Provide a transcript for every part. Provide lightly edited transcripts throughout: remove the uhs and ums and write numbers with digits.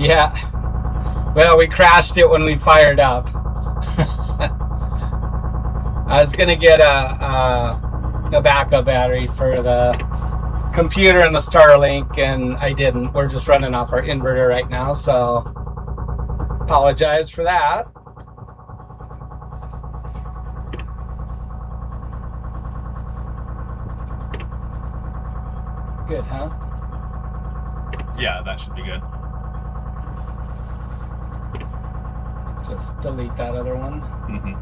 Yeah. Well, we crashed it when we fired up. I was gonna get a backup battery for the computer and the Starlink, and I didn't. We're just running off our inverter right now, so apologize for that. Good, huh? Yeah, that should be good. Just delete that other one. Mm-hmm.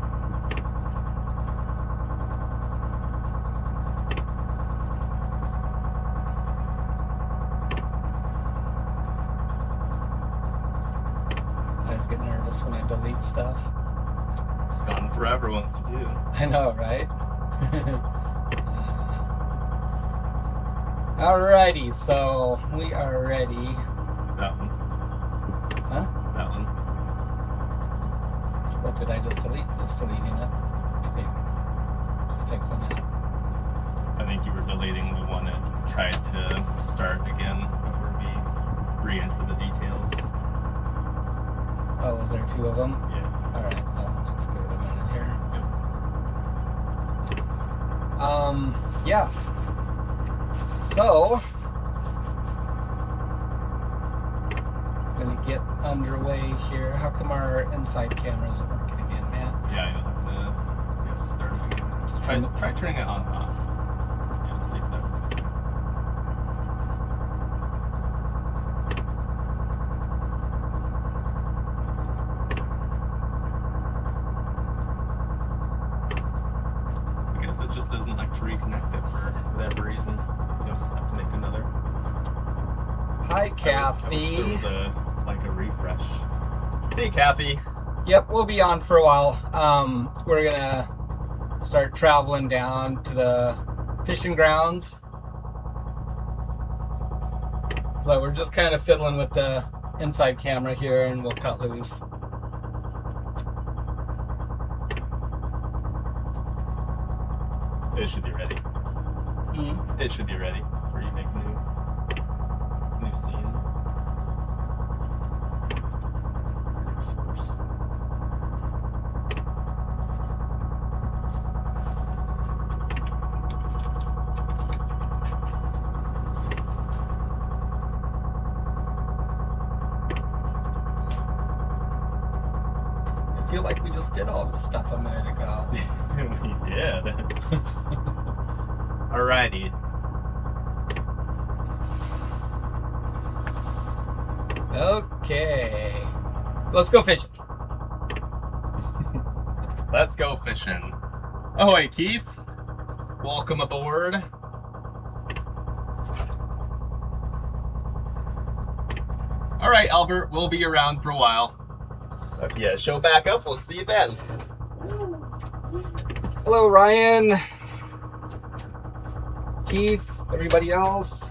I always get nervous when I delete stuff. It's gone forever once you do. I know, right? Alrighty, so we are ready. That one. Huh? That one. What did I just delete? It's deleting it, I think. Just takes a minute. I think you were deleting the one that tried to start again before we re-enter the details. Oh, was there two of them? Yeah. Alright, well, let's just give it a minute here. Yep. Yeah. So, gonna get underway here. How come our inside camera isn't working again, Matt? Yeah, you'll have to start it again. Just try turning it on and off. Yeah, see if that works. I guess it just doesn't like to reconnect it for whatever reason. You'll just have to make another. Hi, I Kathy. wish there was like a refresh. Hey, Kathy. Yep, we'll be on for a while. We're gonna start traveling down to the fishing grounds. So we're just kind of fiddling with the inside camera here, and we'll cut loose. It should be ready. Mm-hmm. It should be ready for you to make a new scene. New source. I feel like we just did all this stuff a minute ago. We did. Alrighty. Okay. Let's go fishing. Let's go fishing. Oh, hey, Keith. Welcome aboard. Alright, Albert. We'll be around for a while. So if you show back up, we'll see you then. Hello, Ryan. Keith, everybody else.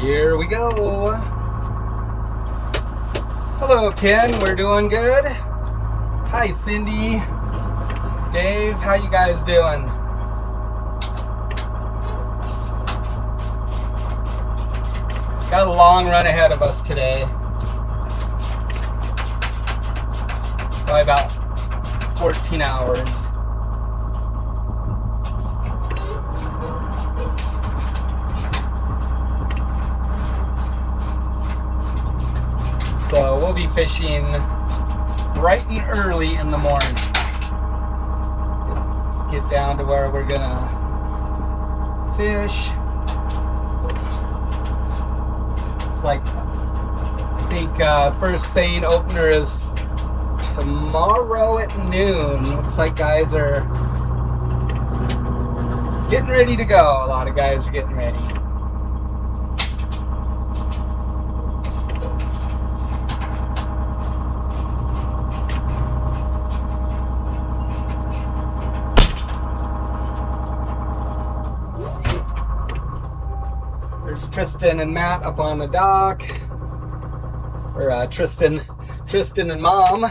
Here we go. Hello, Ken. We're doing good. Hi, Cindy. Dave, how you guys doing? Got a long run ahead of us today. Probably about 14 hours. So we'll be fishing bright and early in the morning. Let's get down to where we're gonna fish. It's like, I think first seine opener is tomorrow at noon. Looks like guys are getting ready to go. A lot of guys are getting ready. There's Tristan and Matt up on the dock. Or Tristan and Mom.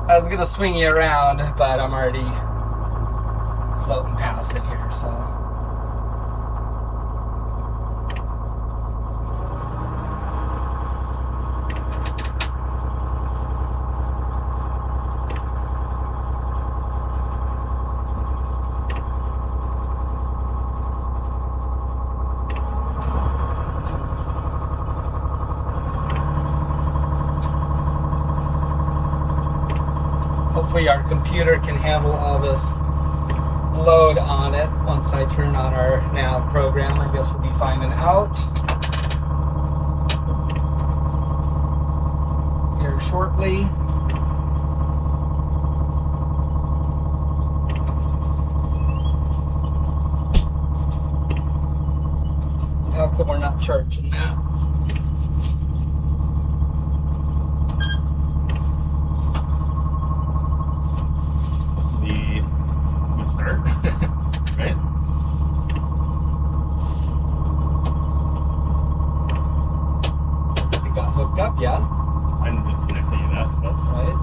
I was gonna swing you around, but I'm already floating past it here, so. Hopefully our computer can handle all this load on it once I turn on our nav program. I guess we'll be finding out here shortly. How come we're not charging that? Right? It got hooked up, yeah? I'm disconnecting that stuff. Right?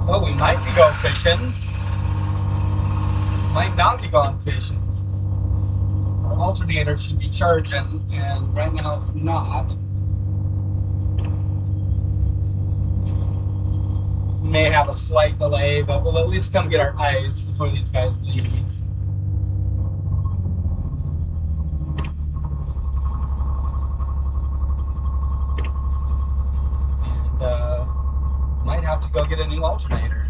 Well, we might be going fishing. Might not be going fishing. Our alternator should be charging, and right now it's not. may have a slight delay, but we'll at least come get our ice before these guys leave. And might have to go get a new alternator.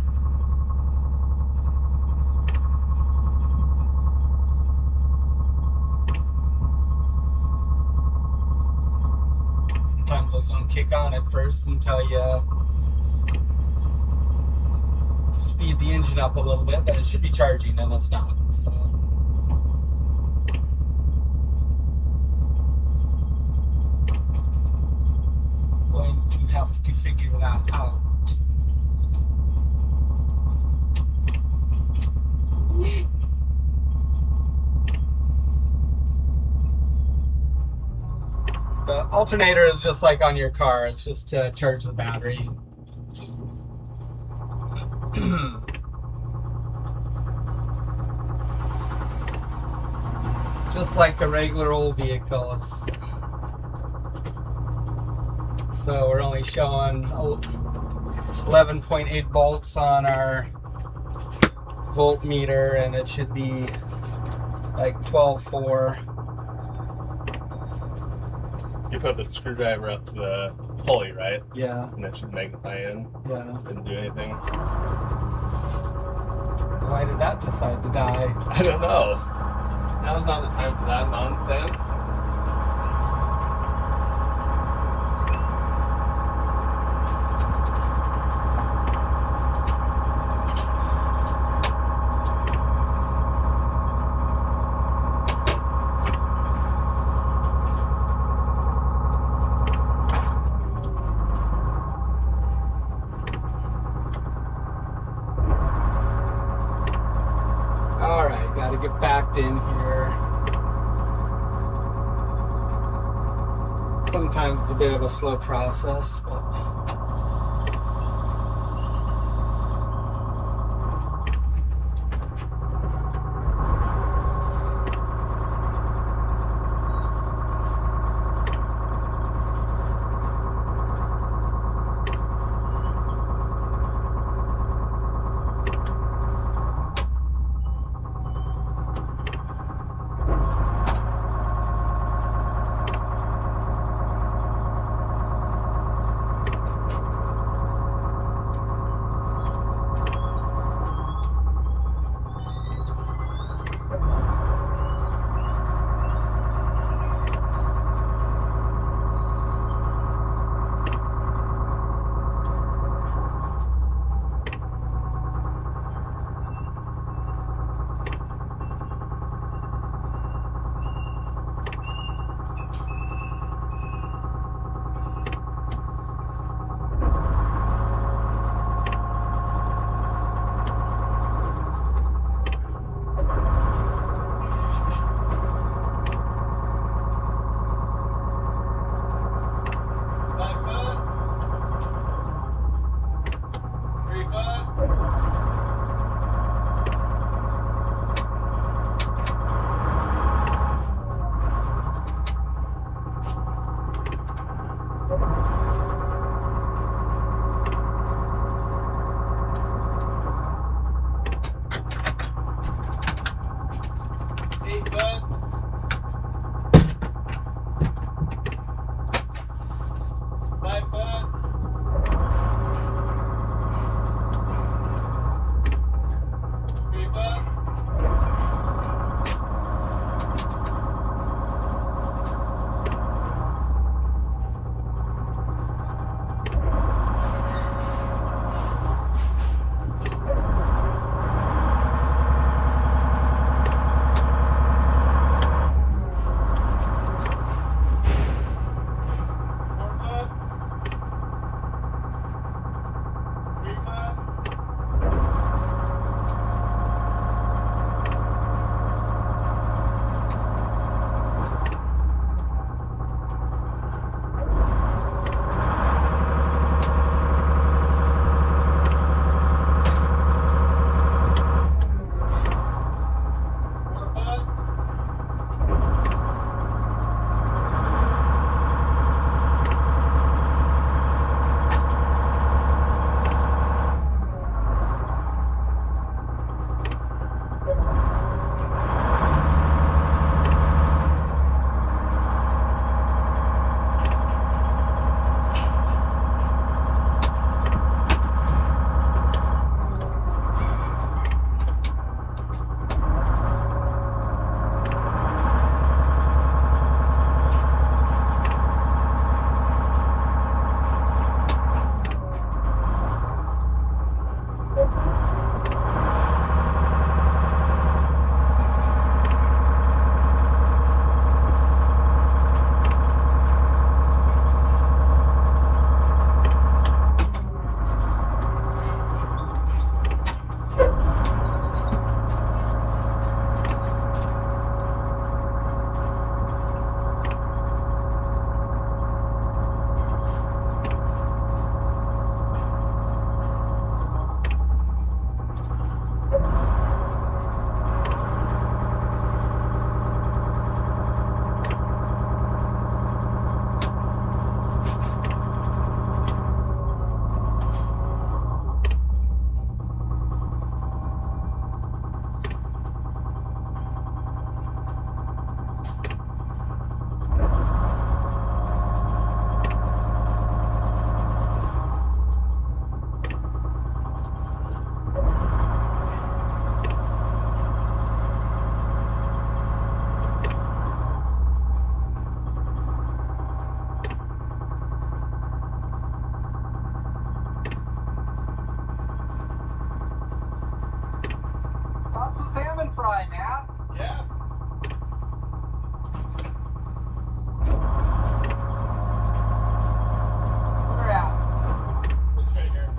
Sometimes those don't kick on at first until you speed the engine up a little bit, but it should be charging, and it's not. So going to have to figure that out. The alternator is just like on your car. It's just to charge the battery. Just like a regular old vehicle. So we're only showing 11.8 volts on our voltmeter, and it should be like 12.4. You put the screwdriver up to the pulley, right? Yeah. And that should magnify in. Yeah. Didn't do anything. Why did that decide to die? I don't know. Now's not the time for that nonsense. Alright, gotta get backed in here. Sometimes it's a bit of a slow process, but fry, man. Yeah. Where at? It's right here.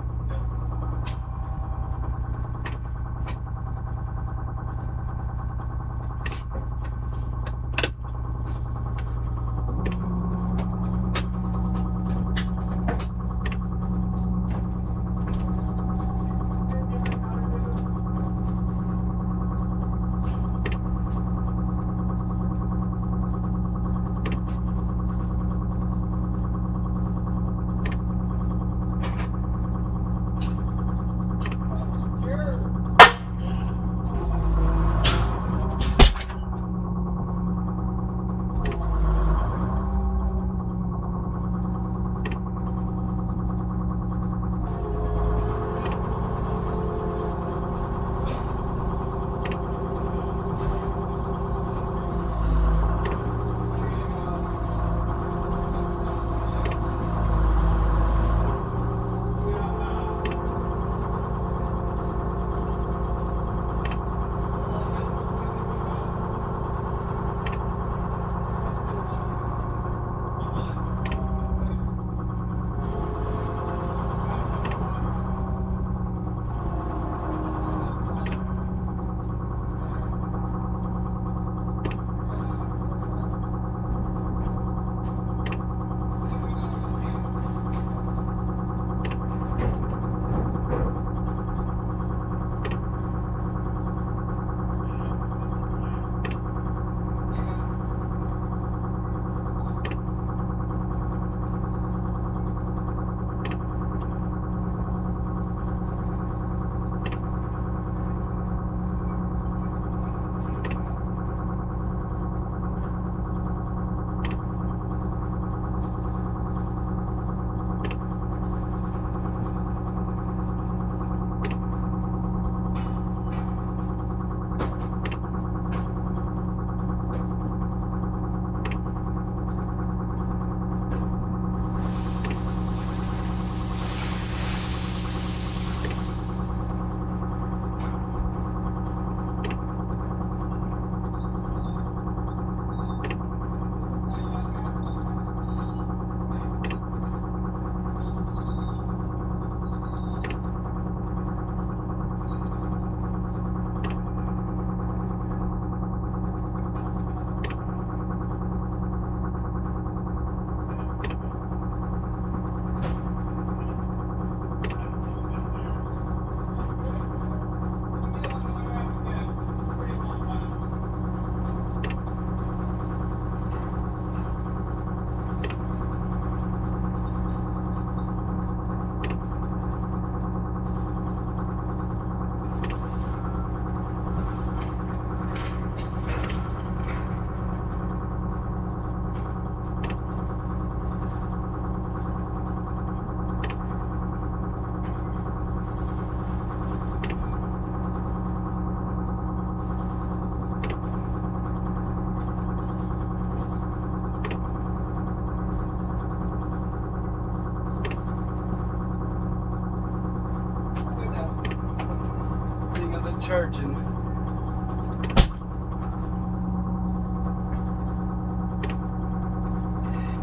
Charging.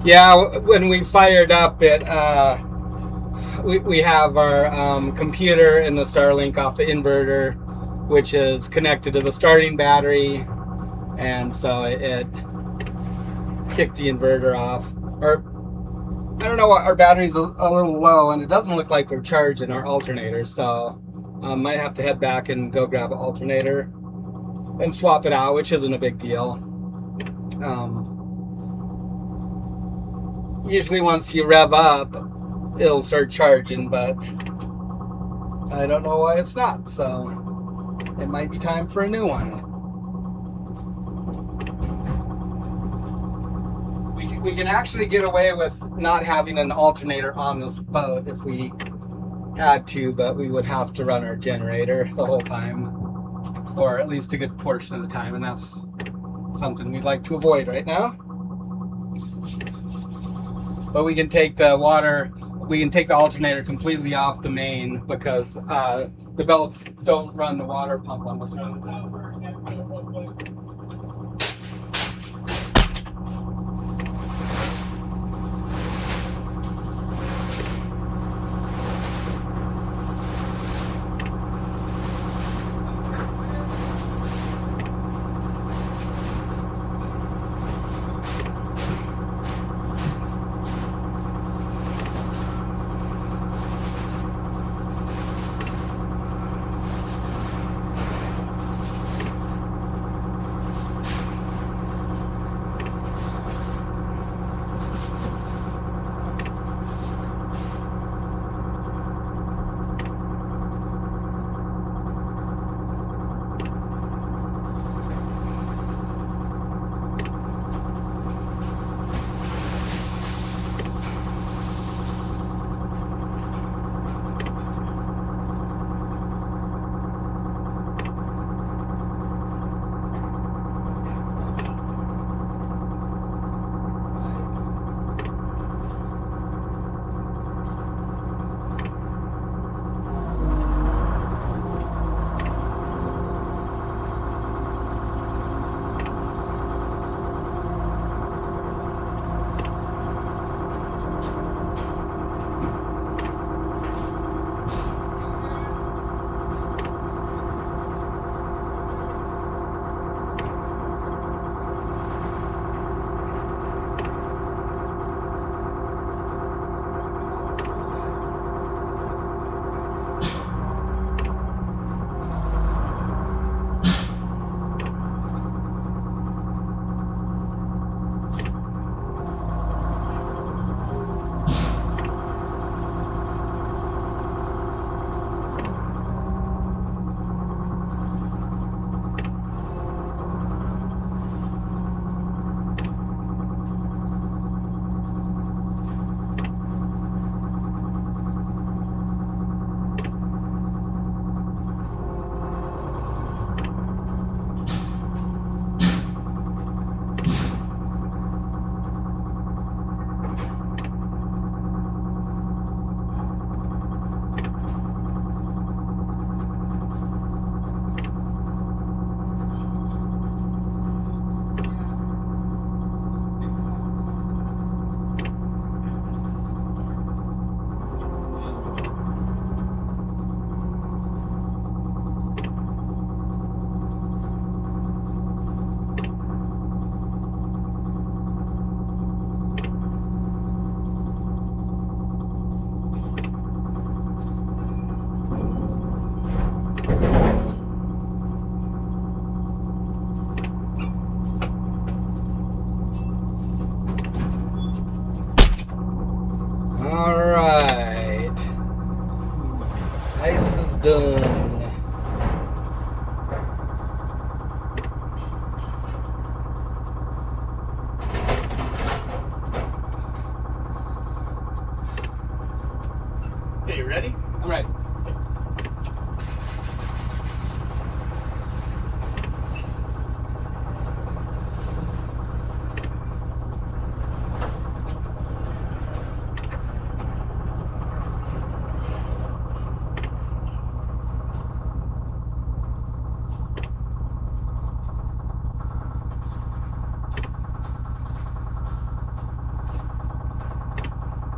Yeah, when we fired up it, we have our computer in the Starlink off the inverter, which is connected to the starting battery, and so it kicked the inverter off. Or I don't know, our battery's a little low, and it doesn't look like we're charging our alternator, so might have to head back and go grab an alternator and swap it out, which isn't a big deal. Usually once you rev up, it'll start charging, but I don't know why it's not, so it might be time for a new one. We can actually get away with not having an alternator on this boat if we had to, but we would have to run our generator the whole time, or at least a good portion of the time, and that's something we'd like to avoid right now. But we can take the alternator completely off the main, because the belts don't run the water pump on the stove.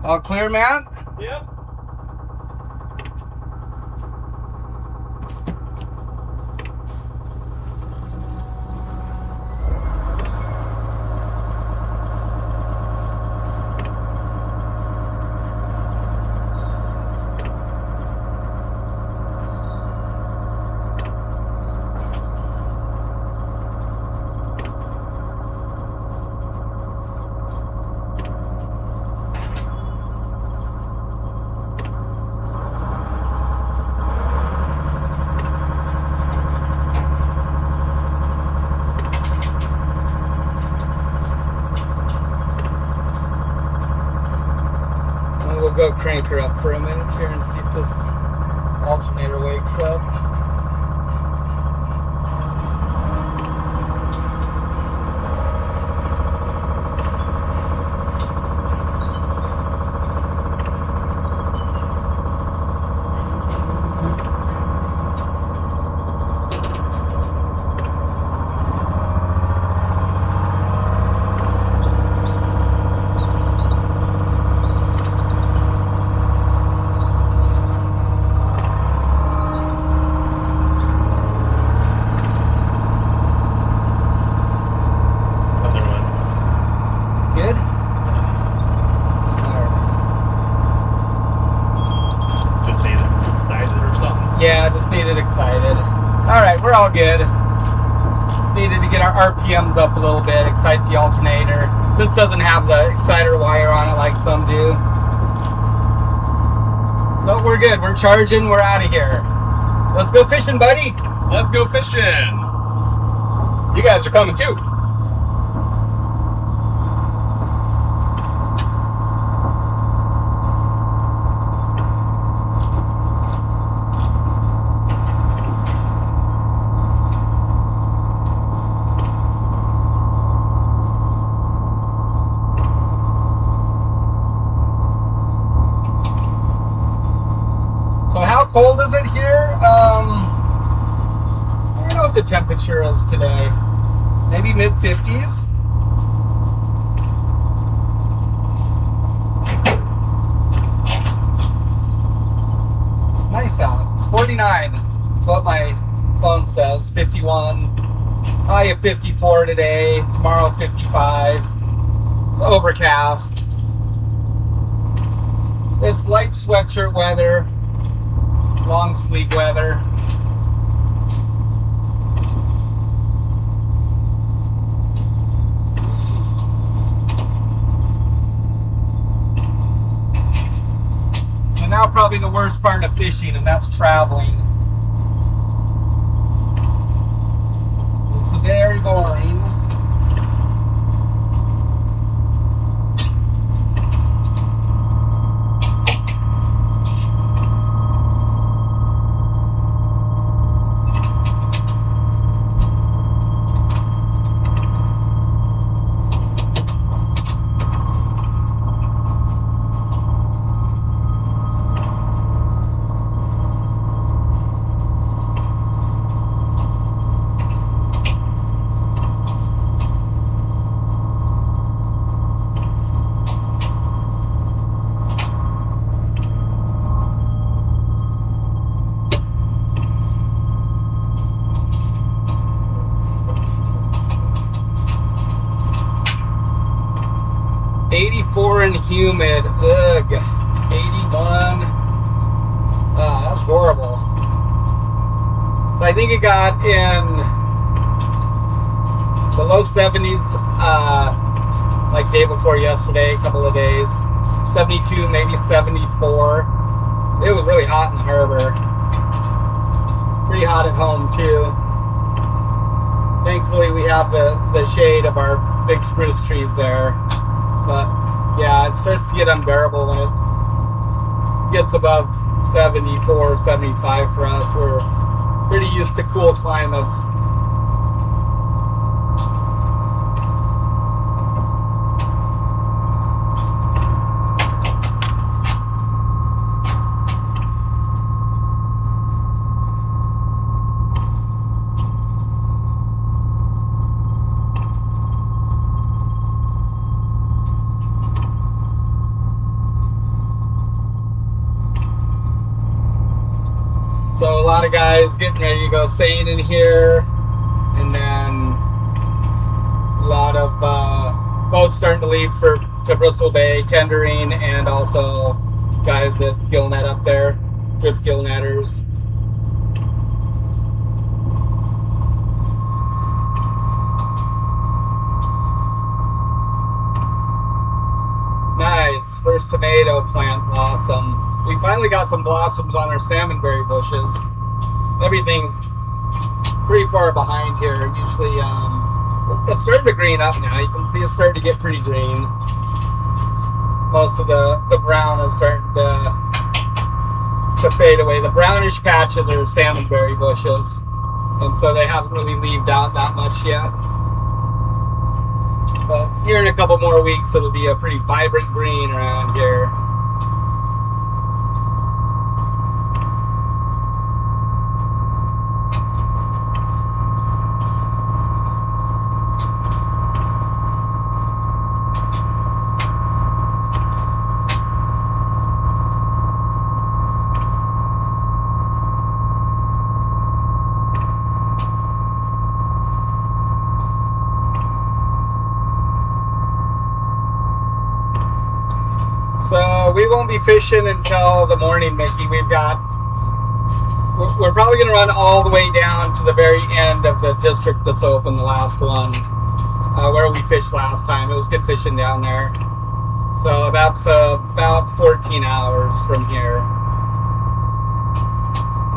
All clear, Matt? Yep. We'll go crank her up for a minute here and see if this alternator wakes up. Good? Just say that excited or something. Yeah, just needed excited. Alright, we're all good. Just needed to get our RPMs up a little bit, excite the alternator. This doesn't have the exciter wire on it like some do. So we're good. We're charging. We're out of here. Let's go fishing, buddy. Let's go fishing. You guys are coming too. So how cold is it here? I don't know what the temperature is today. Maybe mid 50s. Nice out. It's 49. That's what my phone says. 51. High of 54 today. Tomorrow 55. It's overcast. It's light sweatshirt weather. Long sleeve weather. So now probably the worst part of fishing, and that's traveling. It's very boring. And humid. Ugh. 81. That's horrible. So I think it got in the low 70s like day before yesterday, a couple of days. 72, maybe 74. It was really hot in the harbor. Pretty hot at home too. Thankfully we have the shade of our big spruce trees there. But yeah, it starts to get unbearable when it gets above 74, 75 for us. We're pretty used to cool climates. lot of guys getting ready to go seine in here, and then a lot of boats starting to leave to Bristol Bay, tendering, and also guys that gill net up there, drift gill netters. Nice, first tomato plant blossom. We finally got some blossoms on our salmonberry bushes. Everything's pretty far behind here. Usually, it's starting to green up now. You can see it's starting to get pretty green. Most of the brown is starting to fade away. The brownish patches are salmonberry bushes, and so they haven't really leaved out that much yet. But here in a couple more weeks, it'll be a pretty vibrant green around here. So we won't be fishing until the morning, Mickey. We're probably going to run all the way down to the very end of the district that's open, the last one, where we fished last time. It was good fishing down there. So that's about 14 hours from here.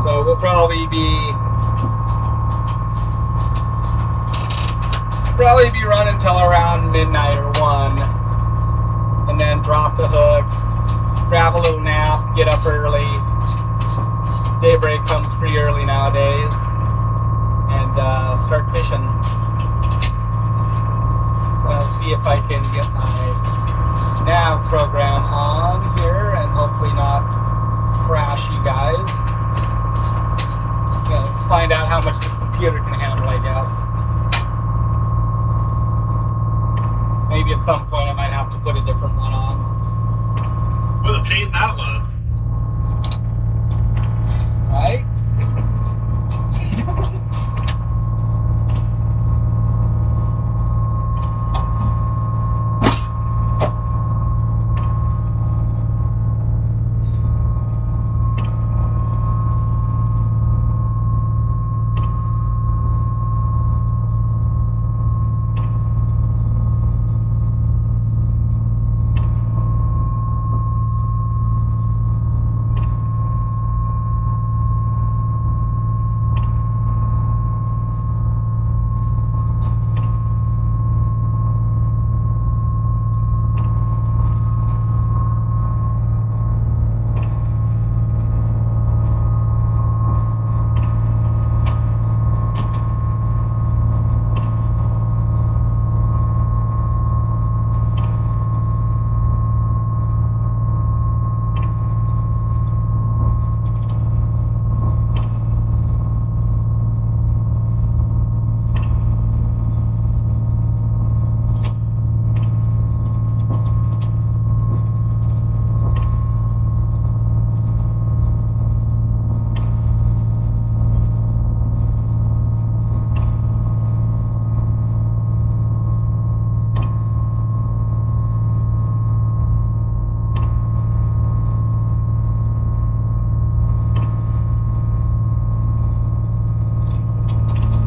So we'll probably be running till around midnight or 1. And then drop the hook, grab a little nap, get up early. Daybreak comes pretty early nowadays, and start fishing. So I'll see if I can get my nav program on here and hopefully not crash you guys. Find out how much this computer can handle, I guess. Maybe at some point I might have to put a different one on. What a pain that was. Right?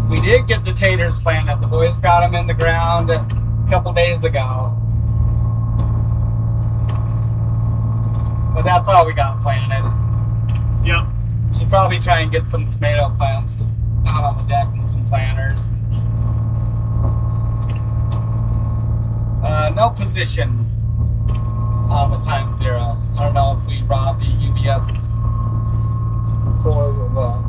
We did get the taters planted. The boys got them in the ground a couple days ago. But that's all we got planted. Yep. Should probably try and get some tomato plants just out on the deck and some planters. No position on the time zero. I don't know if we brought the UBS cord or what.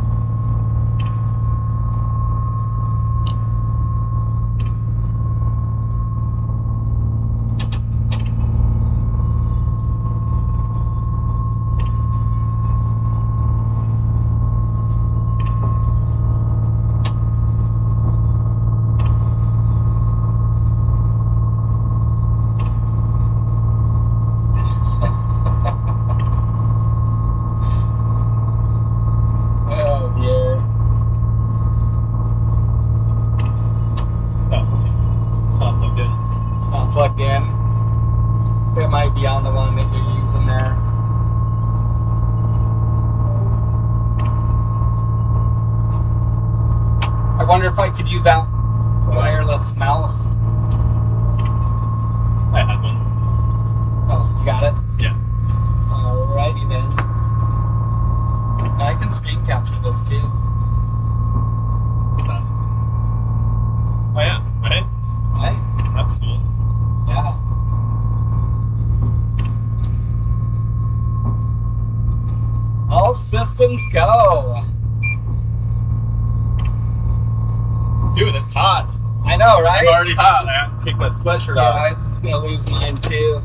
plugged in. It might be on the one that you're using there. I wonder if I could use that wireless mouse. I had one. Oh, you got it? Yeah. Alrighty then. I can screen capture this too. What's that? Oh yeah, right? Right? That's cool. Yeah. All systems go. Dude, it's hot. I know, right? It's already hot. I have to take my sweatshirt Yeah, off. I was just gonna lose mine too.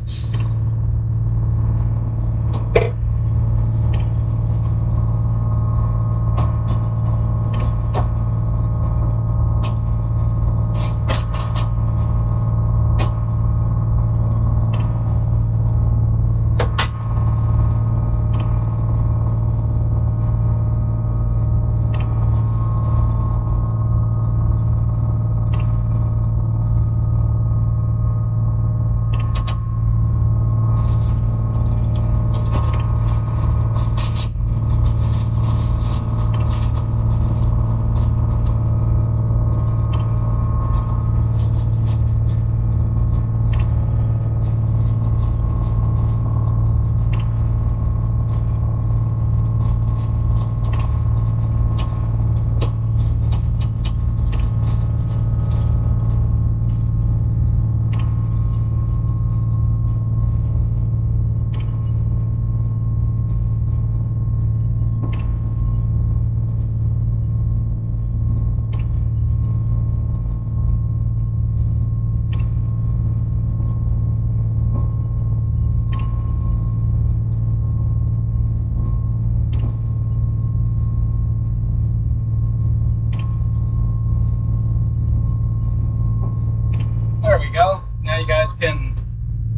There we go. Now you guys can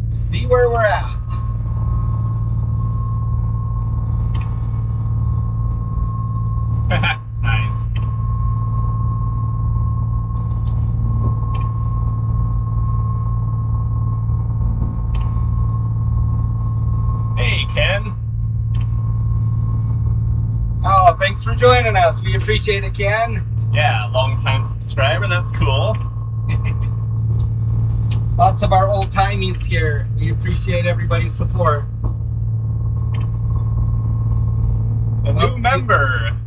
see where we're at. Nice. Hey, Ken. Oh, thanks for joining us. We appreciate it, Ken. Yeah, long-time subscriber. That's cool. Lots of our old timies here. We appreciate everybody's support. A new member,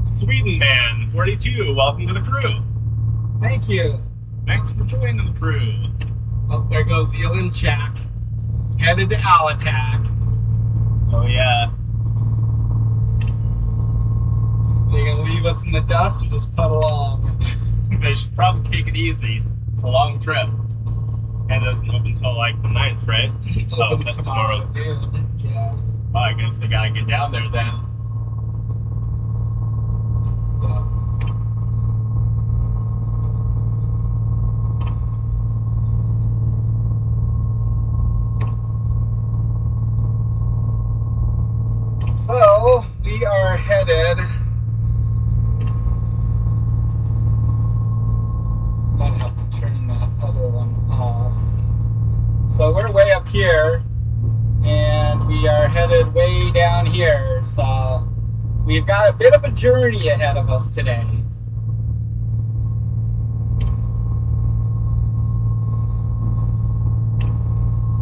Sweden Man 42. Welcome to the crew. Thank you. Thanks for joining the crew. Oh, there goes the Linchak. Headed to Alatak. Oh yeah. They gonna leave us in the dust or just putt along? They should probably take it easy. It's a long trip. And it doesn't open until like the 9th, right? Oh, Opens that's tomorrow. at noon. Yeah. Oh, I guess they gotta get down there then. Yeah. So we are headed. Might have to turn that other one off. So we're way up here, and we are headed way down here. So we've got a bit of a journey ahead of us today.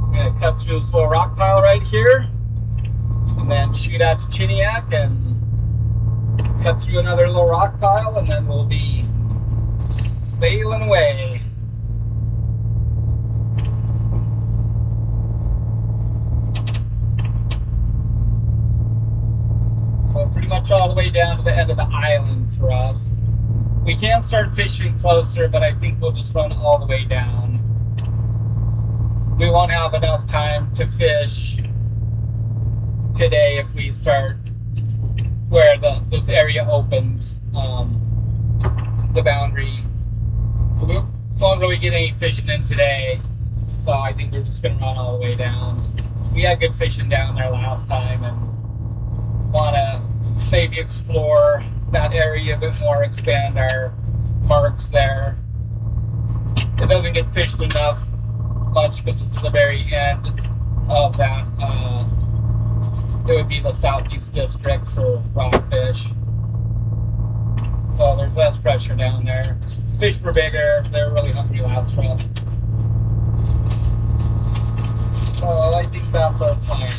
We're gonna cut through this little rock pile right here, and then shoot out to Chiniak and cut through another little rock pile, and then we'll be sailing away. So pretty much all the way down to the end of the island for us. We can start fishing closer, but I think we'll just run all the way down. We won't have enough time to fish today if we start where this area opens, the boundary. So we won't really get any fishing in today. So I think we're just gonna run all the way down. We had good fishing down there last time and want to maybe explore that area a bit more, expand our marks there. it doesn't get fished enough much because it's at the very end of that. It would be the southeast district for rockfish. So there's less pressure down there. Fish were bigger. They were really hungry last trip. So I think that's our plan.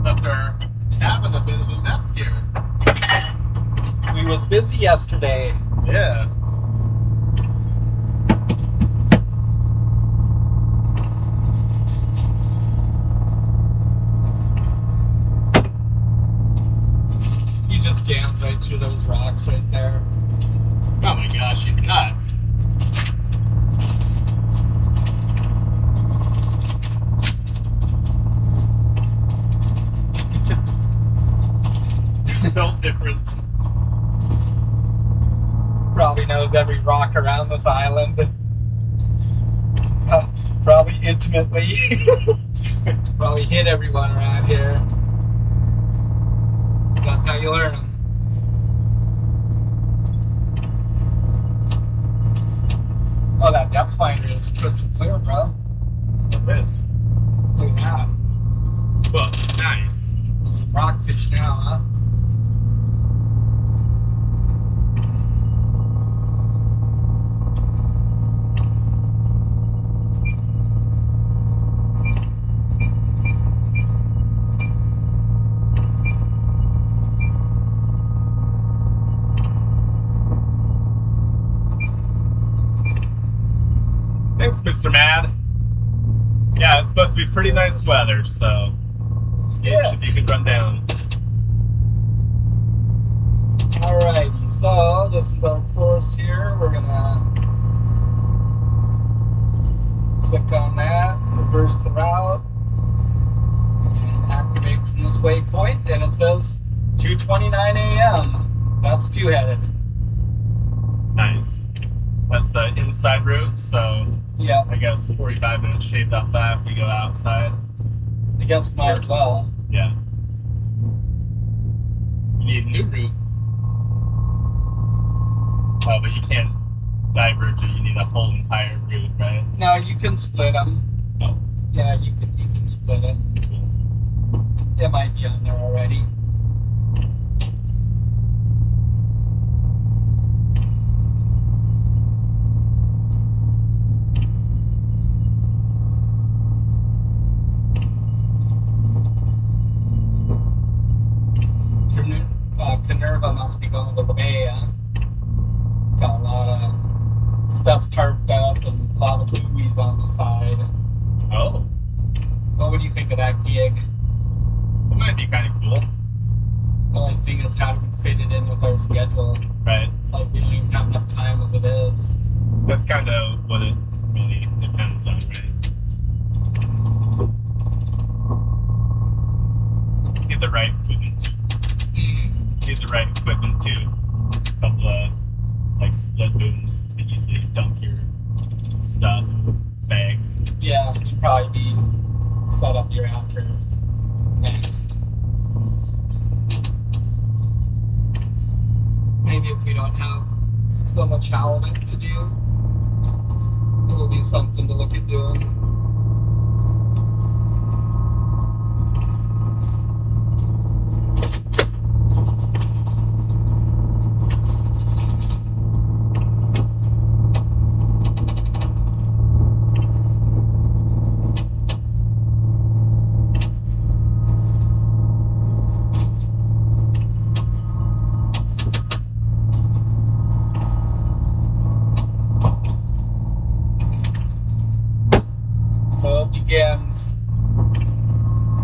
After having a bit of a mess here. We was busy yesterday. Yeah. He just jams right through those rocks right there. Oh my gosh, he's nuts. Felt different. Probably knows every rock around this island. Probably intimately. Probably hit everyone around here. 'Cause that's how you learn them. Oh, that depth finder is crystal clear, bro. It is. Look at that. Well, nice. Some rockfish now, huh? Thanks, Mr. Mad. Yeah, it's supposed to be pretty nice weather, so Yeah. should be a good run down. Alrighty, so this is our course here. We're gonna click on that, reverse the route, and activate from this waypoint. And it says 2:29 a.m. That's two-headed. Nice. That's the inside route, so Yep, I guess 45 minutes shaved off that if we go outside. I guess might as well. Yeah. You need a new route. Oh, but you can't diverge it. You need a whole entire route, right? No, you can split them. Oh, Yeah, you can split it. It might be on there already. Canerva must be going to the bay, huh? Got a lot of stuff tarped up and a lot of buoys on the side. oh, What do you think of that gig? it might be kind of cool, The only thing is how do we fit it in with our schedule? right? It's like we don't even have enough time as it is. That's kind of what it really depends on, right? Get the right equipment. Get the right equipment too. A couple of like split booms to easily dump your stuff, bags. Yeah, you'd probably be set up here after next. Maybe if we don't have so much halibut to do, it'll be something to look at doing.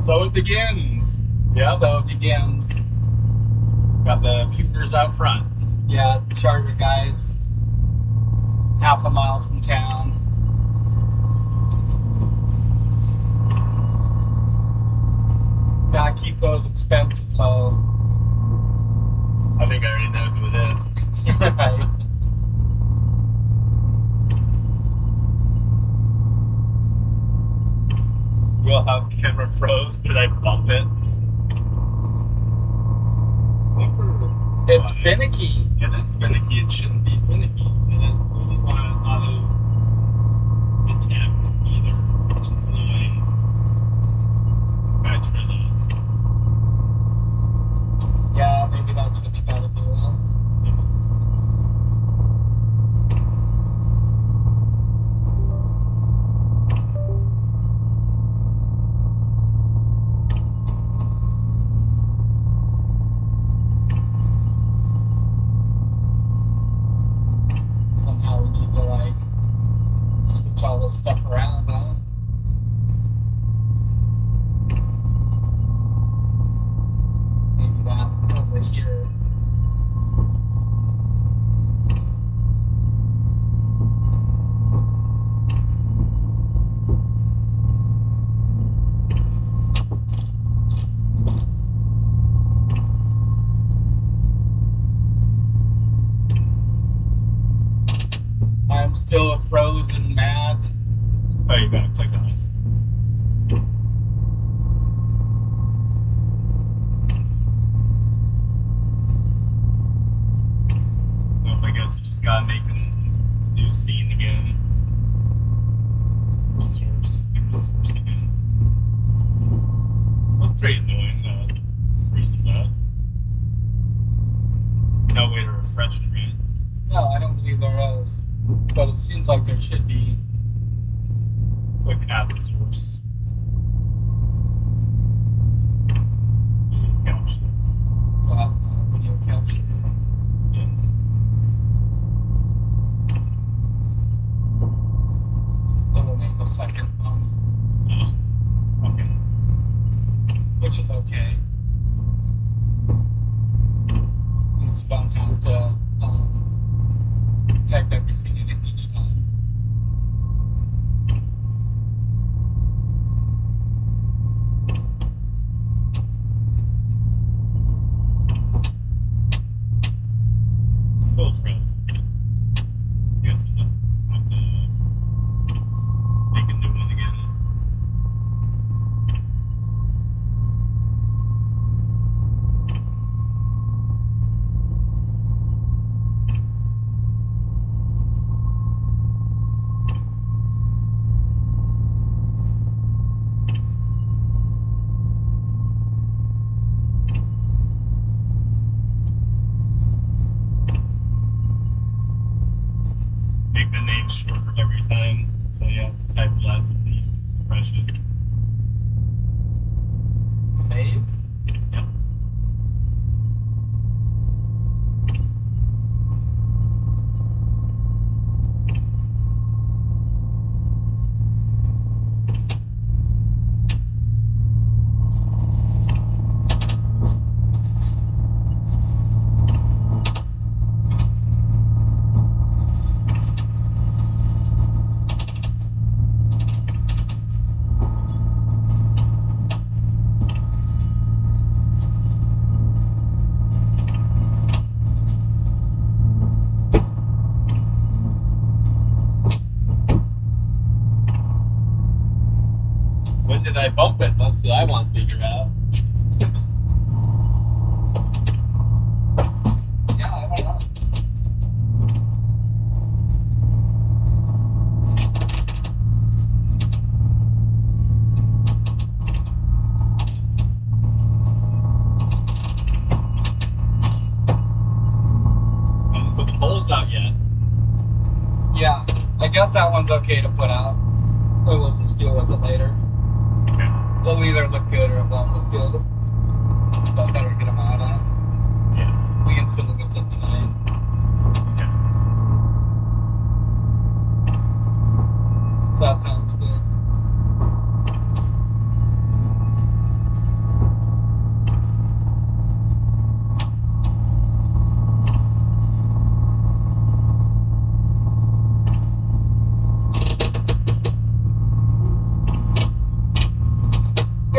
So it begins. Yeah. So it begins. Got the pewters out front. Yeah, charter guys. Half a mile from town. Gotta keep those expenses low. I think I already know who it is. Right. Wheelhouse camera froze. Did I bump it? It's finicky. It is finicky. It shouldn't be finicky. And it doesn't want to auto detect either, which is annoying. Gotta turn it off. Yeah, maybe that's what you gotta do. Huh? Somehow we need to like switch all this stuff around, huh? Maybe that over here. I'm still a frozen mat. Oh, you gotta click off. Well, I guess you just gotta make a new scene again. Source, pick the source again. That's pretty annoying though. It freezes up. No way to refresh it, right? No, I don't believe there is. But it seems like there should be. Click add source. Capture. Video capture. Yeah. It'll make the second one, Oh. Okay. which is okay. At least you don't have to type everything in it each time. Still frozen. I guess I'll have to make a new one again. Make the name shorter every time, so you have to type less and you refresh it. Save. Yep. When did I bump it? That's what I want to figure out. Yeah, I don't know. I haven't put the poles out yet. Yeah, I guess that one's okay to put out. Or we'll just deal with it later. Okay. They'll either look good or it won't look good. But better get them out on. Yeah. We can fiddle with it tonight. Okay. So that sounds good.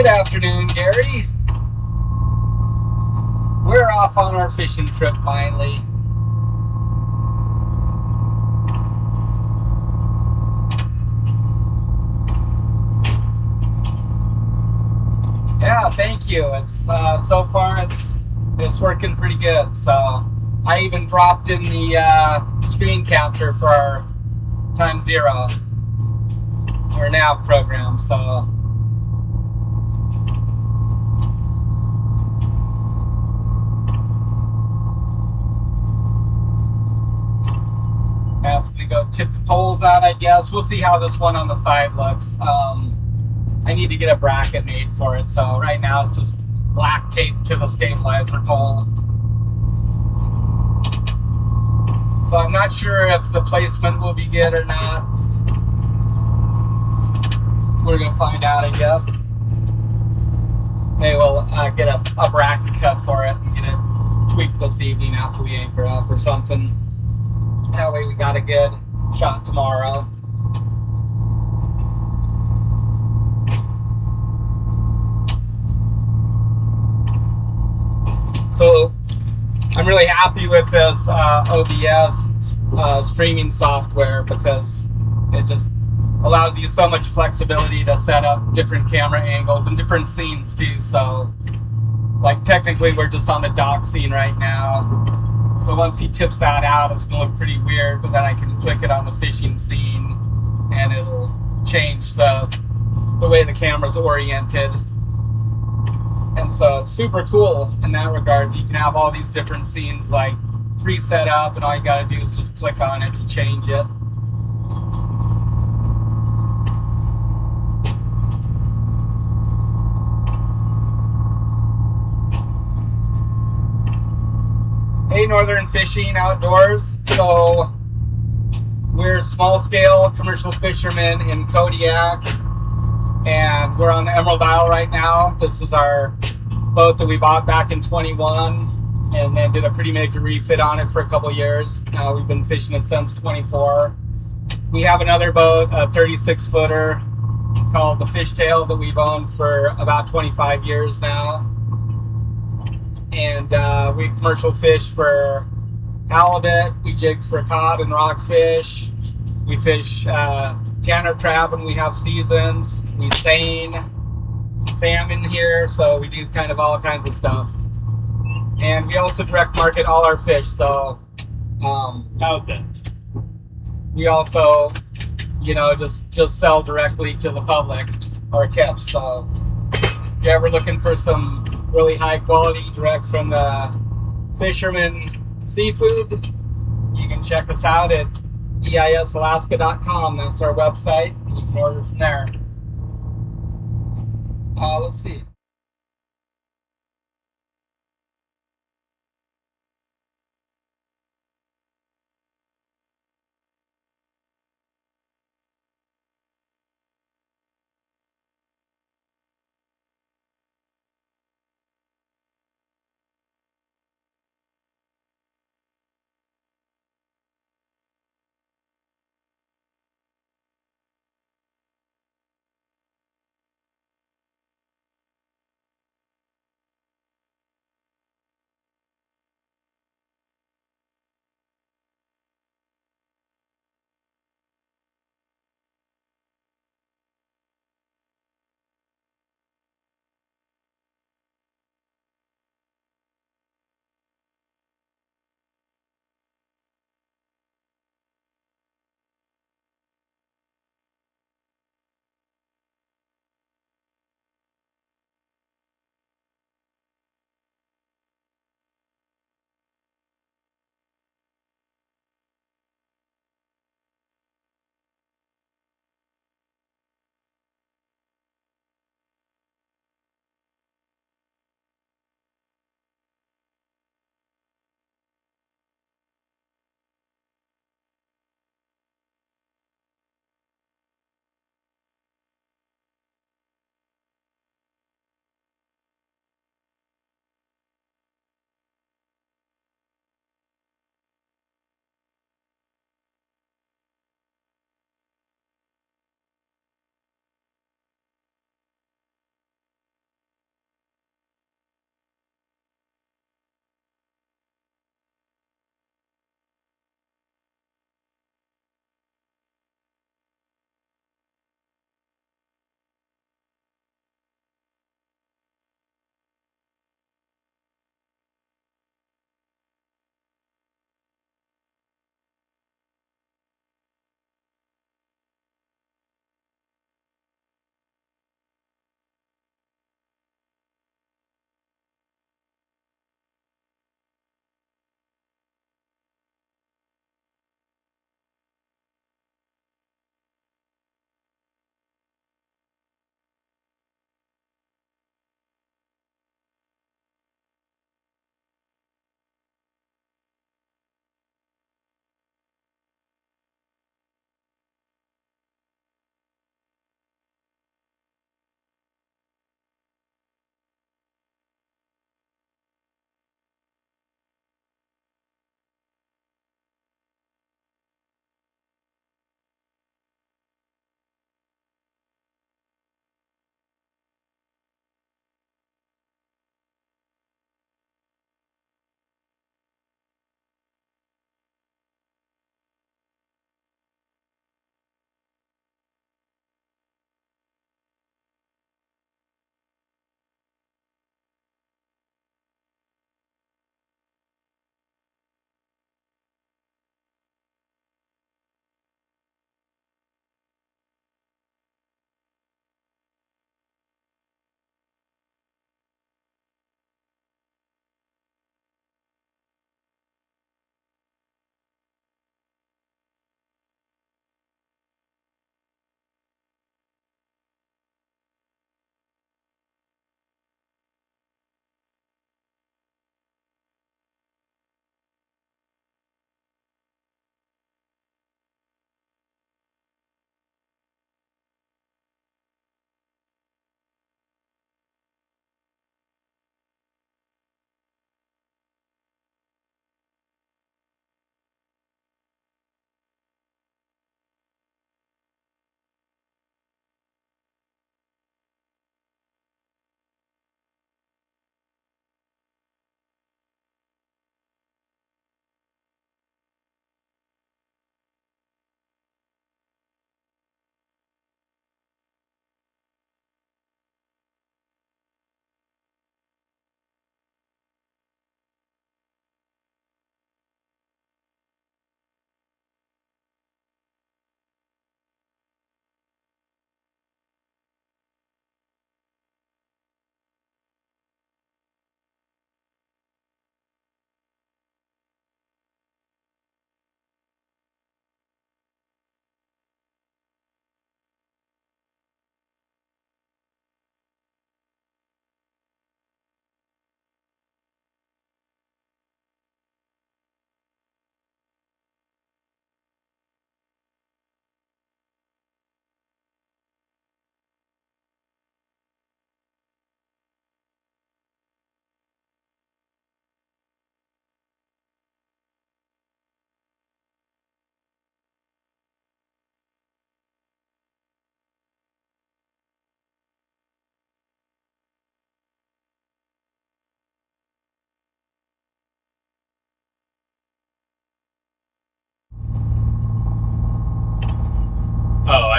Good afternoon, Gary. We're off on our fishing trip finally. Yeah, thank you. It's so far it's working pretty good. So I even dropped in the screen capture for our time zero, our nav program. So yeah, it's gonna go tip the poles out, I guess. We'll see how this one on the side looks. I need to get a bracket made for it. So right now it's just black tape to the stabilizer pole. So I'm not sure if the placement will be good or not. We're gonna find out, I guess. Maybe we'll get a bracket cut for it and get it tweaked this evening after we anchor up or something. That way we got a good shot tomorrow. So I'm really happy with this OBS streaming software because it just allows you so much flexibility to set up different camera angles and different scenes too. So like technically we're just on the dock scene right now. So once he tips that out, it's gonna look pretty weird, but then I can click it on the fishing scene and it'll change the way the camera's oriented. And so it's super cool in that regard. You can have all these different scenes like preset up, and all you gotta do is just click on it to change it. Hey, Northern Fishing Outdoors. So we're small scale commercial fishermen in Kodiak, and we're on the Emerald Isle right now. This is our boat that we bought back in 21 and then did a pretty major refit on it for a couple years. Now we've been fishing it since 24. We have another boat, a 36 footer called the Fishtail that we've owned for about 25 years now. And we commercial fish for halibut, we jig for cod and rockfish. We fish tanner crab when we have seasons. We seine salmon here, so we do kind of all kinds of stuff. And we also direct market all our fish, so How's it? we also, you know, just sell directly to the public our catch. So if you're ever looking for some really high quality direct from the fisherman seafood, you can check us out at eisalaska.com. That's our website, and you can order from there. Let's see.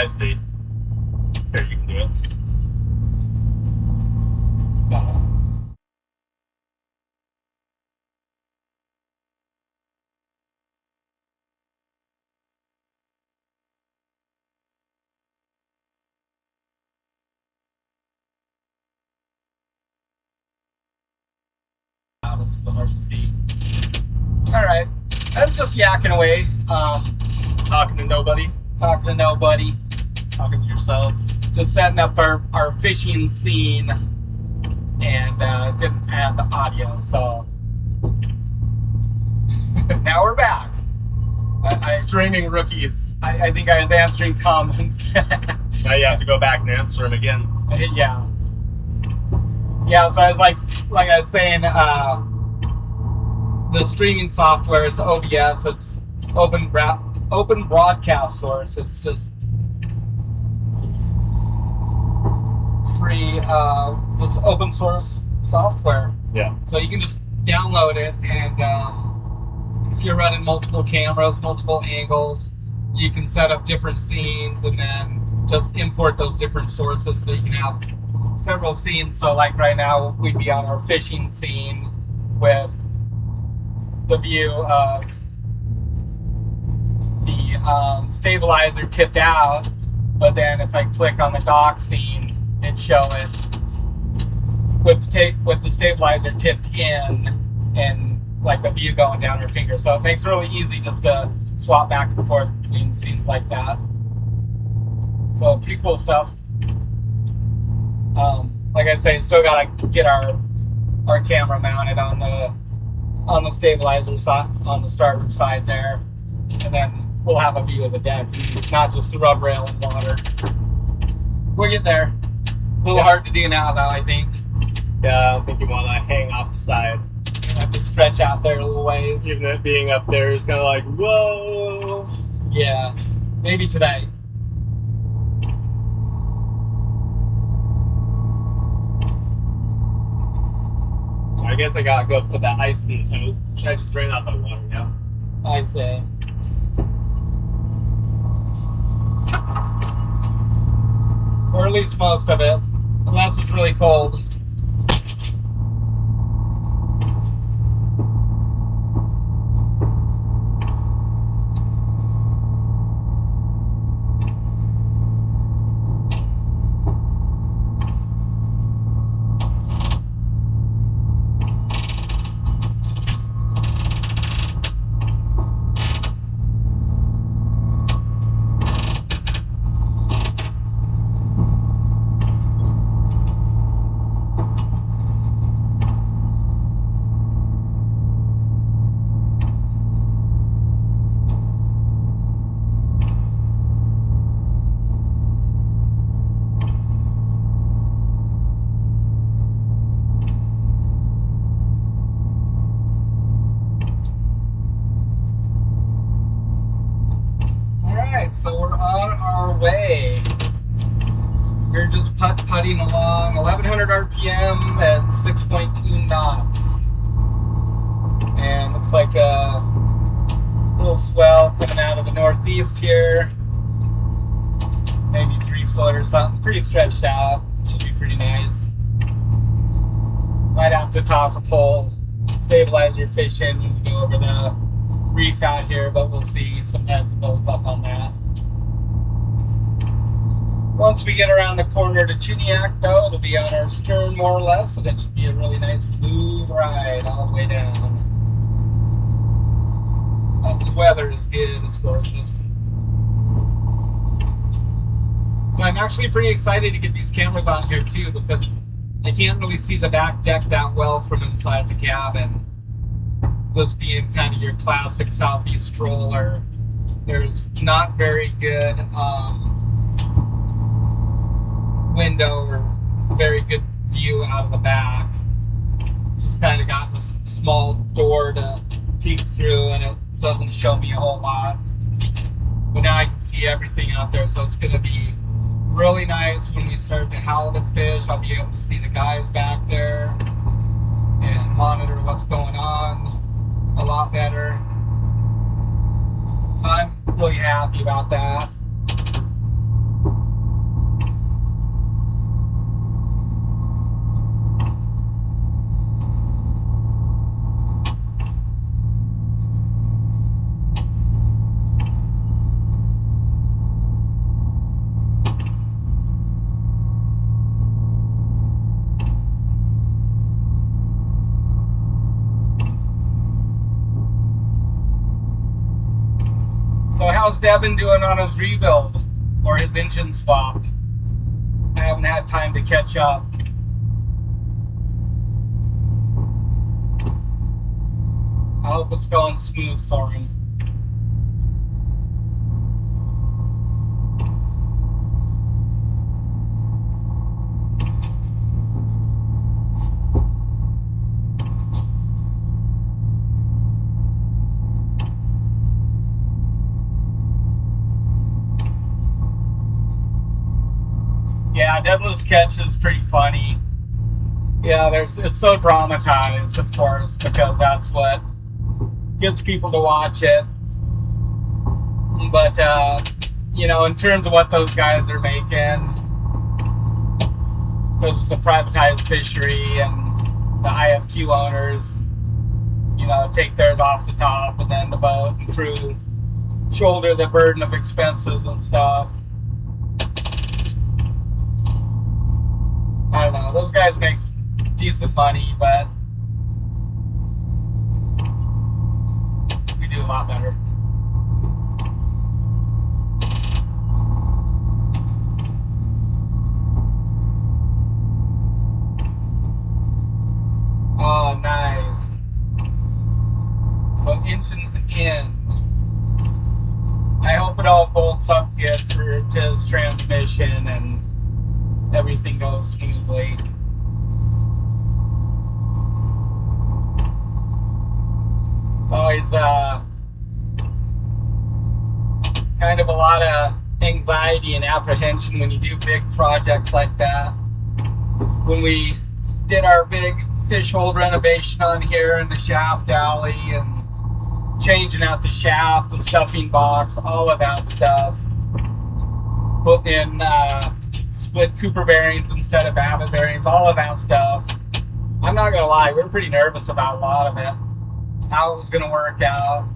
I see. Here, you can do it. It's a little hard to see. All right, I was just yakking away, Talking to nobody. talking to nobody, Talking to yourself. just setting up our fishing scene, and didn't add the audio, so now we're back. Streaming rookies. I think I was answering comments. Now you have to go back and answer them again. Yeah. Yeah, so I was like I was saying, the streaming software, it's OBS, it's open broadcast source. It's just free, just open source software. Yeah. So you can just download it, and if you're running multiple cameras, multiple angles, you can set up different scenes and then just import those different sources so you can have several scenes. So like right now we'd be on our fishing scene with the view of the stabilizer tipped out, but then if I click on the dock scene, it'd show it with the stabilizer tipped in and like a view going down her finger. So it makes it really easy just to swap back and forth between scenes like that. So pretty cool stuff. Like I say, still gotta get our camera mounted on the stabilizer side, on the starboard side there, and then we'll have a view of the deck, not just the rub rail and water. We'll get there. A little hard to do now, though, I think. Yeah, I don't think you want to hang off the side. You have to stretch out there a little ways. Even it being up there is kind of like, whoa. Yeah, maybe today. So I guess I gotta go put that ice in the tote. Should I just drain out that water now? I say. Or at least most of it, unless it's really cold. So we're on our way. We're just putting along 1100 RPM at 6.2 knots. And looks like a little swell coming out of the northeast here. Maybe 3 foot or something. Pretty stretched out. Should be pretty nice. Might have to toss a pole, stabilize your fishing, and go over the reef out here, but we'll see. Sometimes it builds up on that. Once we get around the corner to Chiniac, though, it'll be on our stern more or less, and it should be a really nice smooth ride all the way down. This weather is good, it's gorgeous. So I'm actually pretty excited to get these cameras on here too, because I can't really see the back deck that well from inside the cabin. This being kind of your classic southeast stroller, there's not very good window or very good view out of the back. Just kind of got this small door to peek through, and it doesn't show me a whole lot. But now I can see everything out there, so it's going to be really nice when we start to halibut fish. I'll be able to see the guys back there and monitor what's going on a lot better. So I'm really happy about that. how's Devin doing on his rebuild or his engine swap? I haven't had time to catch up. I hope it's going smooth for him. Yeah, Deadlift Catch is pretty funny. Yeah, it's so dramatized, of course, because that's what gets people to watch it. But you know, in terms of what those guys are making, because it's a privatized fishery and the IFQ owners, you know, take theirs off the top, and then the boat and crew shoulder the burden of expenses and stuff. I don't know, those guys make decent money, but we do a lot better. Oh, nice. So engine's in. I hope it all bolts up good to his transmission and everything goes smoothly. It's always kind of a lot of anxiety and apprehension when you do big projects like that. When we did our big fish hold renovation on here in the shaft alley and changing out the shaft, the stuffing box, all of that stuff, putting in split Cooper bearings instead of Babbitt bearings, all of that stuff. I'm not gonna lie, we were pretty nervous about a lot of it, how it was gonna work out.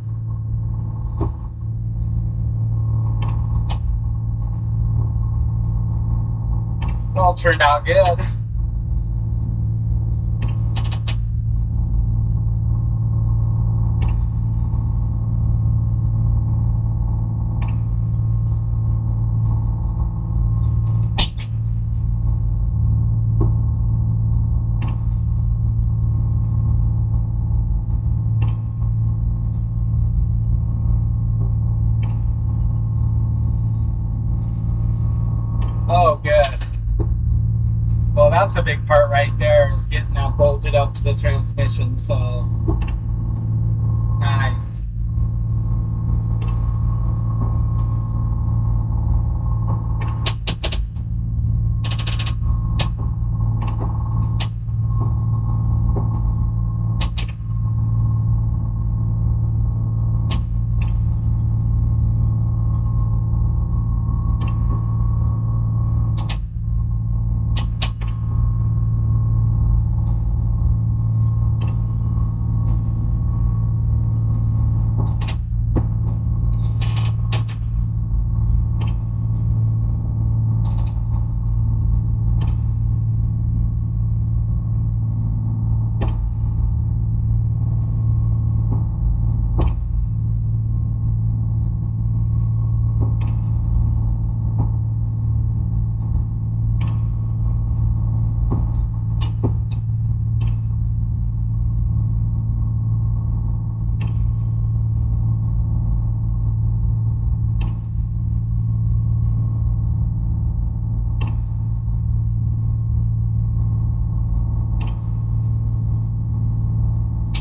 It all turned out good. Oh, good. Well, that's a big part right there, is getting that bolted up to the transmission, so nice.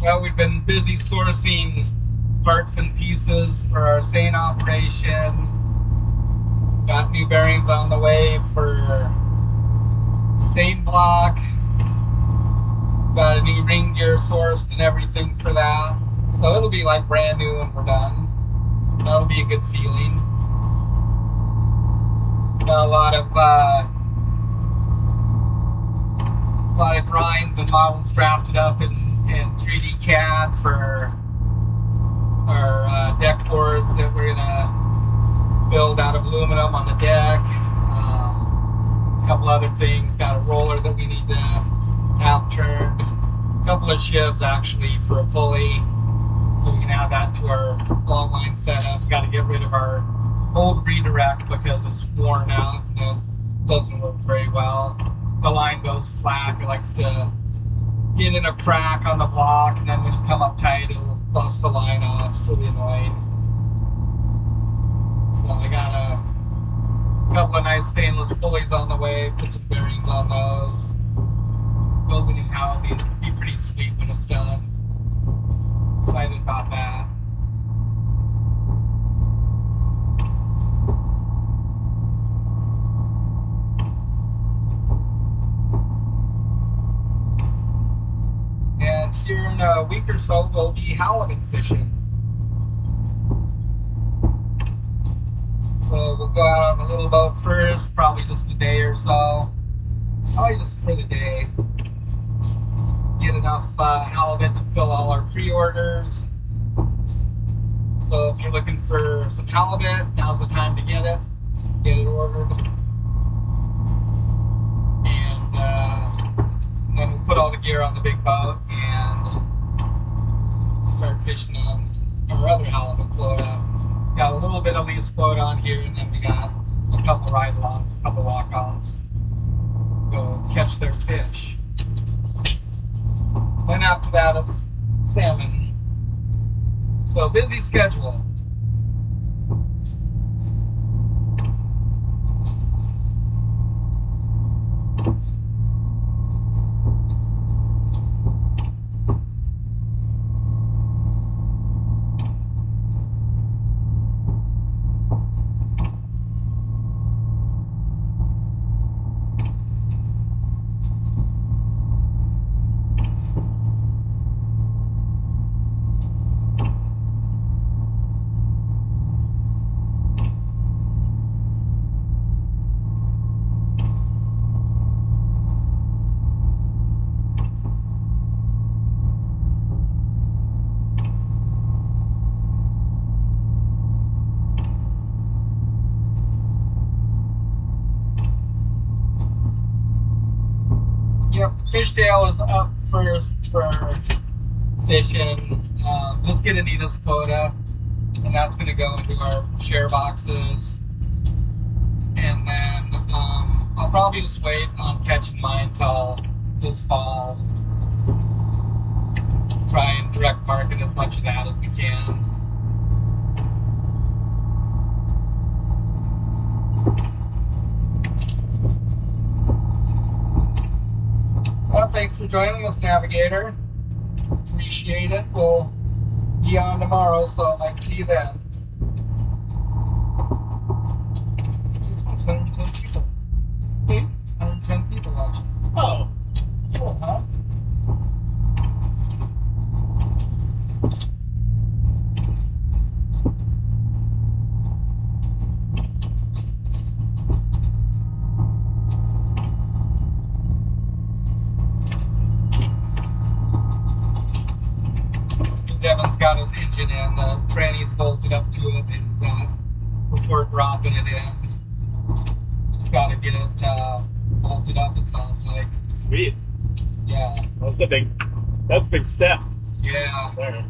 Well, we've been busy sourcing parts and pieces for our seine operation. Got new bearings on the way for the seine block. Got a new ring gear sourced and everything for that. So it'll be like brand new when we're done. That'll be a good feeling. Got a lot of drawings and models drafted up in 3D CAD for our deck boards that we're gonna build out of aluminum on the deck. A couple other things. Got a roller that we need to have turned. A couple of shivs actually for a pulley. So we can add that to our long line setup. We got to get rid of our old redirect because it's worn out and it doesn't work very well. The line goes slack. It likes to get in a crack on the block, and then when you come up tight, it'll bust the line off. It's really annoying. So I got a couple of nice stainless pulleys on the way. Put some bearings on those. Build a new housing. It'll be pretty sweet when it's done. Excited about that. And here in a week or so, we'll be halibut fishing. So we'll go out on the little boat first, probably just a day or so. Probably just for the day. Get enough halibut to fill all our pre-orders. So if you're looking for some halibut, now's the time to get it. Get it ordered. And then we'll put all the gear on the big boat and start fishing on our other halibut quota. Got a little bit of lease quota on here, and then we got a couple ride-alongs, a couple walk-ons. Go catch their fish. Then after that, it's salmon. So busy schedule. Yep, fishtail is up first for fishing. Just get Anita's quota, and that's going to go into our share boxes. And then I'll probably just wait on catching mine till this fall. Try and direct market as much of that as we can. Well, thanks for joining us, Navigator. Appreciate it. We'll be on tomorrow, so I might see you then. This one's 110 people. 110 people watching. Oh. Cool, huh? Devin's got his engine in, the tranny's bolted up to it, and before dropping it in, just got to get it bolted up, it sounds like. Sweet. Yeah. That's a big step. Yeah. There.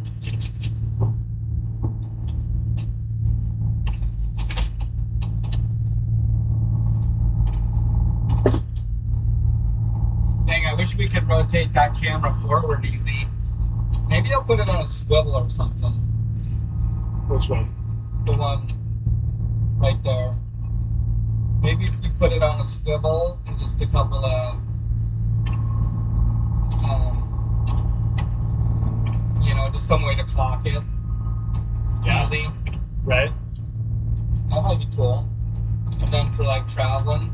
Dang, I wish we could rotate that camera forward easy. Maybe I'll put it on a swivel or something. Which one? The one right there. Maybe if we put it on a swivel and just a couple of, just some way to clock it. Yeah. Easy. Right? That might be cool. And then for like traveling.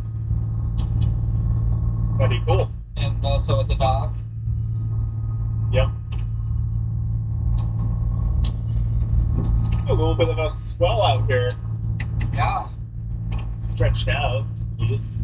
That'd be cool. And also at the dock. Yep. A little bit of a swell out here. Yeah. Stretched out. You just.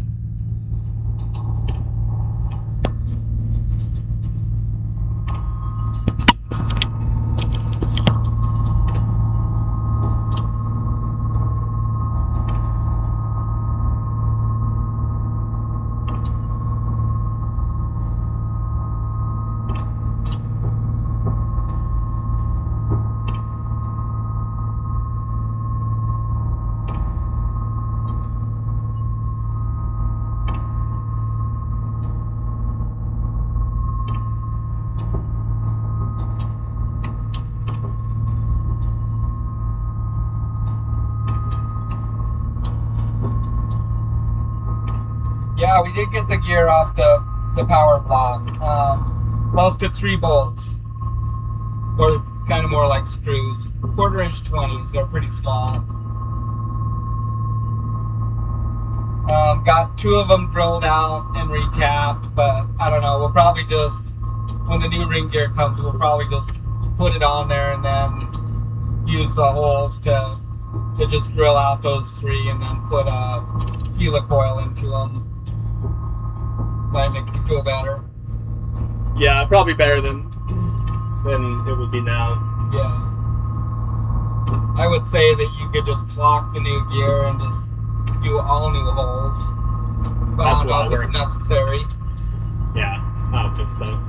Yeah, we did get the gear off the power block. Close to 3 bolts. Or kind of more like screws. 1/4-inch 20s. They're pretty small. Got 2 of them drilled out and retapped, but I don't know. We'll probably just, when the new ring gear comes, we'll probably just put it on there and then use the holes to just drill out those 3 and then put a helicoil into them. Might make you feel better. Yeah, probably better than it would be now. Yeah. I would say that you could just clock the new gear and just do all new holes. But I don't know if it's necessary. Yeah, I don't think so.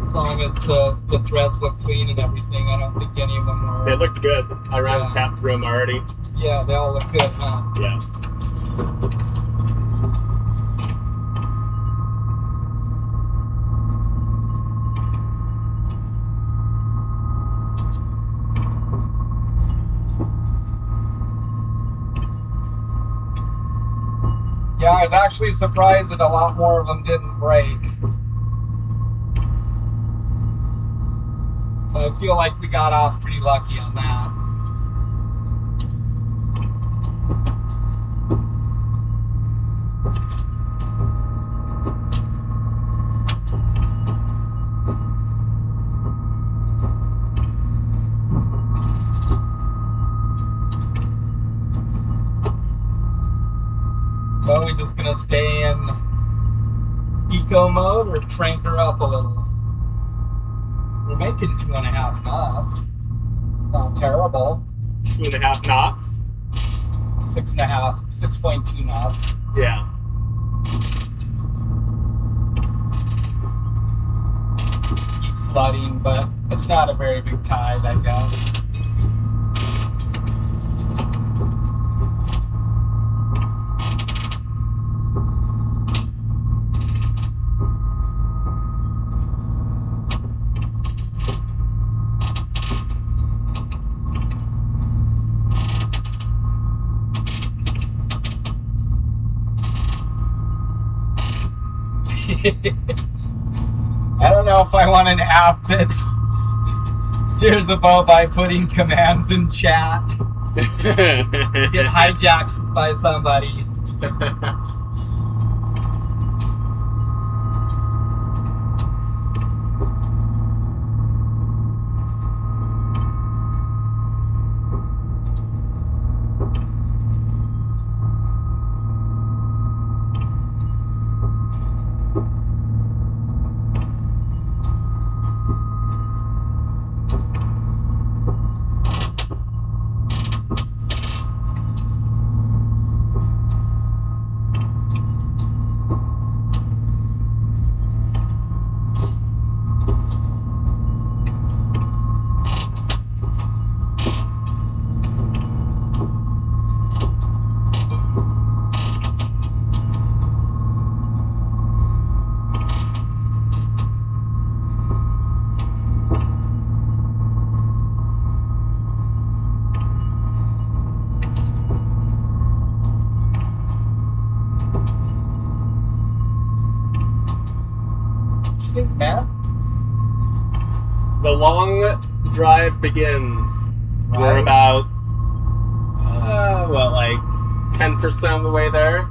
As long as the threads look clean and everything, I don't think any of them were... They looked good. I ran and tapped through them already. Yeah, they all look good, huh? Yeah. Yeah, I was actually surprised that a lot more of them didn't break. So I feel like we got off pretty lucky on that. Well, we just gonna stay in eco mode or crank her up a little? We're making 2.5 knots. Not terrible. 2.5 knots? 6.5, 6.2 knots. Yeah. Keep flooding, but it's not a very big tide, I guess. I don't know if I want an app that steers a boat by putting commands in chat. Get hijacked by somebody. Matt? The long drive begins. Right. We're about, like 10% of the way there?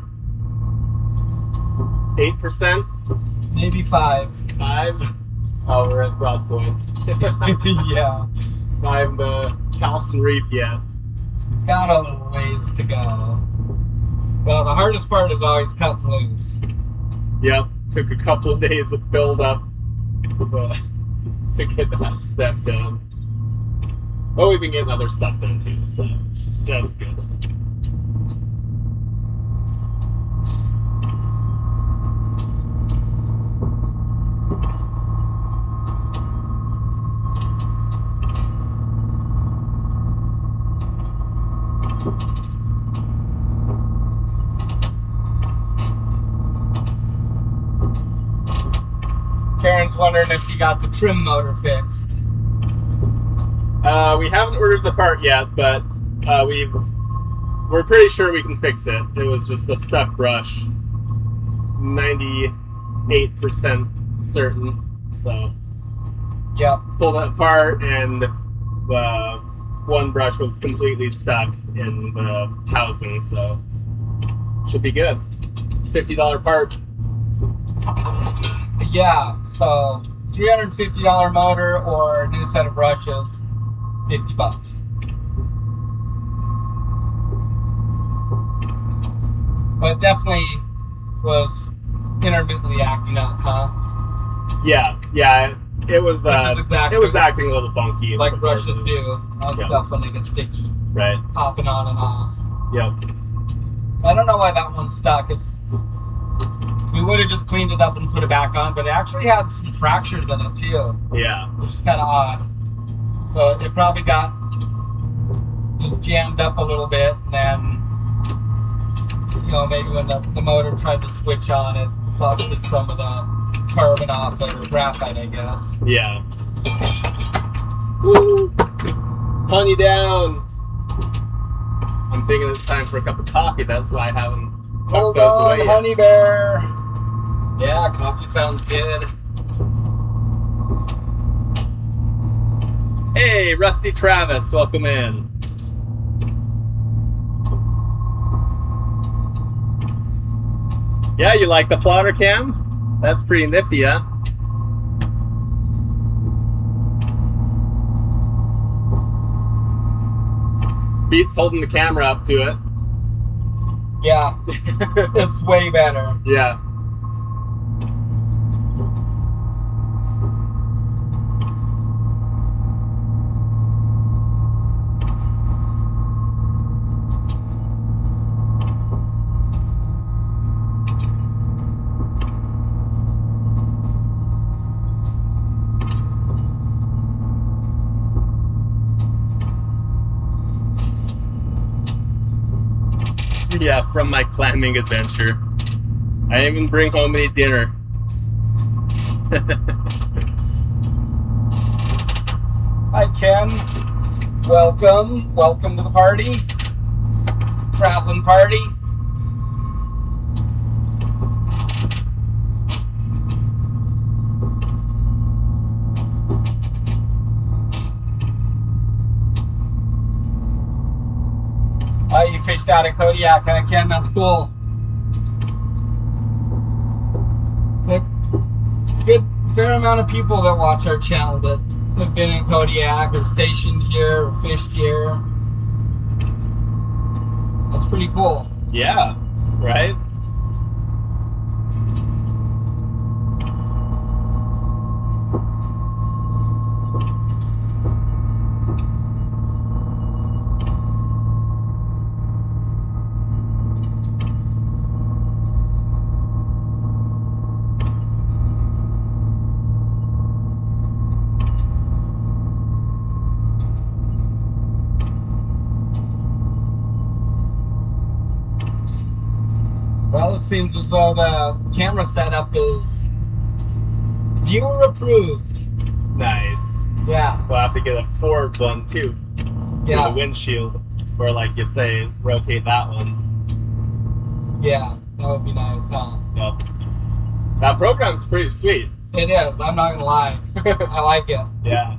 8%? Maybe 5. 5? Oh, we're at Broad Point. Yeah. Not even the Calston Reef yet. Got a little ways to go. Well, the hardest part is always cutting loose. Yep. Took a couple of days of build up to get that step done. But we've been getting other stuff done too, so just good. Karen's wondering if you got the trim motor fixed. We haven't ordered the part yet, but we're pretty sure we can fix it. It was just a stuck brush. 98% certain. So Yep. pulled it apart, and the one brush was completely stuck in the housing, so should be good. $50 part. Yeah, so $350 motor or new set of brushes, $50. But definitely was intermittently acting up, huh? Yeah, it was. Exactly it was acting a little funky, like brushes do on Yep. stuff when they get sticky, Right. popping on and off. Yep. I don't know why that one's stuck. We would have just cleaned it up and put it back on, but it actually had some fractures in it too, Yeah. which is kind of odd. So it probably got just jammed up a little bit, and then maybe when the motor tried to switch on, it busted some of the carbon off it, or graphite, I guess. Yeah. Woo! Honey down. I'm thinking it's time for a cup of coffee. That's why I haven't tucked those away yet. Honey bear. Yeah, coffee sounds good. Hey, Rusty Travis, welcome in. Yeah, you like the plotter cam? That's pretty nifty, huh? Beats holding the camera up to it. Yeah, it's way better. Yeah. Yeah, from my clamming adventure. I didn't even bring home any dinner. Hi, Ken. Welcome. Welcome to the party. Traveling party. You fished out of Kodiak, huh, Ken? That's cool. It's a good fair amount of people that watch our channel that have been in Kodiak or stationed here or fished here. That's pretty cool. Yeah, right? Well, it seems as though the camera setup is viewer approved. Nice. Yeah. We'll have to get a forward one too. Yeah. For the windshield. Or like you say, rotate that one. Yeah, that would be nice, huh? Yep. That program's pretty sweet. It is, I'm not gonna lie. I like it. Yeah.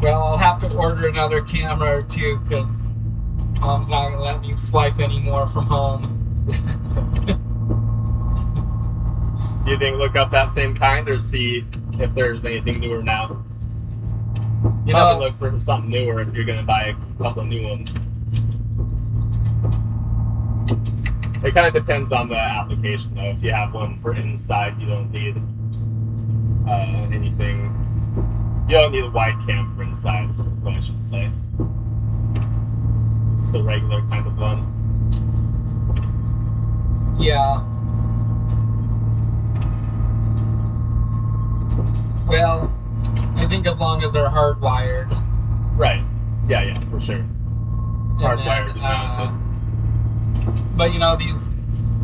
Well, I'll have to order another camera or two because Mom's not going to let me swipe anymore from home. You think look up that same kind or see if there's anything newer now? You have to look for something newer if you're going to buy a couple of new ones. It kind of depends on the application though. If you have one for inside, you don't need anything. You don't need a wide cam for inside, is what I should say. It's a regular kind of one. Yeah. Well, I think as long as they're hardwired. Right. Yeah, for sure. Hardwired Then, mounted. but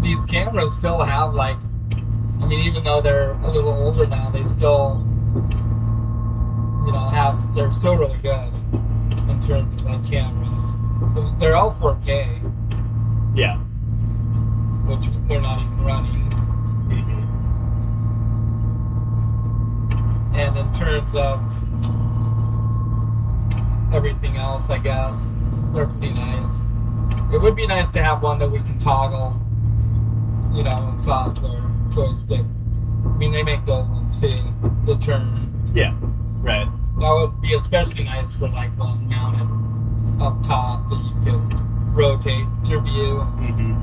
these cameras still have even though they're a little older now, they still they're still really good in terms of cameras. They're all 4K, Yeah. which we're not even running. Mm-hmm. And in terms of everything else, I guess, they're pretty nice. It would be nice to have one that we can toggle, you know, in software, joystick. I mean, they make those ones too, the turn. Yeah, right. That would be especially nice for like one mounted up top that you could rotate your view. Mm-hmm.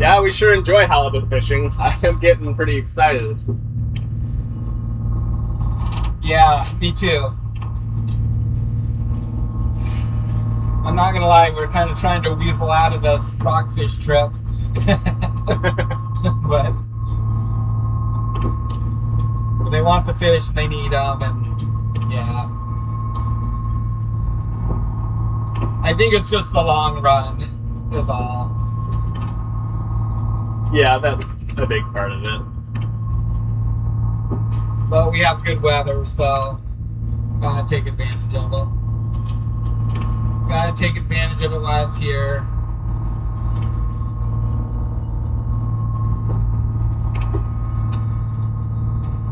Yeah, we sure enjoy halibut fishing. I am getting pretty excited. Yeah, me too. I'm not gonna lie, we're kind of trying to weasel out of this rockfish trip. But they want to fish, they need them, and yeah. I think it's just the long run is all. Yeah, that's a big part of it. But we have good weather, so gotta take advantage of it. Gotta take advantage of it while it's here.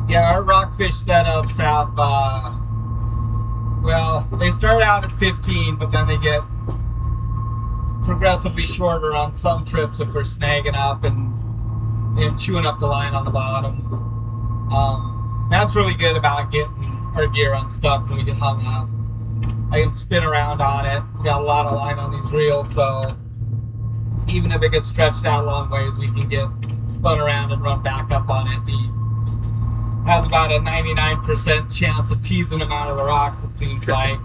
Yeah, our rockfish setups have, well, they start out at 15, but then they get progressively shorter on some trips if we're snagging up and chewing up the line on the bottom. That's really good about getting our gear unstuck when we get hung up. I can spin around on it. We got a lot of line on these reels, so even if it gets stretched out a long ways, we can get spun around and run back up on it. Has about a 99% chance of teasing them out of the rocks, it seems like.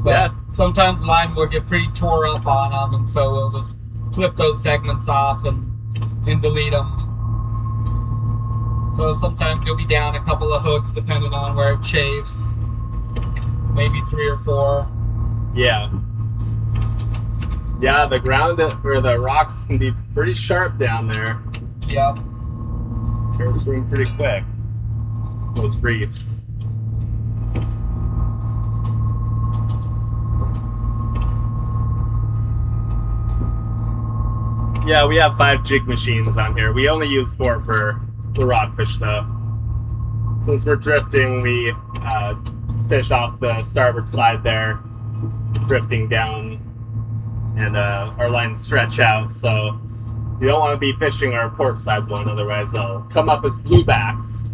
But Yeah. sometimes the line will get pretty tore up on them, and so we'll just clip those segments off and delete them. So sometimes you'll be down a couple of hooks depending on where it chafes. Maybe 3 or 4. Yeah. Yeah, the ground or the rocks can be pretty sharp down there. Yep. Tears through pretty quick. Those reefs. Yeah, we have 5 jig machines on here. We only use 4 for the rockfish though. Since we're drifting, we fish off the starboard side there, drifting down, and our lines stretch out, so you don't want to be fishing our port side one, otherwise they'll come up as bluebacks,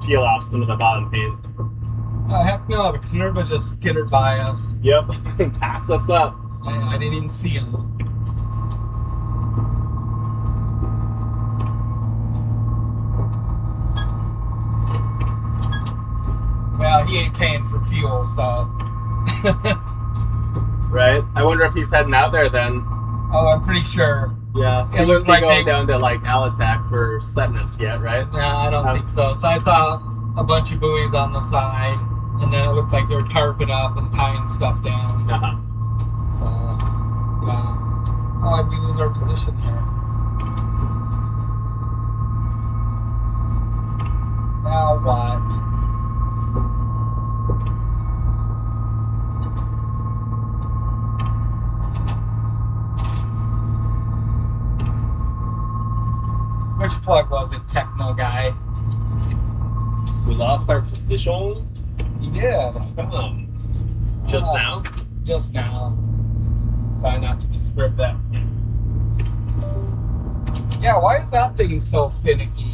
peel off some of the bottom paint. Oh, heck no, the Minerva just skittered by us. Yep, pass us up. I didn't even see him. Well, he ain't paying for fuel, so. Right? I wonder if he's heading out there then. Oh, I'm pretty sure. Yeah. It He looked wouldn't be like going they- down to like Alatak for setness yet, right? No, I don't think so. So I saw a bunch of buoys on the side, and then it looked like they were tarping up and tying stuff down. Uh-huh. So, yeah. Oh, I we lose our position here. Now what? Which plug was it, Techno guy? We lost our position. You did. Just Oh. now. Just now. Try not to disturb that. Yeah, why is that thing so finicky?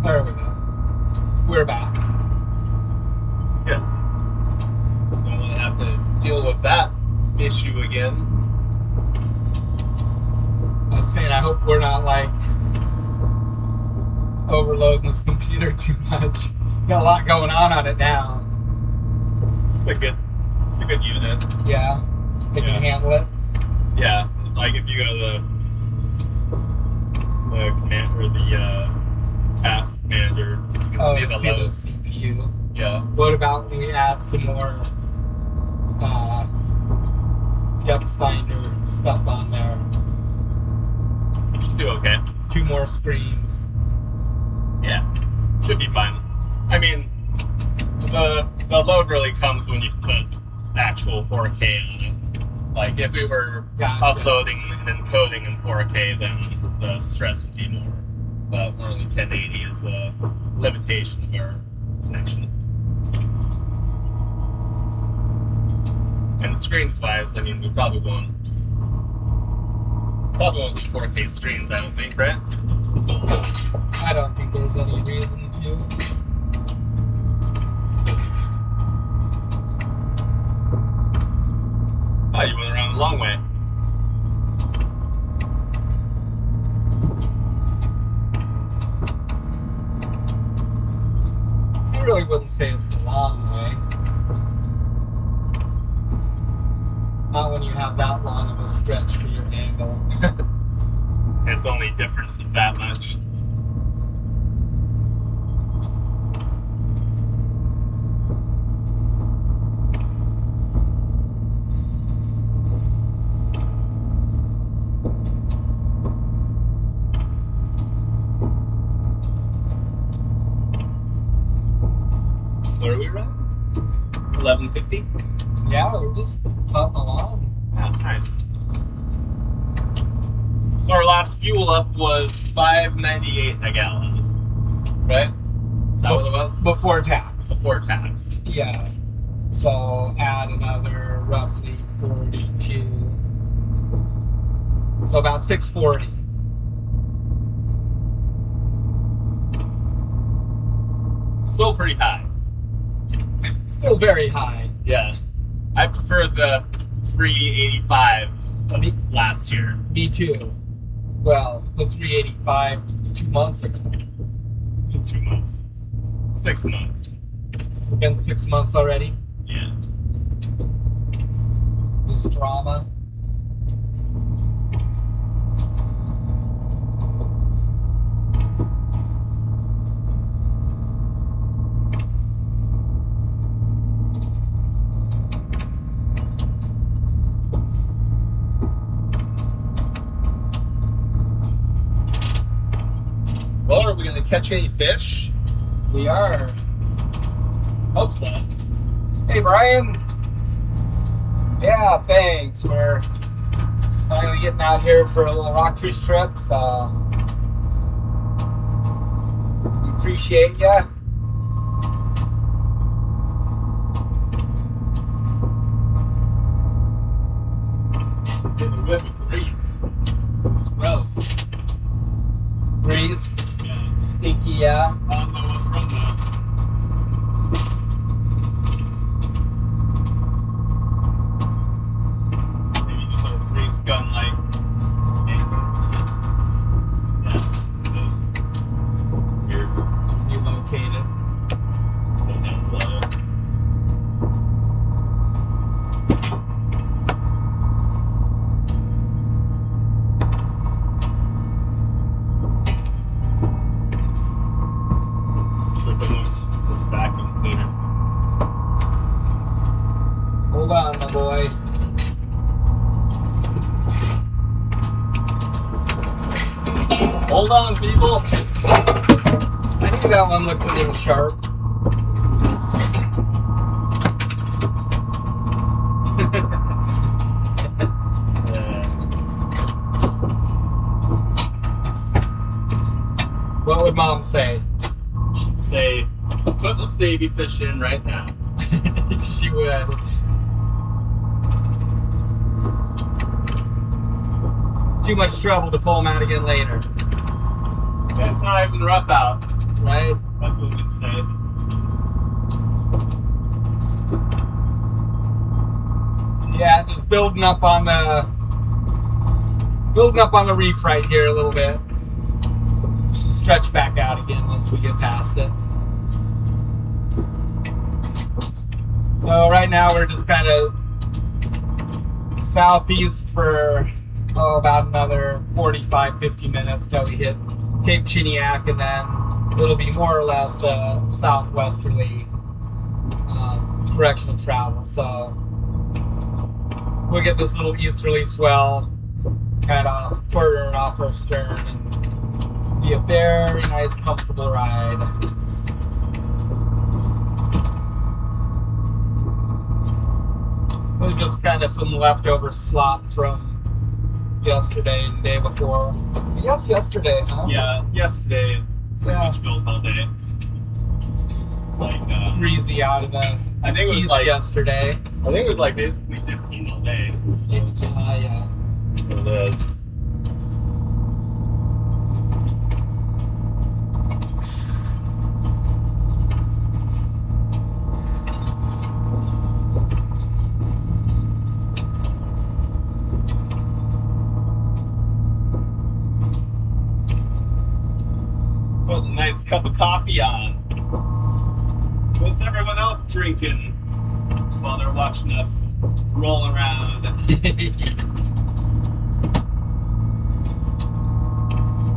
There we go. We're back. Yeah. Don't want to have to deal with that issue again. I was saying, I hope we're not like overloading this computer too much. Got a lot going on it now. It's a good unit. Yeah. They can handle it. Yeah, like if you go to the command or the task manager, you can see the loads. CPU. Yeah. What about when we add some more depth finder stuff on there? Should do okay. 2 more screens. Yeah, should be fine. I mean, the load really comes when you put actual 4K on it. Like if we were uploading and encoding in 4K, then the stress would be more. But only 1080 is a limitation of our connection. And screens wise, I mean, we probably won't do 4K screens, I don't think, right? I don't think there's any reason to. Oh, you went around the long way. I really wouldn't say it's the long way. Not when you have that long of a stretch for your angle. It's only difference of that much. What are we running? 1150? Yeah, we're just putting along. Yeah, nice. So our last fuel up was $5.98 a gallon, right? Is that what it was? Before tax. Before tax. Yeah. So add another roughly 42. So about 640. Still pretty high. Still very high. Yeah. I prefer the 385 of last year. Me too. Well, the 385 2 months ago. 2 months. 6 months. It's been 6 months already. Yeah. This drama. Well, are we going to catch any fish? We are. Hope so. Hey, Brian. Yeah, thanks. We're finally getting out here for a little rockfish trip, so we appreciate ya. Getting a whiff of grease. It's gross. Grease. Yeah. Stinky, yeah. I don't know what's from that. Maybe just a grease gun like snake. Yeah, it is. Weird. Relocated. Go down below. Hold on, my boy. Hold on, people. I knew that one looked a little sharp. What would Mom say? She'd say, put the stavy fish in right now. She would. Too much trouble to pull them out again later. It's not even rough out. Right? That's what we'd say. Yeah, just building up on the reef right here a little bit. Should stretch back out again once we get past it. So right now we're just kind of southeast for about another 45-50 minutes till we hit Cape Chiniac, and then it'll be more or less southwesterly direction of travel. So we'll get this little easterly swell kind of quarter off our stern and be a very nice, comfortable ride. It was just kind of some leftover slop from yesterday and the day before. Yes, yesterday, huh? Yeah, yesterday. Pretty much built all day. It's like breezy out of the I think it was east like yesterday. I think it was like basically 15 all day. So Yeah. that's what it is. Put a nice cup of coffee on. What's everyone else drinking while they're watching us roll around?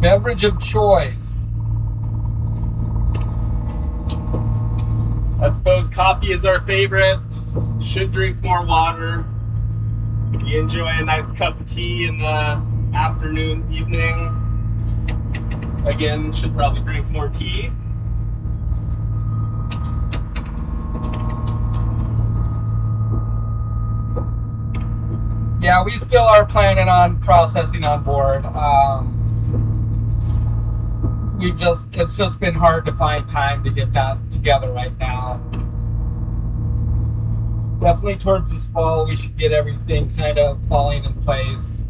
Beverage of choice. I suppose coffee is our favorite. Should drink more water. You enjoy a nice cup of tea in the afternoon, evening. Again, should probably drink more tea. Yeah, we still are planning on processing on board. It's just been hard to find time to get that together right now. Definitely towards this fall, we should get everything kind of falling in place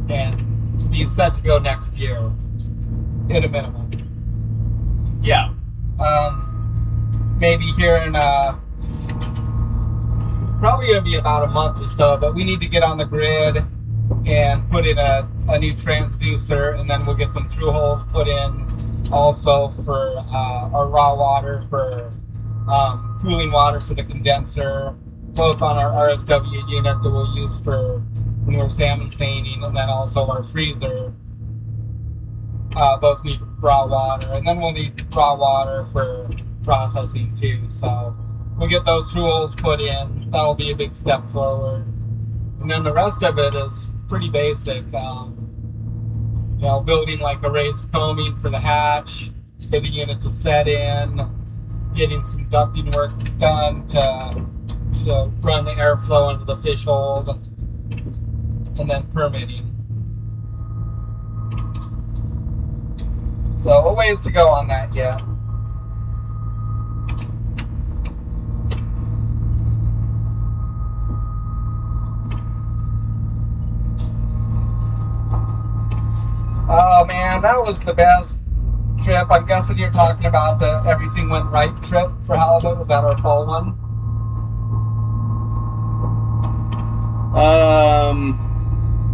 and be set to go next year at a minimum. Yeah. Maybe here in probably gonna be about a month or so, but we need to get on the grid and put in a new transducer, and then we'll get some through holes put in also for our raw water, for cooling water for the condenser, both on our RSW unit that we'll use for when we're salmon seining, and then also our freezer. Both need raw water, and then we'll need raw water for processing too. So we'll get those through holes put in. That'll be a big step forward. And then the rest of it is pretty basic. Building like a raised combing for the hatch, for the unit to set in, getting some ducting work done to run the airflow into the fish hold, and then permitting. So a ways to go on that yet. Oh man, that was the best trip. I'm guessing you're talking about the everything went right trip for halibut. Was that our fall one?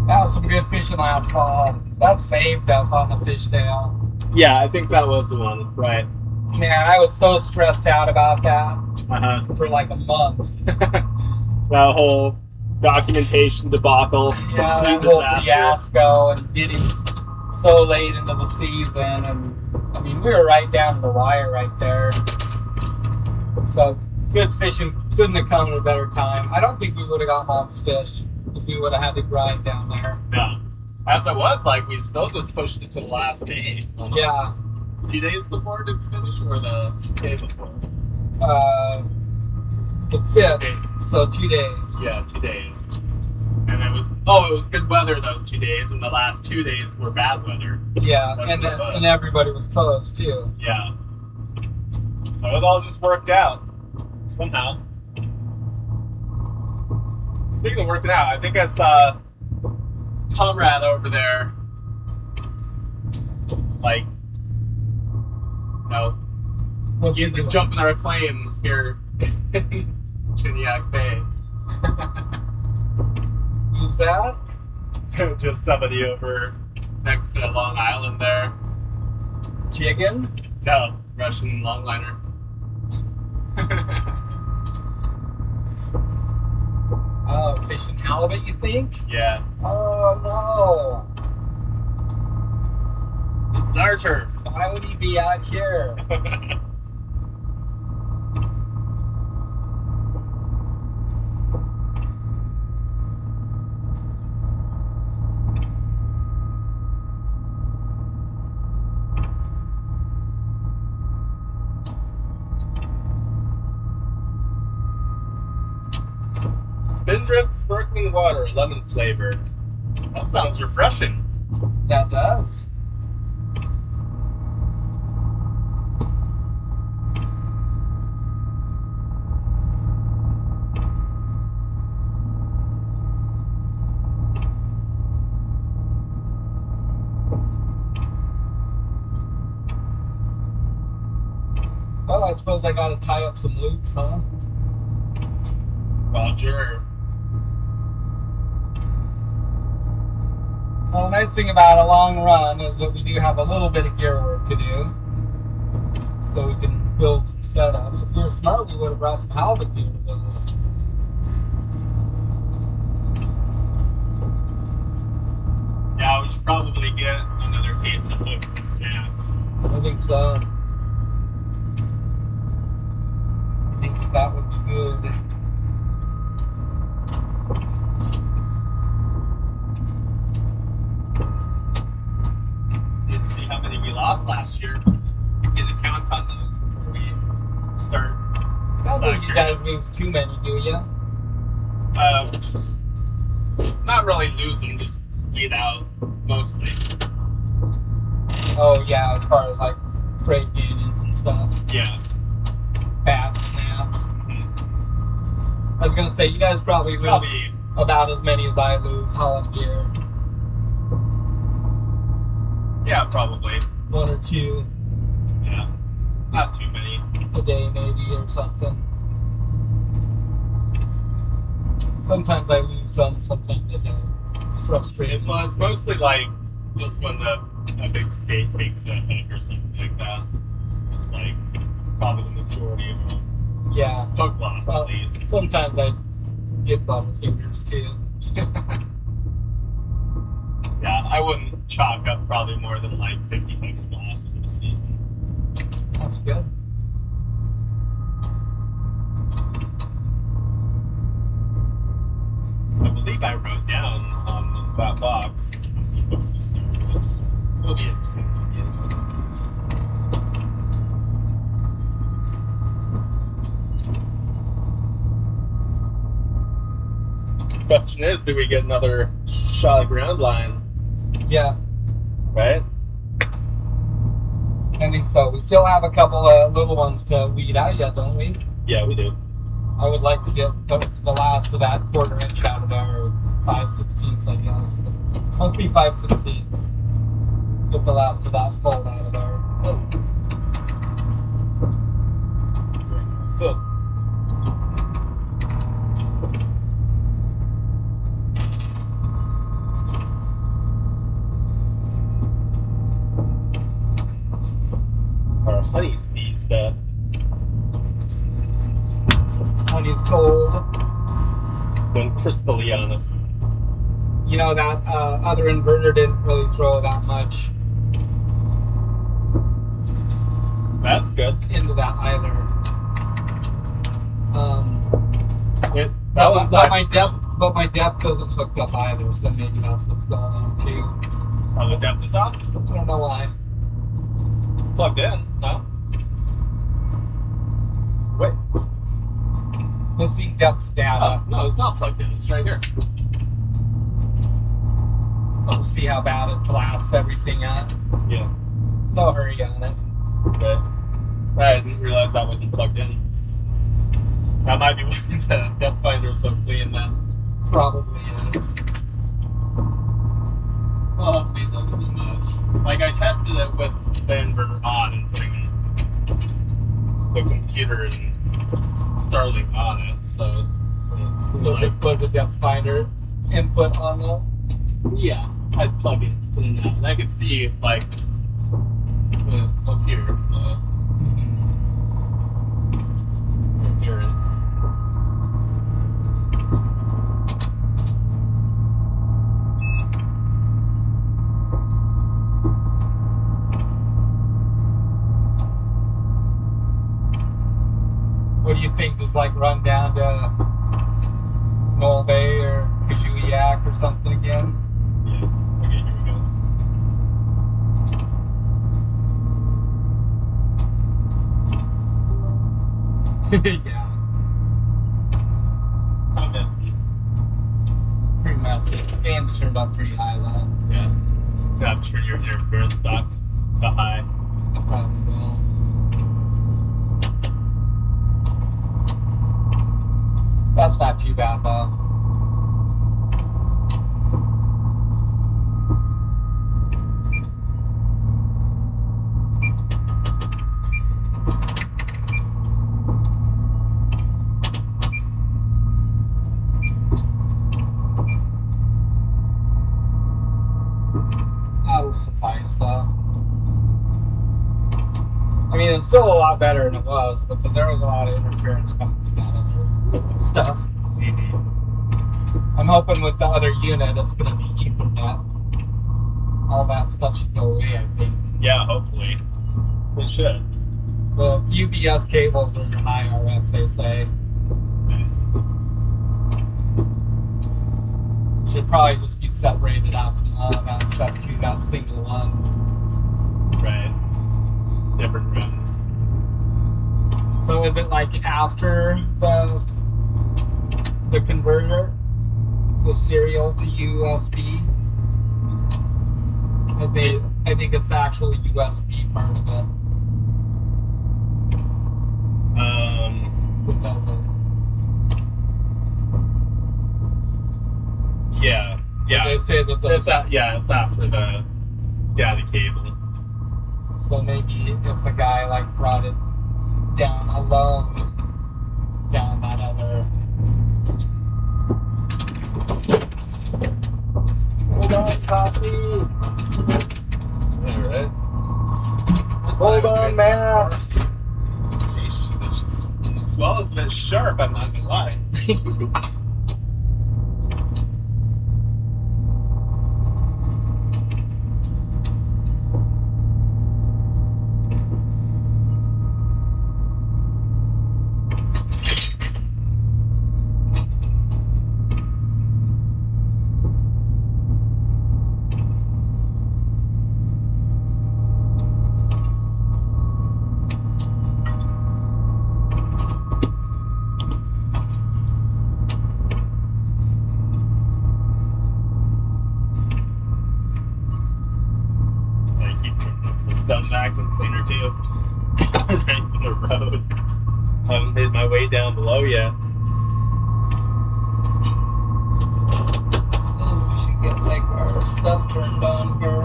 That was some good fishing last fall. That saved us on the fishtail. Yeah, I think that was the one, right? Man, I was so stressed out about that for like a month. That whole documentation debacle. Yeah, that whole fiasco and getting so late into the season, and I mean we were right down to the wire right there. So good fishing couldn't have come at a better time. I don't think we would have got mom's fish if we would have had to grind down there. No. As it was, like, we still just pushed it to the last day. Almost. Yeah. 2 days before to finish, or the day before? The 5th, so 2 days. Yeah, 2 days. And it was good weather those 2 days, and the last 2 days were bad weather. Yeah, and everybody was closed too. Yeah. So it all just worked out somehow. Speaking of working out, I think I saw Comrade over there, like, jumping our claim here in Chiniac Bay. Who's that? Just somebody over next to Long Island there. Chicken? No, Russian longliner. Oh, fishing halibut, you think? Yeah. Oh This is our turf. no! Why would he be out here? Spindrift sparkling water, lemon flavored. That sounds refreshing. That does. Well, I suppose I gotta tie up some loops, huh? Roger. So the nice thing about a long run is that we do have a little bit of gear work to do. So we can build some setups. If we were smart, we would have brought some halibut gear to build. Yeah, we should probably get another case of hooks and snaps. I think so. I think that would be good. Let's see how many we lost last year. Get a count on those before we start. I don't think you guys lose too many, do you? Just not really losing, just weed out mostly. Oh yeah, as far as like freight unions and stuff. Yeah. Bad snaps. I was gonna say, you guys probably lose about as many as I lose hauling gear. Yeah, probably. One or two Yeah. Not too many. a day maybe or something. Sometimes I lose some, sometimes I don't. It's frustrating. It was mostly like just when a big state takes a hook or something like that. It's like probably the majority of them. Yeah. Hook loss Well, at least. sometimes I get butterfingers too. Yeah, I wouldn't chalk up probably more than like 50 hooks lost for the season. That's good. I believe I wrote down on that box how many hooks this started with. It'll be interesting to see anyways. Question is, do we get another shot of ground line? Yeah, Right? I think so. We still have a couple of little ones to weed out yet, don't we? Yeah, we do. I would like to get the last of that 1/4 inch out of there, or 5/16, I guess. Must be 5/16. Get the last of that pulled out of there. Oh. Foot. Our honey sees that. Honey's cold. Going crystally on us. You know, that other inverter didn't really throw that much That's good. into that either. That one's not. But my depth isn't hooked up either, so maybe that's what's going on too. Oh, the depth is off? I don't know why. It's plugged in, no? Wait. Missing depth data. Oh, no, it's not plugged in. It's right here. Let's see how bad it blasts everything out. Yeah. No hurry on it. Okay. I didn't realize that wasn't plugged in. That might be why the depth finder is so clean then. Probably is. Well, hopefully it doesn't do much. Like, I tested it with the inverter on and putting the computer and Starlink on it, so it's Was the depth finder input on though? yeah, I'd plug it in that. And I could see, like, up here, interference. you think just like run down to Knoll Bay or Kajuiak or something again? Yeah. Okay, here we go. Yeah. How messy. Pretty messy. Game's turned up pretty high though. Yeah. You have to turn your interference back to high. I probably will. That's not too bad though. That'll suffice though. I mean, it's still a lot better than it was because there was a lot of interference coming from that other stuff. I'm hoping with the other unit it's going to be Ethernet. All that stuff should go away, I think. Yeah, hopefully. It should. The UBS cables are high RF, they say. Should probably just be separated out from all of that stuff to that single one. Right. Different runs. So is it like after the converter, the serial to USB? I think it's the actual USB part of it. That does it. Yeah. Yeah. They say that It's after the data cable. So maybe if a guy like brought it down alone, down that other. Hold on, coffee. All right. Hold on, Matt. The swell is a bit sharp, I'm not gonna lie. Dumb vacuum cleaner too. Right in the road. Haven't made my way down below yet. I suppose we should get like our stuff turned on here.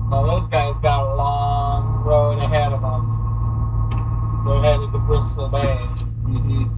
Well, those guys got a long road ahead of them. They're headed to Bristol Bay. Mm-hmm.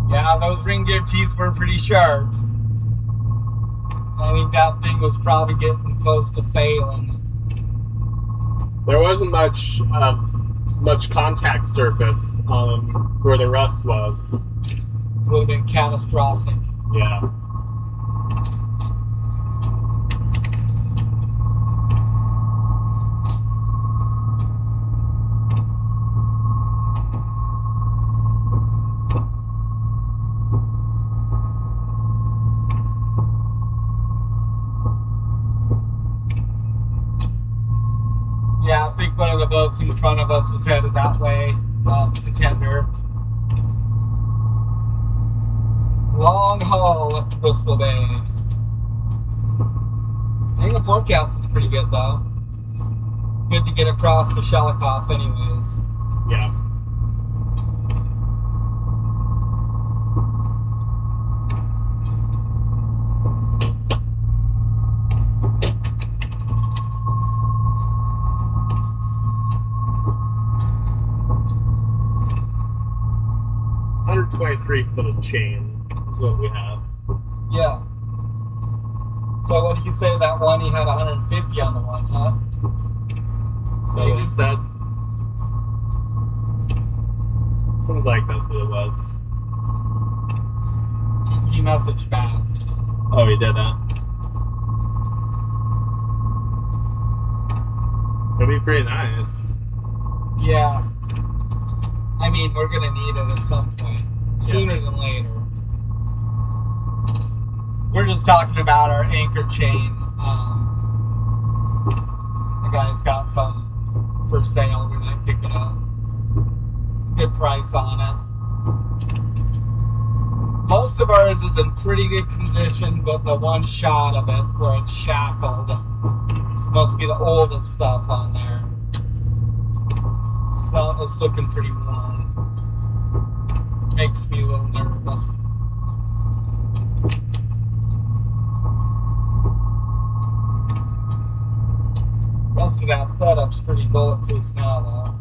Yeah, those ring gear teeth were pretty sharp. I think that thing was probably getting close to failing. There wasn't much contact surface where the rust was. Would have been catastrophic. Yeah. Yeah, I think one of the boats in front of us is headed that way to tender. Long haul up to Bristol Bay. I think the forecast is pretty good though. Good to get across to Shalikoff anyways. Yeah. $123 of chain is what we have. Yeah. So what did you say that one? He had 150 on the one, huh? So what he said. Seems like that's what it was. He messaged back. Oh, he did that. It'd be pretty nice. Yeah. I mean, we're gonna need it at some point. Sooner than later. We're just talking about our anchor chain. The guy's got some for sale. We might pick it up. Good price on it. Most of ours is in pretty good condition, but the one shot of it where it's shackled must be the oldest stuff on there. So it's looking pretty warm. Makes me a little nervous. Rest of that setup's pretty bulletproof now, though.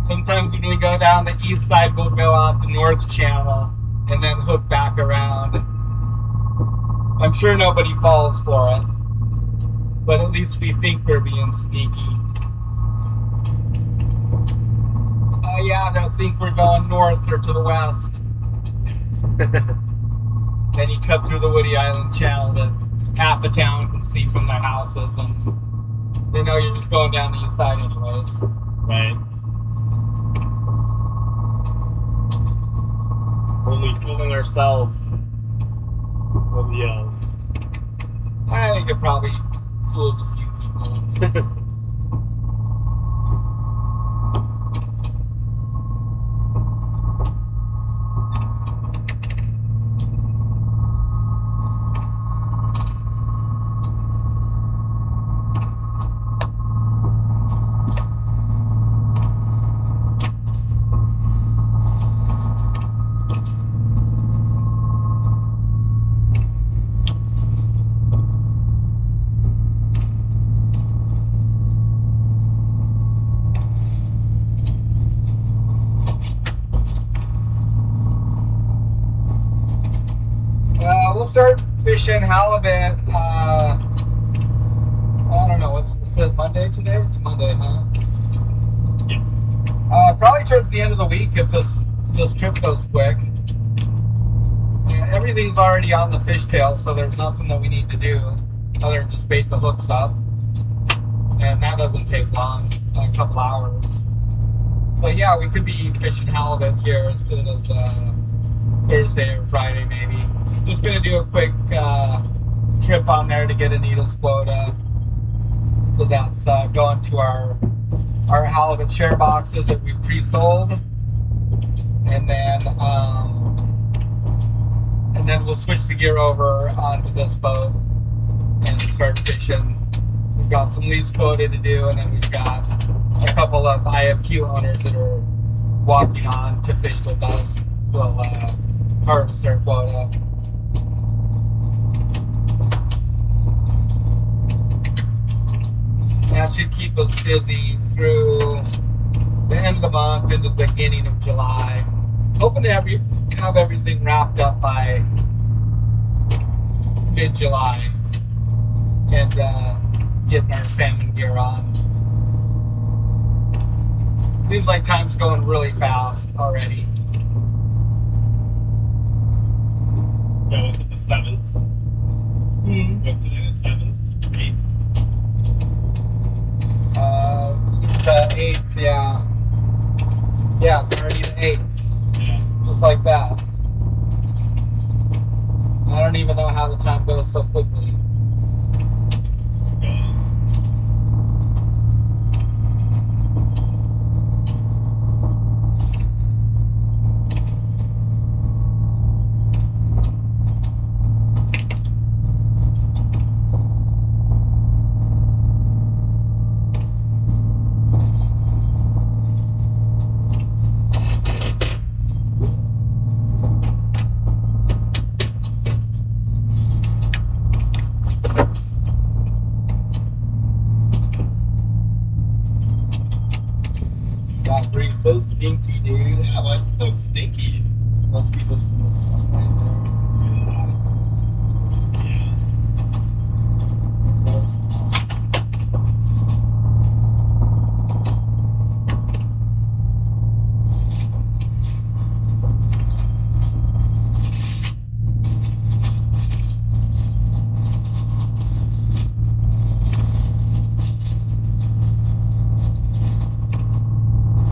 Sometimes when we go down the east side, we'll go out the north channel and then hook back around. I'm sure nobody falls for it, but at least we think we're being sneaky. Oh yeah, they'll think we're going north or to the west. Then you cut through the Woody Island Channel that half a town can see from their houses, and they know you're just going down the east side anyways. Right. Only fooling ourselves with yells. I think it probably fools a few people. We'll start fishing halibut. I don't know. It's it Monday today? It's Monday, huh? Yeah. Probably towards the end of the week if this trip goes quick. Yeah, everything's already on the fishtail, so there's nothing that we need to do other than just bait the hooks up, and that doesn't take long, a couple hours. So yeah, we could be fishing halibut here as soon as Thursday or Friday maybe. Just gonna do a quick trip on there to get Anita's quota, because that's going to our halibut share boxes that we pre-sold, and then we'll switch the gear over onto this boat and start fishing. We've got some lease quota to do, and then we've got a couple of IFQ owners that are walking on to fish with us. will harvest their quota. That should keep us busy through the end of the month into the beginning of July. Hoping to have everything wrapped up by mid-July and getting our salmon gear on. Seems like time's going really fast already. Yeah, was it the 7th? Was today the 7th? 8th? The 8th, yeah. Yeah, it's already the 8th. Yeah. Just like that. I don't even know how the time goes so quickly. It goes. That breeze so stinky, dude. Yeah, why is it so stinky? Must be just from the sun right Yeah.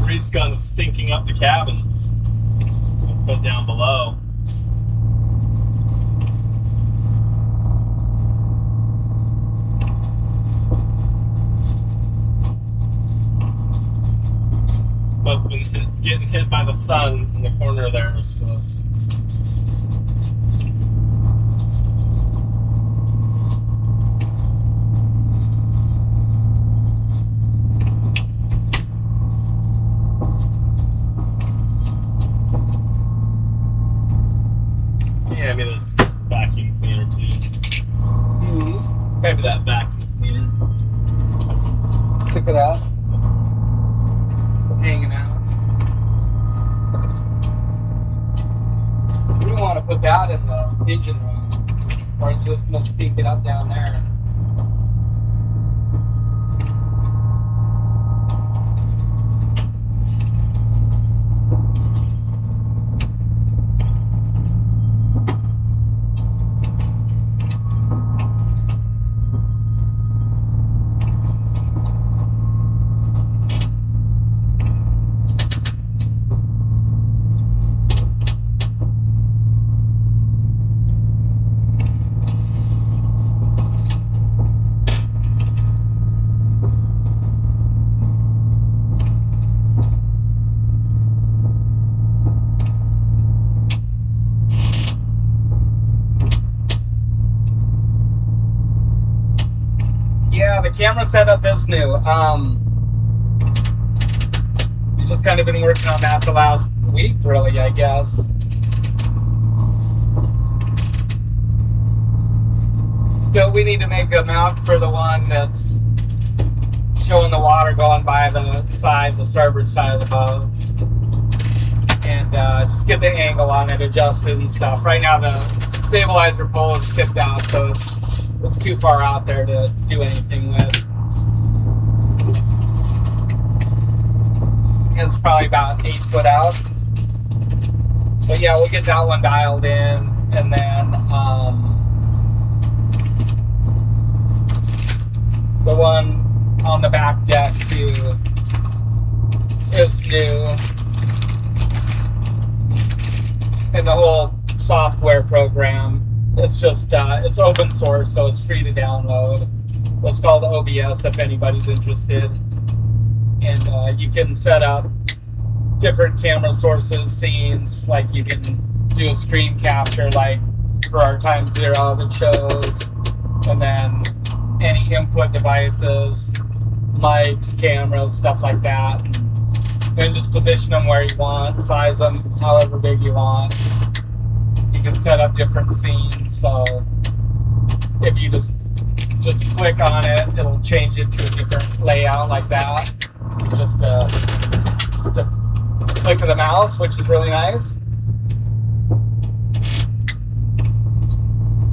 Grease gun is stinking up the cabin. I'll put down below. Must have been getting hit by the sun in the corner there. So. Yeah, maybe this vacuum cleaner too. Maybe that vacuum cleaner. Sick of that. Hanging out. We don't want to put that in the engine room, or it's just gonna stink it up down there. Yeah, the camera setup is new. We've just kind of been working on that the last week, really, I guess. Still, we need to make a mount for the one that's showing the water going by the side, the starboard side of the boat. And just get the angle on it adjusted and stuff. Right now the stabilizer pole is tipped out, so it's too far out there to do anything with. It's probably about 8 foot out. But yeah, we'll get that one dialed in, and then the one on the back deck too is new. And the whole software program, it's just it's open source, so it's free to download. It's called OBS if anybody's interested, and you can set up different camera sources, scenes. Like you can do a screen capture, like for our Time Zero that shows, and then any input devices, mics, cameras, stuff like that. Then just position them where you want, size them however big you want. You can set up different scenes, so if you just click on it, it'll change it to a different layout like that. Just a click of the mouse, which is really nice.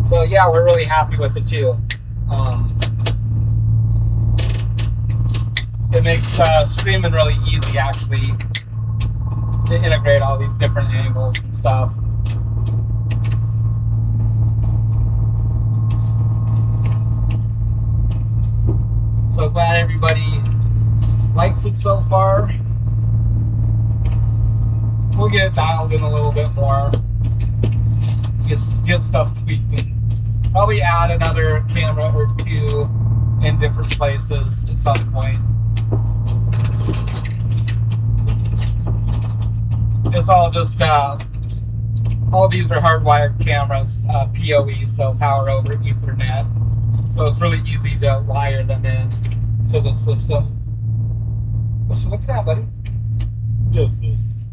So yeah, we're really happy with it too. It makes streaming really easy actually to integrate all these different angles and stuff. So glad everybody likes it so far. We'll get it dialed in a little bit more. Get stuff tweaked and probably add another camera or two in different places at some point. It's all just all these are hardwired cameras, PoE, so power over Ethernet. So it's really easy to wire them in to the system. What you looking at, buddy? This is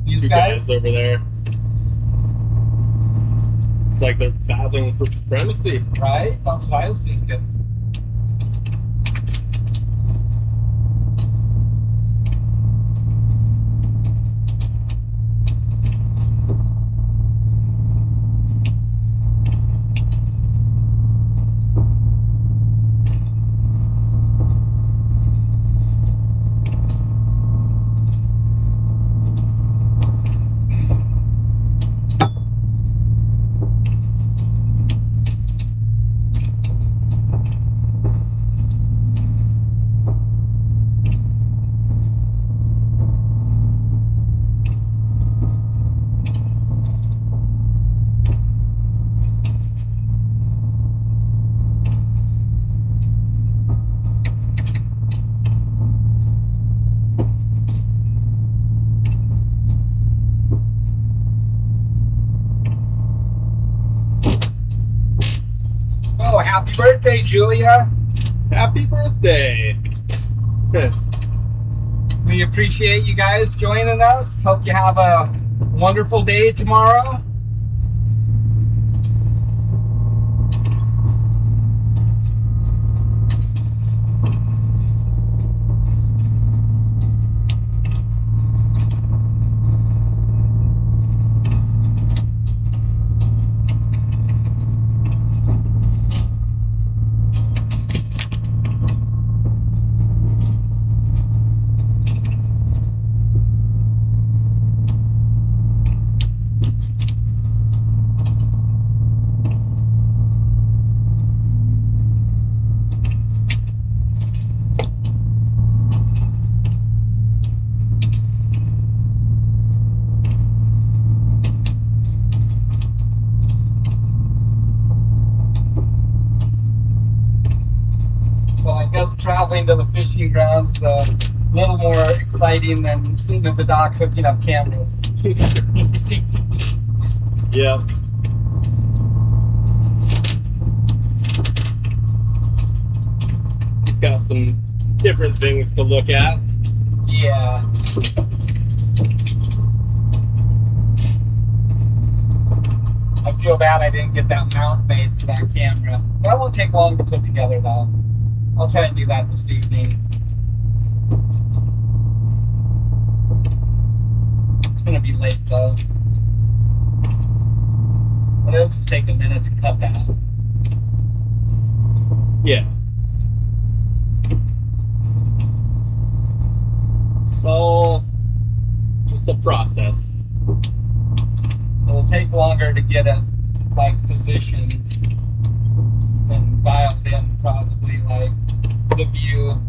These two guys over there. It's like they're battling for supremacy. right? That's what I was thinking. Oh, happy birthday, Julia. Happy birthday! We appreciate you guys joining us. Hope you have a wonderful day tomorrow. Well, I guess traveling to the fishing grounds is a little more exciting than sitting at the dock hooking up cameras. Yep. He's got some different things to look at. Yeah. I feel bad I didn't get that mount made for that camera. That won't take long to put together though. I'll try and do that this evening. It's gonna be late though. But it'll just take a minute to cut that. Yeah. So, just a process. It'll take longer to get it like positioned and dialed in, probably like the view.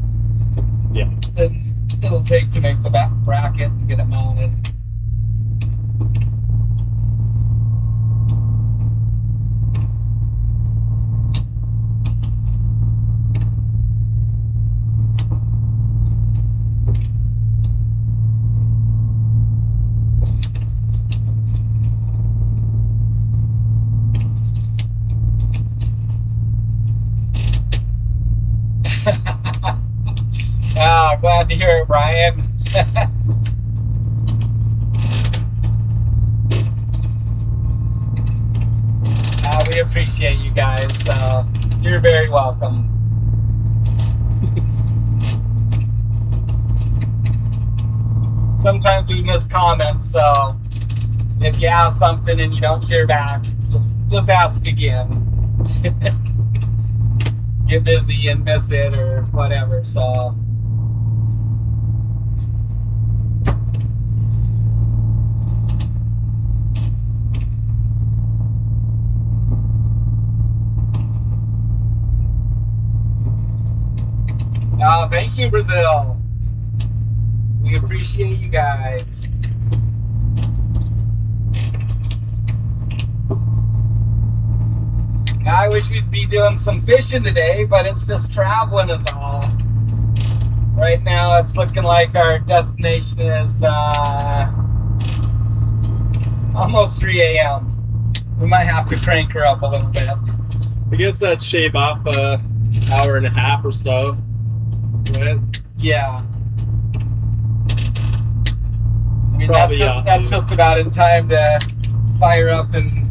Yeah. Then it'll take to make the back bracket and get it mounted. Ah, glad to hear it, Brian. We appreciate you guys. So you're very welcome. Sometimes we miss comments, so if you ask something and you don't hear back, just ask again. Get busy and miss it or whatever, so. Thank you, Brazil. We appreciate you guys. I wish we'd be doing some fishing today, but it's just traveling is all. Right now, it's looking like our destination is almost 3 a.m. We might have to crank her up a little bit. I guess that'd shave off an hour and a half or so. Right? Yeah. I mean, Probably that's just about in time to fire up and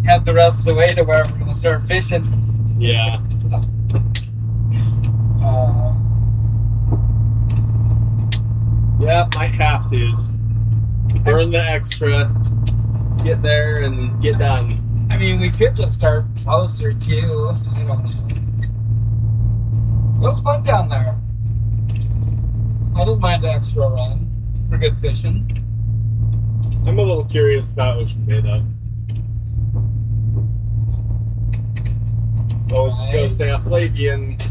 head the rest of the way to where we're going to start fishing. Yeah. Yeah, might have to. Just burn the extra, get there, and get done. I mean, we could just start closer too. I don't know. It was fun down there. I didn't mind the extra run for good fishing. I'm a little curious about Ocean Bay though. We'll just go say a Flavia and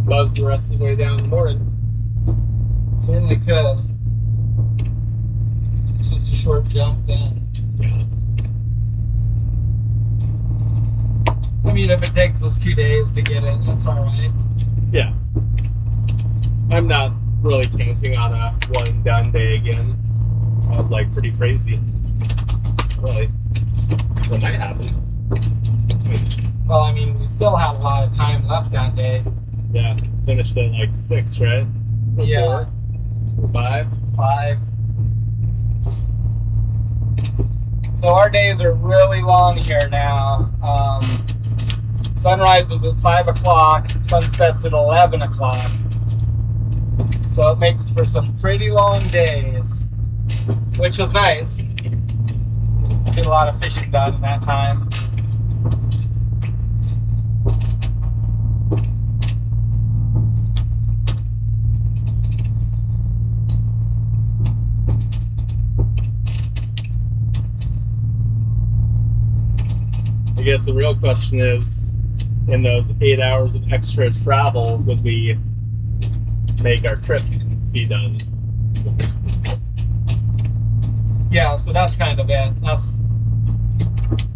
buzz the rest of the way down in the morning. Certainly could. It's just a short jump then. Yeah. I mean, if it takes us 2 days to get it, that's alright. Yeah. I'm not really counting on a one and done day again. I was like pretty crazy. Really. What might happen? Well, I mean, we still had a lot of time left that day. Yeah. Finished at like 6, right? Or Yeah. 4? Or 5? 5. So our days are really long here now. Sunrise is at 5 o'clock, sunsets at 11 o'clock. So it makes for some pretty long days, which is nice. Get a lot of fishing done in that time. I guess the real question is, in those 8 hours of extra travel, would we make our trip be done? Yeah, so that's kind of it.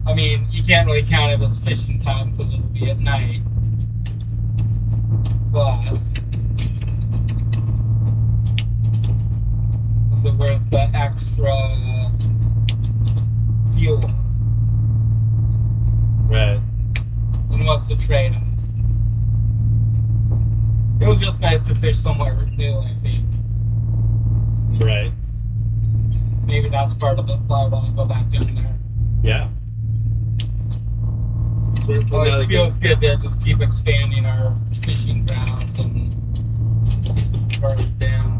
I mean, you can't really count it as fishing time because it'll be at night. But is it worth the extra fuel? Right. And what's the trade-off? It was just nice to fish somewhere new, I think. Right. Maybe that's part of it why I want to go back down there. Yeah. It feels good to just keep expanding our fishing grounds and further down.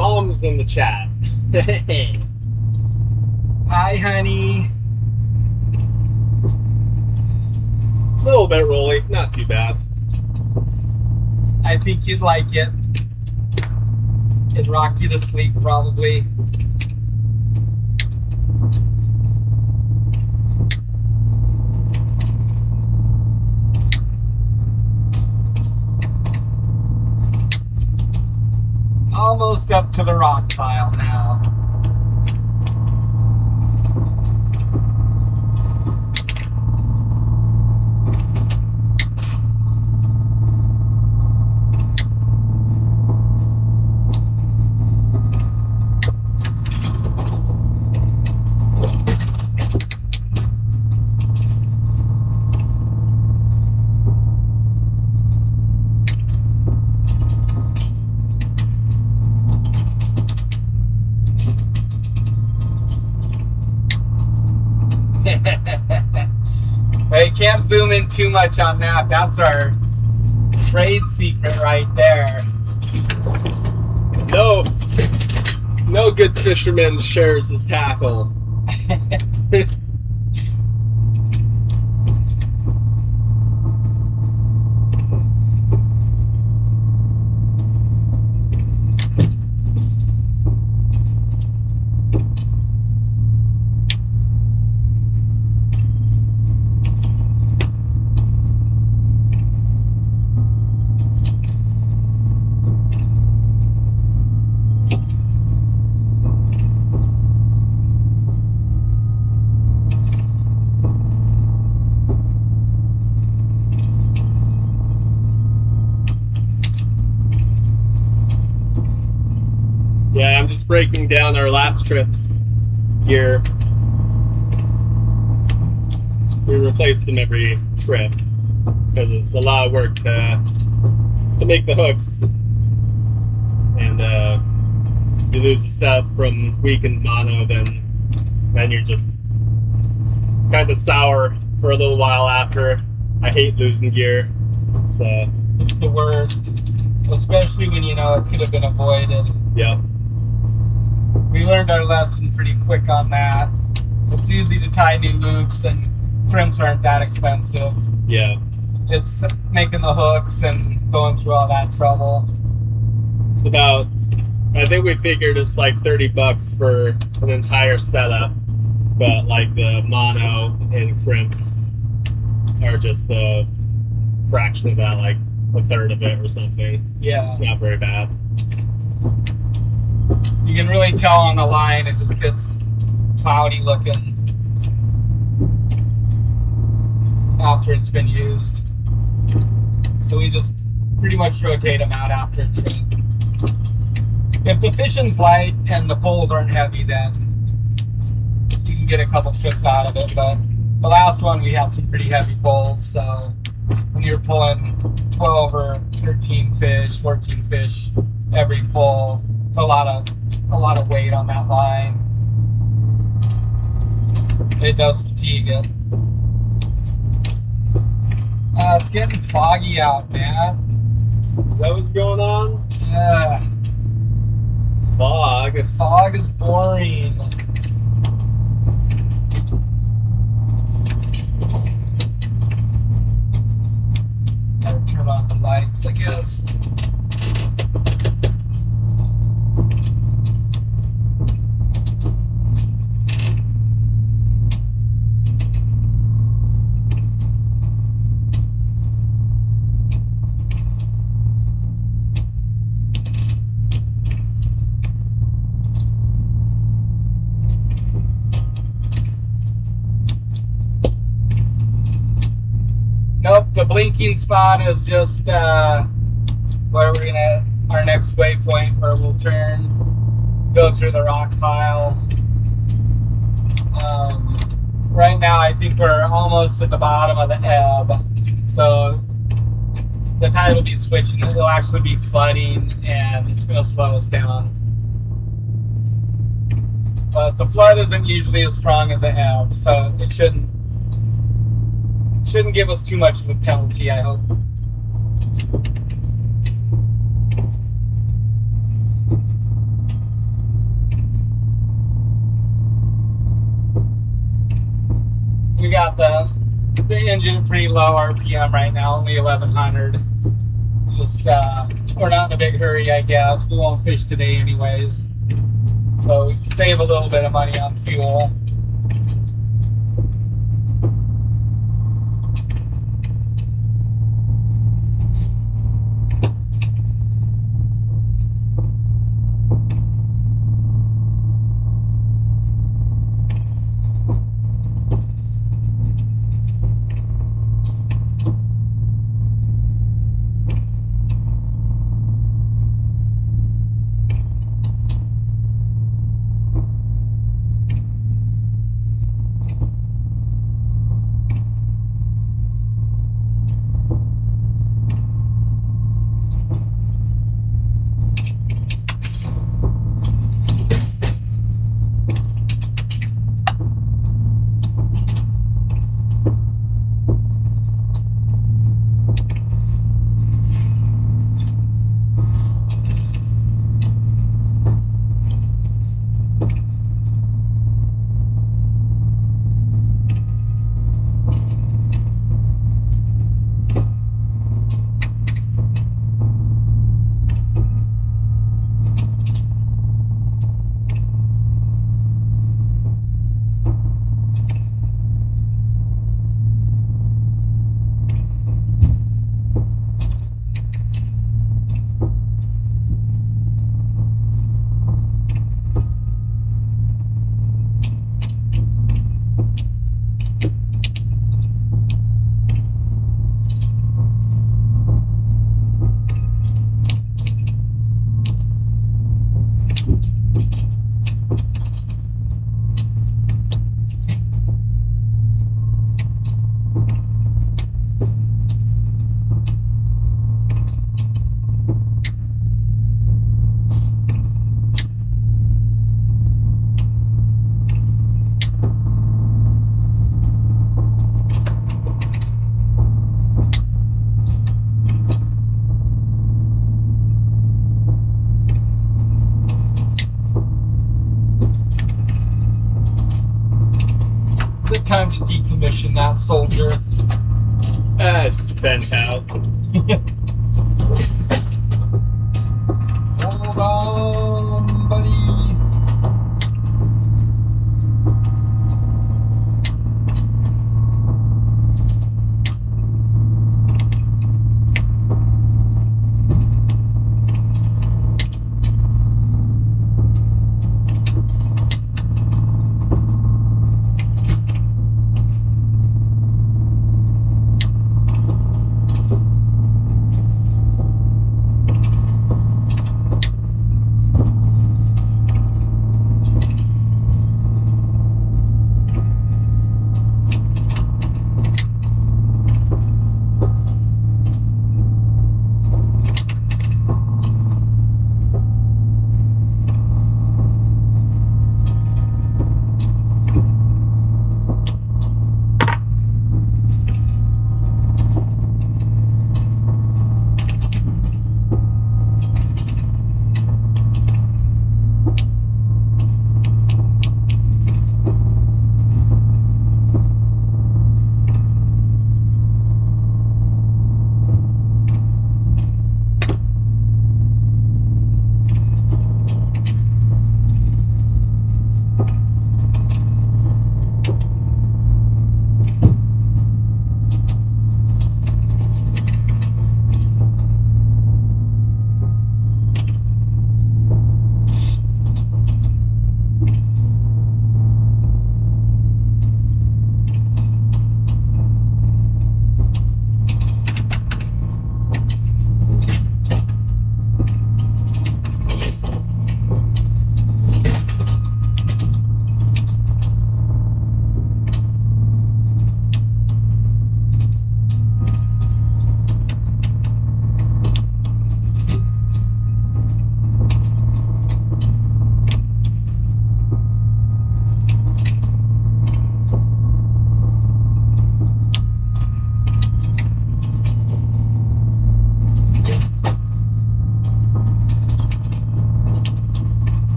Mom's in the chat. Hi, honey. A little bit rolly, not too bad. I think you'd like it. It'd rock you to sleep, probably. Almost up to the rock pile now. But you can't zoom in too much on that. That's our trade secret right there. No good fisherman shares his tackle. Yeah, I'm just breaking down our last trip's gear. We replace them every trip because it's a lot of work to make the hooks, and you lose a setup from weakened mono, then you're just kind of sour for a little while after. I hate losing gear, so It's the worst, especially when you know it could have been avoided. Yep. We learned our lesson pretty quick on that. It's easy to tie new loops, and crimps aren't that expensive. Yeah. It's making the hooks and going through all that trouble. It's about, I think we figured it's like $30 for an entire setup, but like the mono and crimps are just a fraction of that, like a third of it or something. Yeah. It's not very bad. You can really tell on the line it just gets cloudy looking after it's been used. So we just pretty much rotate them out after a trip. If the fishing's light and the poles aren't heavy, then you can get a couple trips out of it. But the last one we had some pretty heavy poles, so when you're pulling 12 or 13 fish, 14 fish every pull, it's a lot of weight on that line. It does fatigue it. It's getting foggy out, man. Is that what's going on? Yeah. Fog. Fog is boring. Gotta turn on the lights, I guess. Nope, the blinking spot is just where we're gonna, our next waypoint where we'll turn, go through the rock pile. Right now I think we're almost at the bottom of the ebb, so the tide will be switching, it'll actually be flooding, and it's gonna slow us down. But the flood isn't usually as strong as the ebb, so it shouldn't give us too much of a penalty, I hope. got the engine pretty low RPM right now, only 1100. It's just we're not in a big hurry, I guess. We won't fish today anyways, so save a little bit of money on fuel. Time to decommission that soldier. It's bent out. Hold on, buddy.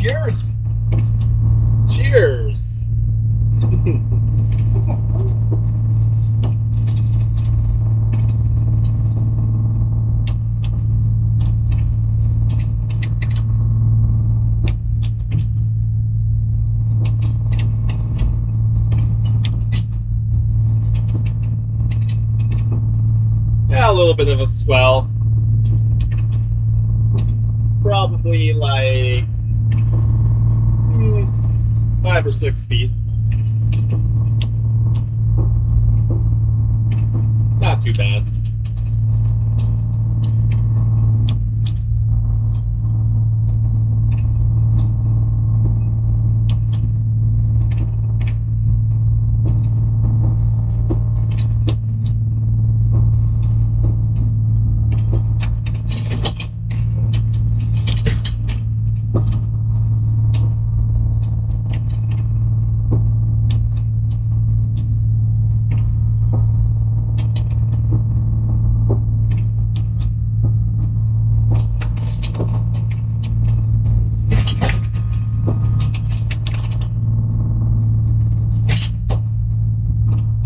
cheers. Cheers. Yeah, a little bit of a swell. Probably like 5 or 6 feet. Not too bad.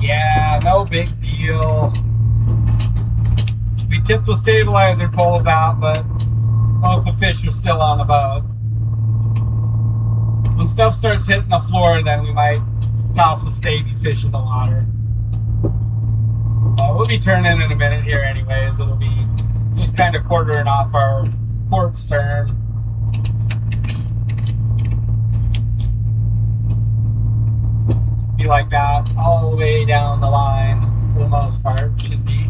Yeah, no big deal. We tipped the stabilizer poles out, but most of the fish are still on the boat. When stuff starts hitting the floor, then we might toss the baby fish in the water. We'll be turning in a minute here anyways. It'll be just kind of quartering off our port stern. Be like that all the way down the line for the most part, should be.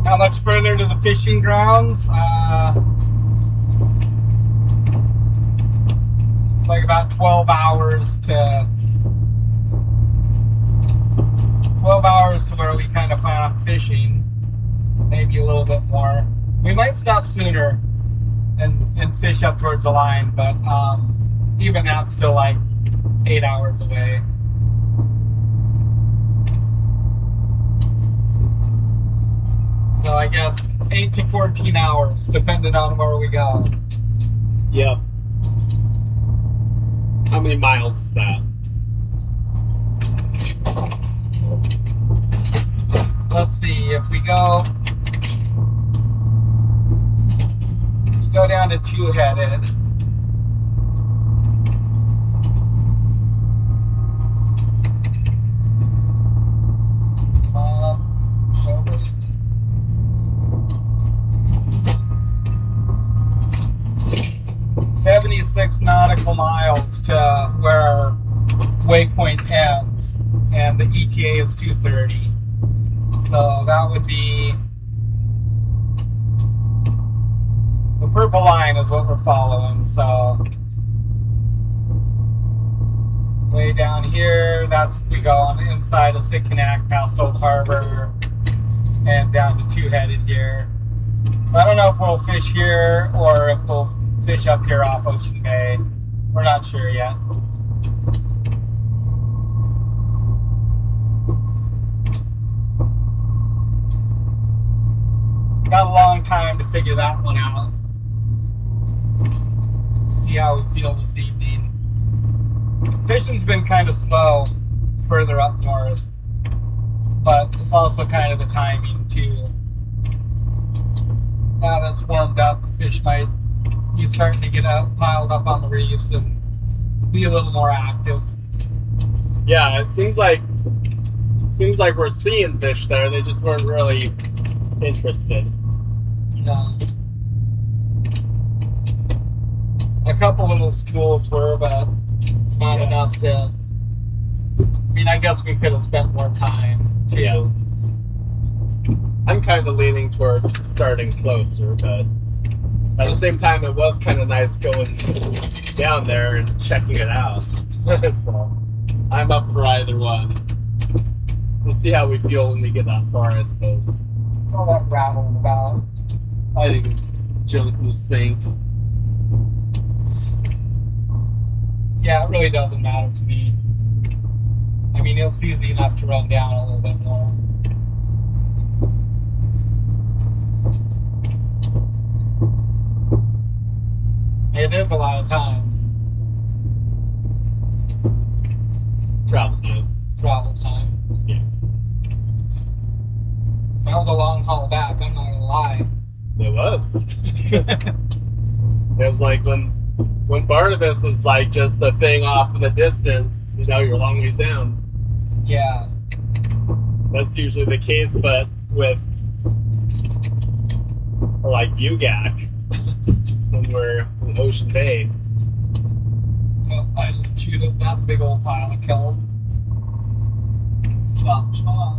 Not much further to the fishing grounds. It's like about 12 hours to where we kind of plan on fishing. Maybe a little bit more. We might stop sooner and fish up towards the line, but even that's still like 8 hours away. So I guess 8 to 14 hours, depending on where we go. Yep. How many miles is that? Let's see, if we go down to two-headed, show me. 76 nautical miles to where our waypoint ends, and the ETA is 2:30. So that would be the purple line is what we're following. So way down here, that's if we go on the inside of Sitkinak past Old Harbor and down to two-headed here. So I don't know if we'll fish here or if we'll fish up here off Ocean Bay. We're not sure yet. Got a long time to figure that one out. See how we feel this evening. Fishing's been kind of slow further up north, but it's also kind of the timing too. Now that's warmed up, the fish might be starting to get piled up on the reefs and be a little more active. Yeah, it seems like we're seeing fish there. They just weren't really interested. No. A couple little schools were, but not enough to. I mean, I guess we could have spent more time too. Yeah. I'm kind of leaning toward starting closer, but at the same time, it was kind of nice going down there and checking it out. So. I'm up for either one. We'll see how we feel when we get that far, I suppose. What's all that rattling about? I think it's just junk in the sink. Yeah, it really doesn't matter to me. I mean, it's easy enough to run down a little bit more. It is a lot of time. Travel time. Travel time. Yeah. That was a long haul back, I'm not gonna lie. It was. It was like when Barnabas was like just the thing off in the distance, you know, you're a long ways down. Yeah. That's usually the case, but with like UGAC, when we're in Ocean Bay. Well, I just chewed up that big old pile of kelp. Chop, chop.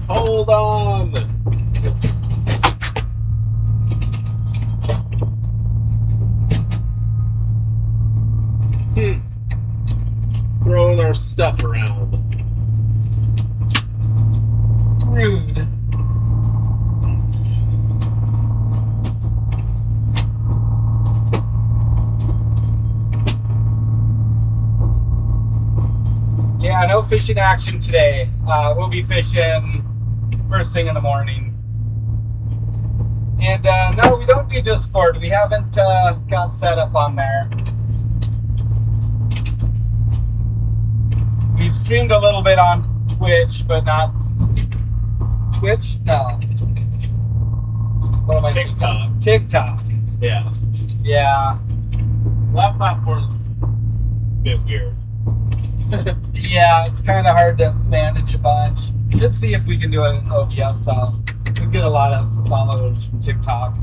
Hold on! Throwing our stuff around. Rude. Yeah, no fishing action today. We'll be fishing first thing in the morning. And no, we don't do Discord. We haven't got set up on there. We've streamed a little bit on Twitch, but not Twitch? No. What am I TikTok. thinking? TikTok. Yeah. Yeah. That platform's a bit weird. Yeah, it's kind of hard to manage a bunch. Should see if we can do it in OBS though. We get a lot of followers from TikTok.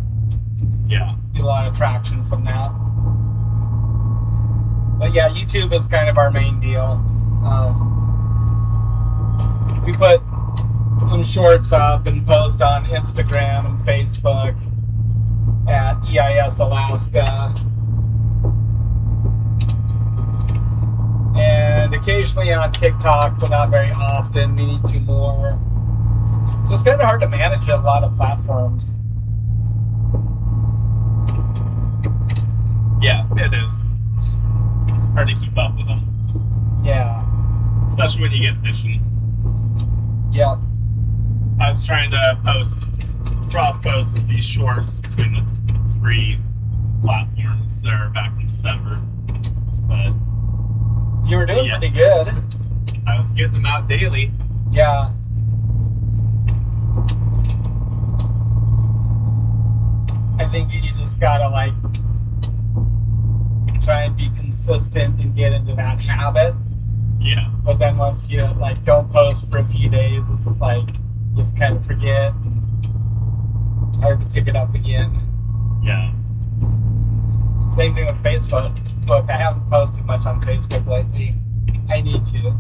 Yeah. Get a lot of traction from that. But yeah, YouTube is kind of our main deal. We put some shorts up and post on Instagram and Facebook at EIS Alaska. And occasionally on TikTok, but not very often. We need to more. So it's kind of hard to manage a lot of platforms. Yeah, it is. Hard to keep up with them. Yeah. Especially when you get fishing. Yep. I was trying to cross-post these shorts between the three platforms there back in December. But You were doing Yeah. pretty good. I was getting them out daily. Yeah. I think you just gotta like try and be consistent and get into that habit. Yeah. But then once you like don't post for a few days, it's like you kind of forget. Hard to pick it up again. Yeah. Same thing with Facebook. I haven't posted much on Facebook lately. I need to.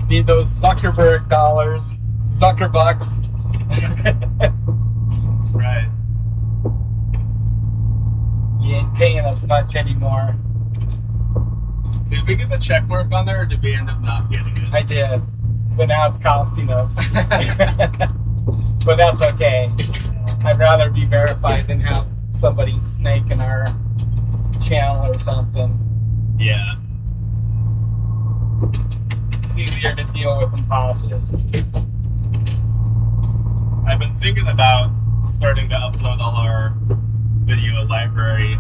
Need those Zuckerberg dollars. Zuckerbucks. That's right. You ain't paying us much anymore. Did we get the check mark on there, or did we end up not getting it? I did. So now it's costing us. But that's okay. I'd rather be verified than have somebody snake in our channel or something. Yeah. It's easier to deal with imposters. I've been thinking about starting to upload all our video library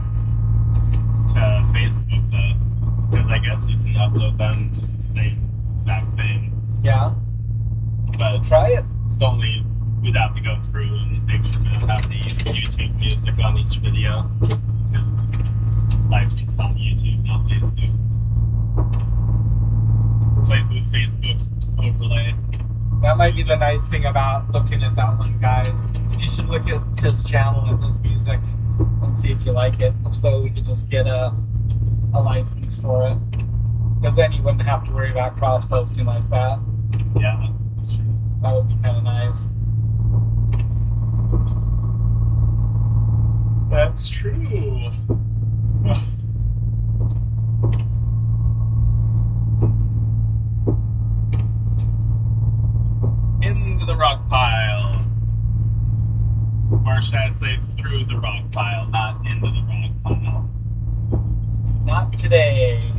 to Facebook though, because I guess you can upload them just the same exact thing. Yeah. But Try it. it's only we'd have to go through and make sure we don't have the YouTube music on each video. It's licensed on YouTube, not Facebook. Plays with Facebook overlay. That might be the nice thing about looking at that one, guys. You should look at his channel and his music and see if you like it. So we could just get a license for it. Because then you wouldn't have to worry about cross-posting like that. Yeah, that's true. That would be kind of nice. That's true. Into the rock pile. Or should I say through the rock pile, not into the rock pile. Not today.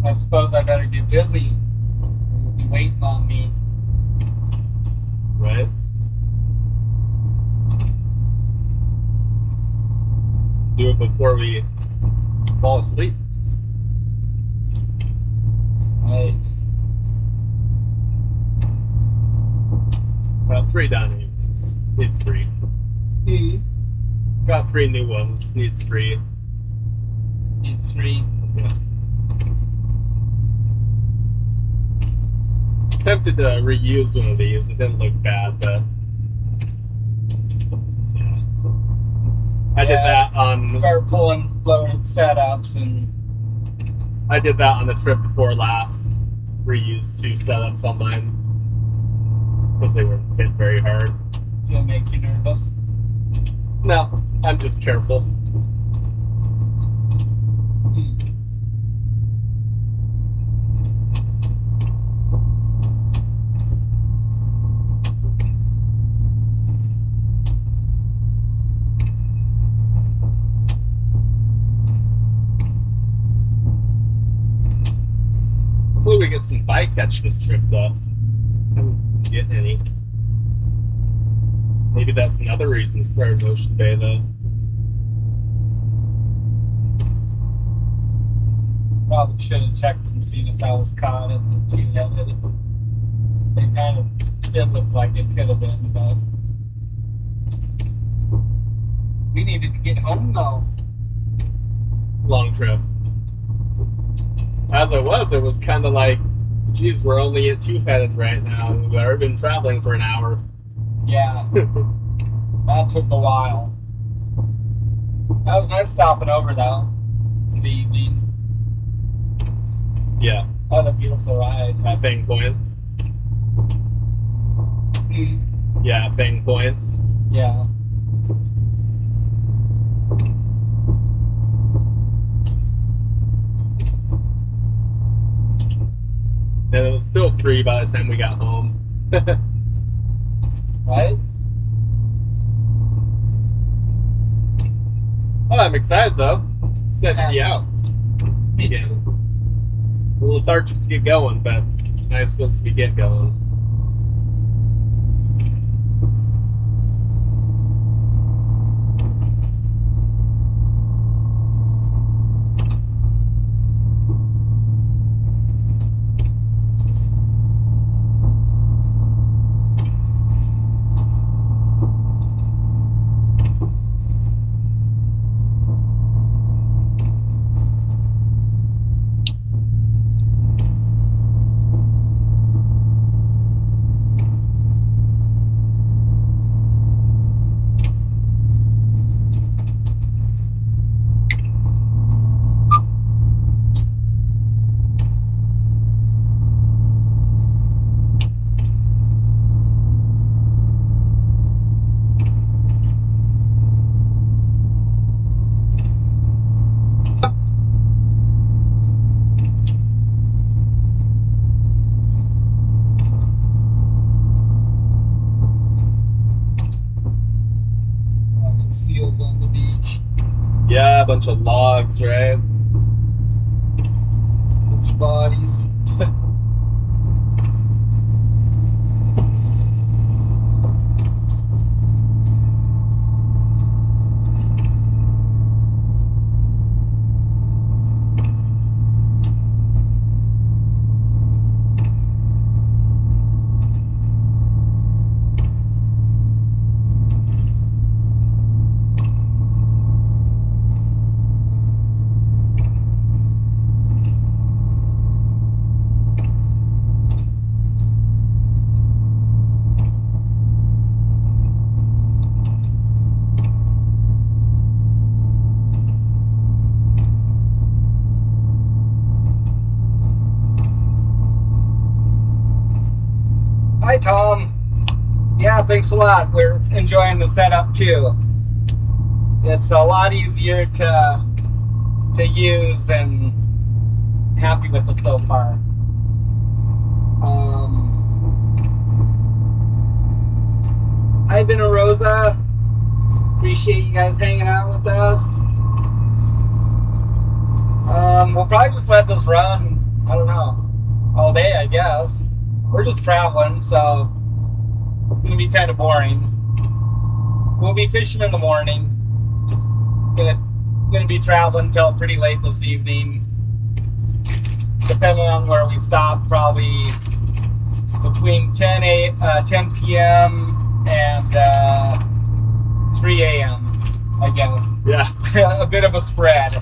I suppose I better get busy. You'll be waiting on me. Right? Do it before we fall asleep. Right. Got 3 down anyways. Need 3. Got 3 new ones. Need 3. Need 3. Yeah. Tempted to reuse one of these. It didn't look bad, but yeah. I did that on. Start pulling loaded setups and. I did that on the trip before last. Reused 2 setups on mine because they weren't hit very hard. It'll make you nervous. No, I'm just careful. Hopefully we get some bycatch this trip though. I haven't get any. Maybe that's another reason to start in Ocean Bay though. Probably should have checked and seen if that was caught and the two-headed. It kind of did look like it could have been, but we needed to get home though. Long trip. As it was kind of like, geez, we're only at 2-headed right now. We've already been traveling for an hour. Yeah. That took a while. That was nice stopping over though for the evening. Yeah. What a beautiful ride. At Fang Point. Yeah, at Fang Point. Yeah. And it was still 3 by the time we got home. Right? Oh, I'm excited though. Excited to be out. Me Yeah. too. A little lethargic to get going, but nice once we get going. Lots of seals on the beach. Yeah, a bunch of logs, right? Beach bodies. Hi, Tom. Yeah, thanks a lot. We're enjoying the setup too. It's a lot easier to use and happy with it so far. I've been a Rosa. Appreciate you guys hanging out with us. We'll probably just let this run, I don't know, all day, I guess. We're just traveling, so it's going to be kind of boring. We'll be fishing in the morning. Gonna be traveling until pretty late this evening. Depending on where we stop, probably between 10 p.m. and 3 a.m., I guess. Yeah. A bit of a spread.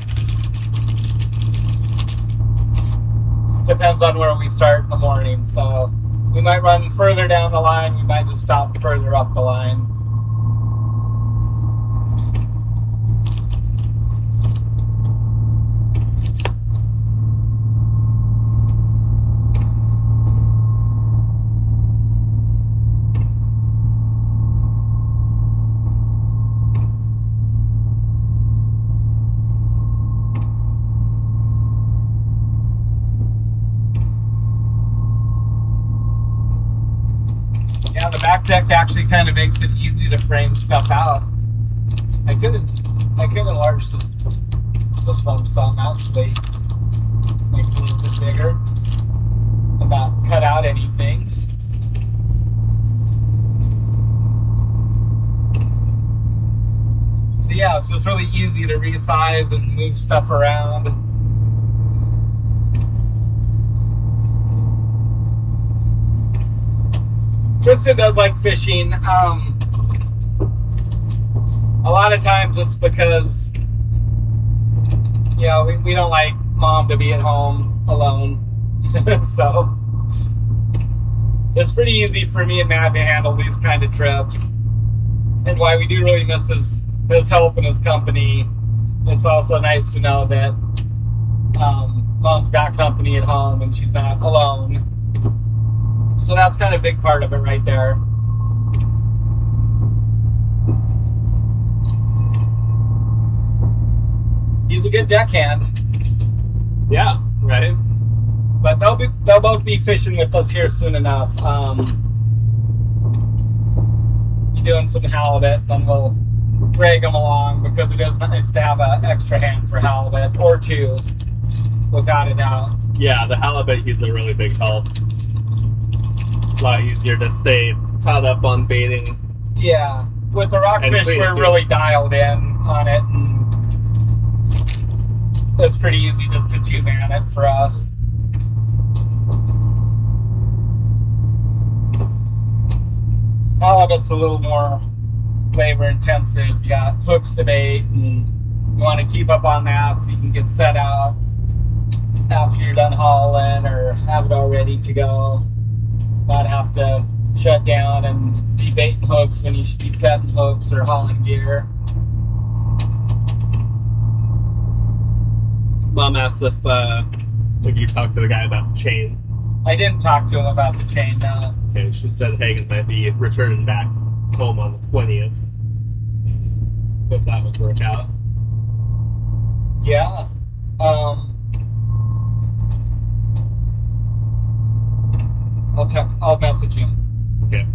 Just depends on where we start in the morning, so we might run further down the line, we might just stop further up the line. Yeah, the back deck actually kind of makes it easy to frame stuff out. I could enlarge this one some actually, make it a little bit bigger, and not cut out anything. So yeah, it's just really easy to resize and move stuff around. Tristan does like fishing. A lot of times it's because, you know, we don't like mom to be at home alone. So it's pretty easy for me and Matt to handle these kind of trips. And why we do really miss his help and his company. It's also nice to know that mom's got company at home and she's not alone. So that's kind of a big part of it right there. He's a good deckhand. Yeah, right. But they'll both be fishing with us here soon enough. Be doing some halibut, then we'll drag them along because it is nice to have an extra hand for halibut or two, without a doubt. Yeah, the halibut, he's a really big help. A lot easier to stay caught up on baiting. Yeah, with the rockfish, we're really dialed in on it, and it's pretty easy just to two-man it for us. Halibut's a little more labor intensive. You got hooks to bait, and you want to keep up on that so you can get set out after you're done hauling or have it all ready to go. Not have to shut down and be baiting hooks when you should be setting hooks or hauling gear. Mom asked if you talked to the guy about the chain. I didn't talk to him about the chain, no. Okay, she said Hagen might be returning back home on the 20th. If that would work out. Yeah. I'll message him. Okay.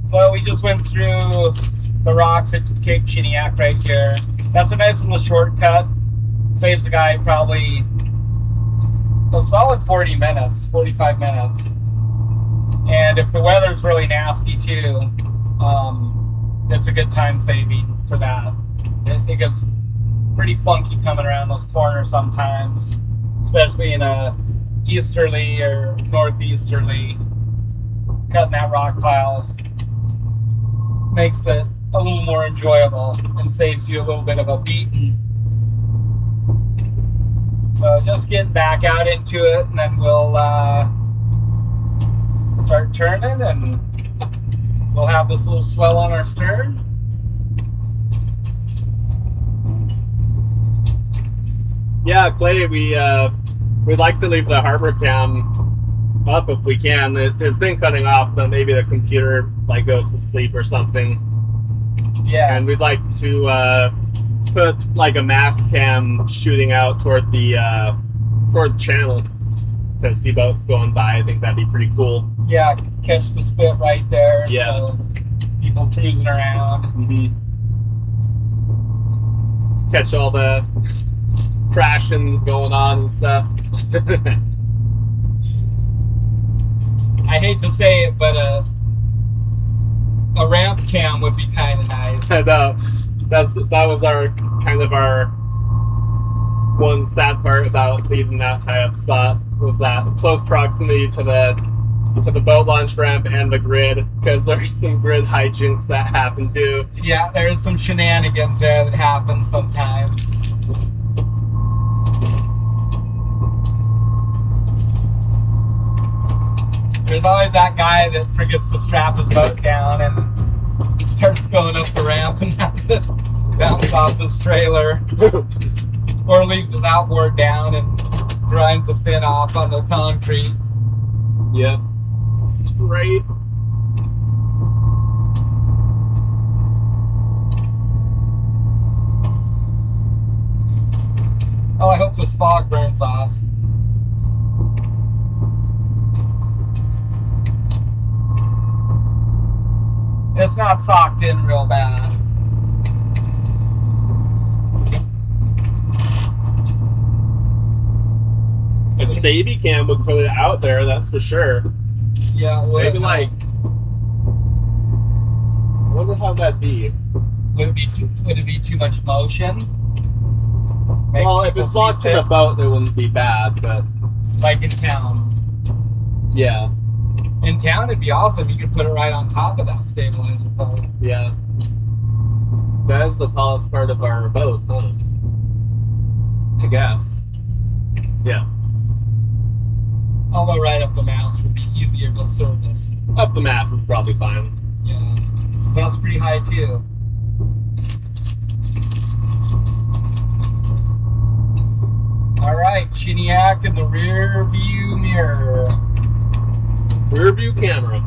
So we just went through the rocks at Cape Chiniac right here. That's a nice little shortcut. Saves the guy probably a solid 40 minutes, 45 minutes. And if the weather's really nasty too, it's a good time saving for that. It gets pretty funky coming around those corners sometimes, especially in a easterly or northeasterly. Cutting that rock pile makes it a little more enjoyable and saves you a little bit of a beating. So just getting back out into it, and then we'll start turning, and we'll have this little swell on our stern. Yeah, Clay, we'd like to leave the harbor cam up if we can. It's been cutting off, but maybe the computer goes to sleep or something. Yeah. And we'd like to put a mast cam shooting out toward the channel to see boats going by. I think that'd be pretty cool. Yeah, catch the spit right there. Yeah. So people cruising around. Mm-hmm. Catch all the crashing going on and stuff. I hate to say it, but a ramp cam would be kind of nice. I know. That was our one sad part about leaving that tie-up spot, was that close proximity to the boat launch ramp and the grid, because there's some grid hijinks that happen too. Yeah, there's some shenanigans there that happen sometimes. There's always that guy that forgets to strap his boat down and starts going up the ramp and has it bounce off his trailer. Or leaves his outboard down and grinds the fin off on the concrete. Yep. Straight. Oh, I hope this fog burns off. It's not socked in real bad. A Staby cam would put it out there, that's for sure. Yeah, Maybe I wonder how that'd be. Would it be too much motion? Well, if it's locked to the boat, it wouldn't be bad, but like in town. Yeah. In town, it'd be awesome. You could put it right on top of that stabilizer boat. Yeah. That is the tallest part of our boat, huh? I guess. Yeah. Although right up the mast would be easier to service. Up the mast is probably fine. Yeah. So that's pretty high too. Alright, Chiniac in the rear view mirror. Rear view camera.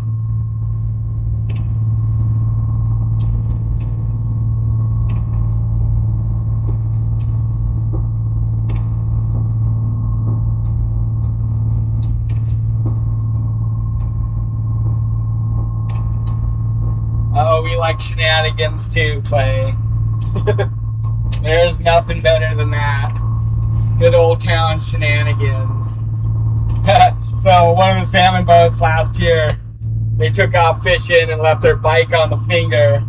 like shenanigans too, Clay. There's nothing better than that. Good old town shenanigans. So one of the salmon boats last year, they took off fishing and left their bike on the finger.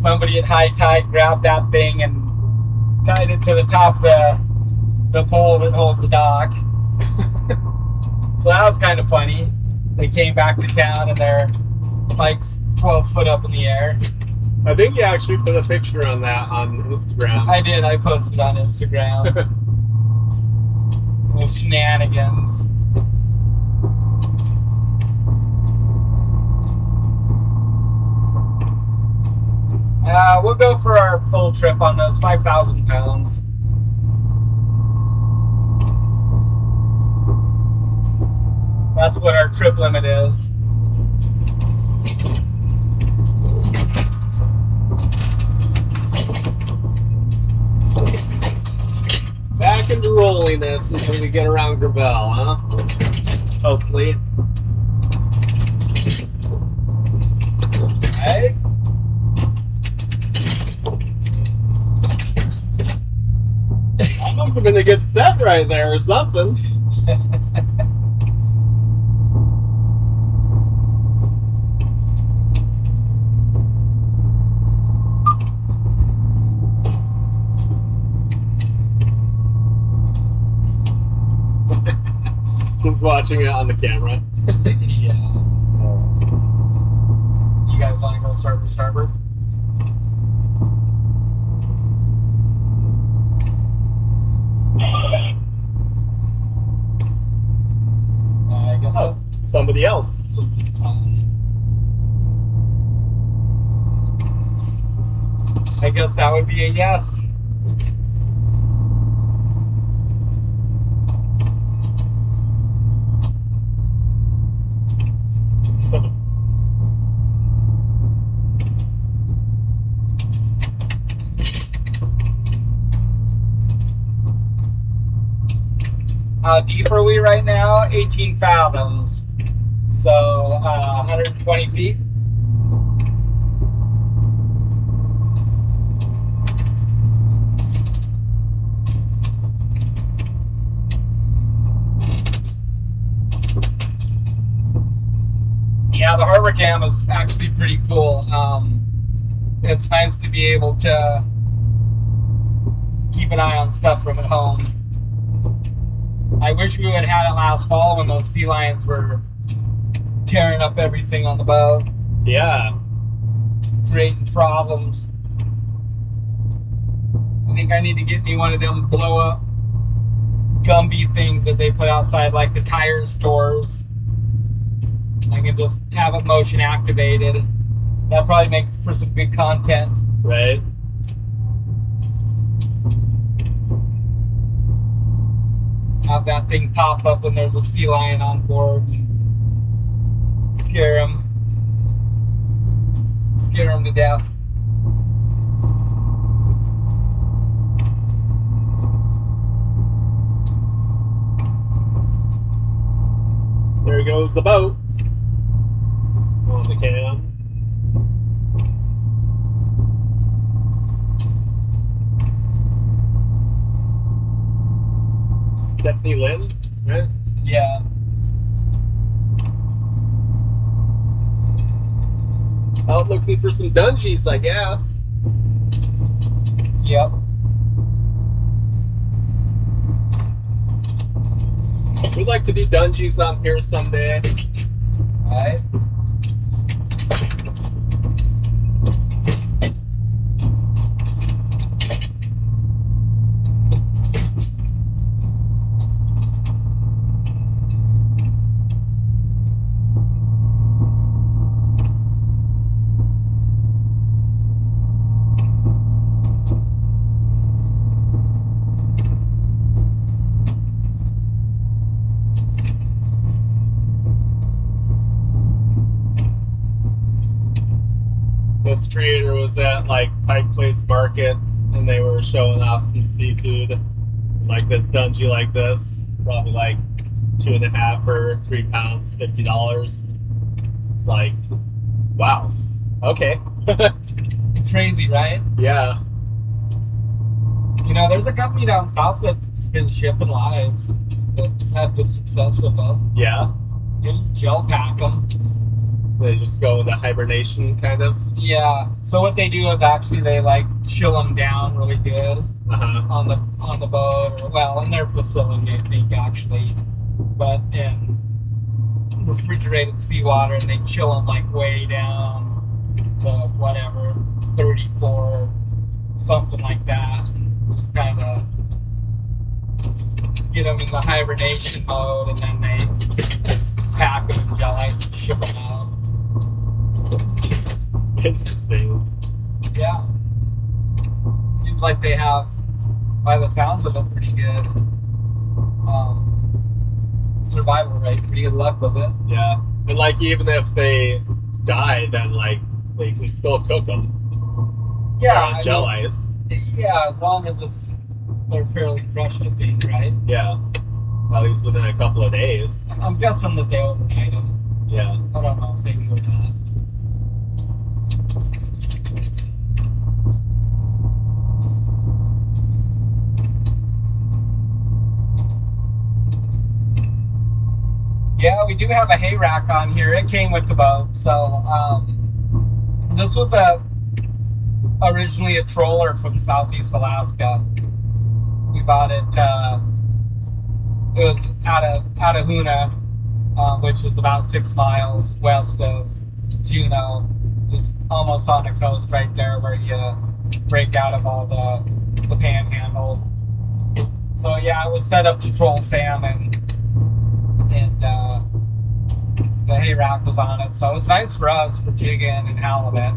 Somebody at high tide grabbed that thing and tied it to the top of the pole that holds the dock. So that was kind of funny. They came back to town and their bike's 12 foot up in the air. I think you actually put a picture on that on Instagram. I did. I posted on Instagram. Little shenanigans. We'll go for our full trip on those 5,000 pounds. That's what our trip limit is. Back into rolling this until we get around Gravel, huh? Hopefully. Right? That must have been a good set right there or something. Just watching it on the camera. Yeah. You guys want to go starboard, starboard? I guess so. Somebody else. Just this time. I guess that would be a yes. How deep are we right now? 18 fathoms. So 120 feet. Yeah, the harbor cam is actually pretty cool. It's nice to be able to keep an eye on stuff from at home. I wish we would have had it last fall when those sea lions were tearing up everything on the boat. Yeah. Creating problems. I think I need to get me one of them blow up Gumby things that they put outside like the tire stores. I can just have it motion activated. That'd probably make for some good content. Right. Have that thing pop up when there's a sea lion on board and scare them to death. There goes the boat on the cam. Stephanie Lynn, right? Yeah. Out looking for some dungeons, I guess. Yep. We'd like to do dungeons on here someday. Right. This creator was at like Pike Place Market and they were showing off some seafood, like this dungy like this, probably like 2.5 or 3 pounds, $50. It's like, wow, okay. Crazy, right? Yeah. You know, there's a company down south that's been shipping live that's had good success with them. Yeah. You just gel pack them. They just go into hibernation, kind of. Yeah. So what they do is actually they like chill them down really good on the boat, or well, in their facility, I think actually, but in refrigerated seawater, and they chill them like way down to whatever 34, something like that, and just kind of get them in the hibernation mode, and then they pack them in gel ice and ship them out. Interesting. Yeah. Seems like they have, by the sounds of it, pretty good survival rate, pretty good luck with it. Yeah. And like, even if they die, then like they can still cook them. Yeah. On gel ice. Yeah, as long as they're fairly fresh, I think, right? Yeah. At least within a couple of days. I'm guessing that they overnight them. Yeah. I don't know if they do or not. Yeah, we do have a hay rack on here. It came with the boat. So this was originally a troller from Southeast Alaska. We bought it. It was out of Hoona, which is about 6 miles west of Juneau, just almost on the coast right there where you break out of all the panhandle. So yeah, it was set up to troll salmon, and the hay rack was on it. So it was nice for us for jigging and halibut.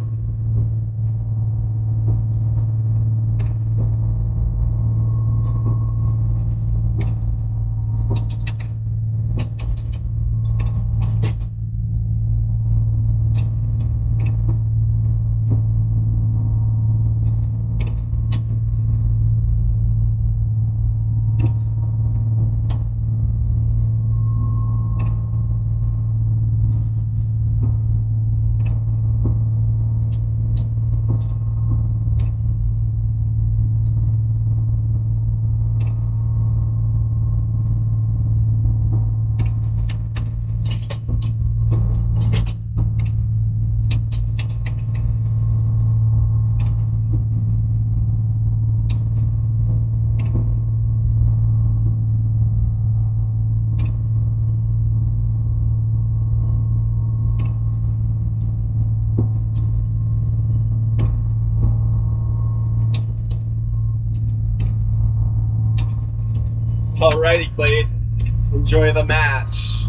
Alrighty, Clay. Enjoy the match.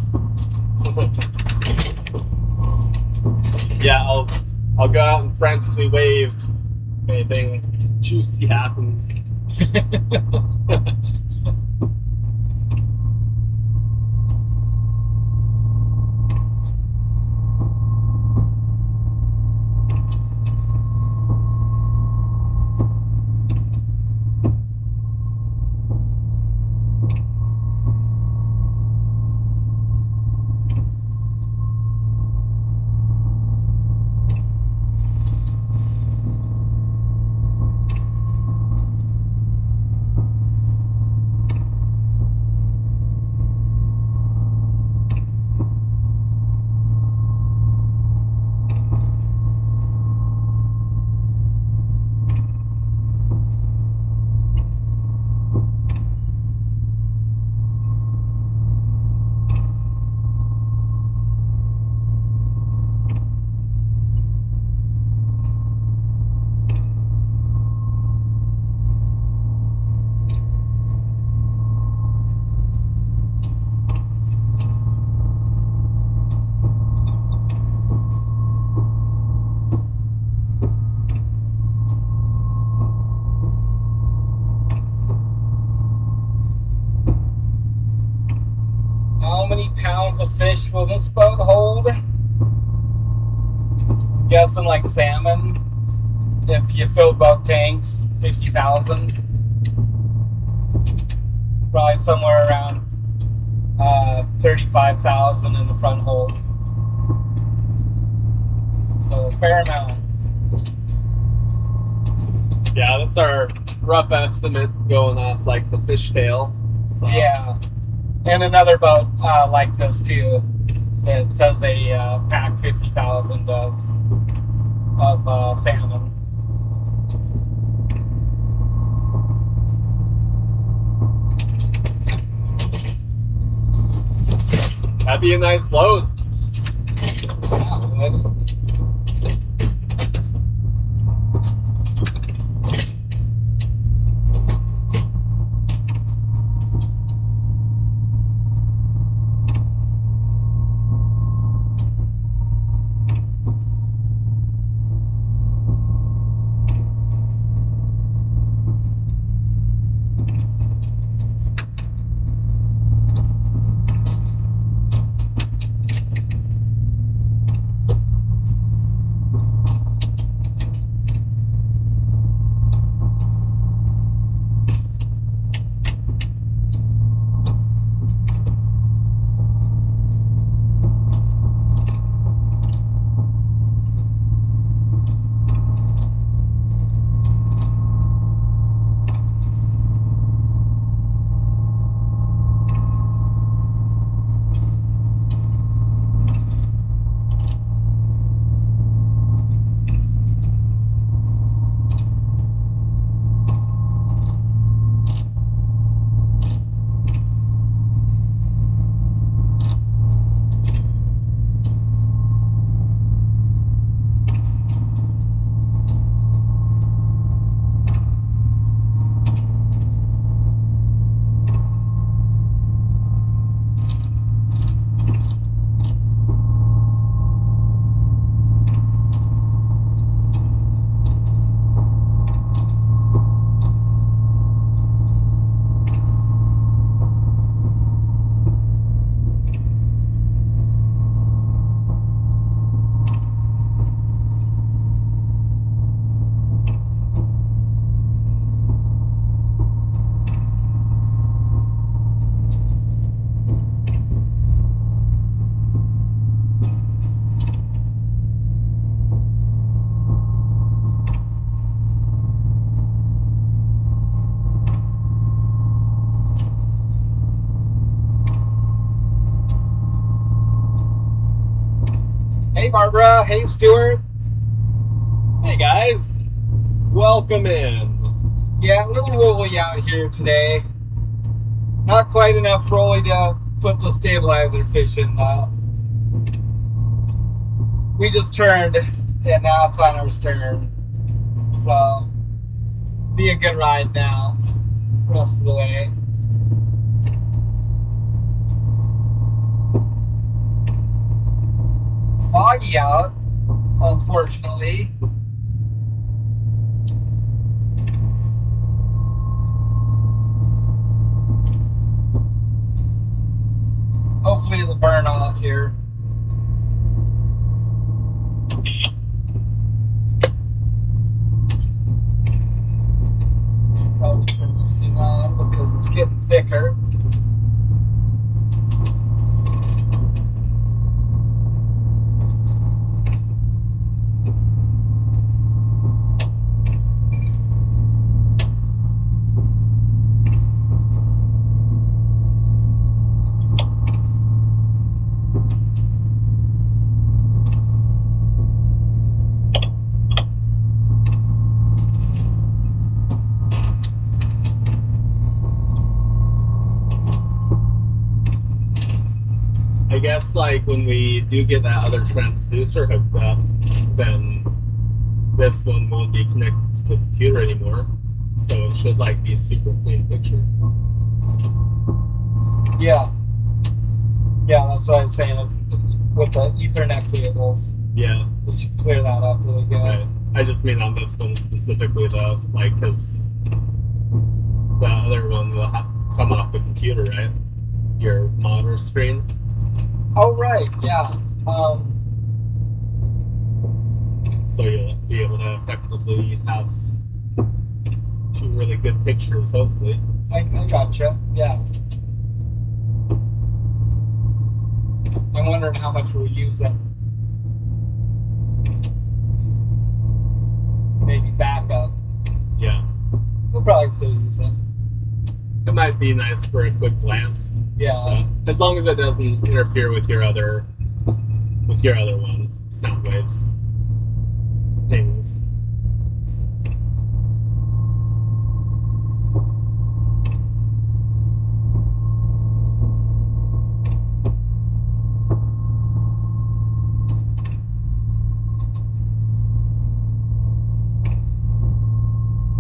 Yeah, I'll go out and frantically wave if anything juicy happens. How many pounds of fish will this boat hold? Guessing like salmon. If you fill both tanks, 50,000. Probably somewhere around 35,000 in the front hold. So a fair amount. Yeah, that's our rough estimate going off like the fishtail. So. Yeah. And another boat like this too that says they pack 50,000 of salmon. That'd be a nice load. Yeah, it would. Hey Barbara, hey Stuart. Hey guys, welcome in. Yeah, a little rolly out here today. Not quite enough rolly to put the stabilizer fish in though. We just turned and now it's on our stern. So, be a good ride now, rest of the way. Foggy out, unfortunately. Hopefully it'll burn off here. Probably turn this thing on because it's getting thicker. I guess like when we do get that other transducer hooked up, then this one won't be connected to the computer anymore. So it should like be a super clean picture. Yeah. Yeah, that's what I was saying with the Ethernet cables. Yeah. We should clear that up really good. Right. I just mean on this one specifically though, like because the other one will come off the computer, right? Your monitor screen. Oh, right, yeah. So you'll be able to effectively have two really good pictures, hopefully. I gotcha, yeah. I'm wondering how much we'll use that. maybe backup. Yeah. We'll probably still use it. It might be nice for a quick glance. Yeah. Stuff. As long as it doesn't interfere with your other one. Sound waves. Things.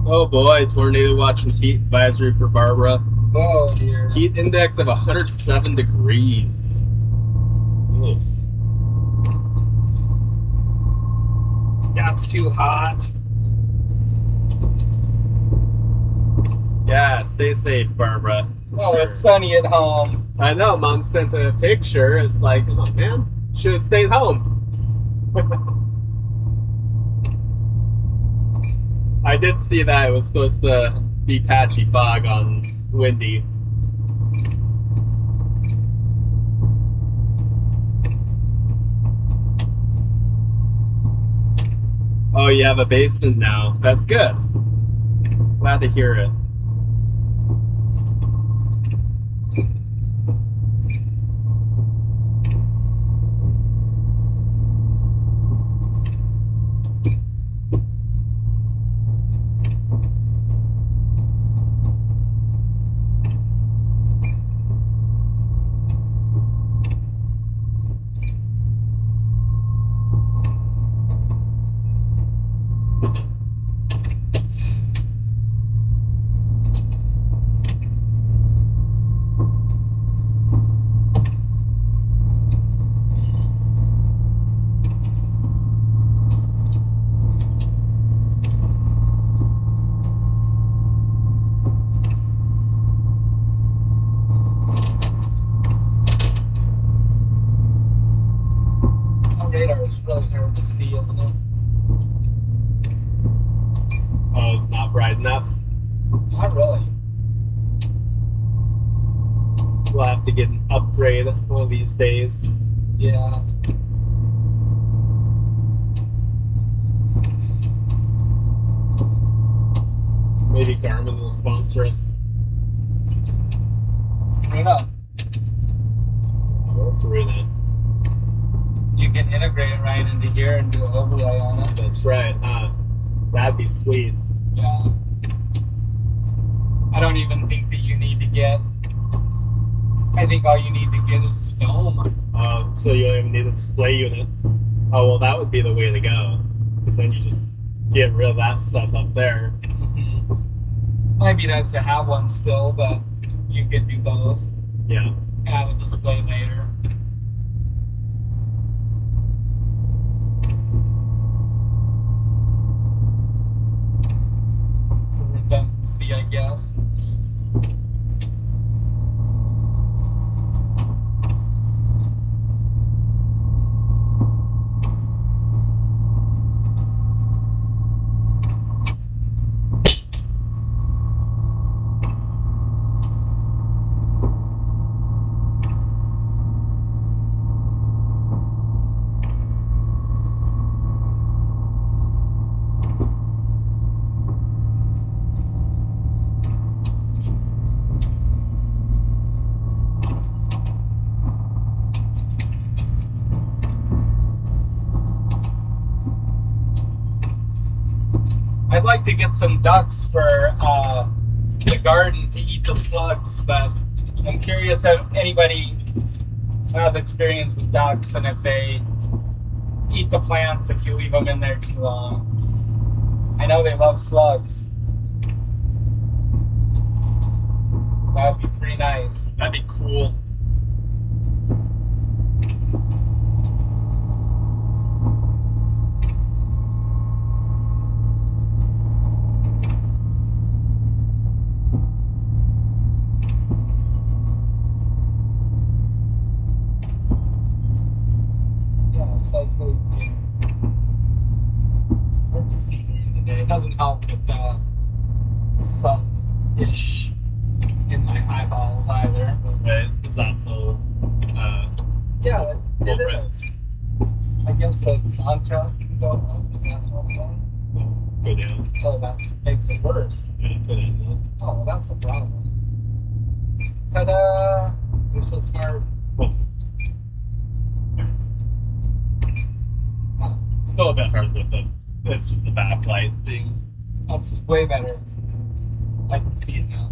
Oh boy, tornado watch and heat advisory for Barbara. Oh dear. Heat index of 107 degrees. Oof. That's too hot. Yeah, stay safe, Barbara. Oh, Sure. it's sunny at home. I know, Mom sent a picture. It's like, oh man, should have stayed home. I did see that it was supposed to be patchy fog on windy. Oh, you have a basement now. That's good. Glad to hear it. Radar is really hard to see, isn't it? Oh, it's not bright enough. Not really. We'll have to get an upgrade one of these days. Yeah. Maybe Garmin will sponsor us. I don't know. Or Farina. You can integrate it right into here and do an overlay on it. That's right, huh? That'd be sweet. Yeah. I don't even think that you need to get. I think all you need to get is the dome. So you don't even need a display unit. Oh, well, that would be the way to go. Because then you just get rid of that stuff up there. Mm-hmm. Might be nice to have one still, but you could do both. Yeah. Add a display later. For redundancy, I guess. I'd like to get some ducks for the garden to eat the slugs, but I'm curious if anybody has experience with ducks and if they eat the plants if you leave them in there too long. I know they love slugs. That would be pretty nice. That'd be cool. It's like really dim. Hard to see during the day. It doesn't help with the sun-ish in my eyeballs either. Right? Is that full? Yeah, it red. is. I guess the contrast can go up. Is that helpful? Could go down. Oh, that makes it worse. Yeah, put it in. Oh, well, that's the problem. Ta-da! You're so smart. Oh. Oh, Still a bit hard with it. It's just the backlight thing. that's just way better. I can see it now.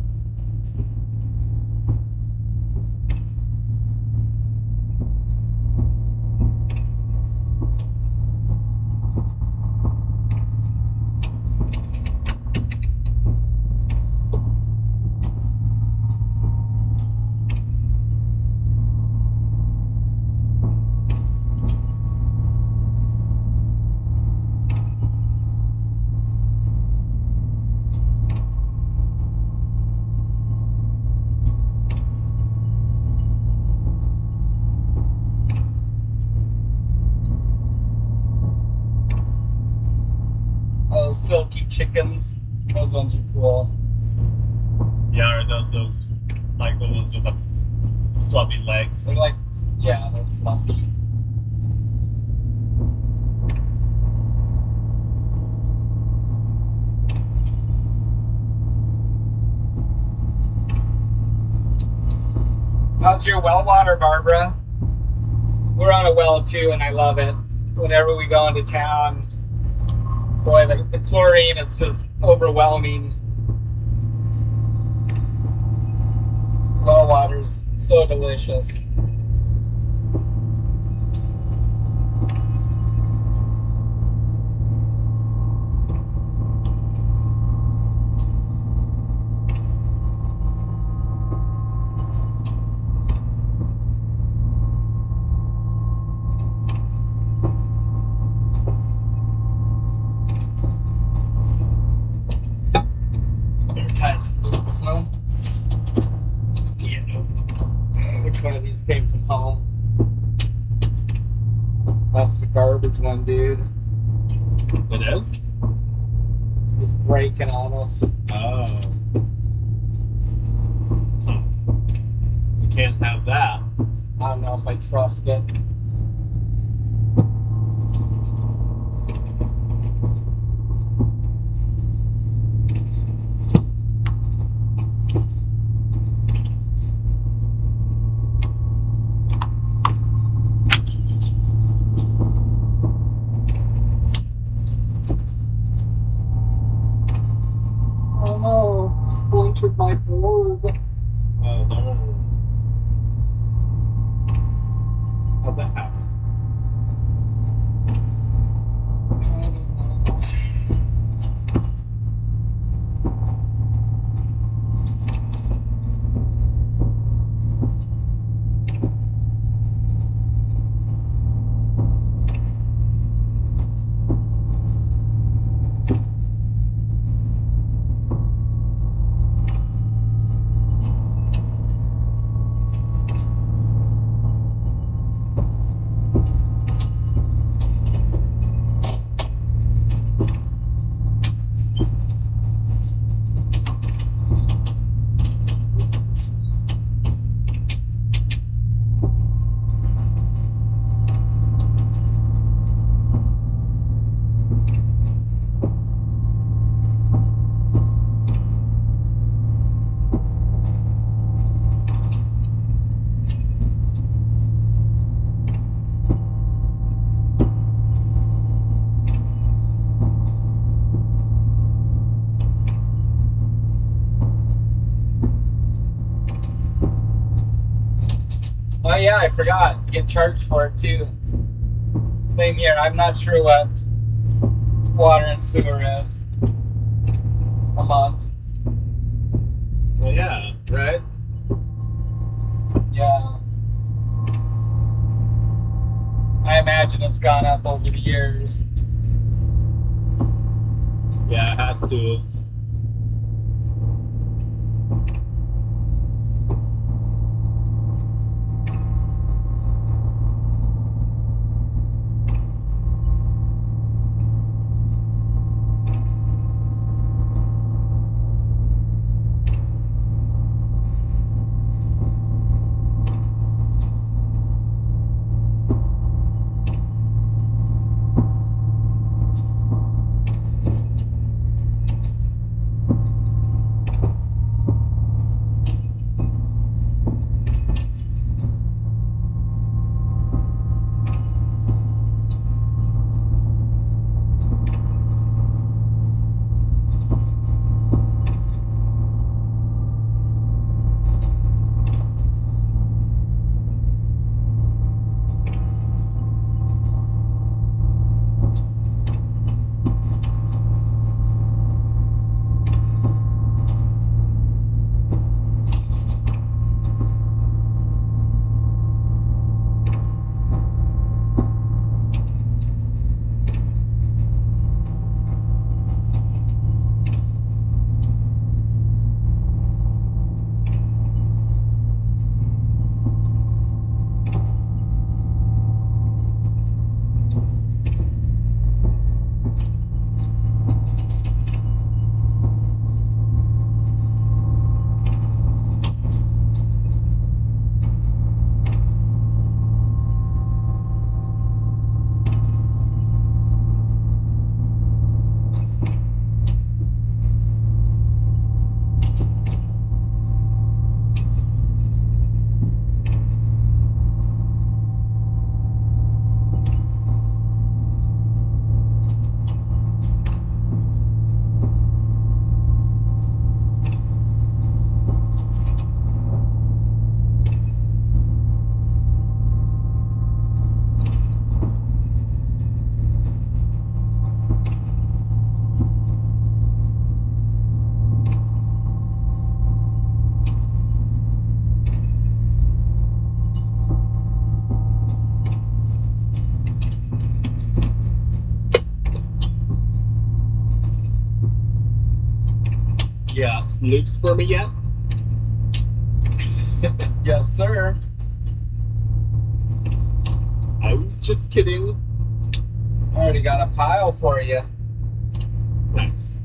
Those silky chickens, those ones are cool. Yeah, or those like the ones with the fluffy legs. They're like, yeah, they're fluffy. How's your well water, Barbara? We're on a well too, and I love it. Whenever we go into town, boy, the chlorine, it's just overwhelming. Well water's so delicious. Which one of these came from home? That's the garbage one, dude. It is? It's breaking on us. Oh. Huh. You can't have that. I don't know if I trust it. Oh no, splintered my board. Oh, no. How'd that happen? I don't know. Oh yeah, I forgot. Get charged for it too. Same here. I'm not sure what water and sewer is a month. Well, yeah, right? Yeah. I imagine it's gone up over the years. Yeah, it has to. some loops for me yet? Yes, sir. I was just kidding. Already got a pile for you. Nice.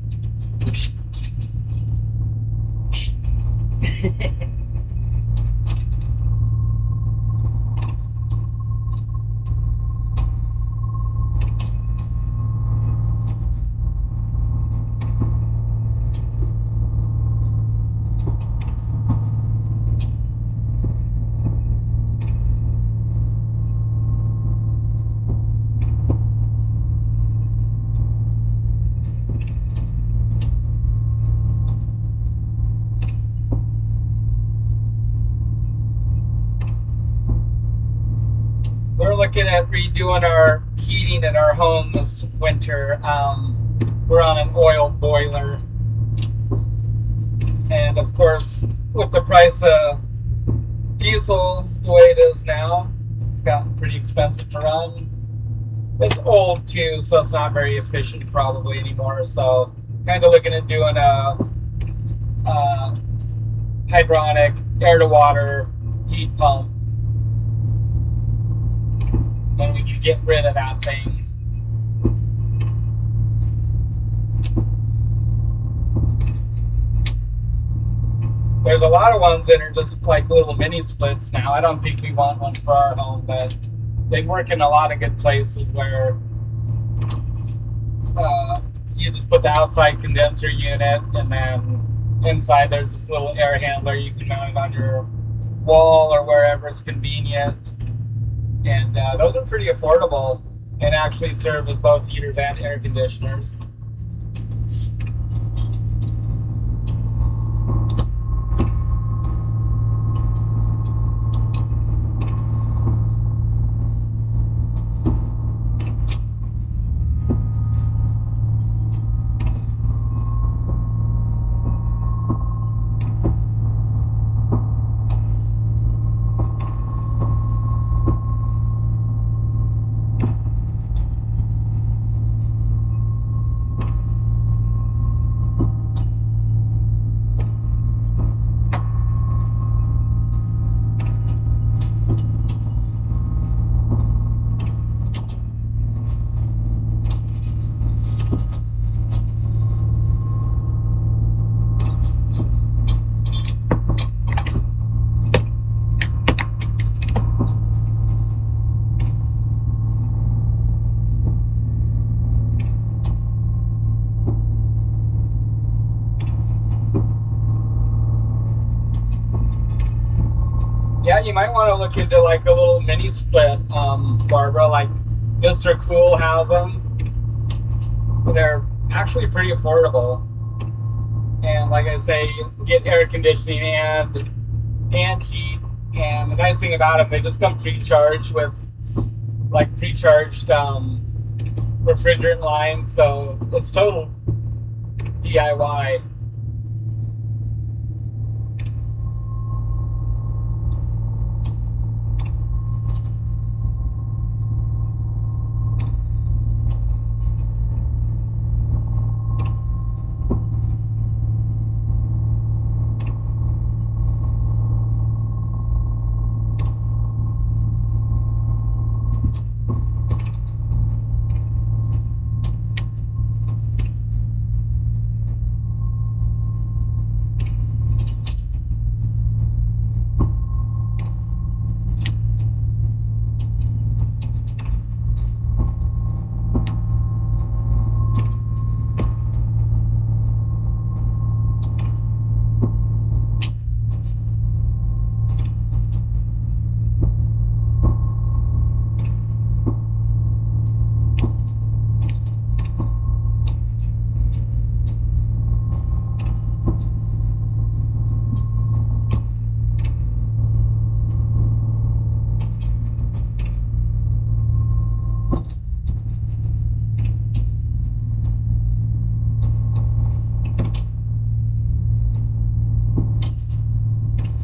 We're looking at redoing our heating at our home this winter. We're on an oil boiler. And of course, with the price of diesel the way it is now, it's gotten pretty expensive to run. It's old too, so it's not very efficient probably anymore. So kind of looking at doing a hydronic air-to-water heat pump. Then we could get rid of that thing. There's a lot of ones that are just like little mini splits now. I don't think we want one for our home, but they work in a lot of good places where you just put the outside condenser unit, and then inside there's this little air handler you can mount it on your wall or wherever it's convenient. And those are pretty affordable and actually serve as both heaters and air conditioners. Yeah, you might want to look into like a little mini split, Barbara. Like Mr. Cool has them. They're actually pretty affordable. And like I say, you get air conditioning and heat. And the nice thing about them, they just come pre-charged with like pre-charged refrigerant lines. So it's total DIY.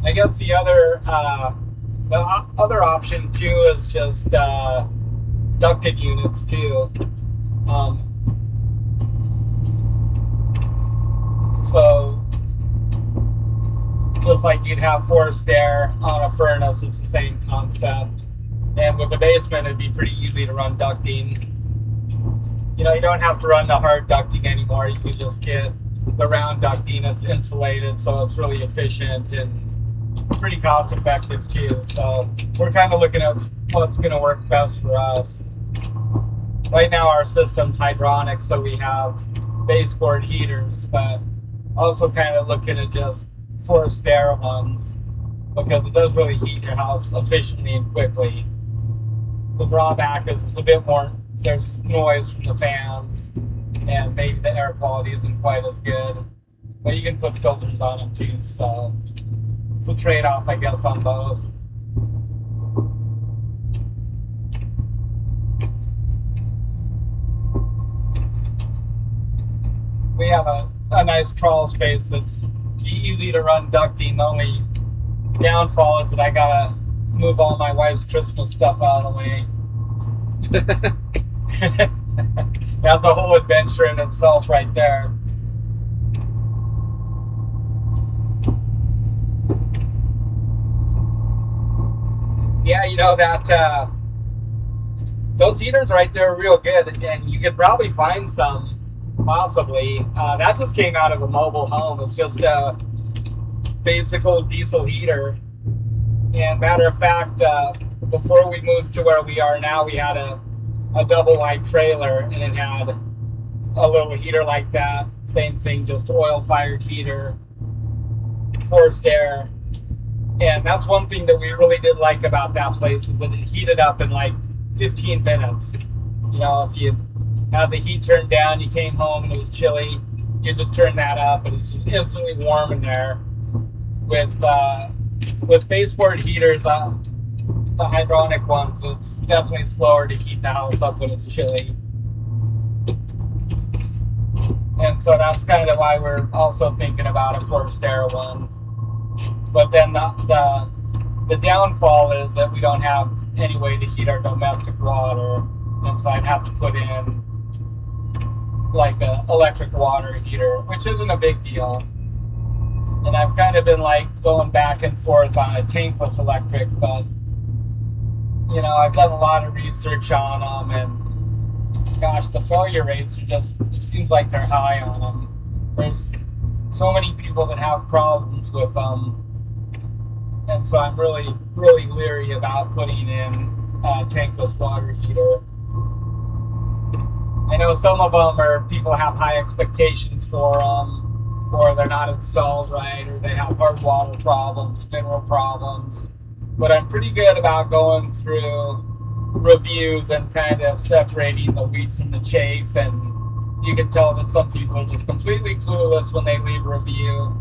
I guess the other option too is just ducted units too. So just like you'd have forced air on a furnace. It's the same concept. And with a basement, it'd be pretty easy to run ducting. You know, you don't have to run the hard ducting anymore. You can just get the round ducting. It's insulated, so it's really efficient and pretty cost effective too. So we're kind of looking at what's going to work best for us. Right now our system's hydronic, so we have baseboard heaters, but also kind of looking at just forced air ones, because it does really heat your house efficiently and quickly. The drawback is it's a bit more, there's noise from the fans, and maybe the air quality isn't quite as good, but you can put filters on them too, so it's a trade-off, I guess, on both. We have a nice crawl space that's easy to run ducting. The only downfall is that I gotta move all my wife's Christmas stuff out of the way. That's a whole adventure in itself right there. Yeah, you know that those heaters right there are real good, and you could probably find some, possibly. That just came out of a mobile home. It's just a basic old diesel heater. And matter of fact, before we moved to where we are now, we had a double wide trailer, and it had a little heater like that. Same thing, just oil fired heater, forced air. And that's one thing that we really did like about that place, is that it heated up in like 15 minutes. You know, if you had the heat turned down, you came home and it was chilly, you just turn that up and it's just instantly warm in there. With baseboard heaters, the hydronic ones, it's definitely slower to heat the house up when it's chilly. And so that's kind of why we're also thinking about a forced air one. But then the downfall is that we don't have any way to heat our domestic water, and so I'd have to put in like an electric water heater, which isn't a big deal. And I've kind of been like going back and forth on a tankless electric, but you know, I've done a lot of research on them, and gosh, the failure rates are just, it seems like they're high on them. There's so many people that have problems with them, and so I'm really leery about putting in a tankless water heater. I know some of them are, people have high expectations for them, or they're not installed right, or they have hard water problems, mineral problems. But I'm pretty good about going through reviews and kind of separating the wheat from the chaff, and you can tell that some people are just completely clueless when they leave a review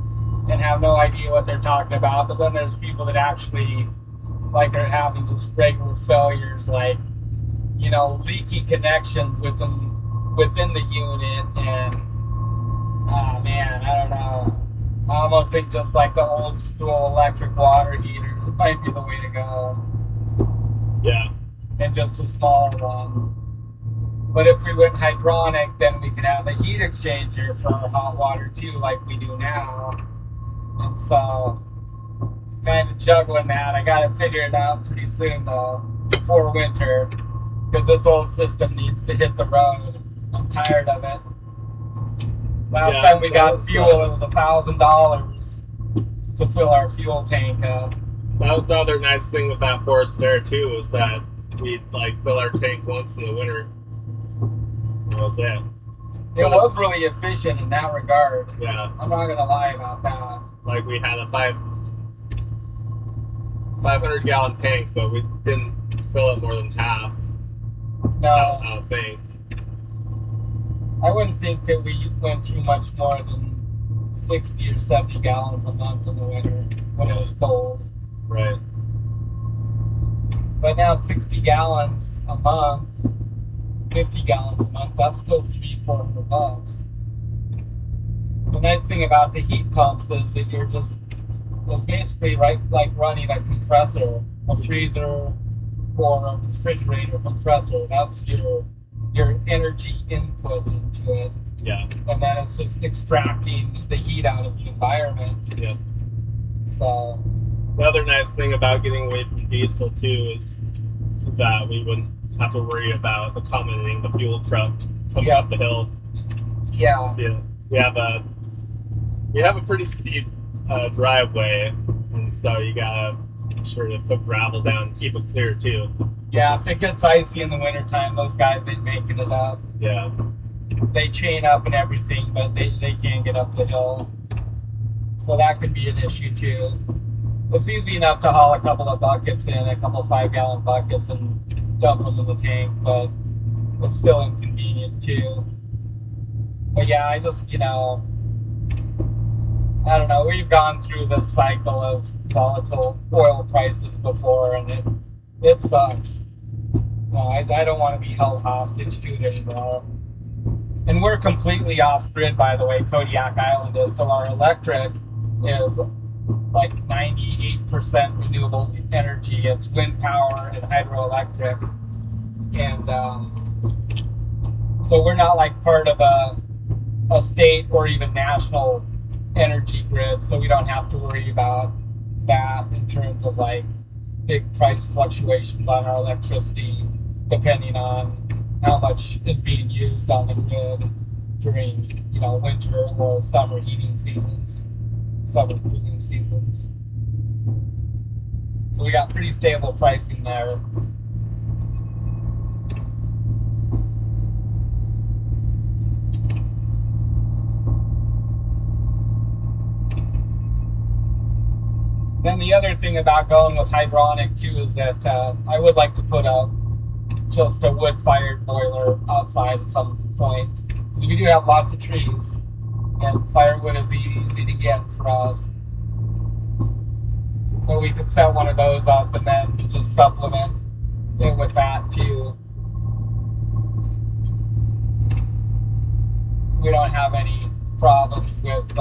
and have no idea what they're talking about. But then there's people that actually like are having just regular failures, like, you know, leaky connections within the unit, and oh man, I don't know. I almost think just like the old school electric water heaters might be the way to go. Yeah. And just a smaller one. But if we went hydronic, then we could have a heat exchanger for our hot water too, like we do now. And so, kind of juggling that. I got to figure it out pretty soon though, before winter, because this old system needs to hit the road. I'm tired of it. Last time we got fuel, it was $1,000 to fill our fuel tank up. That was the other nice thing with that forest there too, was that we'd like fill our tank once in the winter. That was it. It was really efficient in that regard. Yeah. I'm not gonna lie about that. Like we had a 500 gallon tank, but we didn't fill it more than half. No. I don't think. I wouldn't think that we went through much more than 60 or 70 gallons a month in the winter when it was cold. Right. But now 60 gallons a month, 50 gallons a month, that's still $300-400. The nice thing about the heat pumps is that you're just, it's basically like running a compressor, a freezer or a refrigerator compressor. That's your energy input into it. Yeah. And then it's just extracting the heat out of the environment. Yeah. So The other nice thing about getting away from diesel too is that we wouldn't have to worry about accommodating the fuel truck coming up the hill. yeah, We have a pretty steep driveway, and so you gotta make sure to put gravel down and keep it clear too. yeah. If it gets icy in the wintertime, those guys ain't making it up. Yeah. They chain up and everything, but they can't get up the hill. So that could be an issue too. It's easy enough to haul a couple of buckets in, a couple of 5-gallon buckets, and dump them in the tank, but it's still inconvenient too. But yeah, I just, I don't know. We've gone through this cycle of volatile oil prices before, and it sucks. No, I don't want to be held hostage to it anymore. And we're completely off grid, by the way, Kodiak Island is. So our electric is like 98% renewable energy. It's wind power and hydroelectric. And so we're not like part of a state or even national energy grid. So we don't have to worry about that in terms of like big price fluctuations on our electricity, depending on how much is being used on the grid during, winter or summer heating seasons, summer cooling seasons. So we got pretty stable pricing there. Then the other thing about going with hydronic too is that I would like to put just a wood-fired boiler outside at some point, because we do have lots of trees, and firewood is easy to get for us. So we could set one of those up and then just supplement it with that too. We don't have any problems with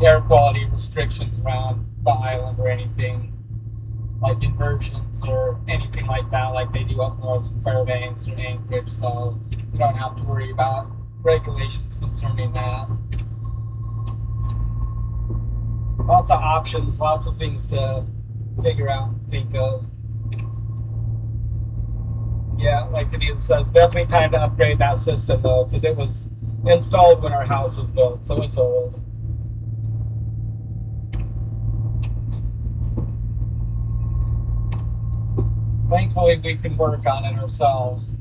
air quality restrictions around the island or anything, like inversions or anything like that, like they do up north in Fairbanks or Anchorage. So we don't have to worry about regulations concerning that. Lots of options, lots of things to figure out and think of. Yeah, like Anita says, definitely time to upgrade that system though, because it was installed when our house was built, so it's old. Thankfully, we can work on it ourselves.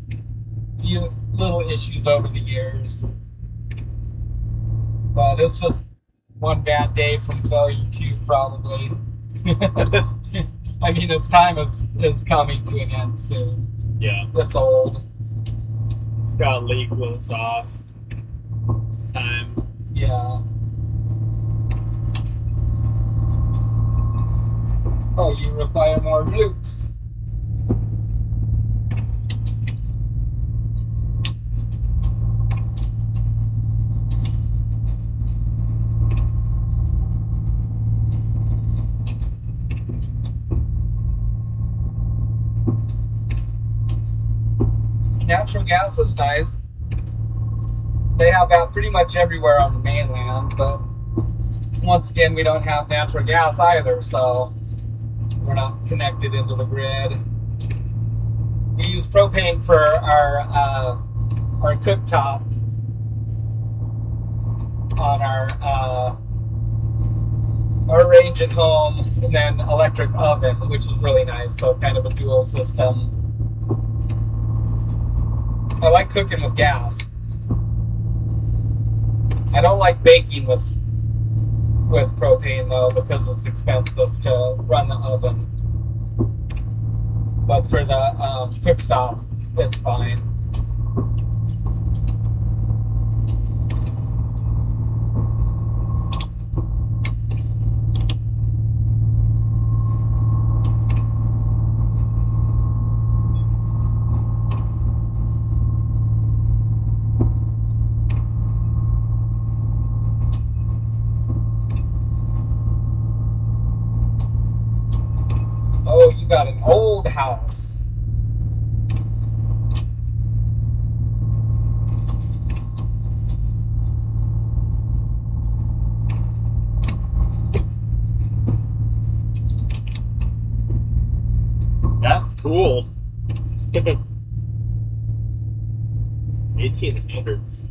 A few little issues over the years, but it's just one bad day from failure too, probably. I mean, its time is coming to an end soon. Yeah. It's old. It's got a leak when it's off. It's time. Yeah. Oh, you require more loops. Natural gas is nice. They have that pretty much everywhere on the mainland, but once again, we don't have natural gas either, so we're not connected into the grid. We use propane for our cooktop on our range at home, and then electric oven, which is really nice. So kind of a dual system. I like cooking with gas. I don't like baking with propane though, because it's expensive to run the oven. But for the cooktop, it's fine. Oh, you got an old house. That's cool. 1800s.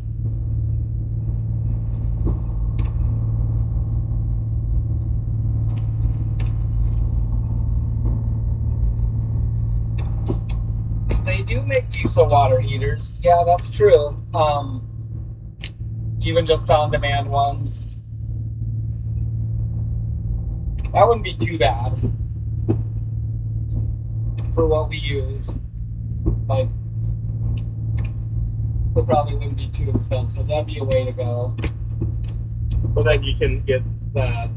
They do make diesel water heaters. Yeah, that's true. Even just on-demand ones. That wouldn't be too bad for what we use. Like, it probably wouldn't be too expensive. That'd be a way to go. Well, then you can get that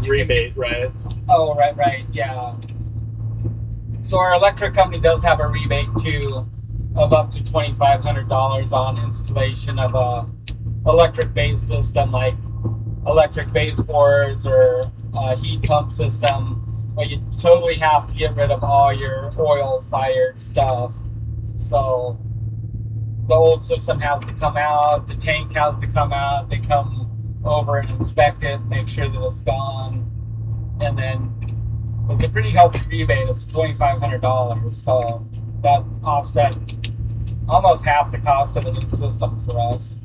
rebate, right? Oh, right, yeah. So our electric company does have a rebate too of up to $2,500 on installation of a electric base system, like electric baseboards or a heat pump system. But you totally have to get rid of all your oil-fired stuff. So the old system has to come out, the tank has to come out, they come over and inspect it, make sure that it's gone, and then it's a pretty healthy rebate. It's $2,500, so that offset almost half the cost of a new system for us.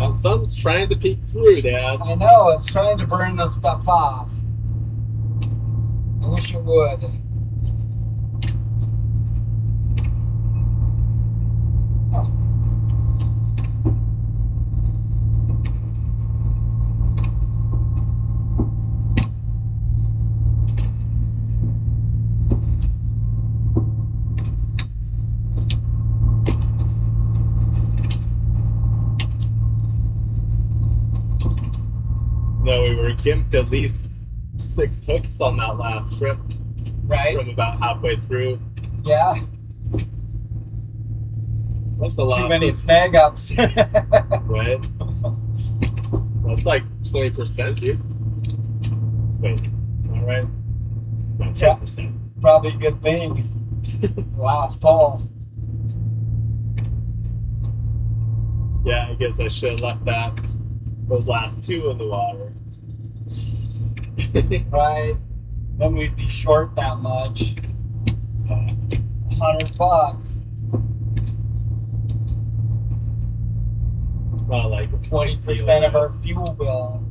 Oh, sun's trying to peek through, Dad. I know, it's trying to burn this stuff off. I wish it would. Oh. No, we were gimped at least 6 hooks on that last trip. Right? From about halfway through. Yeah. That's the last. Too many snag ups. Right? That's like 20%, dude. Wait, is that right? About 10%. Probably a good thing. Last pull. Yeah, I guess I should have left those last 2 in the water. Right? Then we'd be short that much. $100. Well, like 20% of our fuel bill.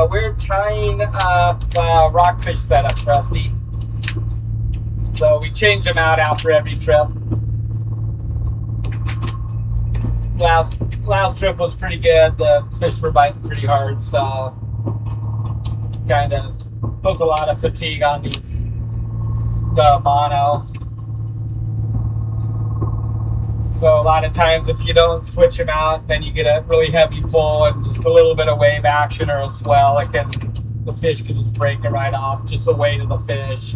We're tying up rockfish setups, Rusty. So we change them out after every trip. Last trip was pretty good. The fish were biting pretty hard, so kind of puts a lot of fatigue on the mono. So a lot of times if you don't switch them out, then you get a really heavy pull and just a little bit of wave action or a swell. The fish can just break it right off, just the weight of the fish.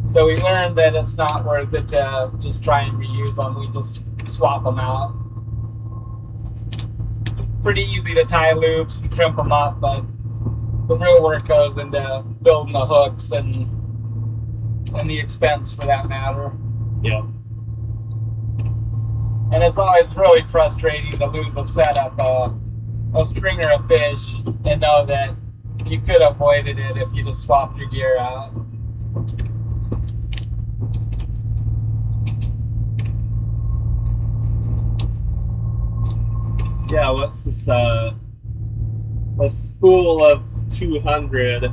So we learned that it's not worth it to just try and reuse them. We just swap them out. It's pretty easy to tie loops and crimp them up, but the real work goes into building the hooks and the expense for that matter. Yeah. And it's always really frustrating to lose a setup, a stringer of fish, and know that you could have avoided it if you just swapped your gear out. Yeah, what's this? A spool of 200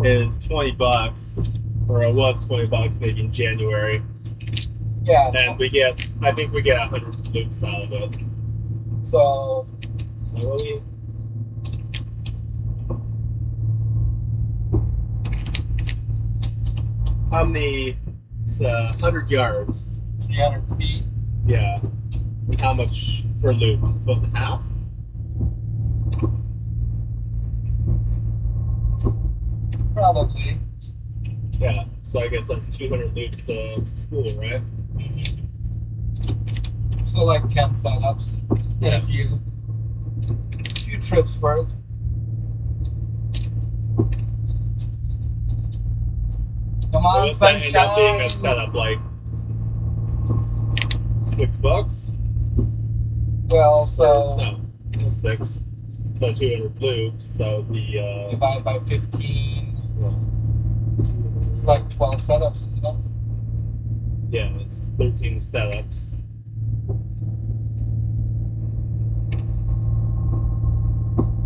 is $20, or it was $20 maybe in January. Yeah. And I think we get 100 loops out of it. So what we? How many? It's 100 yards. 300 feet. Yeah. And how much per loop? A foot and a half? Probably. Yeah. So I guess that's 200 loops a spool, right? So like 10 setups in a few trips worth. Come So on, what's that end up being a sunshine. setup like $6? Well, so No, 6. So 200 loops. So the divide by 15. It's like 12 setups, isn't it? yeah, it's 13 setups.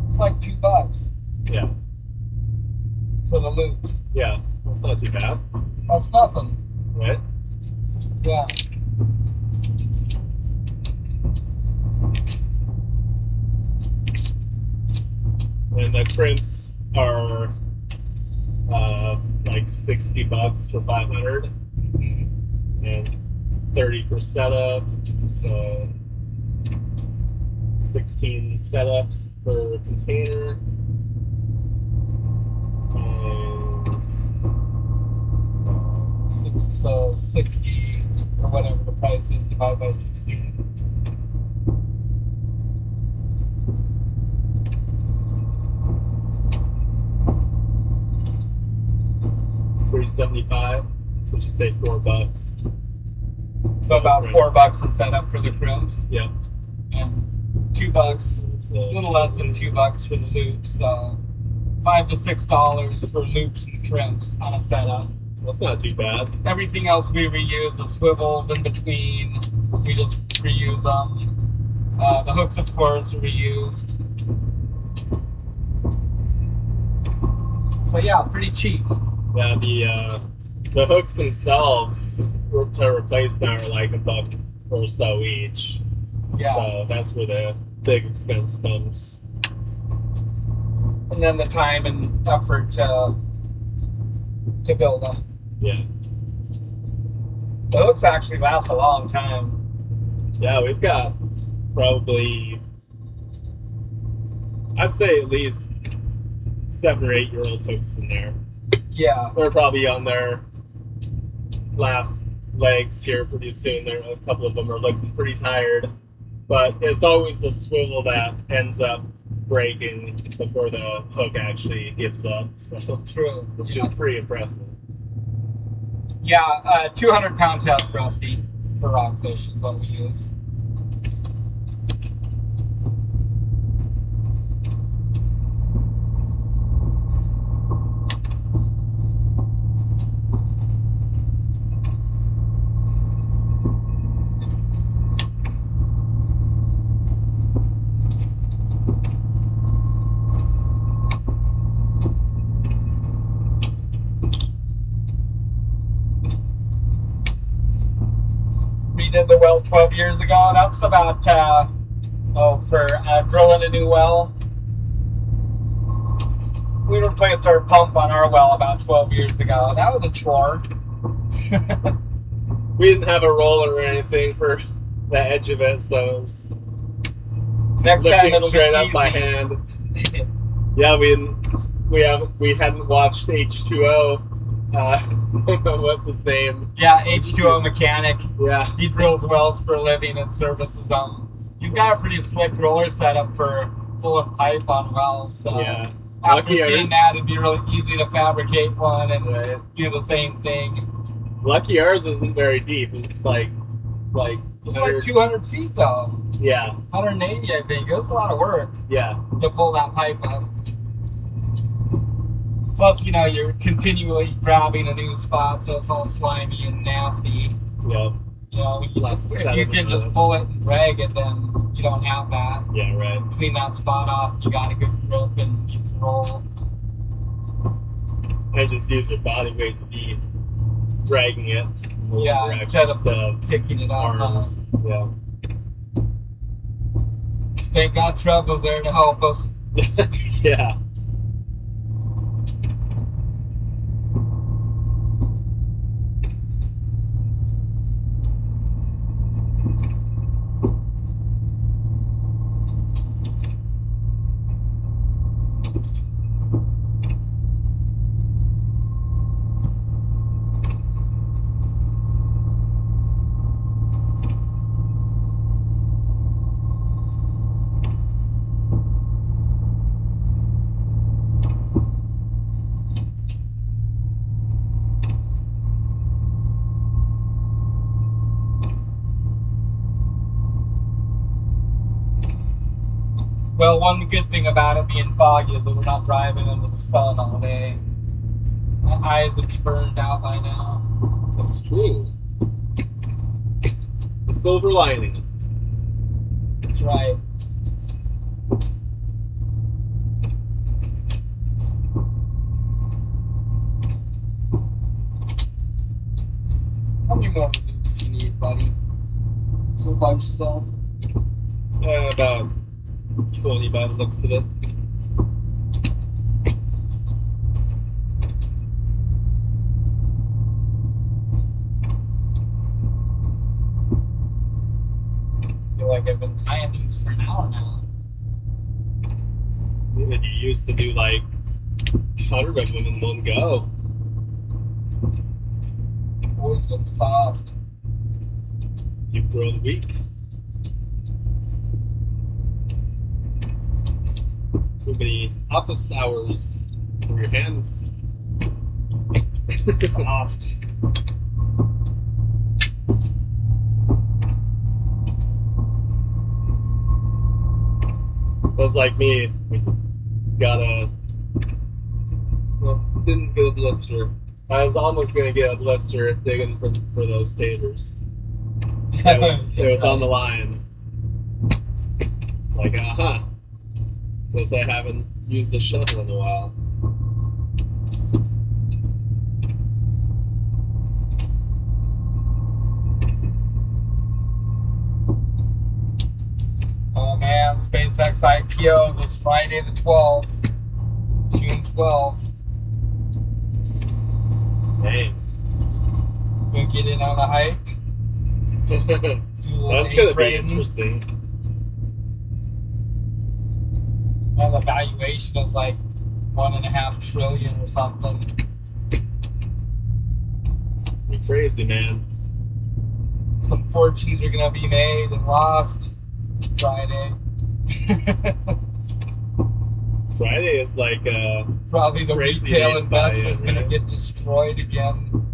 It's like $2 Yeah, for the loops. yeah, that's not too bad, That's nothing. right? Yeah. And the crimps are like $60 for 500 and 30 per setup, so 16 setups per container. So 60 or whatever the price is divided by 16. $3.75. So just say $4. So about crimps. $4 a setup for the crimps. Yeah. And $2, a little less than $2 for the loops. So $5 to $6 for loops and crimps on a setup. That's not too bad. Everything else we reuse. The swivels in between, we just reuse them. The hooks, of course, are reused. So yeah, pretty cheap. Yeah, the hooks themselves to replace now are like $1 or so each. Yeah. So that's where the big expense comes. And then the time and effort to build them. Yeah. The hooks actually last a long time. Yeah, we've got probably, I'd say at least 7 or 8 year old hooks in there. Yeah. They're probably on their last legs here pretty soon. A couple of them are looking pretty tired. But it's always the swivel that ends up breaking before the hook actually gives up. So True. which is pretty impressive. Yeah, 200-pound test rusty for rockfish is what we use. Did the well 12 years ago. That's about for drilling a new well. We replaced our pump on our well about 12 years ago. That was a chore. We didn't have a roller or anything for the edge of it, so it was Next time lifting it'll straight be up by easy. hand. Yeah, we hadn't watched H2O. What's his name? Yeah, H2O mechanic. Yeah. He drills wells for a living and services them. He's got a pretty slick roller setup for pulling pipe on wells. So Yeah. after Lucky seeing ours. that, it'd be really easy to fabricate one and Right. do the same thing. Lucky ours isn't very deep. It's like It's like 200 feet though. yeah, 180, I think. It was a lot of work yeah, to pull that pipe up. Plus, you're continually grabbing a new spot, so it's all slimy and nasty. yeah, When you Lots of if you sediment can on just it. pull it and drag it, then you don't have that. yeah, right. Clean that spot off, you got a good grip and you can roll. I just use your body weight to be dragging it. Yeah, Or instead of the picking it up. arms. Yeah. Thank God Trev was there to help us. Yeah. Well, one good thing about it being foggy is that we're not driving into the sun all day. My eyes would be burned out by now. That's true. The silver lining. That's right. How many more loops you need, buddy? A whole bunch still. About 20 by the looks of it. I feel like I've been tying these for an hour now. And you used to do like 100 of them in one go. Always been soft. You've grown weak. Too many office hours for your hands. Soft. was like me. We got well, didn't get a blister. I was almost gonna get a blister digging for those taters. It was on the line. It's like, guess I haven't used a shovel in a while. Oh man, SpaceX IPO this Friday the 12th, June 12th. Dang. Gonna get in on the hype. That's gonna be interesting. Well, the valuation is like 1.5 trillion or something. You're crazy, man. Some fortunes are gonna be made and lost Friday. Friday is like probably the crazy retail investor's right? gonna get destroyed again.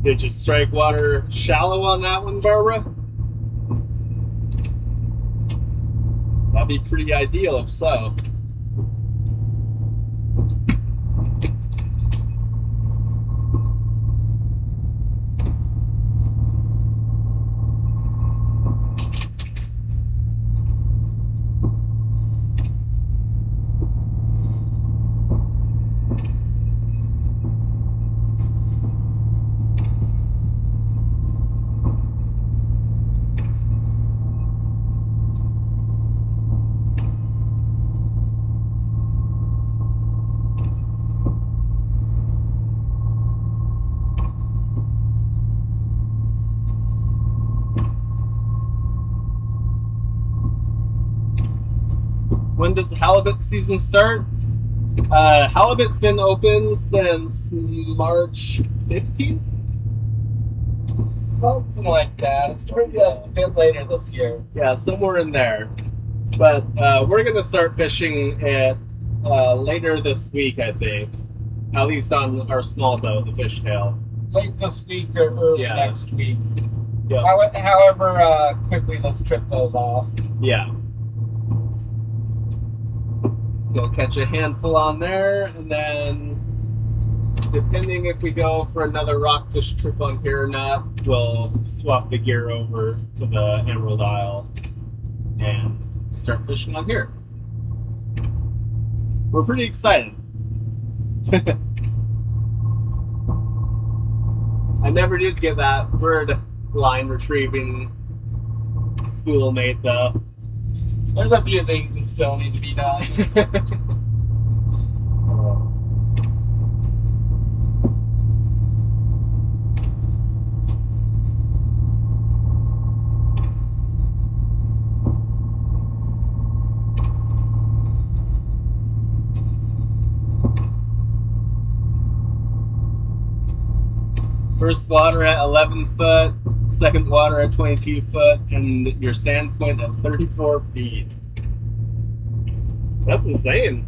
Did you strike water shallow on that one, Barbara? That'd be pretty ideal if so. when does the halibut season start? Halibut's been open since March 15th. Something like that. It's started a bit later this year. Yeah, somewhere in there. But we're gonna start fishing it later this week, I think. At least on our small boat, the fishtail. Late this week or early Yeah. next week. Yep. However quickly this trip goes off. Yeah. We'll catch a handful on there, and then depending if we go for another rockfish trip on here or not, we'll swap the gear over to the Emerald Isle and start fishing on here. We're pretty excited. I never did get that bird line retrieving spool made though. There's a few things that still need to be done. First water at 11 foot, second water at 22 foot, and your sand point at 34 feet. That's insane.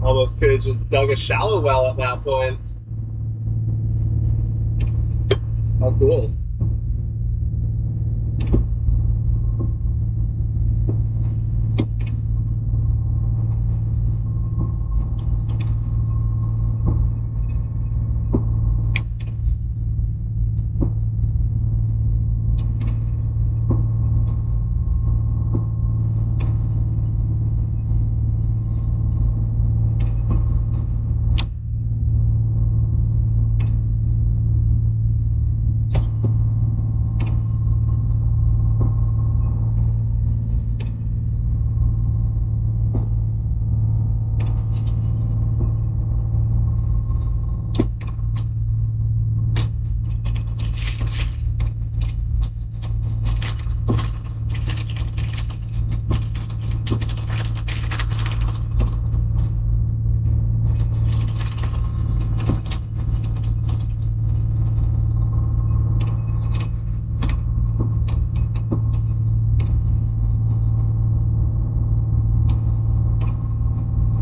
Almost could have just dug a shallow well at that point. How cool.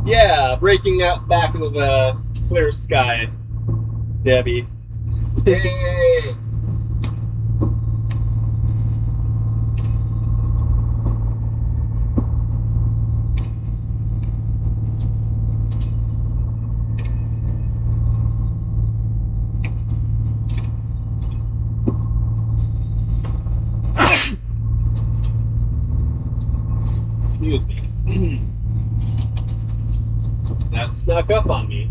Yeah, breaking out back into the clear sky, Debbie. Yay! Excuse me. That snuck up on me.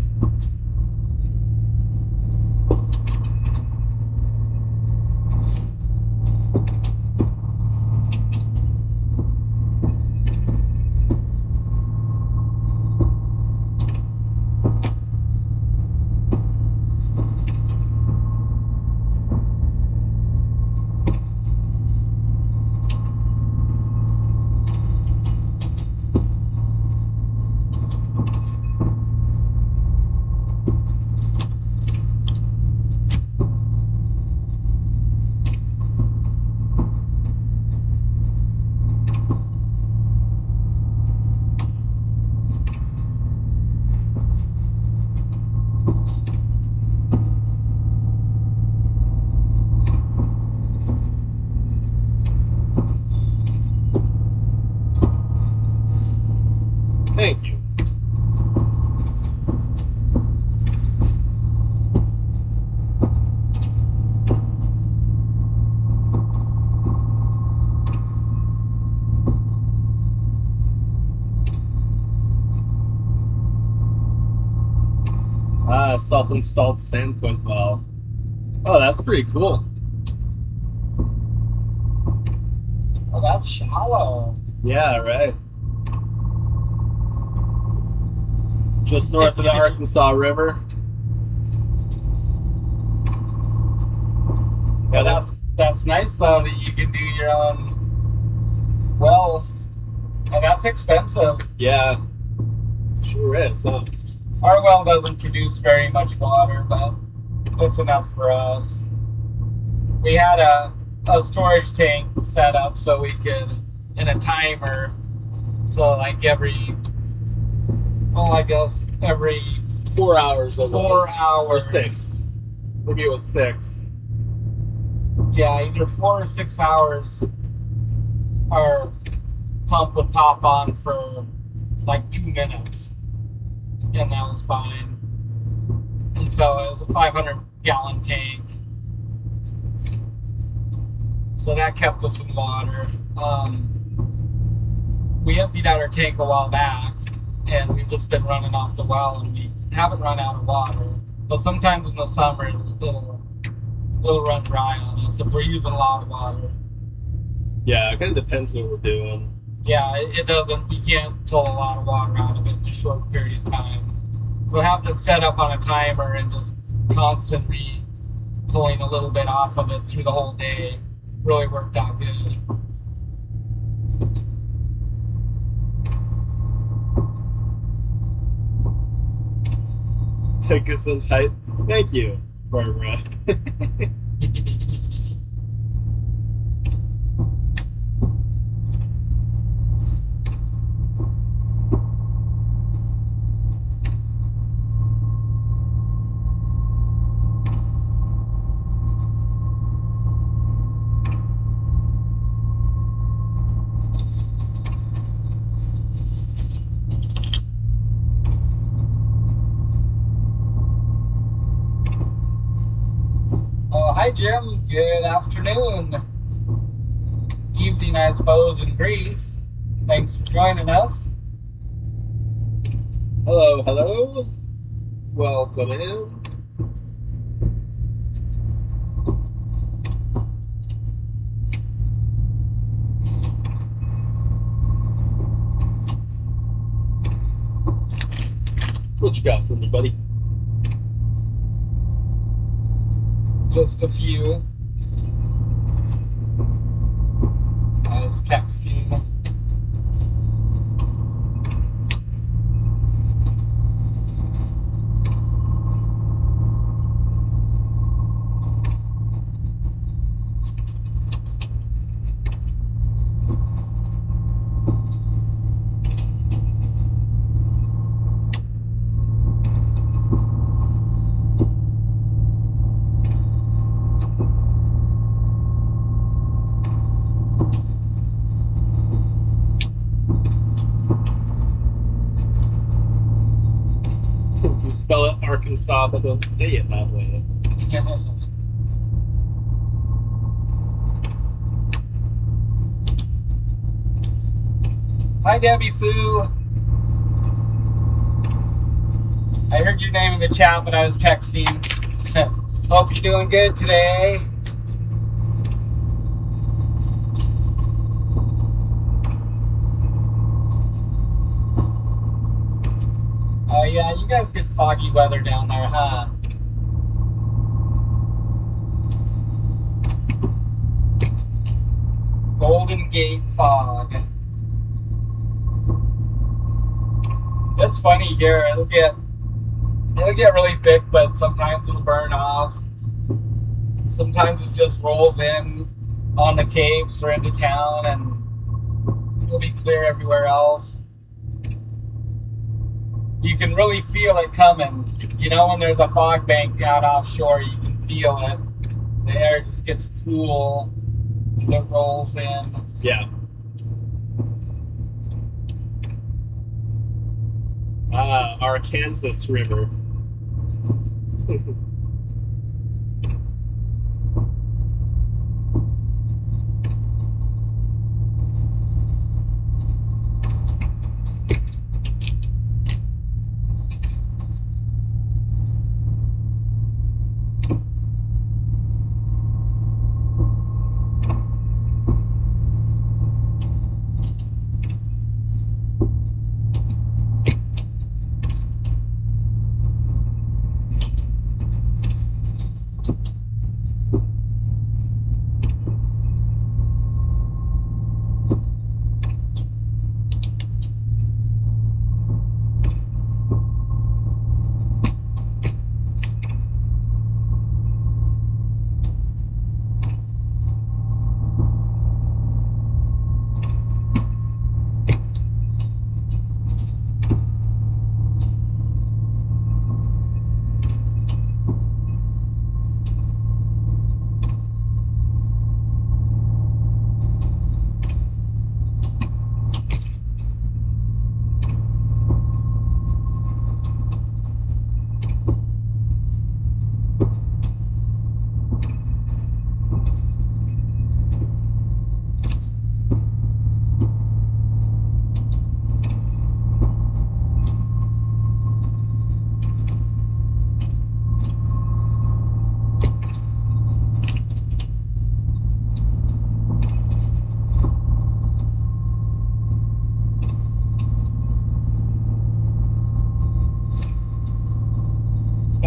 Thank you. Ah, self-installed sandpoint well. Oh, that's pretty cool. Oh, that's shallow. Yeah, right. just north of the Arkansas River. Yeah, that's nice though that you can do your own well. And that's expensive. Yeah, sure is. Huh? Our well doesn't produce very much water, but it's enough for us. We had a storage tank set up so we could, and a timer, so like every 4 hours. 4 hours. Or 6. Maybe it was 6. Yeah, either 4 or 6 hours our pump would pop on for like 2 minutes. And that was fine. And so it was a 500-gallon tank. So that kept us in water. We emptied out our tank a while back, and we've just been running off the well, and we haven't run out of water. But sometimes in the summer, it'll run dry on us if we're using a lot of water. Yeah, it kind of depends what we're doing. Yeah, it doesn't. We can't pull a lot of water out of it in a short period of time. So having it set up on a timer and just constantly pulling a little bit off of it through the whole day really worked out good. Gesundheit. Thank you, Barbara. Hi, Jim. Good afternoon. Evening, I suppose, in Greece. Thanks for joining us. Hello, hello. Welcome in. What you got for me, buddy? Just a few. I was texting. You spell it Arkansas, but don't say it that way. Hi, Debbie Sue. I heard your name in the chat when I was texting. Hope you're doing good today. Oh yeah, you guys get foggy weather down there, huh? Golden Gate fog. It's funny here. It'll get really thick, but sometimes it'll burn off. Sometimes it just rolls in on the capes or into town, and it'll be clear everywhere else. You can really feel it coming. You know, when there's a fog bank out offshore, you can feel it. The air just gets cool as it rolls in. Yeah. Arkansas River.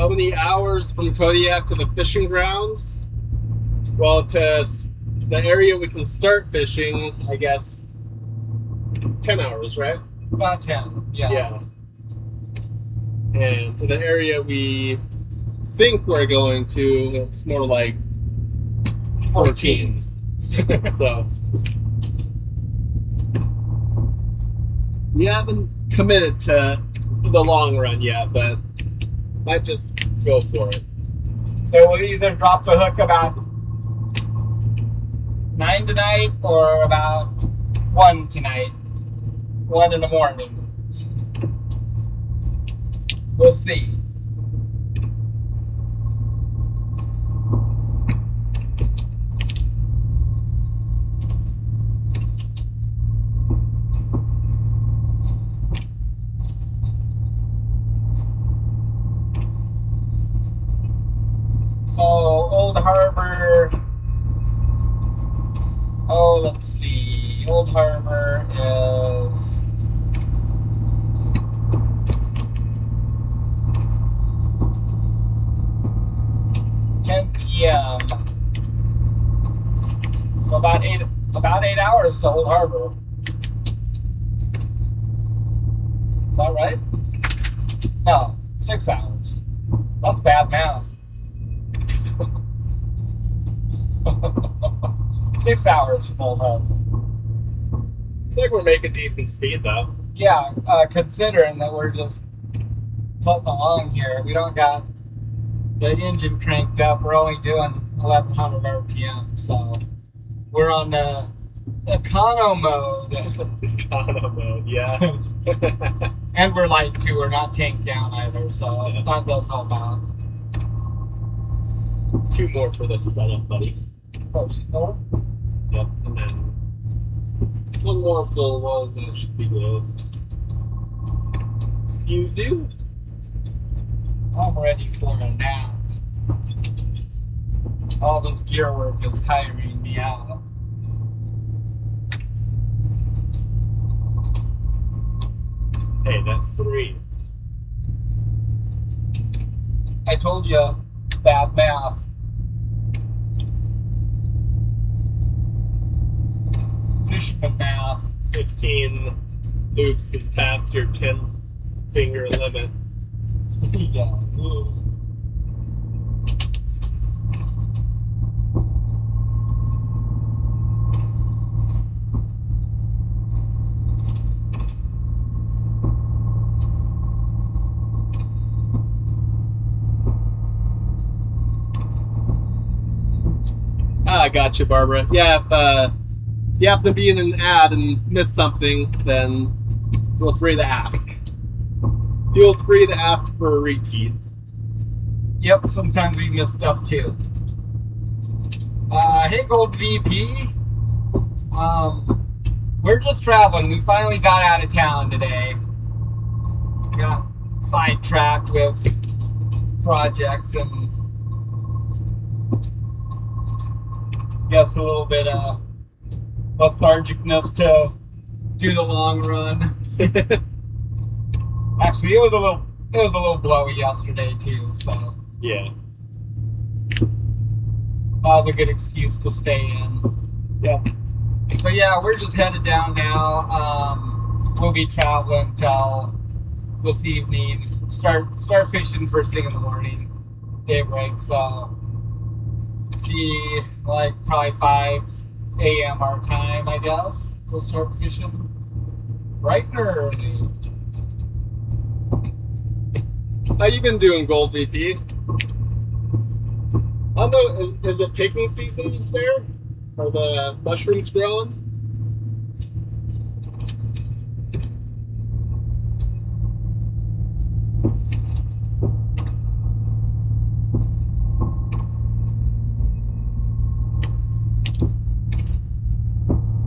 How many hours from Kodiak to the fishing grounds? Well, to the area we can start fishing, I guess 10 hours, right? About 10, yeah. Yeah. And to the area we think we're going to, it's more like 14. So we haven't committed to the long run yet, but might just go for it. So we'll either drop the hook about 9 tonight or about 1 tonight. 1 in the morning. We'll see. So, Old Harbor. Oh, let's see. Old Harbor is 10 p.m. So about 8 hours to Old Harbor. Is that right? No, 6 hours. That's bad math. 6 hours from Old Harbor. It's like we're making decent speed though. Yeah, considering that we're just putting along here, we don't got the engine cranked up. We're only doing 1100 RPM, so we're on the econo mode. Econo mode, yeah. And we're light too. We're not tanked down either, so Yeah. that does help out. 2 more for this setup, buddy. Oh, see more? Yep, and then 1 more full one. That should be good. Excuse you. I'm ready for a nap. All this gear work is tiring me out. Hey, that's 3. I told you, bad math. Fisherman math. 15 loops is past your 10 finger limit. Yeah. I got you, Barbara. Yeah, if you happen to be in an ad and miss something, then feel free to ask. Feel free to ask for a repeat. Yep, sometimes we miss stuff too. Hey, Gold VP. We're just traveling. We finally got out of town today. Got sidetracked with projects and guess a little bit of lethargicness to do the long run. Actually, it was a little blowy yesterday too, so Yeah. that was a good excuse to stay in. Yep. So yeah, we're just headed down now. We'll be traveling till this evening. Start fishing first thing in the morning, daybreak. So be like probably 5 a.m. our time, I guess. We'll start fishing bright and early. How you been doing, Gold VP? I don't know, is it picking season there? Are the mushrooms growing?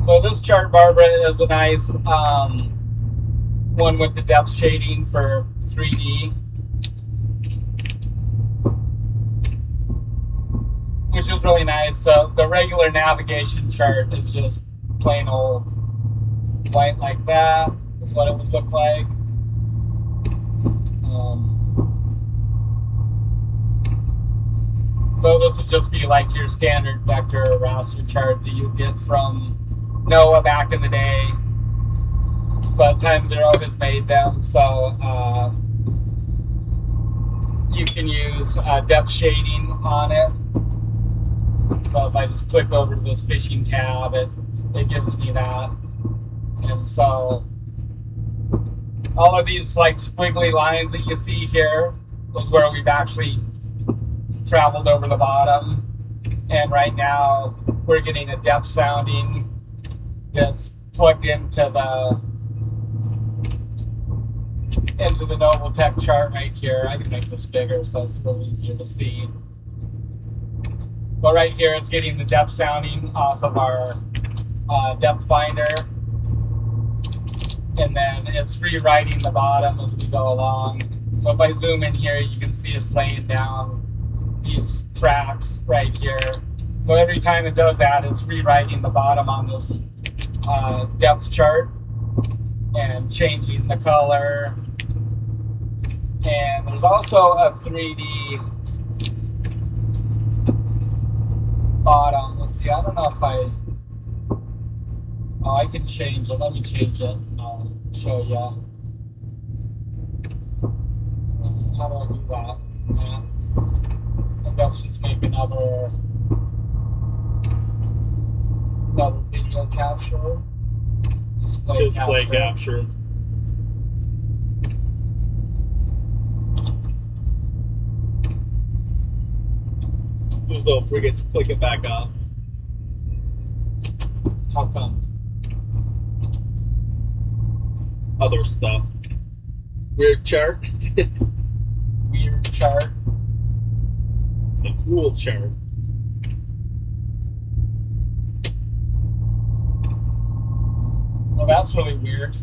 So this chart, Barbara, is a nice one with the depth shading for 3D. Which is really nice. The regular navigation chart is just plain old white like that. Is what it would look like. So this would just be like your standard vector raster chart that you get from NOAA back in the day, but Time Zero has made them. So you can use depth shading on it. So if I just click over to this fishing tab, it gives me that. And so all of these like squiggly lines that you see here was where we've actually traveled over the bottom. And right now we're getting a depth sounding that's plugged into the Noble Tech chart right here. I can make this bigger so it's a little easier to see. But right here it's getting the depth sounding off of our depth finder. And then it's rewriting the bottom as we go along. So if I zoom in here, you can see it's laying down these tracks right here. So every time it does that, it's rewriting the bottom on this depth chart and changing the color. And there's also a 3D bottom. Let's see, I don't know if I can change it. Let me change it. I'll show you. How do I do that? Yeah. I guess just make another video capture. Display capture. Just don't forget to click it back off. How come? Other stuff. Weird chart. Weird chart. It's a cool chart. Well, that's really weird.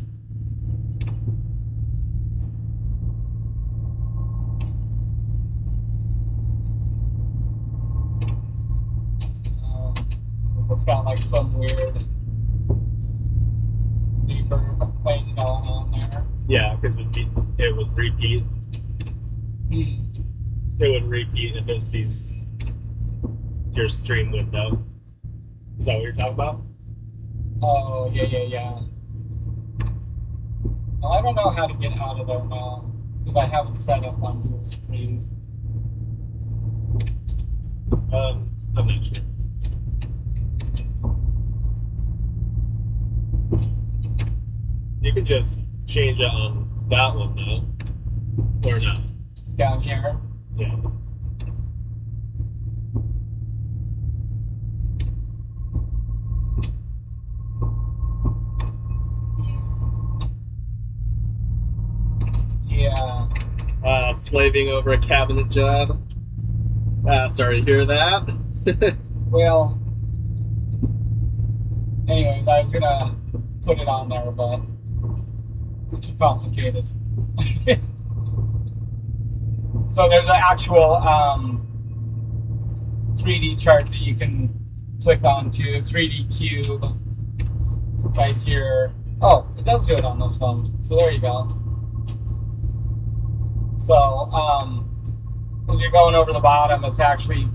It's got like some weird reverb thing going on there. Yeah, because it would repeat. It would repeat if it sees your stream window. Is that what you're talking about? Oh, yeah. Well, I don't know how to get out of there now because I have it set up on dual screen. I'm not sure. You can just change it on that one though, or not. Down here? Yeah. Yeah. Slaving over a cabinet job. Sorry to hear that. Well, anyways, I was gonna put it on there, but it's too complicated. So there's an actual 3D chart that you can click onto, 3D cube right here. Oh, it does do it on this one. So there you go. So as you're going over the bottom, it's actually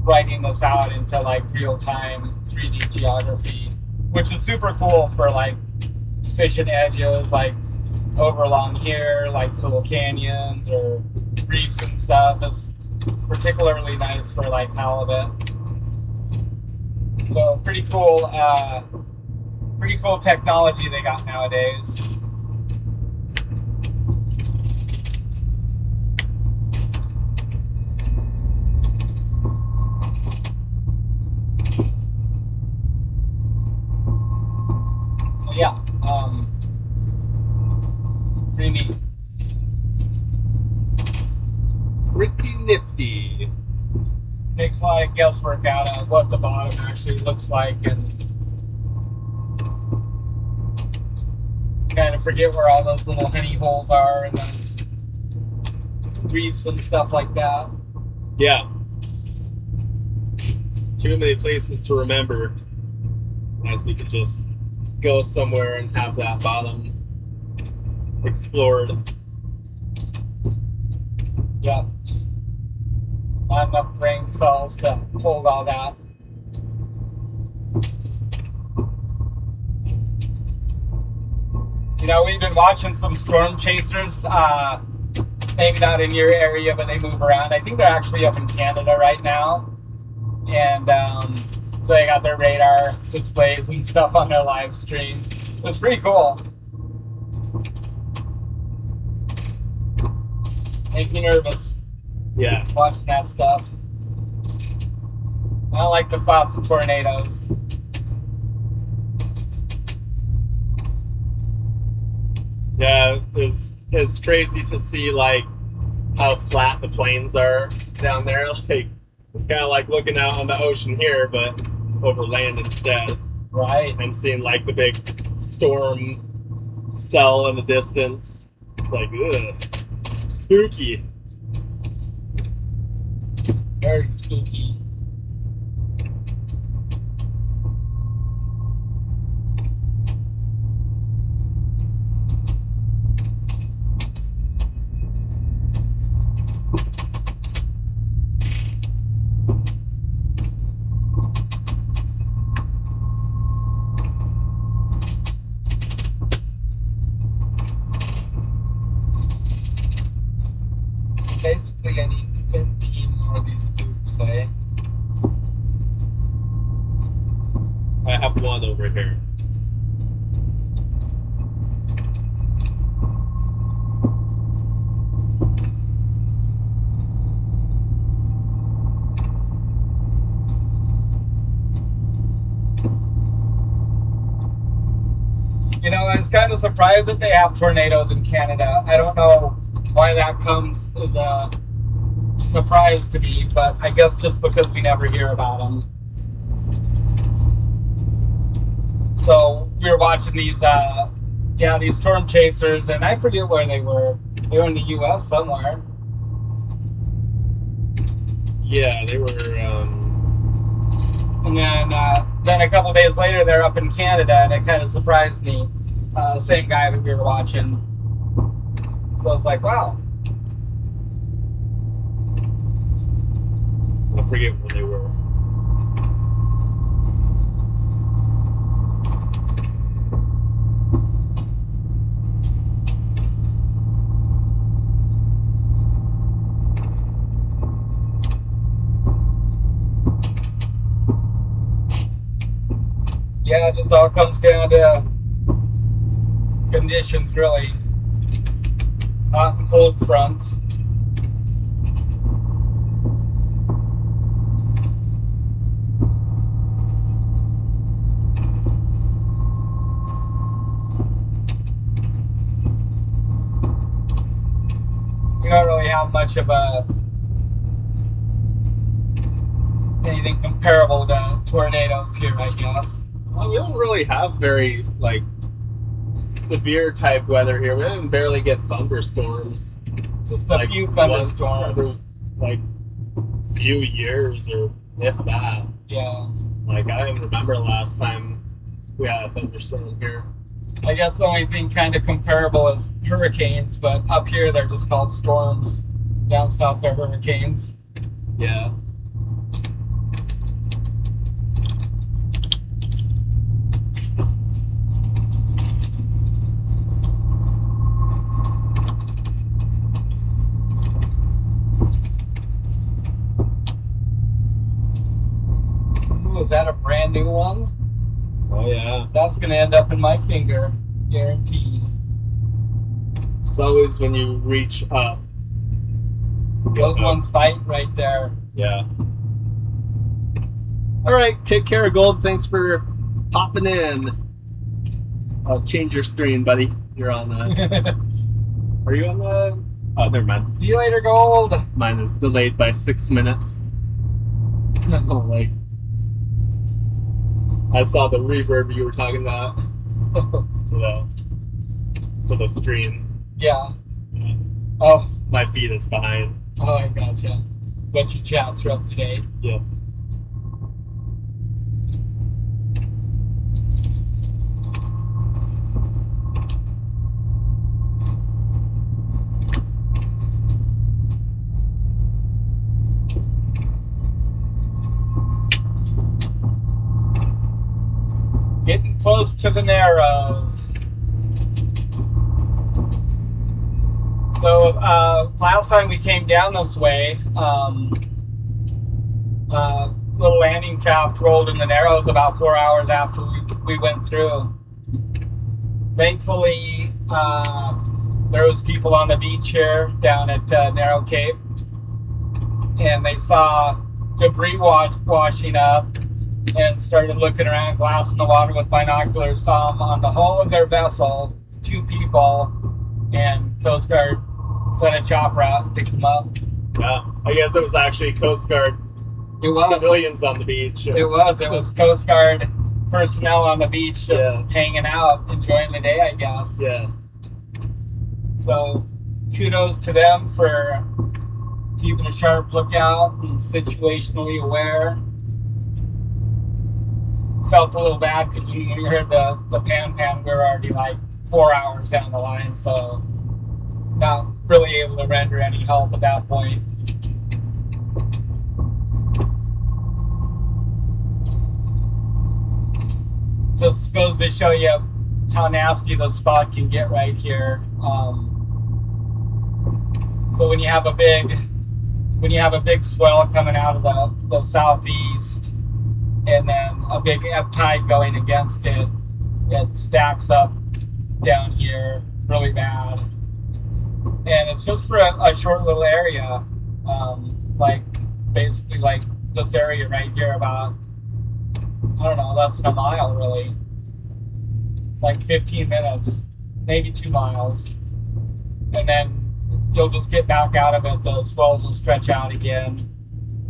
writing this out into like real-time 3D geography, which is super cool for like fishing edges, like over along here, like little canyons or reefs and stuff. It's particularly nice for like halibut. So pretty cool technology they got nowadays. So yeah, pretty neat. Pretty nifty. Takes a lot of guesswork out of what the bottom actually looks like, and kind of forget where all those little honey holes are and those reefs and stuff like that. Yeah. Too many places to remember. As you could just go somewhere and have that bottom explored. Yeah. Not enough brain cells to hold all that. You know, we've been watching some storm chasers. Maybe not in your area, but they move around. I think they're actually up in Canada right now. And so they got their radar displays and stuff on their live stream. It's pretty cool. Make me nervous. Yeah. Watching that stuff. I don't like the thoughts of tornadoes. Yeah, it's crazy to see like how flat the plains are down there. Like it's kind of like looking out on the ocean here, but over land instead. Right. And seeing like the big storm cell in the distance. It's like, ugh, spooky. Very spooky. Basically, I need 13 more of these loops, eh? I have one over here. You know, I was kind of surprised that they have tornadoes in Canada. I don't know why that comes as a surprise to me, but I guess just because we never hear about them. So we were watching these, these storm chasers, and I forget where they were. They were in the U.S. somewhere. Yeah, they were. And then a couple days later, they're up in Canada, and it kind of surprised me. Same guy that we were watching. So it's like, wow. I forget where they were. Yeah, it just all comes down to conditions, really. Hot and cold fronts. We don't really have much of anything comparable to tornadoes here, I guess. Well, we don't really have very like severe type weather here. We didn't barely get thunderstorms. Just a few thunderstorms. Once every, few years, or if that. Yeah. Like I don't remember the last time we had a thunderstorm here. I guess the only thing kind of comparable is hurricanes, but up here they're just called storms. Down south they're hurricanes. Yeah. Ooh, is that a brand new one? Oh yeah. That's gonna end up in my finger, guaranteed. It's always when you reach up. Those ones bite right there. Yeah. All right, take care, Gold. Thanks for popping in. I'll change your screen, buddy. You're on the. Are you on the? Oh, never mind. See you later, Gold. Mine is delayed by 6 minutes. Like, I saw the reverb you were talking about for the stream. Yeah. Oh. My feed is behind. Oh, I gotcha. But your chats are up to date. Yep. to the Narrows. So last time we came down this way, little landing craft rolled in the Narrows about 4 hours after we went through. Thankfully, there was people on the beach here down at Narrow Cape, and they saw debris washing up and started looking around, glass in the water with binoculars, saw them on the hull of their vessel, 2 people, and Coast Guard sent a chopper out and picked them up. Yeah, I guess it was actually Coast Guard civilians on the beach. It was Coast Guard personnel on the beach just hanging out, enjoying the day, I guess. Yeah. So kudos to them for keeping a sharp lookout and situationally aware. Felt a little bad because when we heard the pan, we were already like 4 hours down the line, so not really able to render any help at that point. Just goes to show you how nasty the spot can get right here. So when you have a big swell coming out of the southeast, and then a big ebb tide going against it, it stacks up down here really bad. And it's just for a short little area, like basically like this area right here, about, I don't know, less than a mile really. It's like 15 minutes, maybe 2 miles. And then you'll just get back out of it, the swells will stretch out again.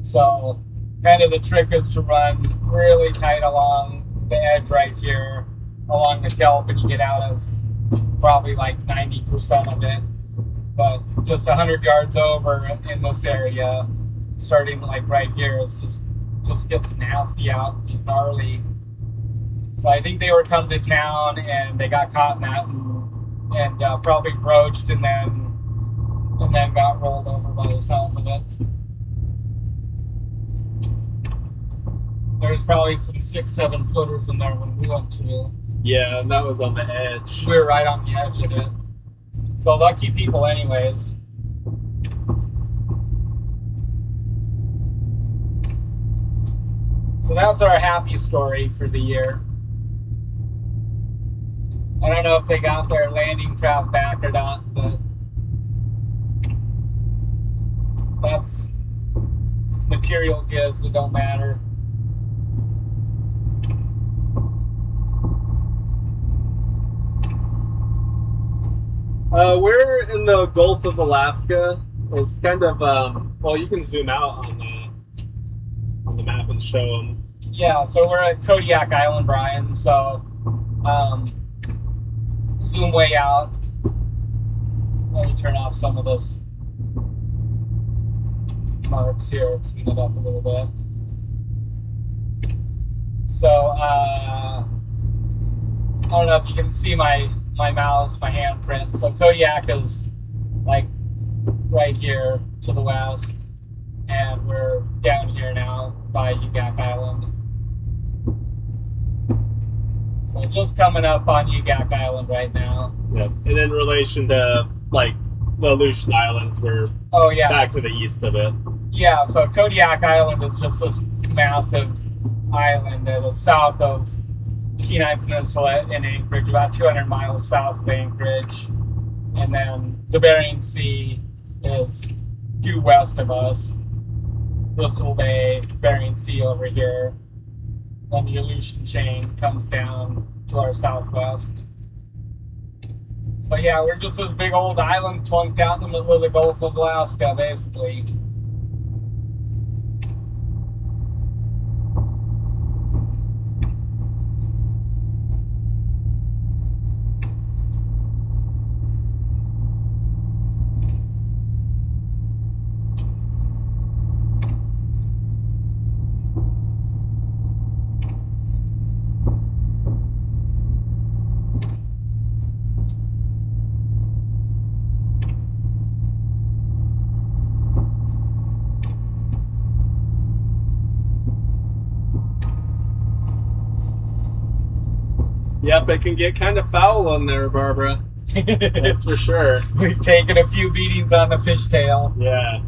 So kind of the trick is to run really tight along the edge right here, along the kelp, and you get out of probably like 90% of it. But just 100 yards over in this area, starting like right here, it's just gets nasty out, just gnarly. So I think they were coming to town and they got caught in that and probably broached and then got rolled over by the sounds of it. There's probably some 6-7 footers in there when we went to. Yeah, and that was on the edge. We were right on the edge of it. So lucky people anyways. So that's our happy story for the year. I don't know if they got their landing craft back or not, but that's material goods, it don't matter. We're in the Gulf of Alaska. It's kind of, well, you can zoom out on the map and show them. Yeah, so we're at Kodiak Island, Brian, so zoom way out. Let me turn off some of this marks here, clean it up a little bit. So, I don't know if you can see my mouse, my handprint. So Kodiak is like right here to the west, and we're down here now by Ugak Island. So just coming up on Ugak Island right now. Yep. And in relation to like the Aleutian Islands, we're back to the east of it. Yeah, so Kodiak Island is just this massive island that is south of Kenai Peninsula in Anchorage, about 200 miles south of Anchorage. And then the Bering Sea is due west of us. Bristol Bay, Bering Sea over here. And the Aleutian chain comes down to our southwest. So yeah, we're just this big old island plunked out in the middle of the Gulf of Alaska, basically. Yep, it can get kind of foul in there, Barbara. That's for sure. We've taken a few beatings on the fishtail. Yeah.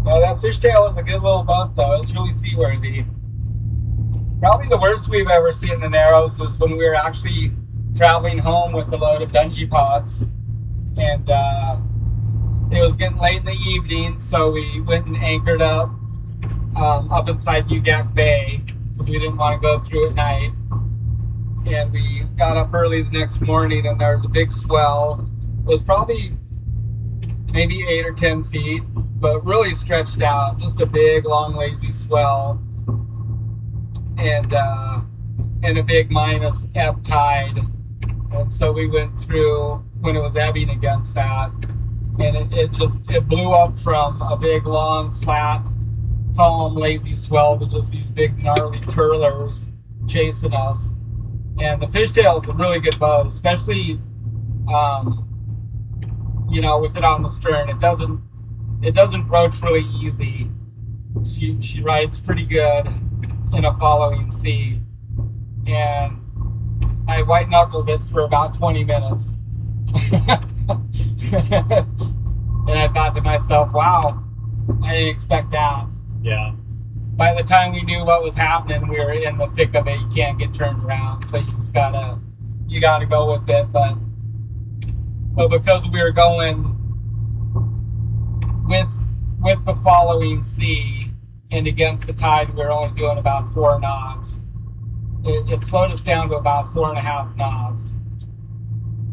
Well, that fishtail is a good little boat, though. It's really seaworthy. Probably the worst we've ever seen in the Narrows is when we were actually traveling home with a load of dungy pots, and it was getting late in the evening, so we went and anchored up inside Ugac Bay because we didn't want to go through at night. And we got up early the next morning, and there was a big swell. It was probably maybe 8 or 10 feet, but really stretched out. Just a big, long, lazy swell, and a big minus ebb tide. And so we went through when it was ebbing against that, and it blew up from a big, long, flat, calm, lazy swell to just these big, gnarly curlers chasing us. And the fishtail is a really good boat, especially with it on the stern. It doesn't broach really easy. She rides pretty good in a following sea, and I white knuckled it for about 20 minutes. And I thought to myself, wow, I didn't expect that. Yeah. By the time we knew what was happening, we were in the thick of it. You can't get turned around, so you gotta go with it. But because we were going with the following sea and against the tide, we were only doing about 4 knots. It slowed us down to about 4.5 knots.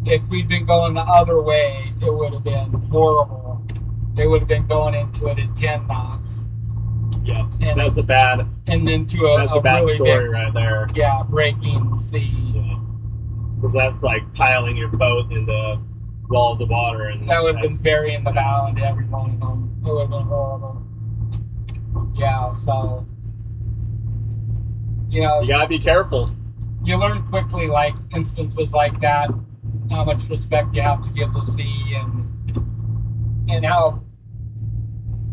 If we'd been going the other way, it would have been horrible. They would have been going into it at 10 knots. Yeah, and that's a bad. And then to a bad really story big, right there. Yeah, breaking sea. Yeah, because that's like piling your boat into walls of water, and that would have been burying the bow into every one of them. It would have been horrible. Yeah, so you gotta be careful. You learn quickly, like instances like that, how much respect you have to give the sea, and how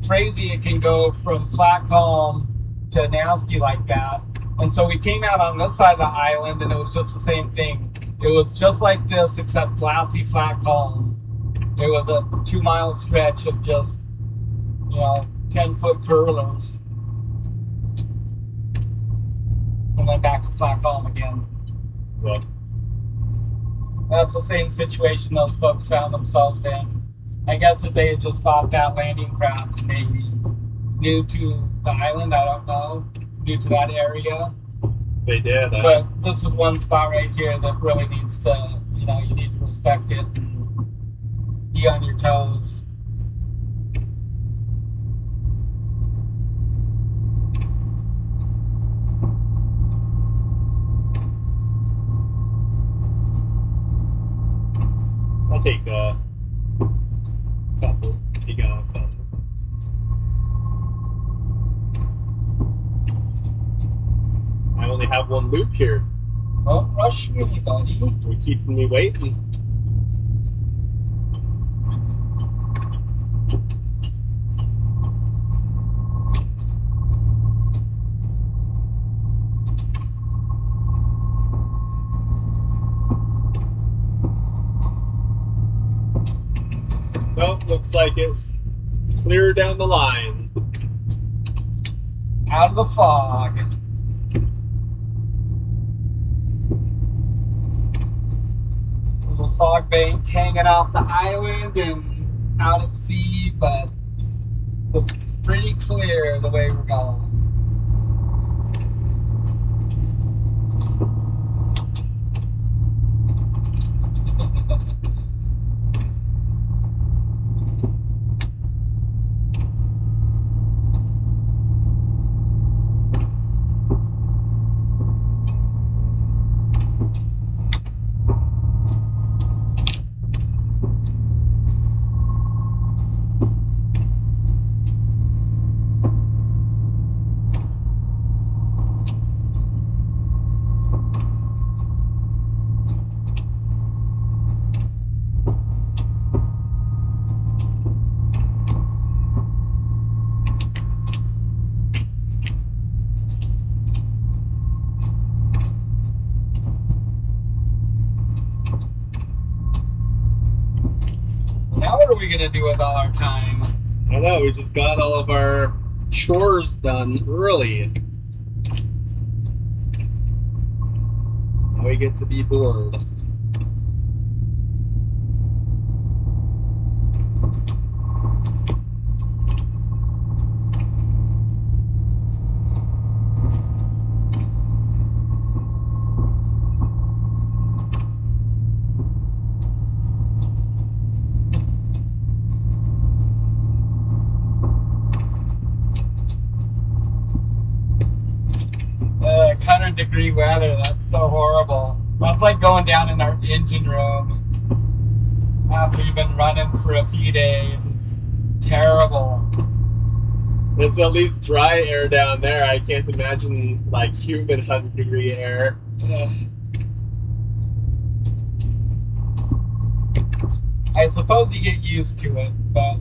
crazy it can go from flat calm to nasty like that. And so we came out on this side of the island, and it was just the same thing. It was just like this, except glassy flat calm. It was a 2-mile stretch of just 10-foot curlers, and then back to flat calm again. Well, that's the same situation those folks found themselves in. I guess if they had just bought that landing craft and maybe new to the island, I don't know, new to that area. They did. But this is one spot right here that really needs to, you need to respect it and be on your toes. I'll take a couple if you got a couple. I only have one loop here. Don't rush me, buddy. You're keeping me waiting. Well, looks like it's clear down the line. Out of the fog. Little fog bank hanging off the island and out at sea, but it's pretty clear the way we're going. Now what are we gonna do with all our time? I know, we just got all of our chores done early. Now we get to be bored. Like 100-degree weather, that's so horrible. That's like going down in our engine room after you've been running for a few days. It's terrible. There's at least dry air down there. I can't imagine like humid 100-degree air. Ugh. I suppose you get used to it, but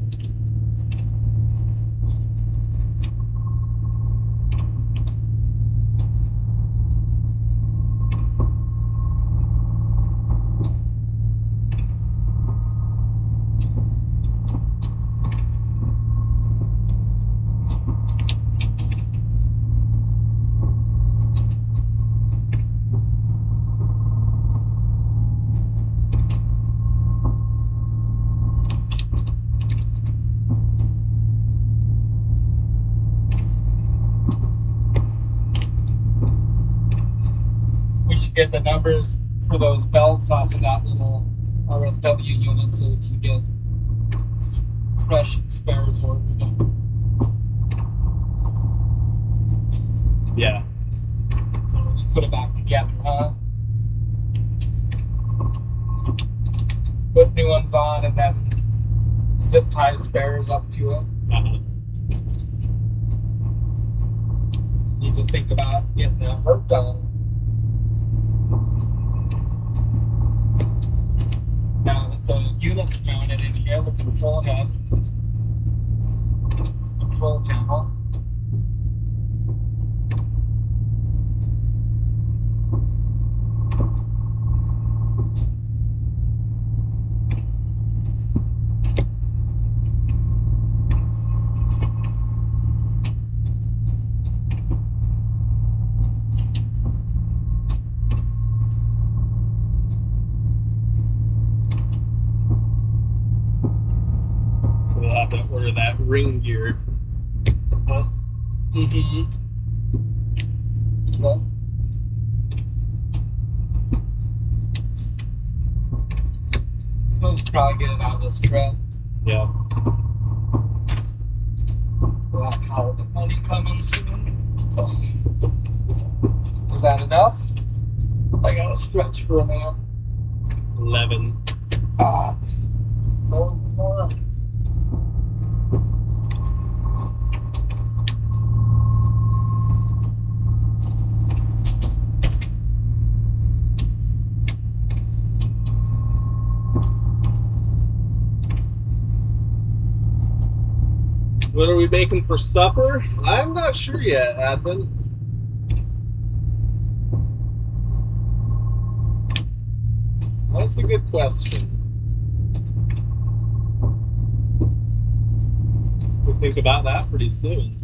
get the numbers for those belts off of that little RSW unit so that you get fresh spares ordered. Yeah. So we put it back together, huh? Put new ones on and then zip tie spares up to it. Uh-huh. Need to think about getting that work done. Now that the unit's mounted in here, the control head, control panel. So we'll have to order that ring gear. Huh? Mm-hmm. Well, supposed to probably get it out of this trip. Yeah. We'll have holiday money coming soon. Oh. Was that enough? I gotta stretch for a minute. 11. More. What are we making for supper? I'm not sure yet, Advin. That's a good question. We'll think about that pretty soon.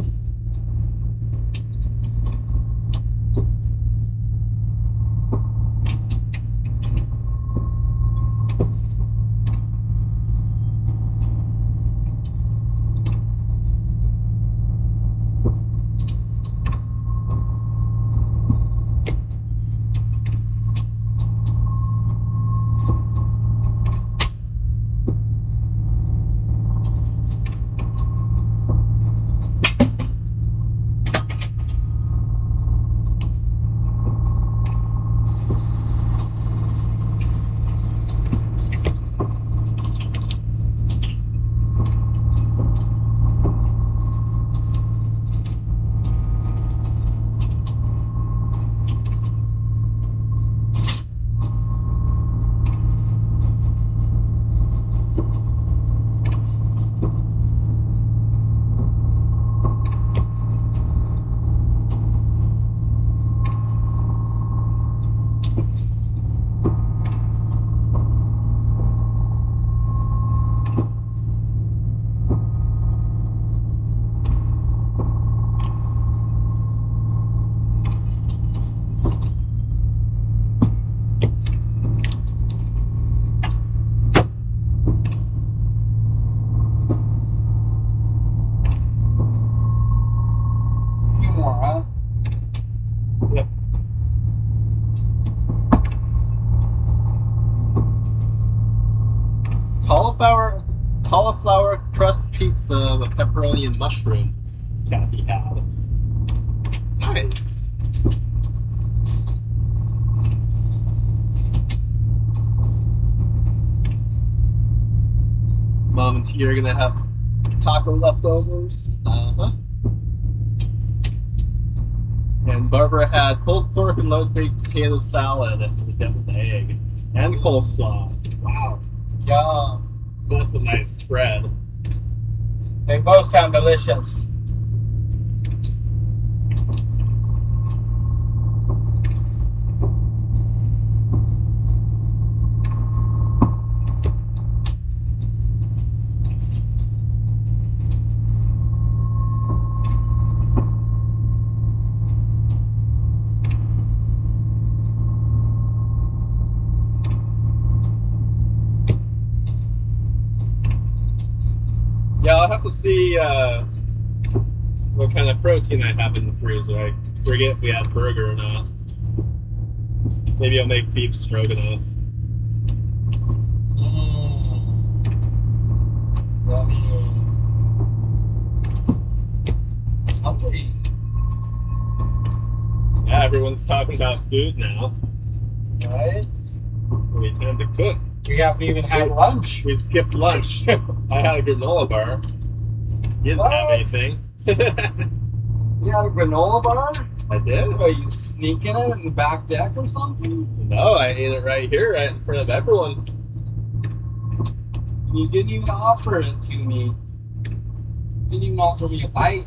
cauliflower crust pizza with pepperoni and mushrooms. Kathy had. Nice. Mom and T are gonna have taco leftovers. And Barbara had pulled pork and low baked potato salad with a deviled egg and coleslaw. Wow. Yum. That's a nice spread. They both sound delicious. Yeah, I'll have to see what kind of protein I have in the freezer. I forget if we had burger or not. Maybe I'll make beef stroganoff. Yummy. Hungry. Yeah, everyone's talking about food now. Right? We time to cook. We haven't even had lunch. We skipped lunch. I had a granola bar. You didn't have anything. You had a granola bar? I did. Are you sneaking it in the back deck or something? No, I ate it right here, right in front of everyone. You didn't even offer it to me. Didn't even offer me a bite.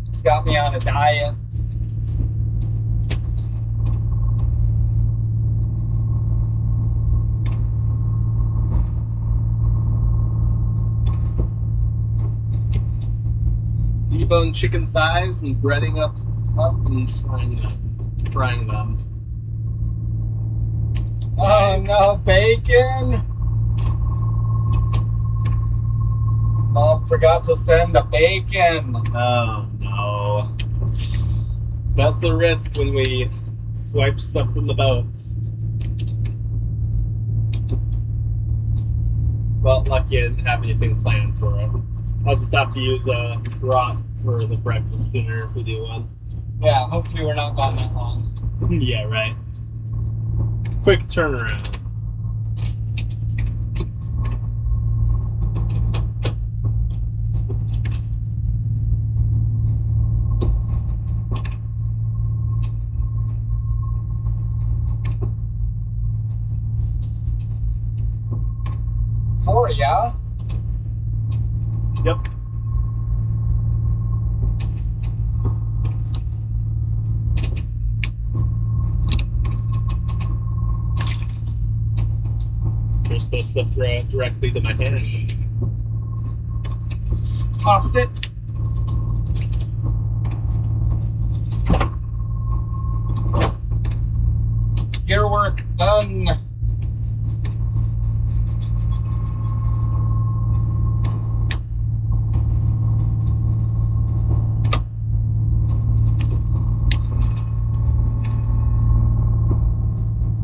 It's got me on a diet. Deboned chicken thighs and breading up and frying them. Oh no, bacon! Mom forgot to send the bacon. Oh no. That's the risk when we swipe stuff from the boat. Well, lucky I didn't have anything planned for it. I'll just have to use a rock for the breakfast dinner if we do one. Yeah, hopefully we're not gone that long. Yeah, right. Quick turnaround. Four, yeah? Yep. You're supposed to throw it directly to my hand. Toss it. Your work done.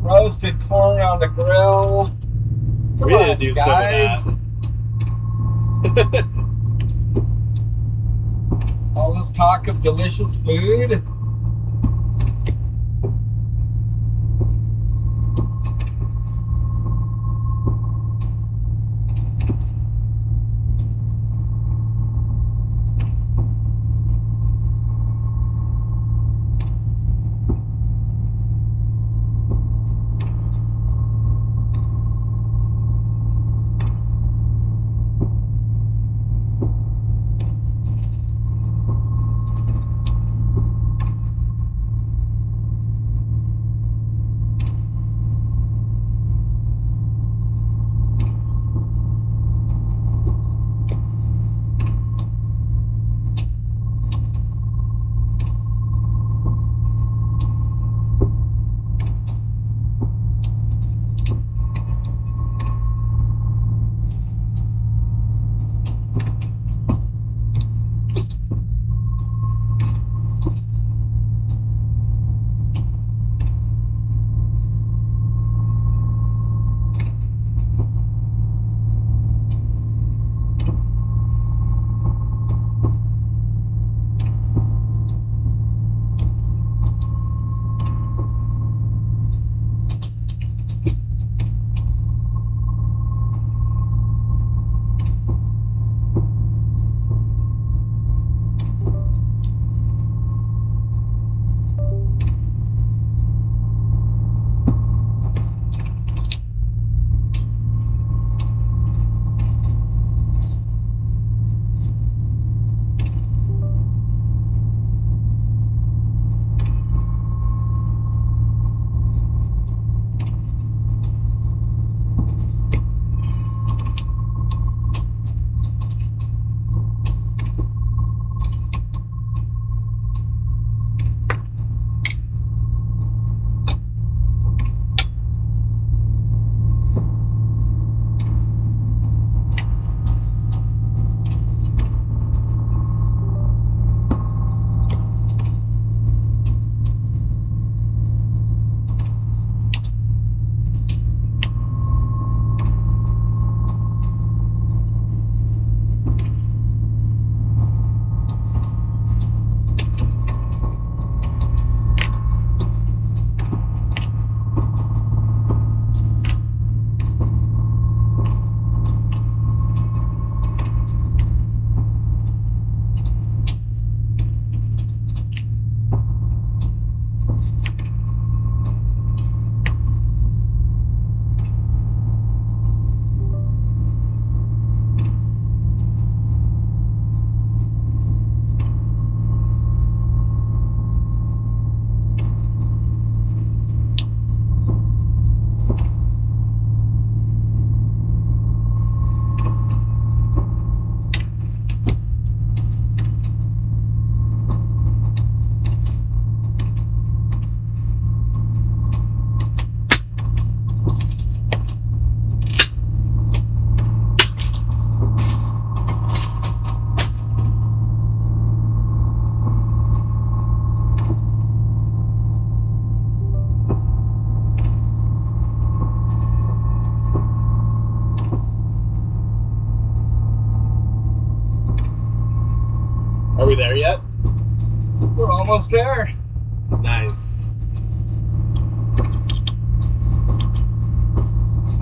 Roasted corn on the grill. Come We on, need to do guys. some of that. All this talk of delicious food.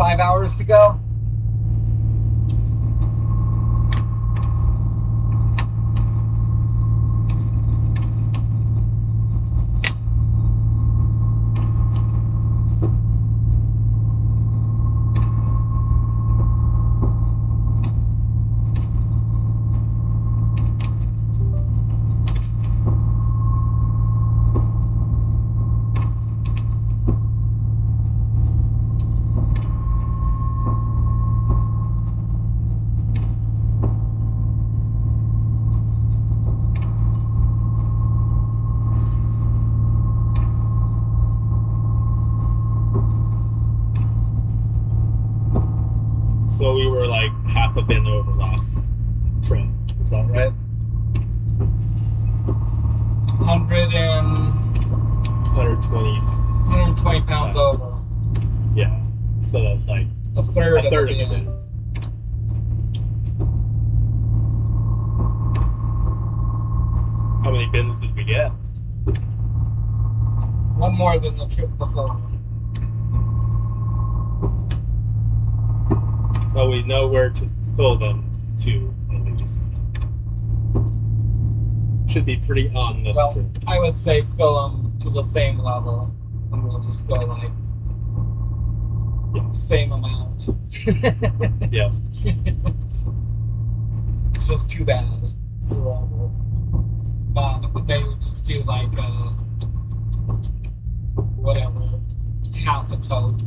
5 hours to go. So we were like half a bin over last trip. Is that right? 120 pounds over. Yeah. So that's like A third of a it. bin. How many bins did we get? One more than the trip before. So we know where to fill them to, at least. Should be pretty on this Well, trip. I would say fill them to the same level, and we'll just go like same amount. Yeah. It's just too bad. Whoever. They would just do like whatever, half a tote.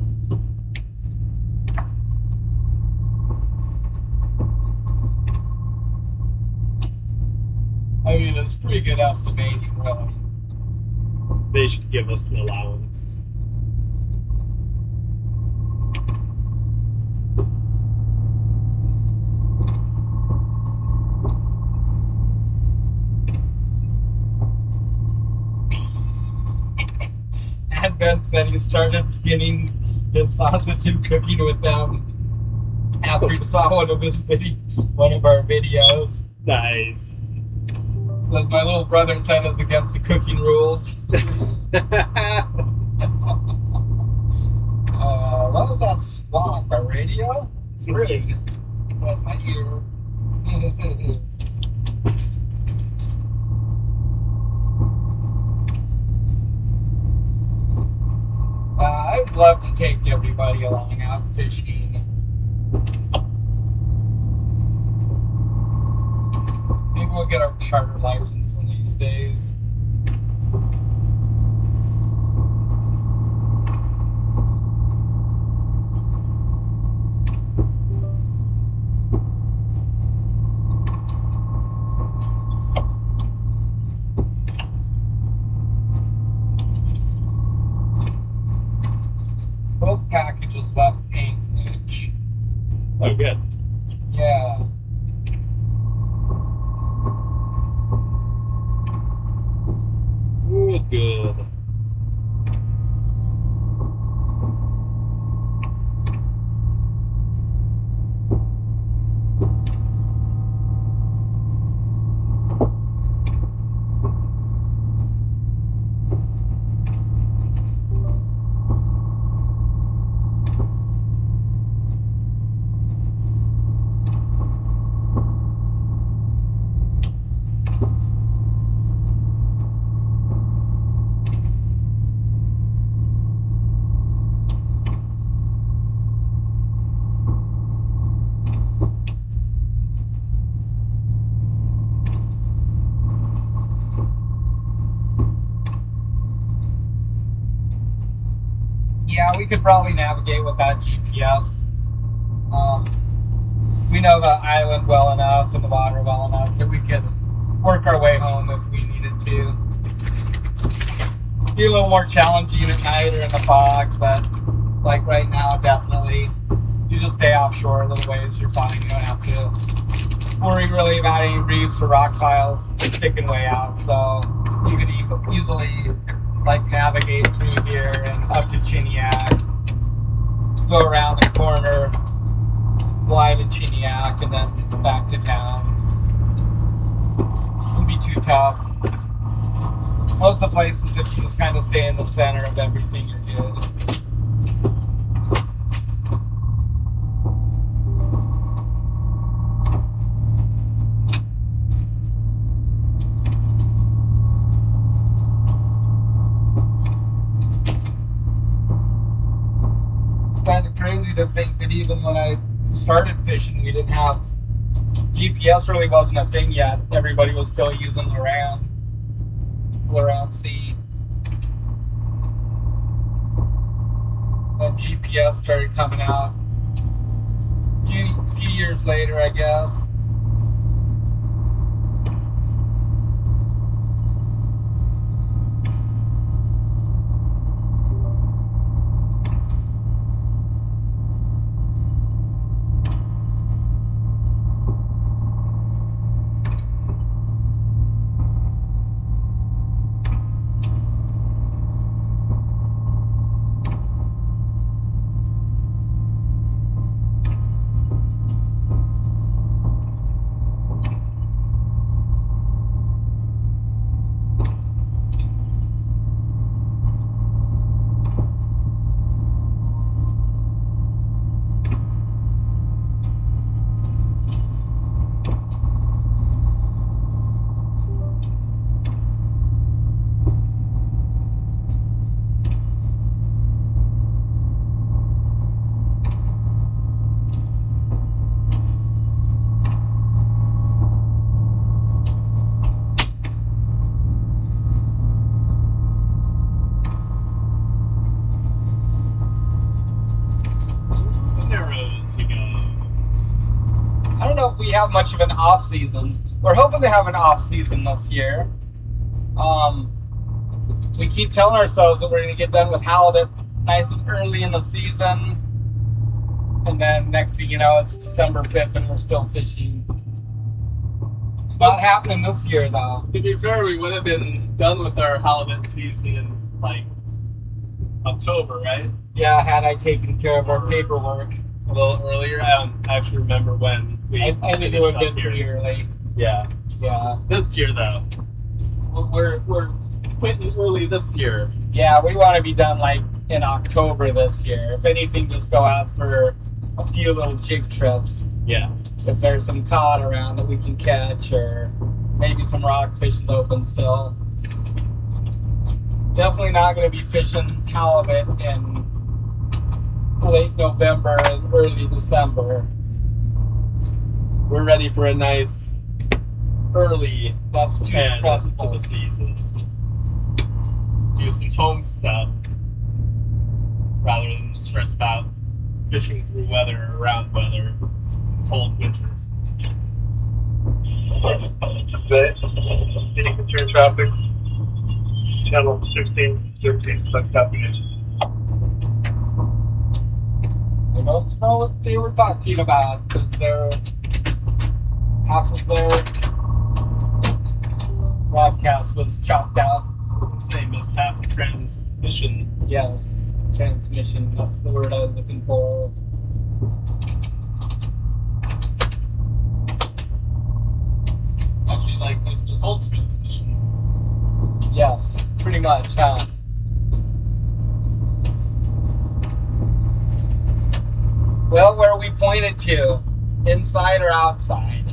I mean, it's pretty good estimating, really. They should give us an allowance. And Ben said he started skinning his sausage and cooking with them after he saw one of our videos. Nice. Says my little brother said it's against the cooking rules. What was that squawk? A radio? It's rude. That's my ear. I'd love to take everybody along out fishing. Maybe we'll get our charter license one of these days. Both packages left Anchorage. Oh, good. Yeah. Good. Yeah, we could probably navigate without GPS. We know the island well enough and the water well enough that we could work our way home if we needed to. Be a little more challenging at night or in the fog, but like right now, definitely. You just stay offshore a little ways, you're fine. You don't have to worry really about any reefs or rock piles sticking way out. So you could easily like navigate through here and up to Chiniac, go around the corner, fly to Chiniac, and then back to town. Wouldn't be too tough. Most of the places, if you just kind of stay in the center of everything, you're good. kind of crazy to think that even when I started fishing, we didn't have GPS. Really wasn't a thing yet. Everybody was still using Loran C. Then GPS started coming out a few years later, I guess. I don't know if we have much of an off season. We're hoping to have an off season this year. We keep telling ourselves that we're going to get done with halibut nice and early in the season, and then next thing you know, it's December 5th and we're still fishing. It's not happening this year, though. To be fair, we would have been done with our halibut season in like October, right? Yeah, had I taken care of our paperwork a little earlier. I don't actually remember when we I think it would have been pretty early. Yeah. Yeah. This year, though, we're quitting early this year. Yeah, we want to be done like in October this year. If anything, just go out for a few little jig trips. Yeah. If there's some cod around that we can catch, or maybe some rockfish is open still. Definitely not going to be fishing halibut in late November and early December. We're ready for a nice early That's too end to stressful. the season. Do some home stuff rather than stress about fishing through weather or around weather, cold winter. Any concern traffic? Channel 16, 13, such copy. I don't know what they were talking about, because they're half of their broadcast was chopped out. Same as half the transmission. Yes, transmission, that's the word I was looking for. Actually, like this, the whole transmission. Yes, pretty much, huh? Well, where are we pointed to? Inside or outside?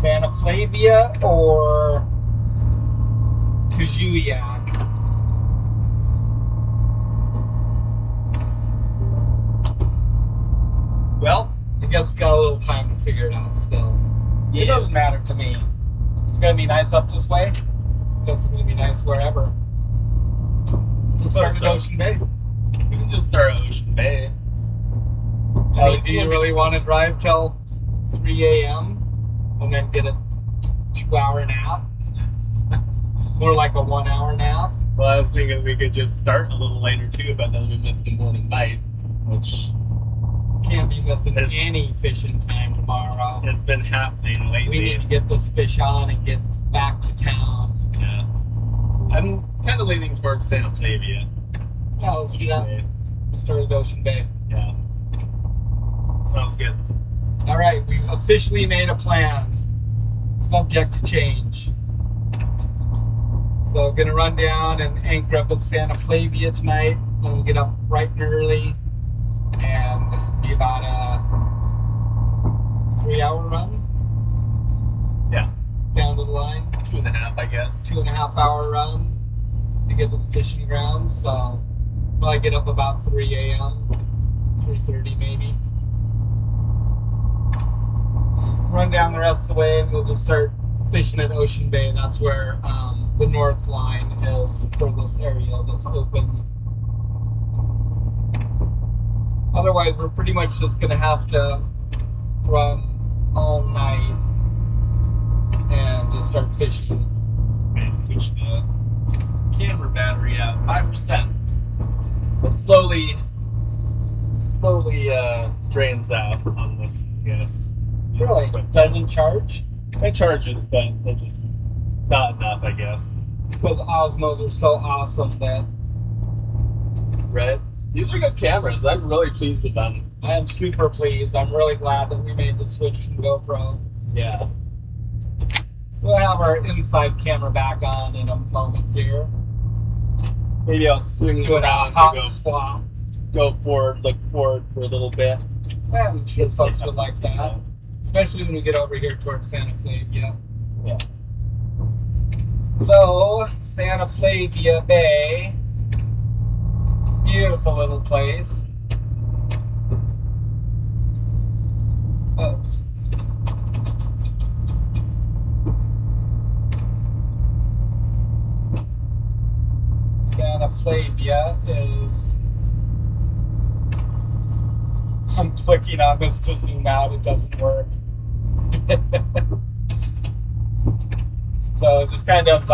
Santa Flavia or Kujuyak? Well, I guess we got a little time to figure it out still. It doesn't matter to me. It's going to be nice up this way. I guess it's going to be nice wherever. Start at Ocean Bay. We can just start at Ocean Bay. Oh, do you really want to drive till 3 a.m. and then get a 2-hour nap? More like a 1-hour nap? Well, I was thinking we could just start a little later too, but then we missed the morning bite, which Can't be missing It's- any fishing time tomorrow. has been happening We lately. need to get this fish on and get back to town. Yeah. I'm kind of leaning towards Santa Flavia. Yeah, let's do that. Start at Ocean Bay. Yeah. Sounds good. All right, we've officially made a plan, subject to change. So gonna run down and anchor up at Santa Flavia tonight, and we'll get up bright and early, and be about a 3-hour run Yeah. down to the line, 2.5, I guess. 2.5-hour run. to get to the fishing grounds. So probably get up about 3 a.m., 3:30 maybe. Run down the rest of the way and we'll just start fishing at Ocean Bay. That's where the north line is for this area that's open. Otherwise, we're pretty much just going to have to run all night and just start fishing. Okay, switch the camera battery out 5%. But slowly drains out on this, I guess. Really? Doesn't charge? It charges, but they're just not enough, I guess. Because Osmos are so awesome that Right? These are good cameras. I'm really pleased with them. I am super pleased. I'm really glad that we made the switch from GoPro. Yeah. We'll have our inside camera back on in a moment here. Maybe I'll swing Do it a around hot and swap. go forward, look forward for a little bit. I'm sure folks would like that. Especially when we get over here towards Santa Flavia. Yeah. So, Santa Flavia Bay. Beautiful little place. Oops. Santa Flavia is... I'm clicking on this to zoom out, it doesn't work. So just kind of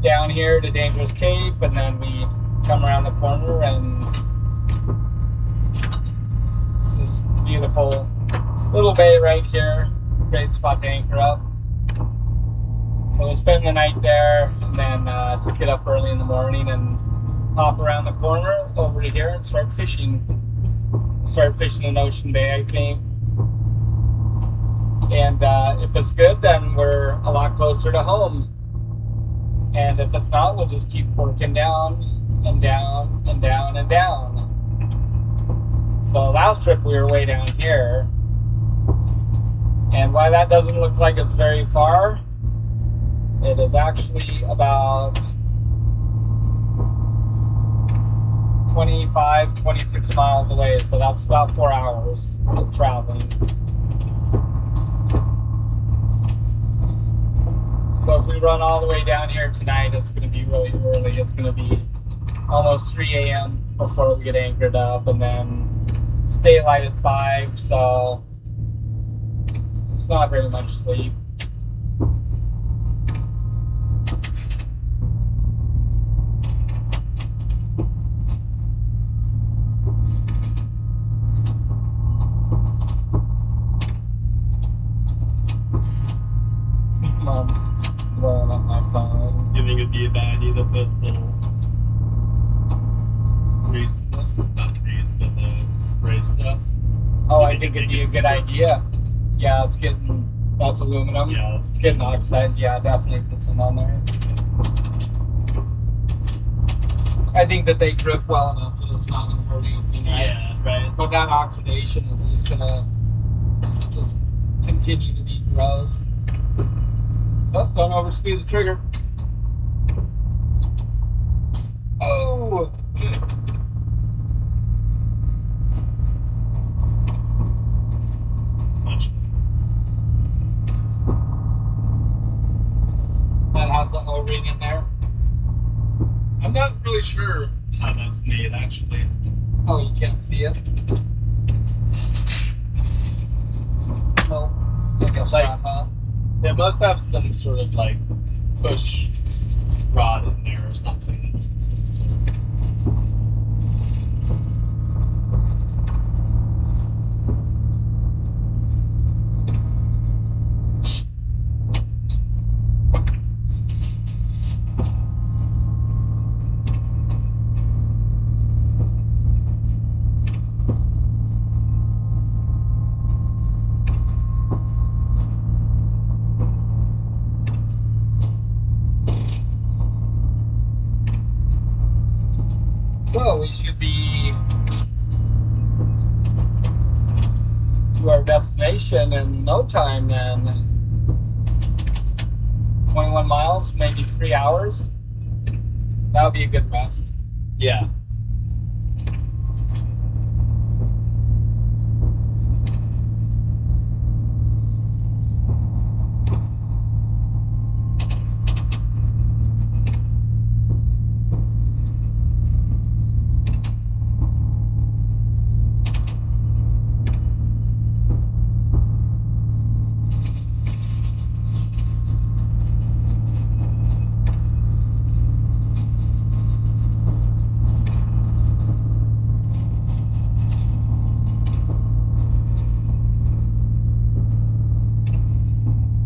down here to Dangerous Cape, and then we come around the corner and it's this beautiful little bay right here. Great spot to anchor up. So we'll spend the night there and then just get up early in the morning and hop around the corner over to here and start fishing. Start fishing in Ocean Bay, I think. And if it's good, then we're a lot closer to home. And if it's not, we'll just keep working down and down and down and down. So last trip we were way down here. And why that doesn't look like it's very far, it is actually about 25, 26 miles away. So that's about 4 hours of traveling. So if we run all the way down here tonight, it's going to be really early. It's going to be almost 3 a.m. before we get anchored up, and then it's daylight at 5, so it's not very much sleep. Mom's blowing up my phone. You think it'd be a bad idea to put little grease, not grease, but the spray stuff? Oh, I think it'd be a good idea. Yeah, it's getting, that's aluminum. Yeah, It's getting oxidized. Yeah, definitely put some on there. I think that they grip well enough that it's not going to hurt anything, right? Yeah, right. But that oxidation is just going to just continue to be gross. Oh, don't overspeed the trigger. Oh! Much. That has the O-ring in there. I'm not really sure how that's made, actually. Oh, you can't see it? No. I guess Like- not, huh? It must have some sort of like push rod in there or something. So we should be to our destination in no time then. 21 miles, maybe 3 hours. That would be a good rest. Yeah.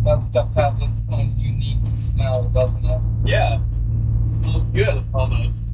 That stuff has its own unique smell, doesn't it? Yeah. Smells good, almost.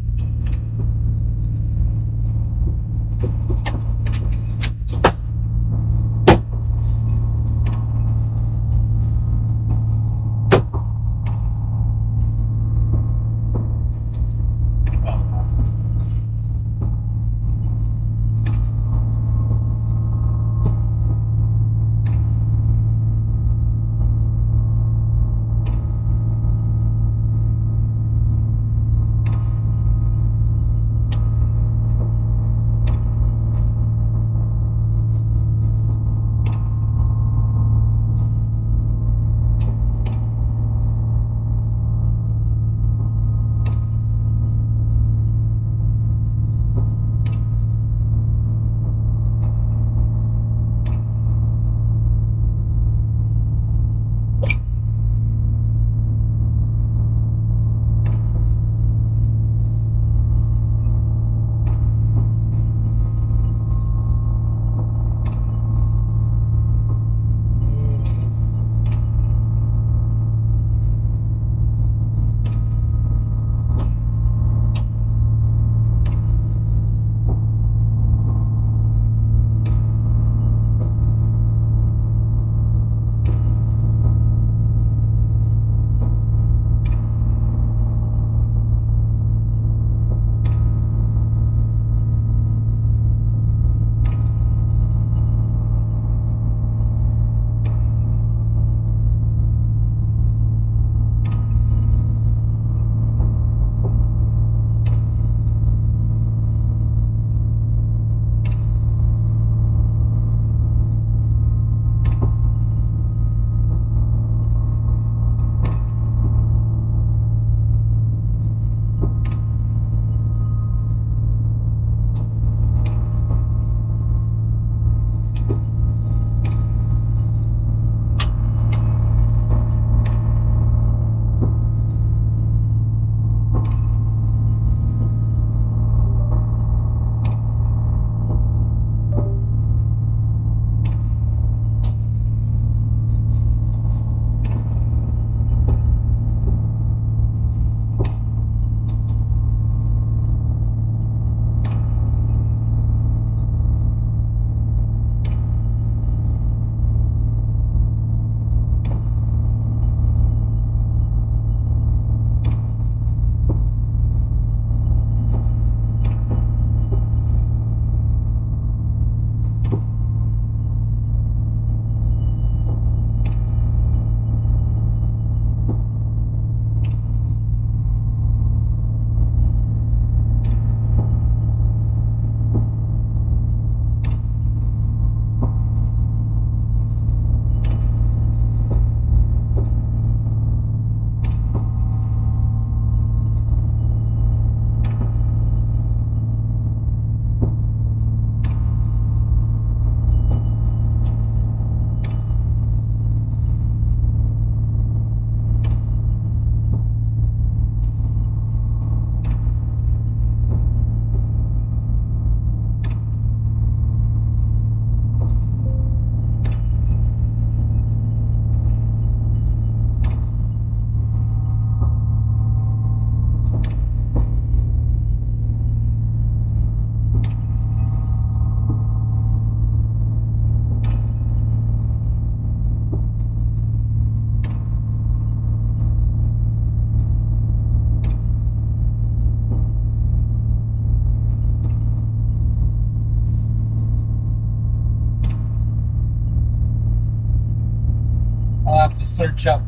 have to search up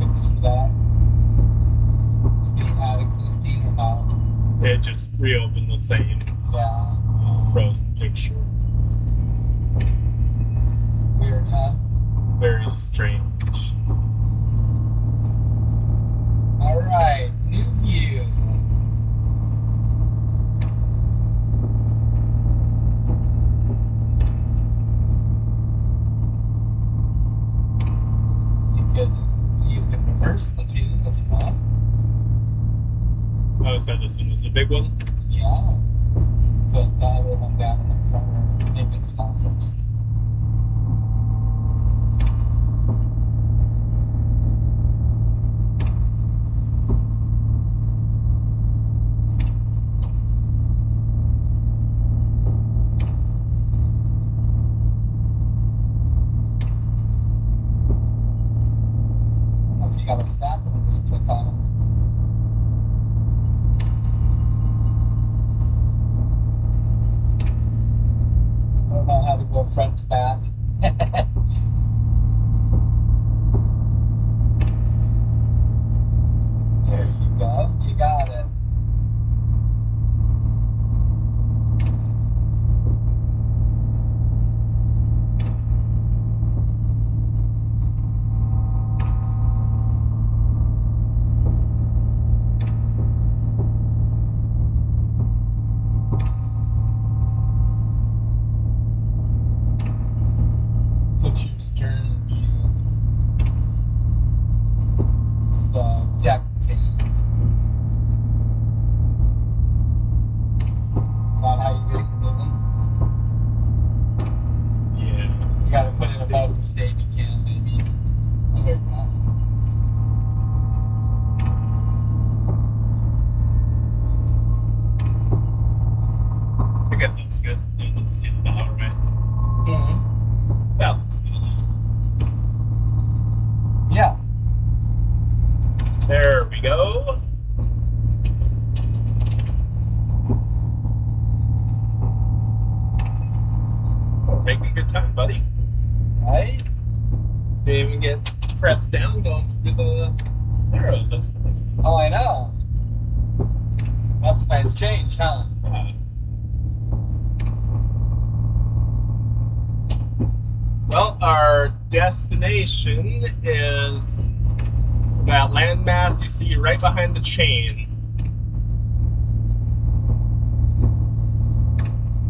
fix for that. just reopened the same Yeah. frozen picture. Weird, huh? Very strange. All right, new view. You can reverse the view if you want. Oh, so this one was the big one? Yeah. Put the other one down in the corner. Make it small first. I don't know if you got a snap and just click on it. I don't know how to go front to back. There you go. You got it. Put your stern view. It's the deck cam. Is that how you get it moving? Yeah. You gotta put it above the steady cam, maybe. Oh, there you go. I guess that's good. You can see the power, right? Mm-hmm. That looks good. Yeah. There we go. We're making good time, buddy. Right? Didn't even get pressed down going through the arrows. That's nice. Oh, I know. That's a nice change, huh? Well, our destination is that landmass you see right behind the chain.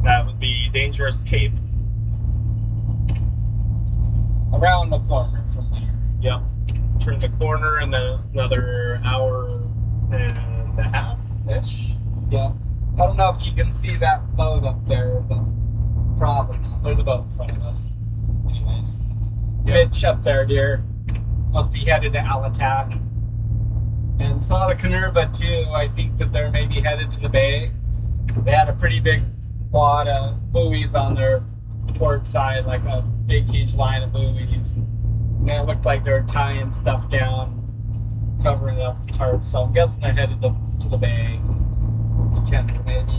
That would be Dangerous Cape. Around the corner from there. Yep. Turn the corner and then it's another hour and a half-ish. Yeah. I don't know if you can see that boat up there, but probably not. There's a boat in front of us. Anyways. Mitch up there, dear. Must be headed to Alatak. And saw the Canerva too. I think that they're maybe headed to the bay. They had a pretty big wad of buoys on their port side, like a big huge line of buoys. And they looked like they were tying stuff down, covering it up with tarps. So I'm guessing they're headed to the bay. To tender, maybe.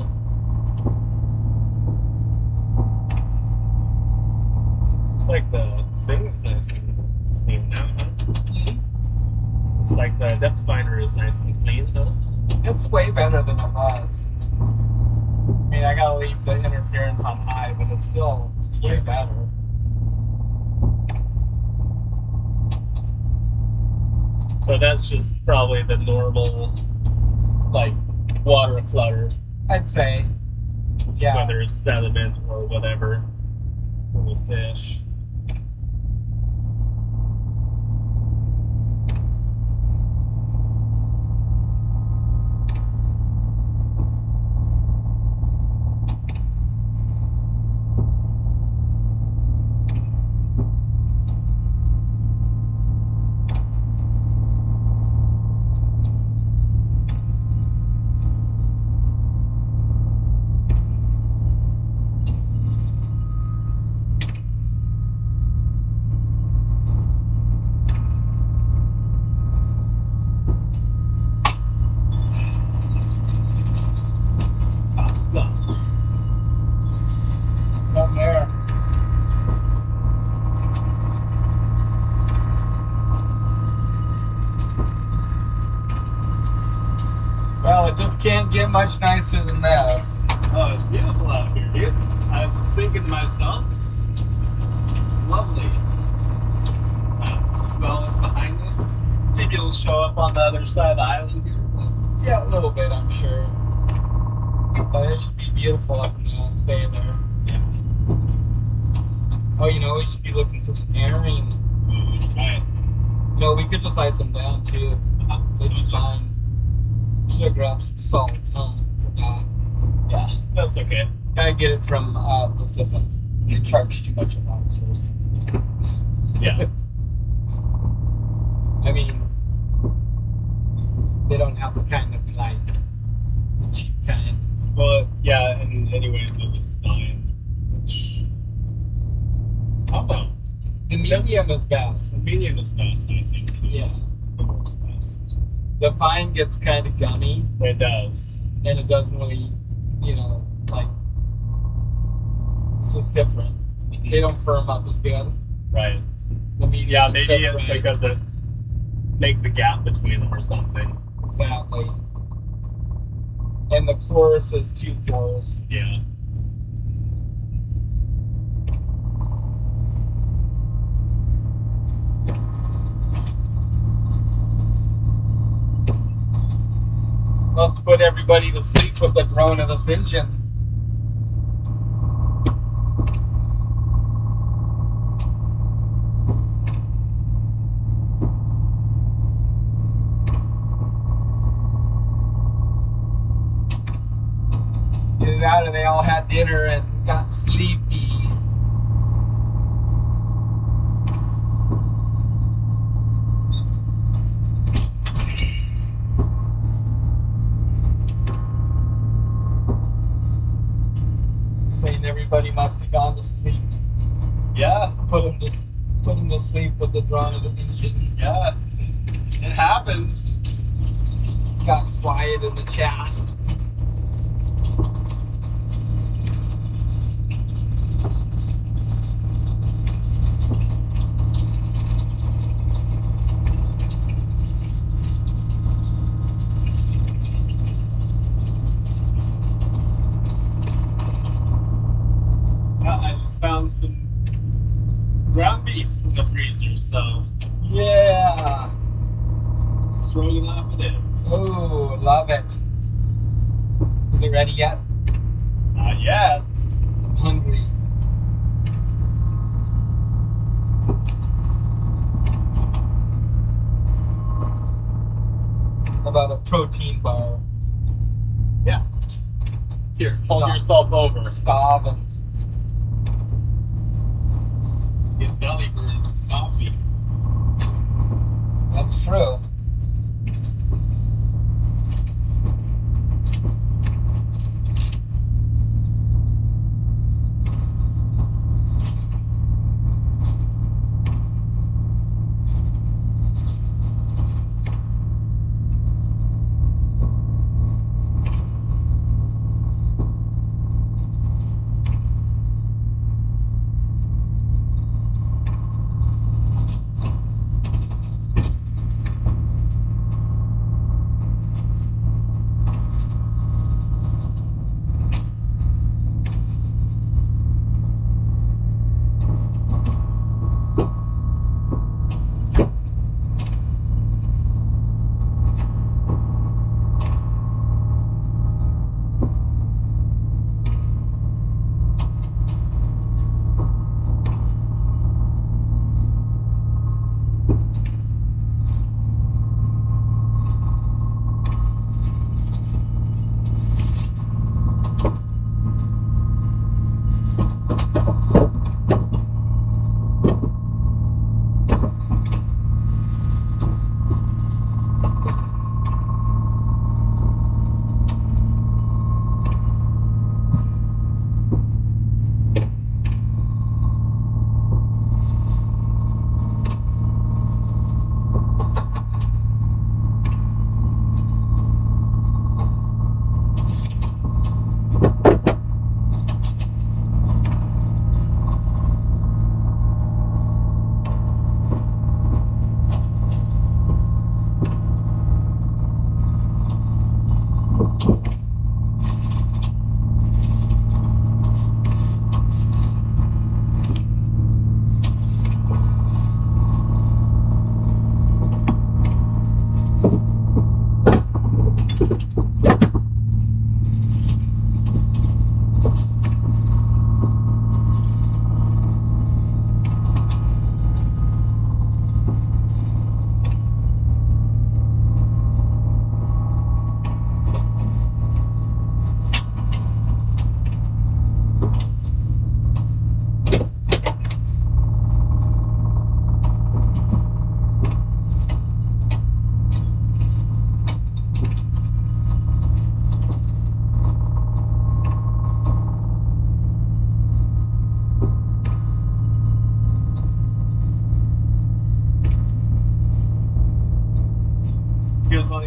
Looks like the thing is nice and clean now, huh? Looks like the depth finder is nice and clean, huh? It's way better than it was. I mean, I gotta leave the interference on high, but it's way better. So that's just probably the normal, like, water clutter, I'd say. Yeah. whether it's sediment or whatever, for the fish. It just can't get much nicer than this. Oh, it's beautiful out here, dude. I was thinking to myself, it's lovely. Smell is behind us. Maybe it'll show up on the other side of the island here. Yeah, a little bit, I'm sure. But it should be beautiful up in the bay there. Yeah. Oh, you know, we should be looking for some herring. Right. No, we could just ice them down too. They'd be fine. Should have grabbed some salt. Forgot. Yeah, that's okay. Gotta get it from Pacific. They charge too much of ounces. Yeah. I mean, they don't have the kind that we like. The cheap kind. Well, yeah, and anyways, it was fine. Which, I don't know. The medium is best. The medium is best, I think. Yeah. It works best. The fine gets kind of gummy, It does. and it doesn't really, you know, like, it's just different. They don't firm up as good. Right. The medium Yeah, is maybe just it's right. because it makes a gap between them or something. Exactly. And the course is too coarse. Yeah. Must put everybody to sleep with the drone of this engine. Either that or they all had dinner and got sleepy. Saying everybody must have gone to sleep. Yeah. Put them to sleep with the drone of the engine. Yeah. It happens. Got quiet in the chat. I just found some ground beef in the freezer, so Yeah. stroganoff it is. Oh, love it. Is it ready yet? Not yet. I'm hungry. How about a protein bar? Yeah. Here, hold yourself over. Starving. Get belly burn coffee. That's true.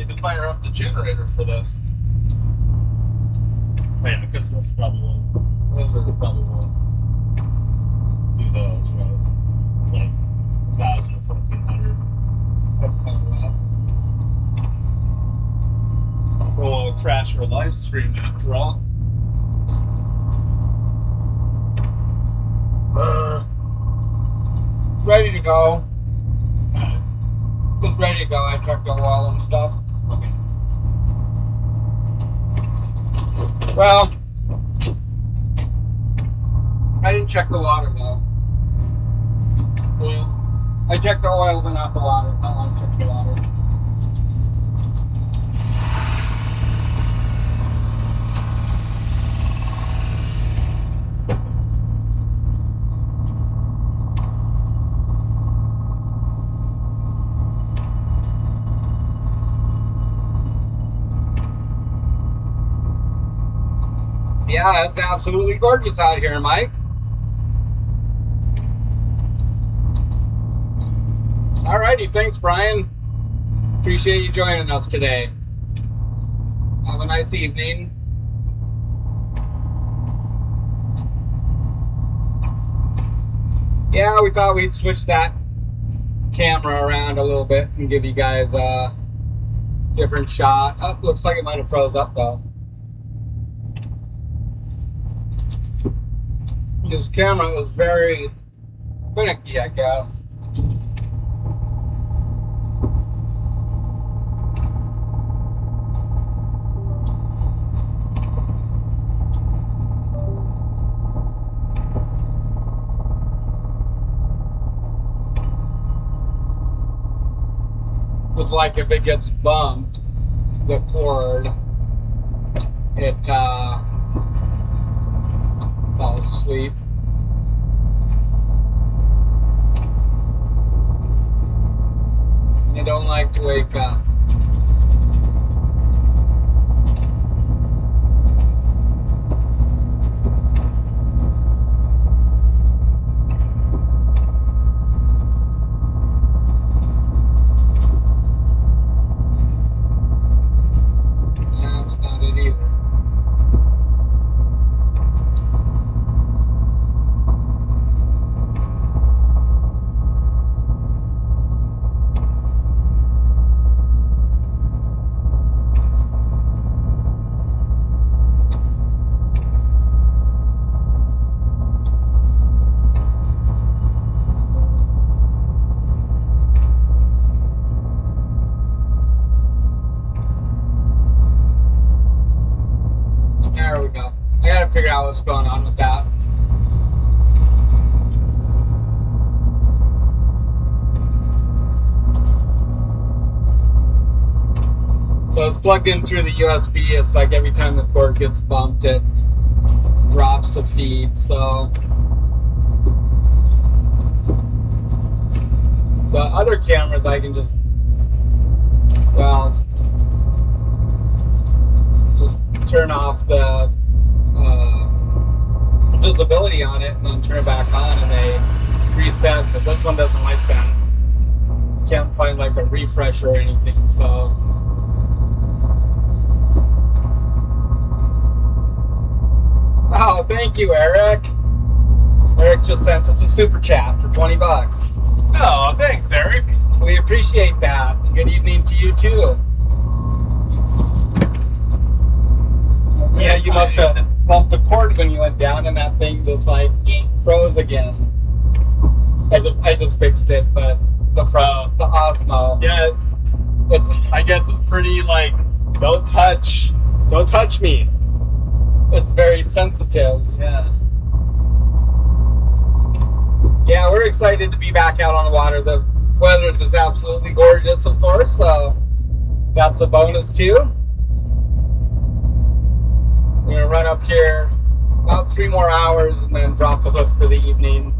need to fire up the generator for this. Oh, yeah, because this probably won't do those, right? It's like 1,000 or 1,400. I'd fire up. We'll crash our live stream after all. It's ready to go. Okay. It's ready to go. I checked the oil and stuff. Okay. Well, I didn't check the water though. Well, I checked the oil but not the water. I want to check the water. Yeah, it's absolutely gorgeous out here, Mike. Alrighty, thanks, Brian. Appreciate you joining us today. Have a nice evening. Yeah, we thought we'd switch that camera around a little bit and give you guys a different shot. Oh, looks like it might have froze up though. This camera was very finicky, I guess. It's like if it gets bumped, the cord, it falls asleep. They don't like to wake up. That's not it either. There we go. I gotta figure out what's going on with that. So it's plugged in through the USB. It's like every time the cord gets bumped, it drops the feed. So the other cameras, I can just, well, just turn off the visibility on it and then turn it back on and they reset. But this one doesn't like that. Can't find like a refresh or anything. So oh, thank you, Eric. Eric just sent us a super chat for 20 bucks. oh, thanks, Eric. We appreciate that. Good evening to you too. Yeah, you must have bumped the cord when you went down and that thing just like froze again. I just fixed it, but the Osmo. Yes. It's, I guess it's pretty like, don't touch me. it's very sensitive. Yeah. Yeah, we're excited to be back out on the water. The weather is just absolutely gorgeous, of course, so that's a bonus too. We're gonna run up here about 3 more hours and then drop the hook for the evening.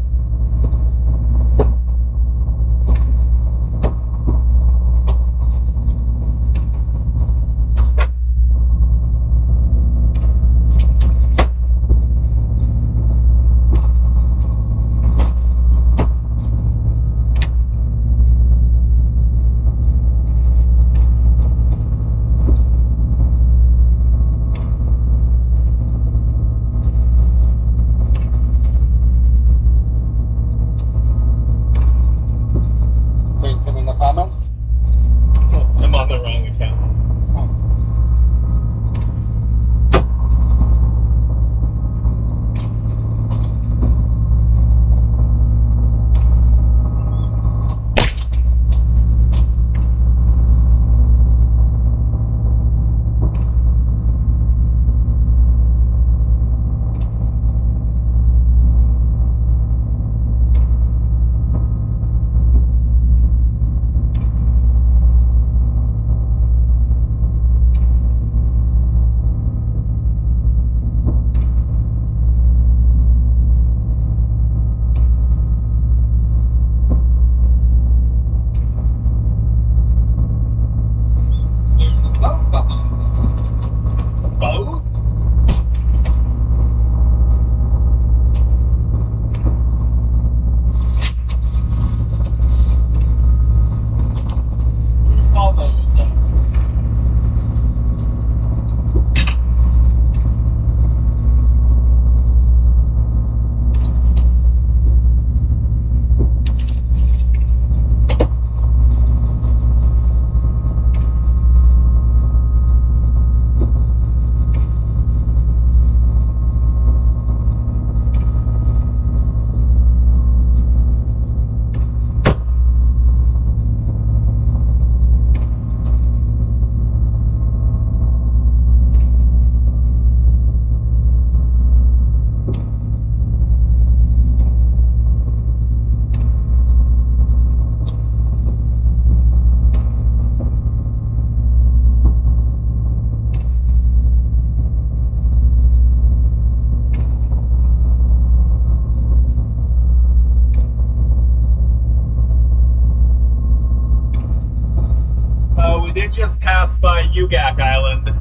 we did just pass by Ugak Island,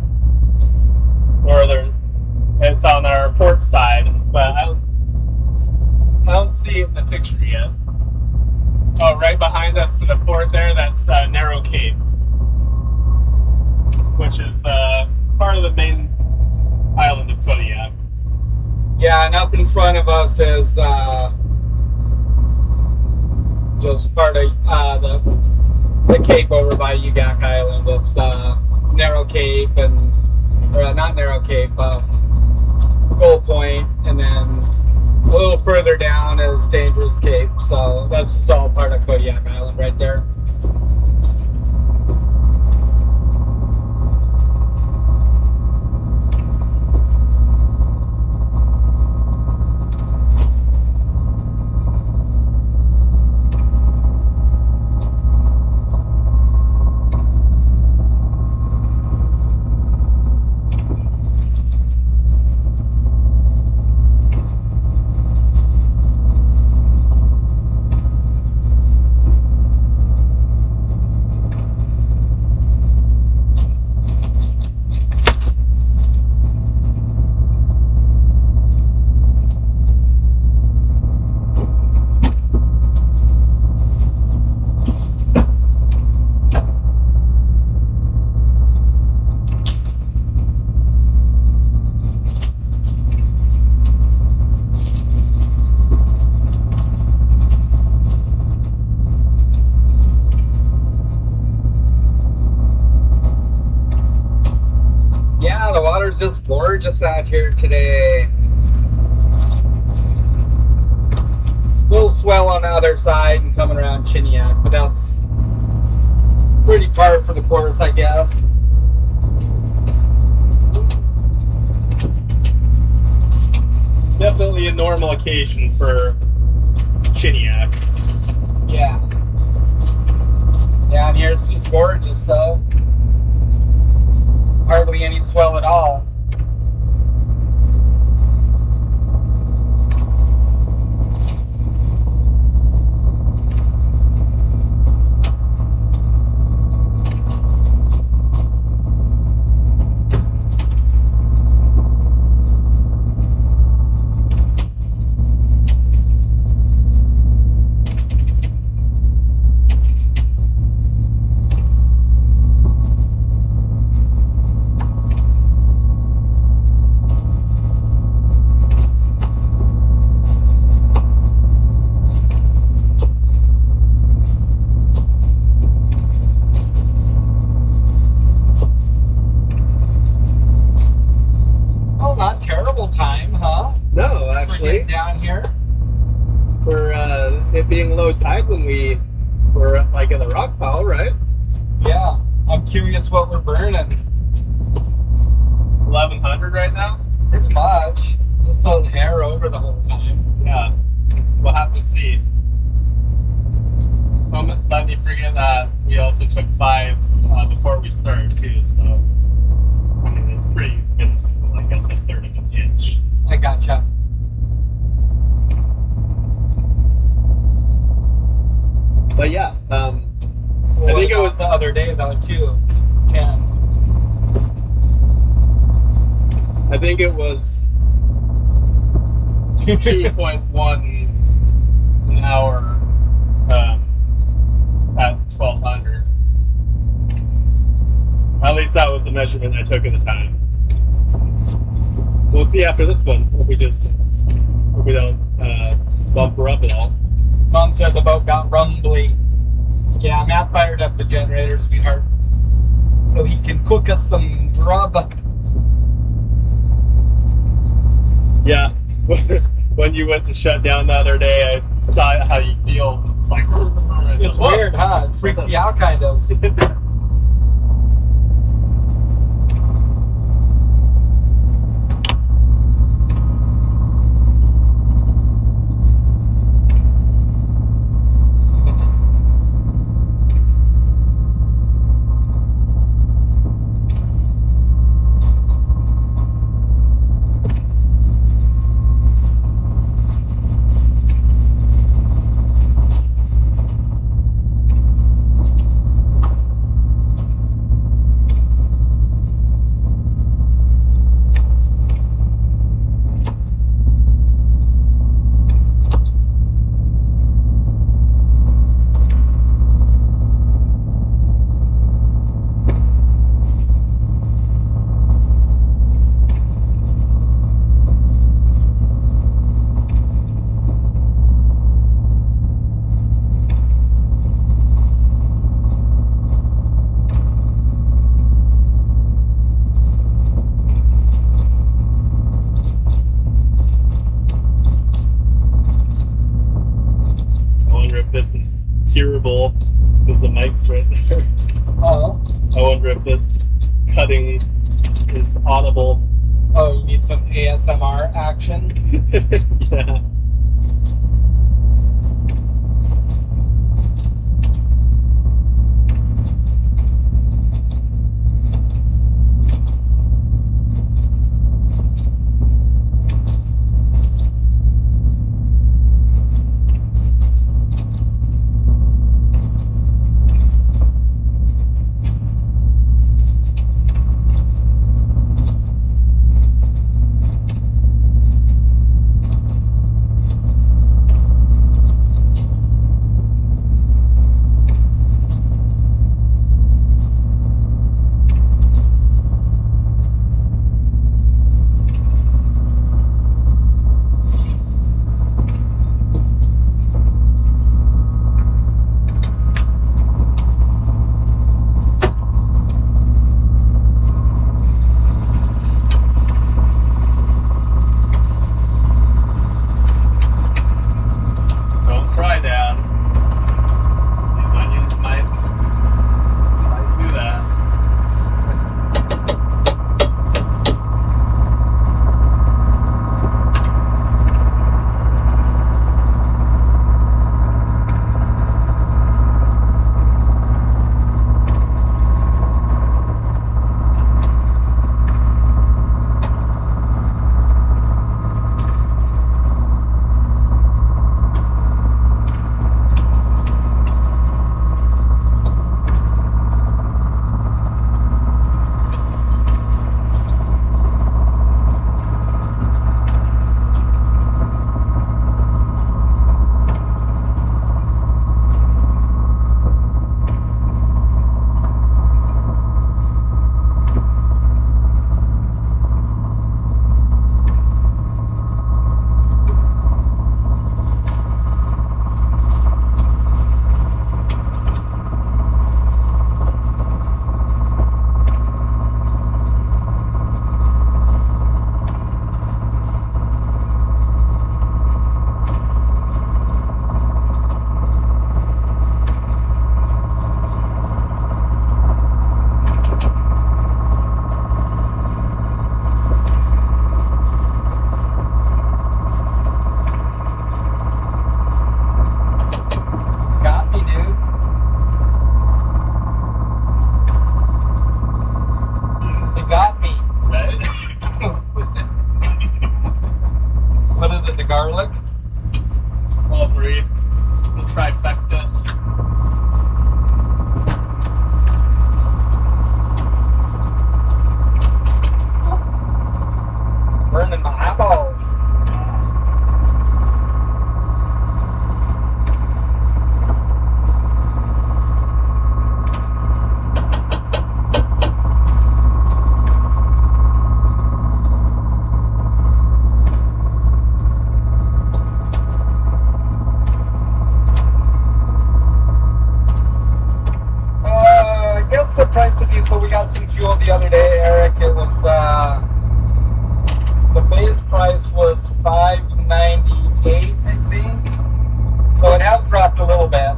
northern. It's on our port side, but I don't see it in the picture yet. Oh, right behind us to the port there, that's Narrow Cape, which is part of the main island of Kodiak. Yeah, and up in front of us is just part of the cape over by Ugak Island. It's Narrow Cape and not Narrow Cape, Gold Point, and then a little further down is Dangerous Cape. So that's just all part of Kodiak Island right there. Yeah, the water's just gorgeous out here today. Little swell on the other side and coming around Chiniak, but that's pretty par for the course, I guess. Definitely a normal occasion for Chiniak. Yeah. Down here it's just gorgeous, so hardly any swell at all. Time, huh? No, actually, down here for it being low tide when we were like in the rock pile, right? Yeah, I'm curious what we're burning. 1100 right now. Pretty much, just a hair over the whole time. Yeah, we'll have to see. Don't let me forget that we also took 5 before we started too. So I mean, it's pretty minuscule. I guess a third of an inch. I gotcha. But yeah, I think it was the other day though too. 10. I think it was 2.1 an hour at 1200. At least that was the measurement I took at the time. We'll see after this one if we don't bump her up at all. Mom said the boat got rumbly. Yeah, Matt fired up the generator, sweetheart, so he can cook us some grub. Yeah, when you went to shut down the other day, I saw how you feel. It's like it's weird, huh? It freaks you out, kind of. inaudible because the mic's right there. Oh. I wonder if this cutting is audible. Oh, you need some ASMR action? Yeah. Don't cry, Dad. These onions might do that. Got me, dude. It got me. Right? What is it, the garlic? All three. The trifecta. Burning my eyeballs. I guess the price of diesel, we got some fuel the other day, Eric. It was, the base price was $5.98, I think. So it has dropped a little bit.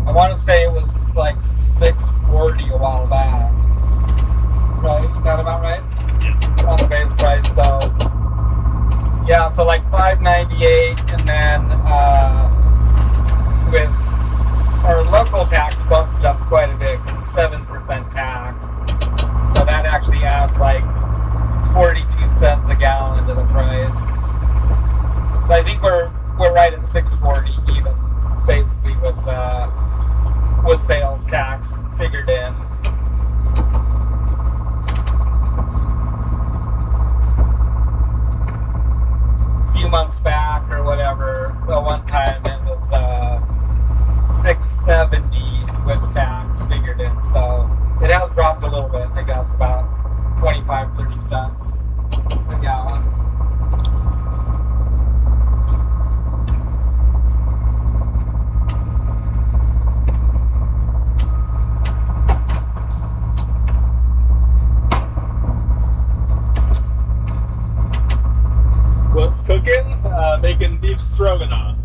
I want to say it was like $6.40 a while back. Right? Is that about right? Yeah. On the base price. So, yeah, so like $5.98, and then with our local tax bumps it up quite a bit, 7% tax. So that actually adds like 42 cents a gallon to the price. So I think we're right at $6.40 even, basically with sales tax figured in. A few months back or whatever, well, one time it was $6.70 with tax figured in. So it has dropped a little bit. I guess about 25-30 cents a gallon. What's cooking? Making beef stroganoff.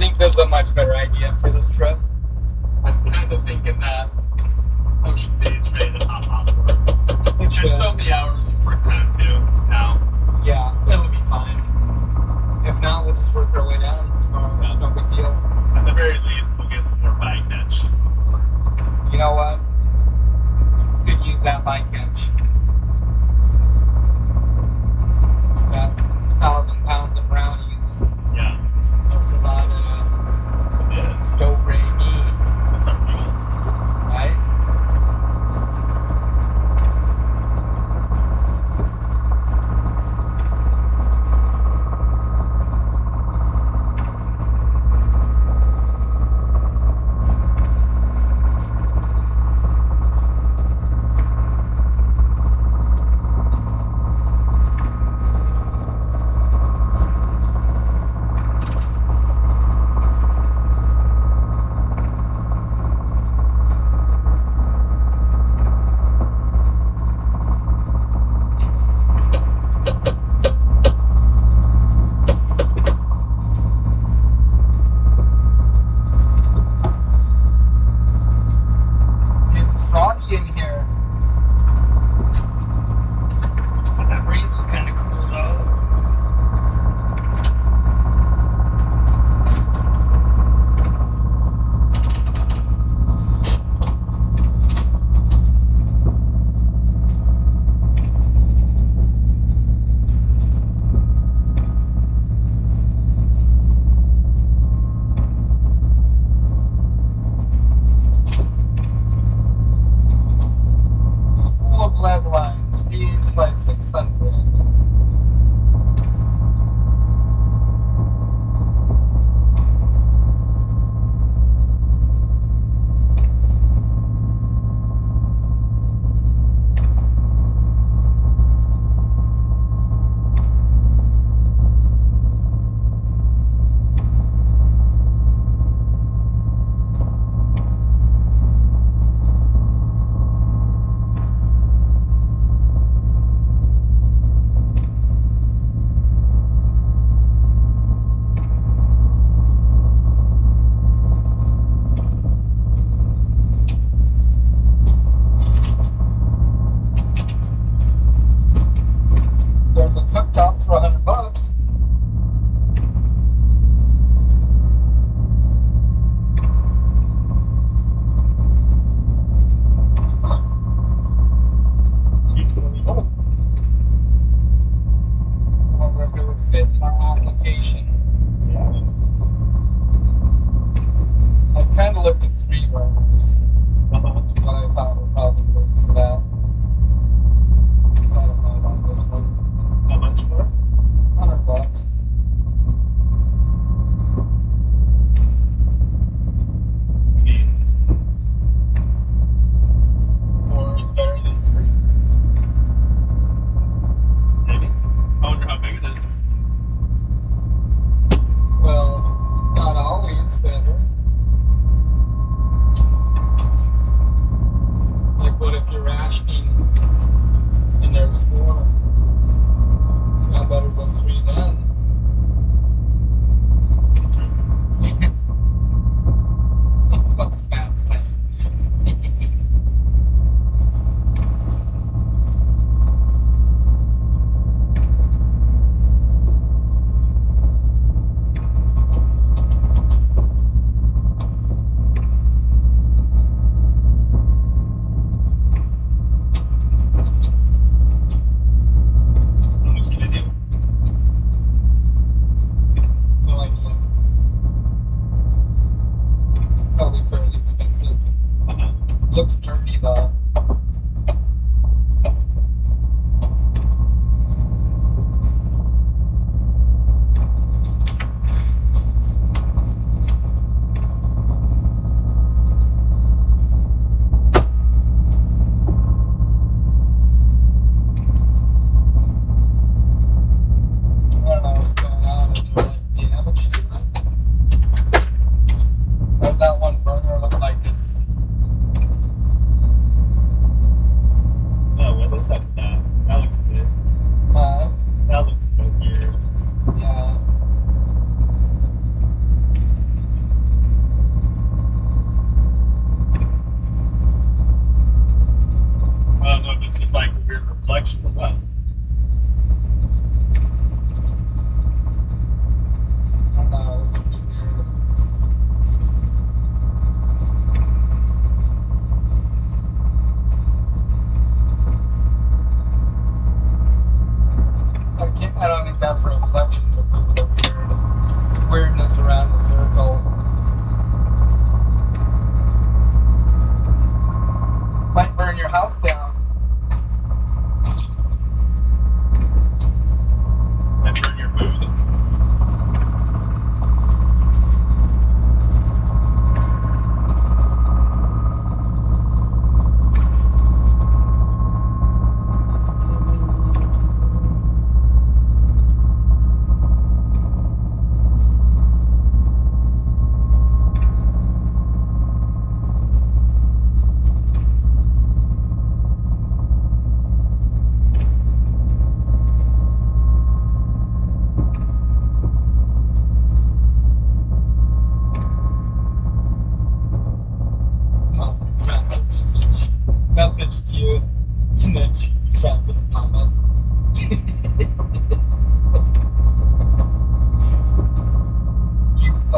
think this is a much better idea for this trip. I'm kind of thinking that Ocean Bay's ready to hop off for us. It And should. so many hours of work time too now. Yeah, it'll be fine. If not, we'll just work our way down. No big deal. At the very least, we'll get some more bike catch. You know what? Could use that bike catch. That 1,000 pounds of brownies. Yeah, That's a lot of it is. dough gravy, That's our fuel. right?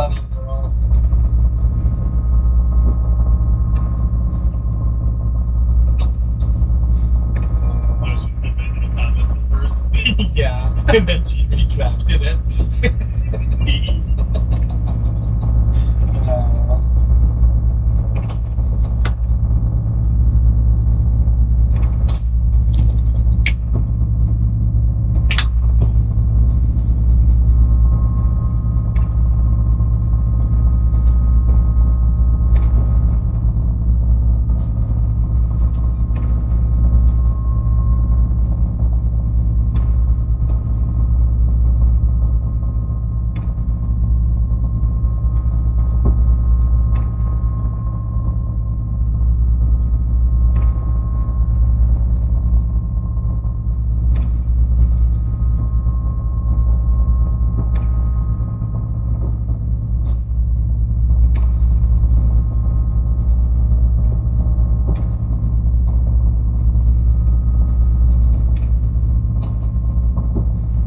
bunny girl. Oh, she sent it in the comments at first. Yeah, and then she retracted it.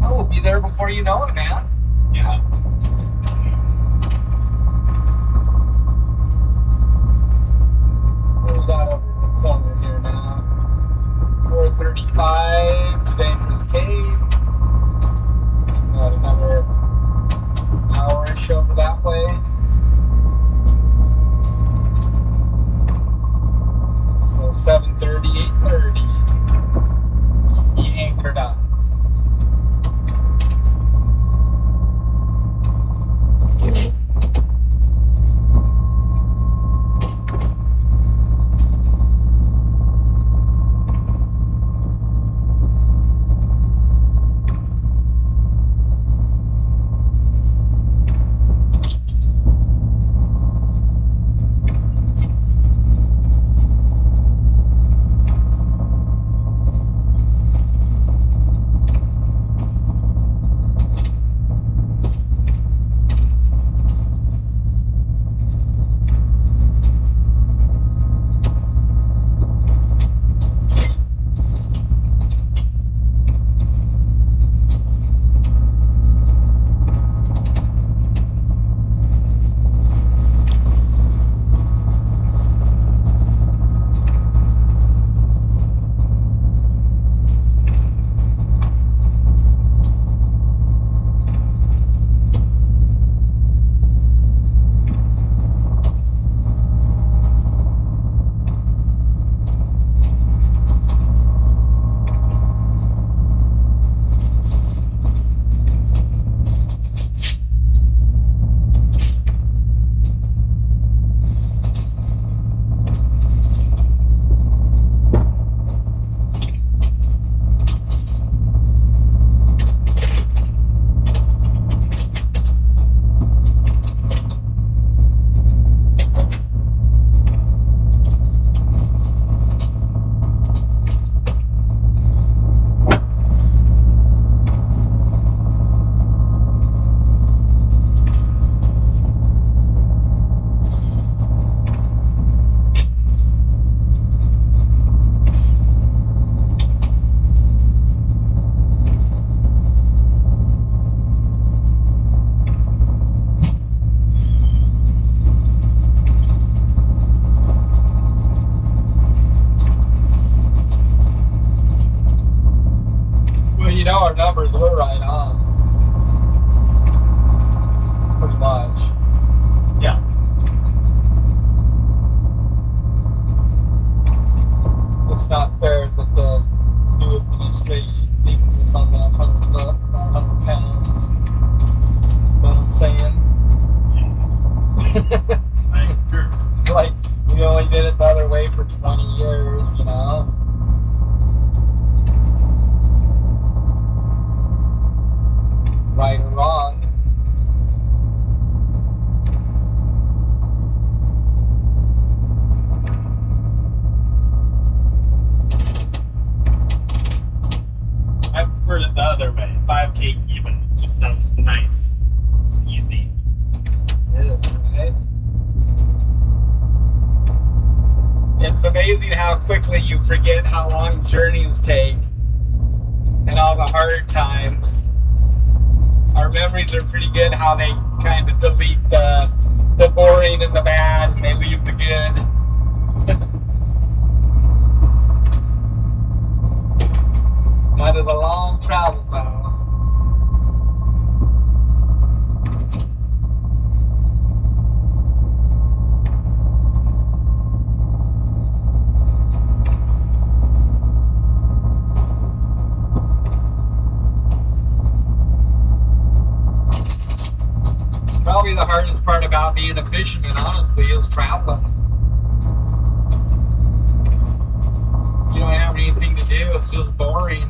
Oh, we'll be there before you know it, man. Yeah. What do we got over the corner here now? 435 to Dangerous Cave. Got another hour-ish over that way. So 7:30, 8:30. He anchored up. Our numbers were right on. Pretty much. Yeah. It's not fair that the new administration thinks it's on that 100 pounds. Know what I'm saying? Yeah. I agree. Like, we only did it the other way for 20 years, you know? Right or wrong. I preferred it the other way. 5K even just sounds nice. It's easy. Yeah, right? It's amazing how quickly you forget how long journeys take and all the hard times. Our memories are pretty good how they kind of delete the boring and the bad, and they leave the good. That is a long travel, though. Probably the hardest part about being a fisherman, honestly, is traveling. You don't have anything to do, it's just boring.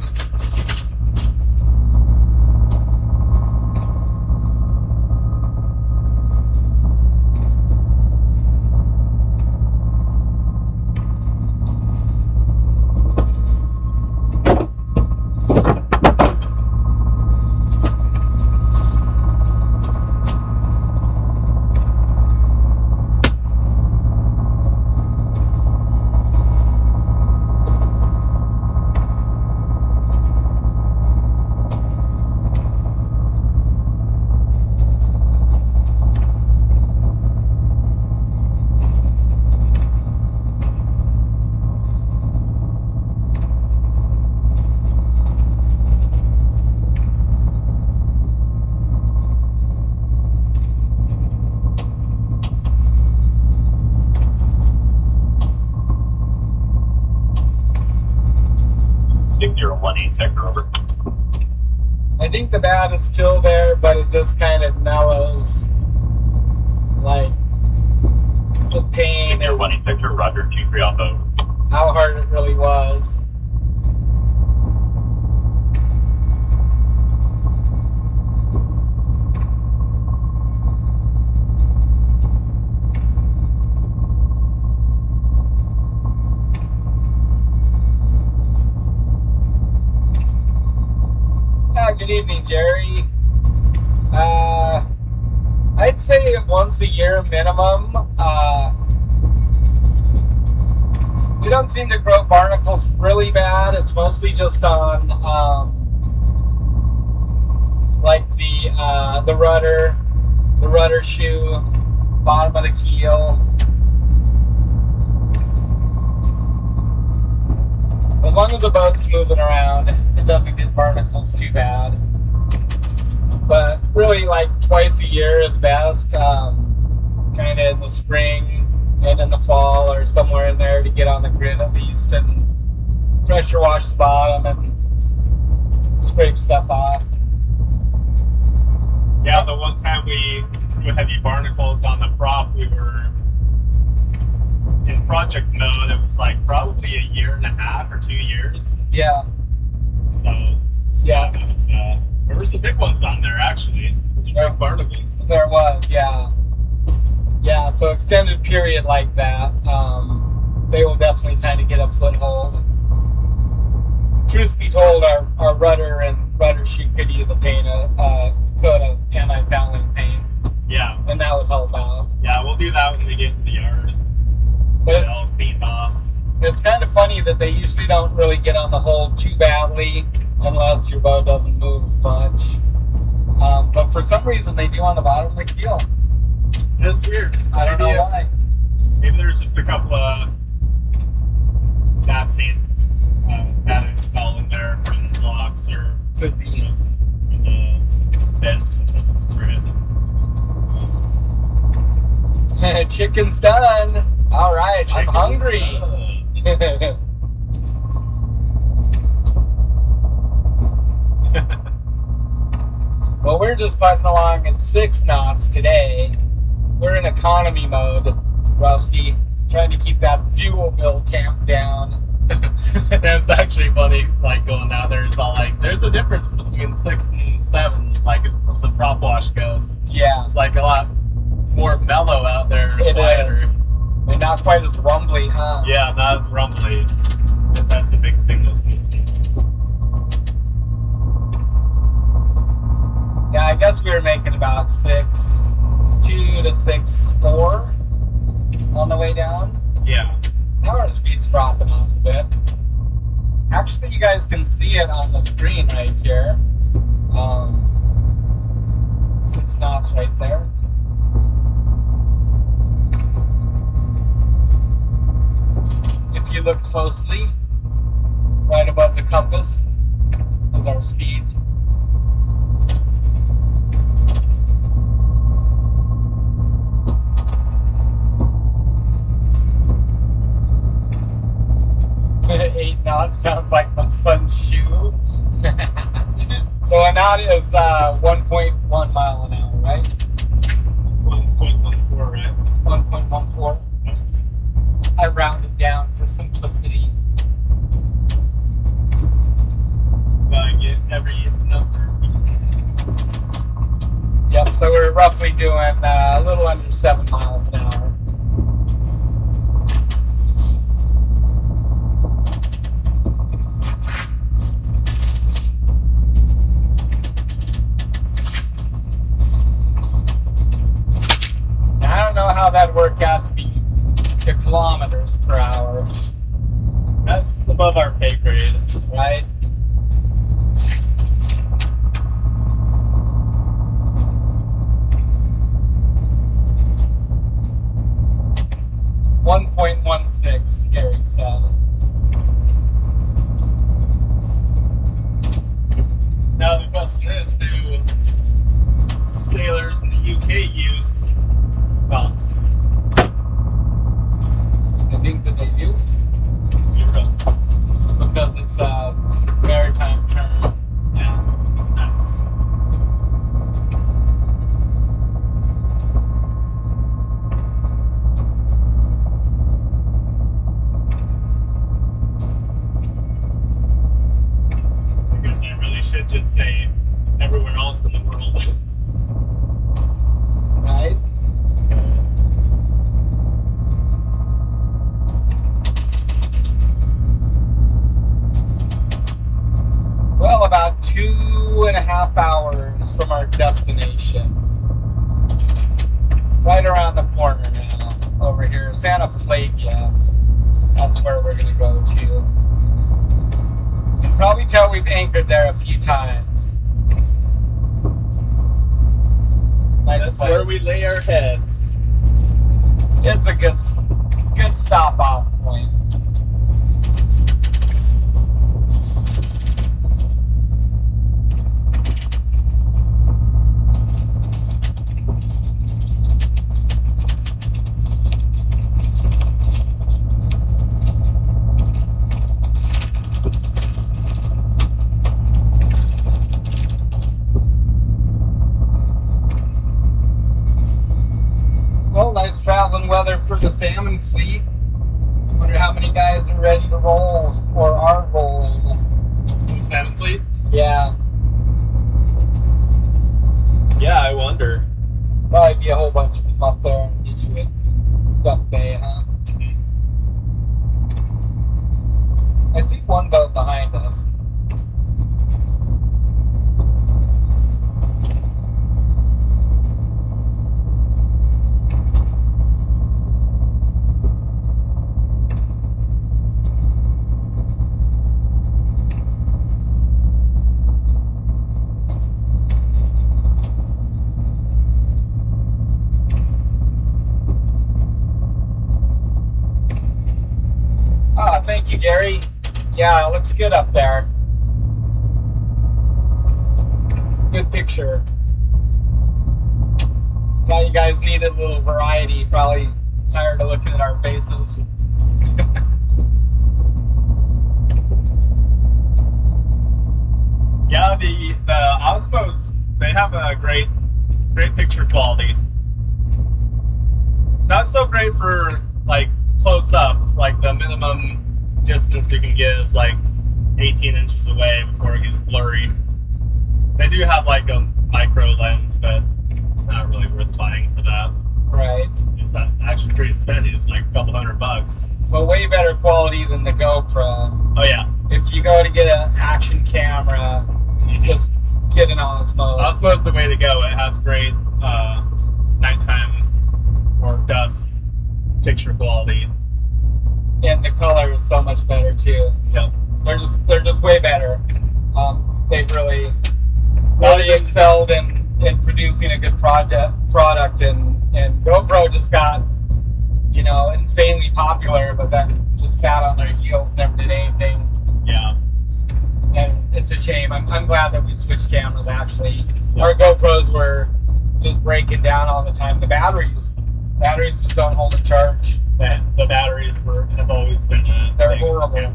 I think the bad is still there, but it just kind of mellows. Like the pain Victor and 1 Victor Roger 23 Alpha. how hard it really was. Good evening, Jerry. I'd say once a year minimum. We don't seem to grow barnacles really bad. It's mostly just on like the rudder shoe, bottom of the keel. As long as the boat's moving around, it doesn't get barnacles too bad. But really, like twice a year is best. Kind of in the spring and in the fall, or somewhere in there, to get on the grid at least and pressure wash the bottom and scrape stuff off. Yeah, the one time we drew heavy barnacles on the prop, we were in project mode. It was like probably a year and a half or 2 years. Yeah. So Yeah. that was, there were some big ones on there actually. Those are big barnacles. There was, yeah. Yeah, so extended period like that, they will definitely kind of get a foothold. Truth be told, our rudder and rudder shoe could use a coat of anti-fouling paint. Yeah. And that would help out. Yeah, we'll do that when we get in the yard. But Get it all cleaned off. it's kind of funny that they usually don't really get on the hull too badly unless your boat doesn't move much. But for some reason they do on the bottom of the keel. It's weird. I don't know why. Maybe there's just a couple of bad paint that fell in there from the locks, or Could be. just from the bends of the grid. Chicken's done. All right, I'm hungry. Well, we're just putting along at 6 knots today. We're in economy mode, Rusty, trying to keep that fuel bill tamped down. It's actually funny, like going down there. It's all like, there's a difference between 6 and 7, like as the prop wash goes. Yeah, It's like a lot more mellow out there. it quieter. is. And not quite as rumbly, huh? Yeah, not as rumbly. That's the big thing that's missing. Yeah, I guess we were making about 6.2 to 6.4 on the way down. Yeah. Now our speed's dropping off a bit. Actually, you guys can see it on the screen right here. 6 knots right there. look closely, right above the compass is our speed. Eight knots sounds like my son's shoe. So a knot is 1.1 mile an hour, right? 1.14, right? 1.14. I rounded down for simplicity. I get every number. Yep, so we're roughly doing a little under 7 miles an hour. I don't know how that'd work out to be to kilometers per hour, That's above our pay grade. right? .16, Gary said. Now the question is, do sailors in the UK use knots? I think that they do, Europe. because it's a maritime term. Yeah, nice. I guess I really should just say everywhere else in the world. Right? Well, about 2.5 hours from our destination. Right around the corner now. Over here, Santa Flavia. That's where we're going to go to. You can probably tell we've anchored there a few times. Nice That's place. where we lay our heads. It's a good stop off point. Well, nice traveling weather for the salmon fleet. I wonder how many guys are ready to roll or are rolling. The salmon fleet? Yeah, Yeah, I wonder. probably be a whole bunch of them up there in Inuit Duck Bay, huh? I see one boat behind us. Ah, thank you, Gary. Yeah, it looks good up there. Good picture. Thought you guys needed a little variety. Probably tired of looking at our faces. Yeah, the Osmos, they have a great picture quality. Not so great for like close up. Like the minimum distance you can get is like 18 inches away before it gets blurry. They do have like a micro lens, but it's not really worth buying for that. Right. It's actually pretty spendy. It's like a couple $100. But way better quality than the GoPro. Oh yeah. If you go to get an action camera, just get an Osmo. Osmo's the way to go. It has great nighttime or dusk picture quality. And the color is so much better too. Yep. They're just way better. They've really excelled in producing a good product, and GoPro just got insanely popular, but then just sat on their heels, never did anything. Yeah. And it's a shame. I'm glad that we switched cameras, actually. Our GoPros were just breaking down all the time. The batteries just don't hold a charge. The batteries have always been They're thing. horrible. Yeah.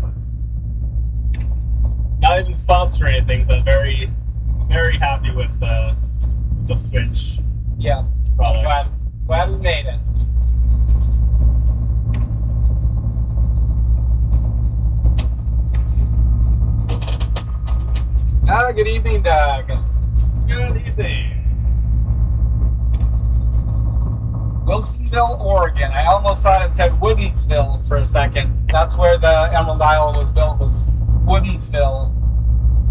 Not even sponsored or anything, but very, very happy with the Switch Yeah. product. Glad we made it. Good evening, Doug. Good evening. Wilsonville, Oregon. I almost thought it said Woodensville for a second. That's where the Emerald Isle was built, was Woodensville.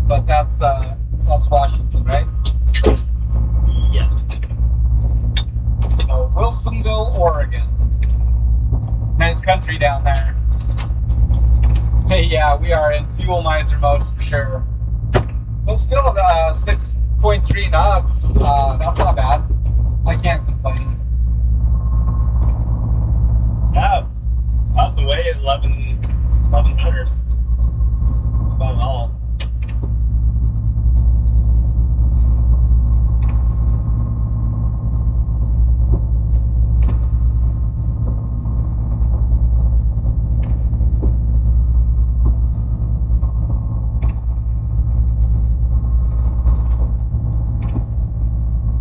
But that's Washington, right? Yeah. So Wilsonville, Oregon. Nice country down there. Hey, yeah, we are in fuel miser mode for sure. But still, 6.3 knots. That's not bad. I can't complain. Yeah. Out the way at 1100. About all.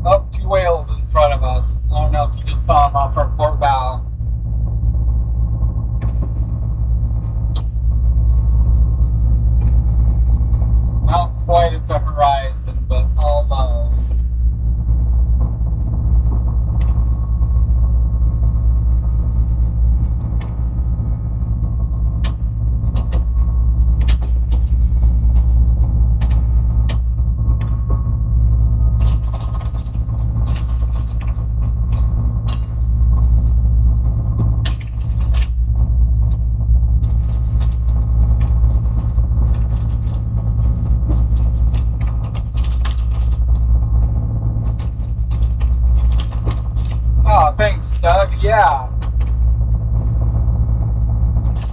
Oh, two whales in front of us. I don't know if you just saw them off our port bow. Not quite at the horizon, but almost. Oh, thanks, Doug. Yeah.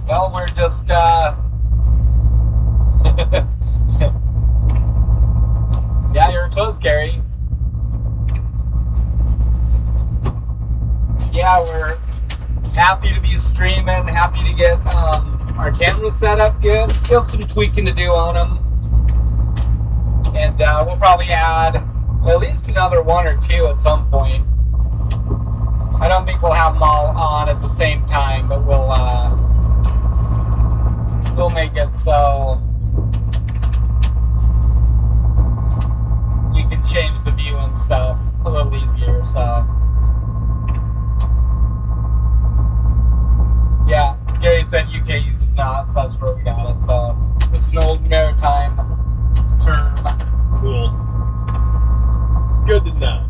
Well, we're just, yeah, you're close, Gary. Yeah, we're happy to be streaming, happy to get our cameras set up good. Still some tweaking to do on them. And we'll probably add at least another one or two at some point. I don't think we'll have them all on at the same time, but we'll make it so we can change the view and stuff a little easier. So yeah, Gary said UK uses knots. That's where we got it. So it's an old maritime term. Cool. Good to know.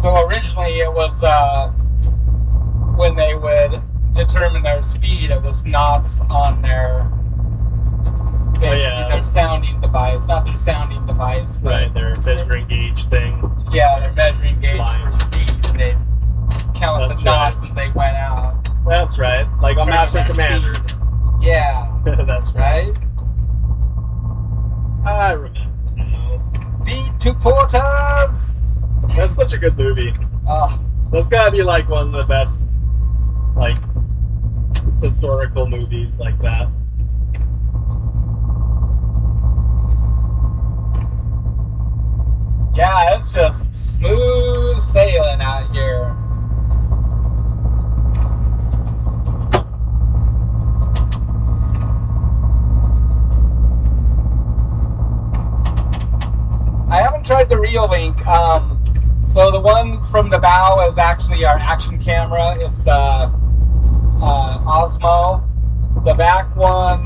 So originally it was when they would determine their speed, it was knots on their their sounding device, not their sounding device, but Right, their measuring gauge thing. yeah, their measuring gauge Line. for speed, and they count That's the knots as they went out. That's right. Like on Determine Master their Commander. speed. Yeah, That's right. right. I remember now. Beat 2/4. That's such a good movie. Oh, That's gotta be like one of the best, like, historical movies like that. yeah, it's just smooth sailing out here. I haven't tried the Reolink. So the one from the bow is actually our action camera. It's Osmo. The back one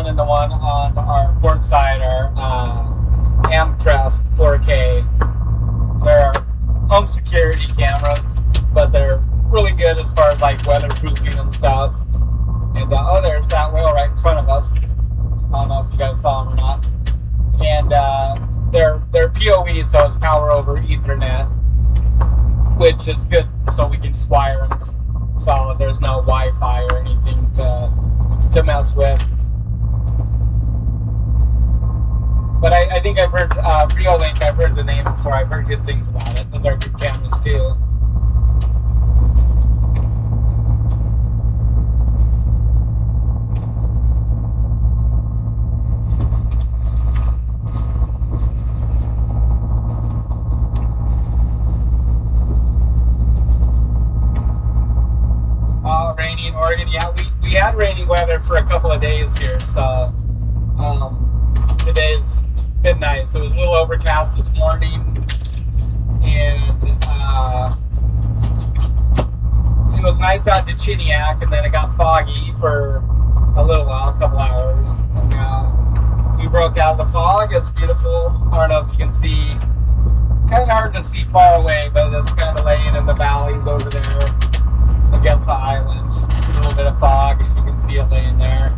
and the one on our port side are Amcrest 4K. They're home security cameras, but they're really good as far as like weatherproofing and stuff. And the other's that whale right in front of us. I don't know if you guys saw him or not. And they're PoE, so it's power over Ethernet, which is good. So we can just wire them solid. There's no Wi-Fi or anything to mess with. But I think I've heard Reolink. I've heard the name before. I've heard good things about it. But they're good cameras too. Rainy in Oregon. Yeah, we had rainy weather for a couple of days here. So today's been nice. It was a little overcast this morning, and it was nice out to Chiniac, and then it got foggy for a little while, a couple hours, and now we broke out of the fog. It's beautiful. I don't know if you can see, kind of hard to see far away, but it's kind of laying in the valleys over there against the island. A little bit of fog, you can see it laying there.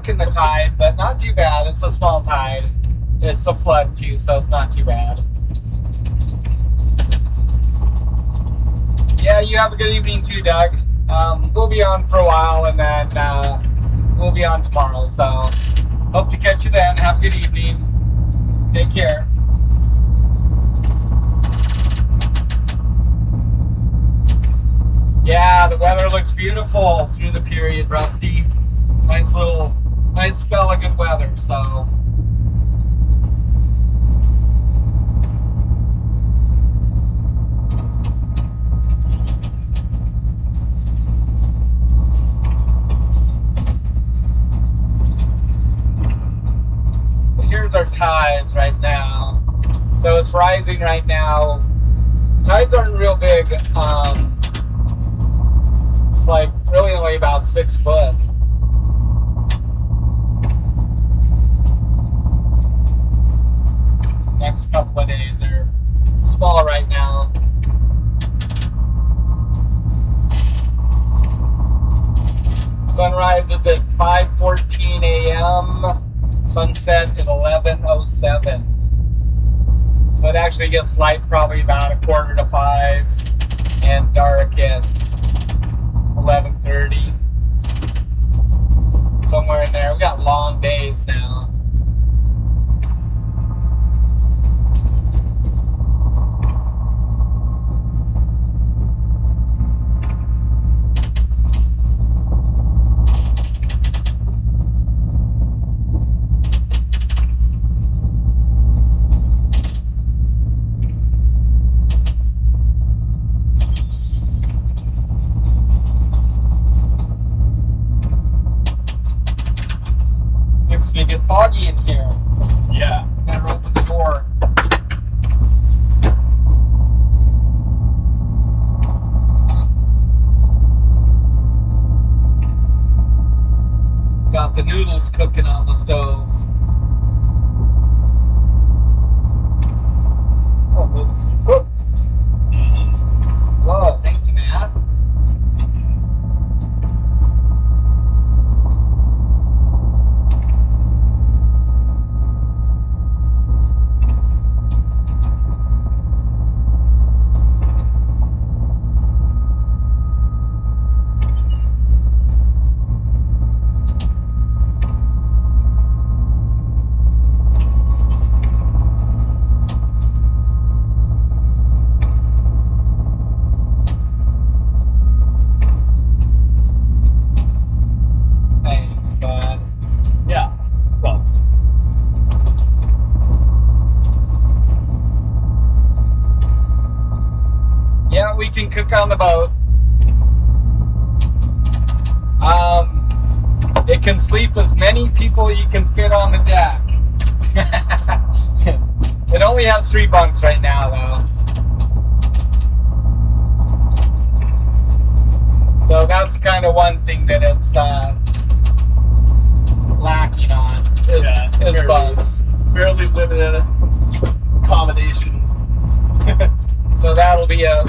In the tide, but not too bad. It's a small tide. It's a flood too, so it's not too bad. Yeah, you have a good evening too, Doug. We'll be on for a while, and then we'll be on tomorrow. So hope to catch you then. Have a good evening. Take care. Yeah, the weather looks beautiful through the period, Rusty. Nice spell of good weather, so. So here's our tides right now. So it's rising right now. Tides aren't real big. It's like really only about 6 foot. Next couple of days are small right now. Sunrise is at 5:14 a.m. Sunset at 11:07. So it actually gets light probably about 4:45 and dark at 11:30. Somewhere in there. We got long days now. can cook on the boat. It can sleep as many people you can fit on the deck. It only has 3 bunks right now, though. So that's kind of one thing that it's lacking on is bunks. Fairly limited accommodations. So that'll be a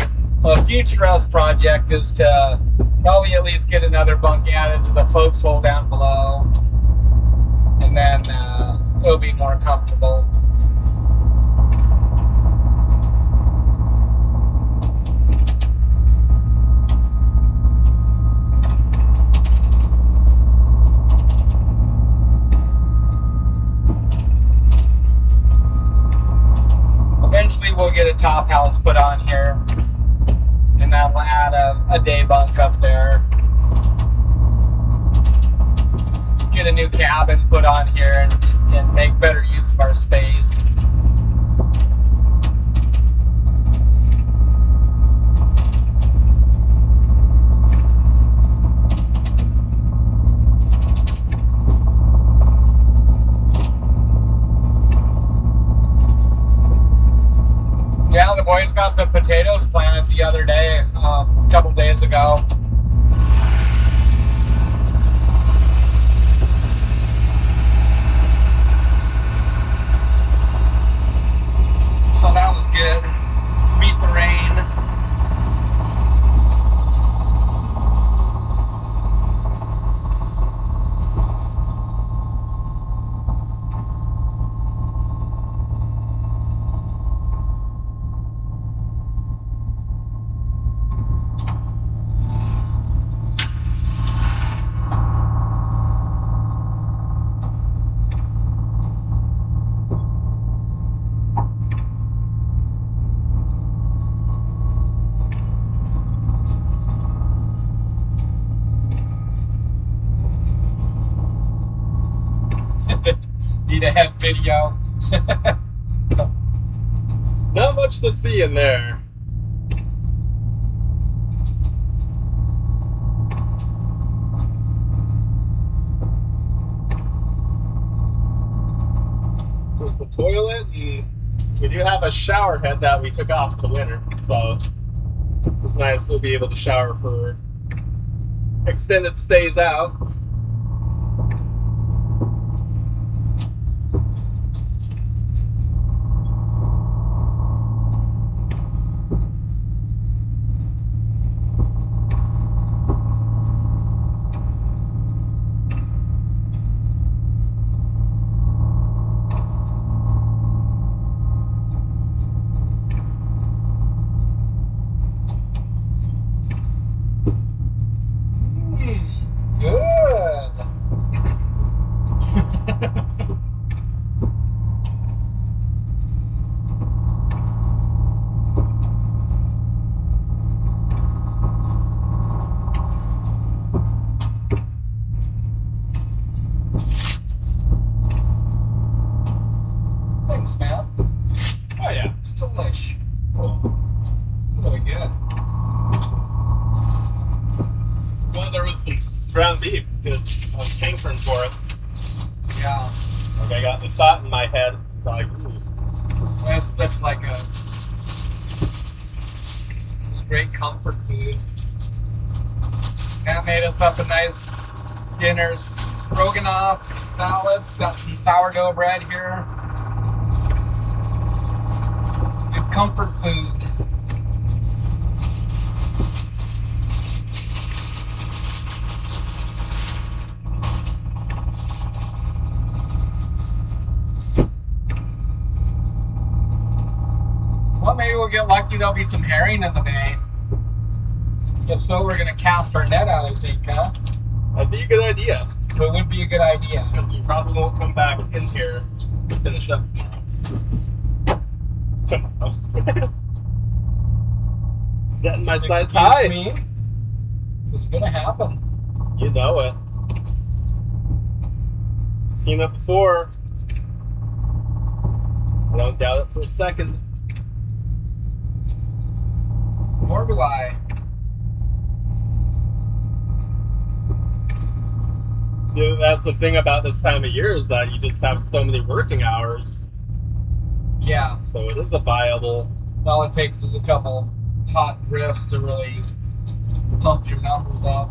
future us project, is to probably at least get another bunk added to the forecastle down below, and then it'll be more comfortable. Eventually we'll get a top house put on here, and that'll add a day bunk up there. Get a new cabin put on here and make better use of our space. Yeah, the boys got the potatoes planted the other day, a couple days ago. So that was good. Beat the rain. Need a head video. Not much to see in there. Just the toilet, and we do have a shower head that we took off the winter, so it's nice we'll be able to shower for extended stays out. Good. Thanks, man. Oh yeah. It's delish. Really good. Well, there was some ground beef because I was hankering for it. Yeah. Like I got the thought in my head. It's like, ooh. That's such like it's great comfort food. Matt made us up a nice dinner. Stroganoff, salads, got some sourdough bread here. Good comfort food. Well, maybe we'll get lucky. There'll be some herring in the bay. If so, we're going to cast our net out, I think, huh? That'd be a good idea. It would be a good idea. Because we probably won't come back in here to finish up tomorrow. Setting my sights Excuse high. me? It's going to happen. You know it. Seen it before. I don't doubt it for a second. Nor do I. See, that's the thing about this time of year is that you just have so many working hours. Yeah. So it is a viable. All it takes is a couple hot drifts to really pump your numbers up.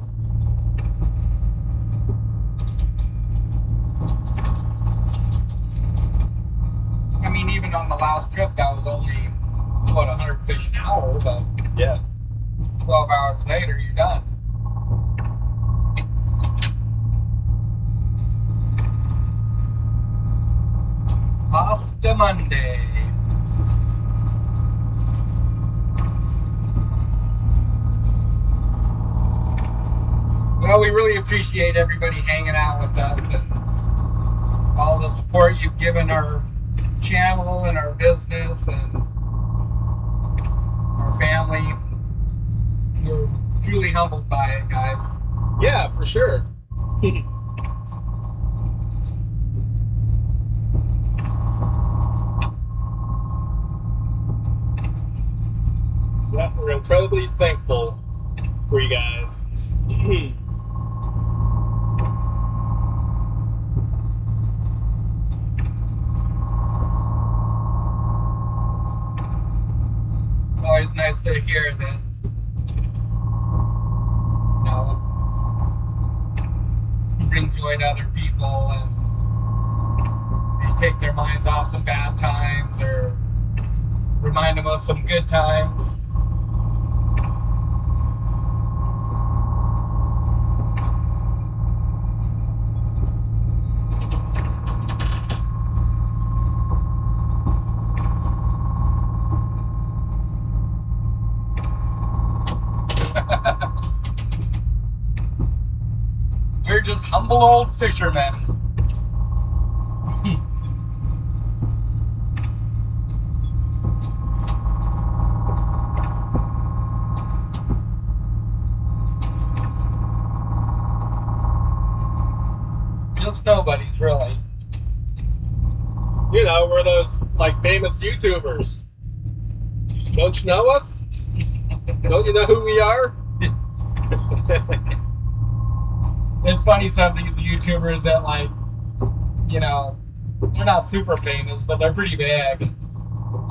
I mean, even on the last trip, that was only, what, 100 fish an hour, but Yeah. 12 hours later, you're done. Pasta Monday. Well, we really appreciate everybody hanging out with us and all the support you've given our channel and our business and our family. We're truly humbled by it, guys. Yeah, for sure. Yeah, we're incredibly thankful for you guys. It's always nice to hear that, you know, you bring joy to other people and you take their minds off some bad times or remind them of some good times. We're just humble old fishermen. Just nobodies, really. You know, we're those like famous YouTubers. Don't you know us? Don't you know who we are? It's funny, some of these YouTubers that, like, you know, they're not super famous, but they're pretty big.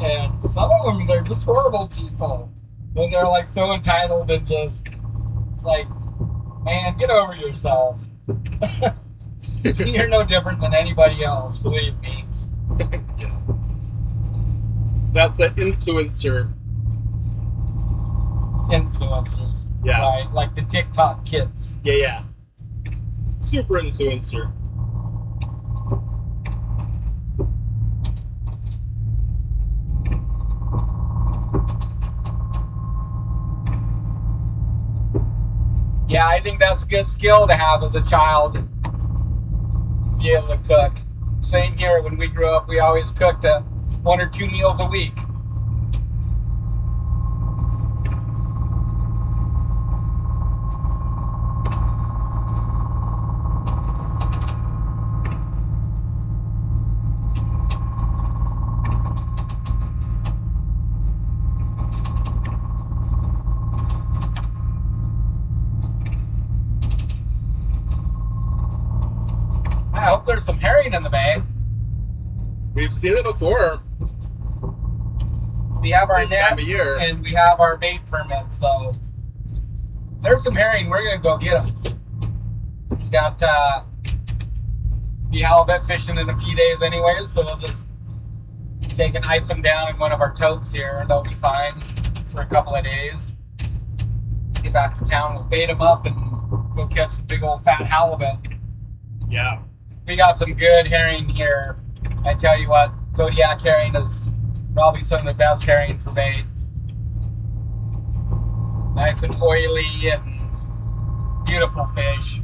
And some of them, they're just horrible people. And they're, like, so entitled and just, like, man, get over yourself. You're no different than anybody else, believe me. That's the influencer. Influencers. Yeah. Right? Like the TikTok kids. Yeah. Super influencer. Yeah, I think that's a good skill to have as a child. Be able to cook. Same here, when we grew up, we always cooked 1 or 2 meals a week. I hope there's some herring in the bay. We've seen it before. We have our This net time of year. and we have our bait permit, so if there's some herring, we're gonna go get them. We got be halibut fishing in a few days anyways, so we'll just take and ice them down in one of our totes here, and they'll be fine for a couple of days. Get back to town, we'll bait them up and go catch some big old fat halibut. Yeah. We got some good herring here. I tell you what, Kodiak herring is probably some of the best herring for bait. Nice and oily and beautiful fish.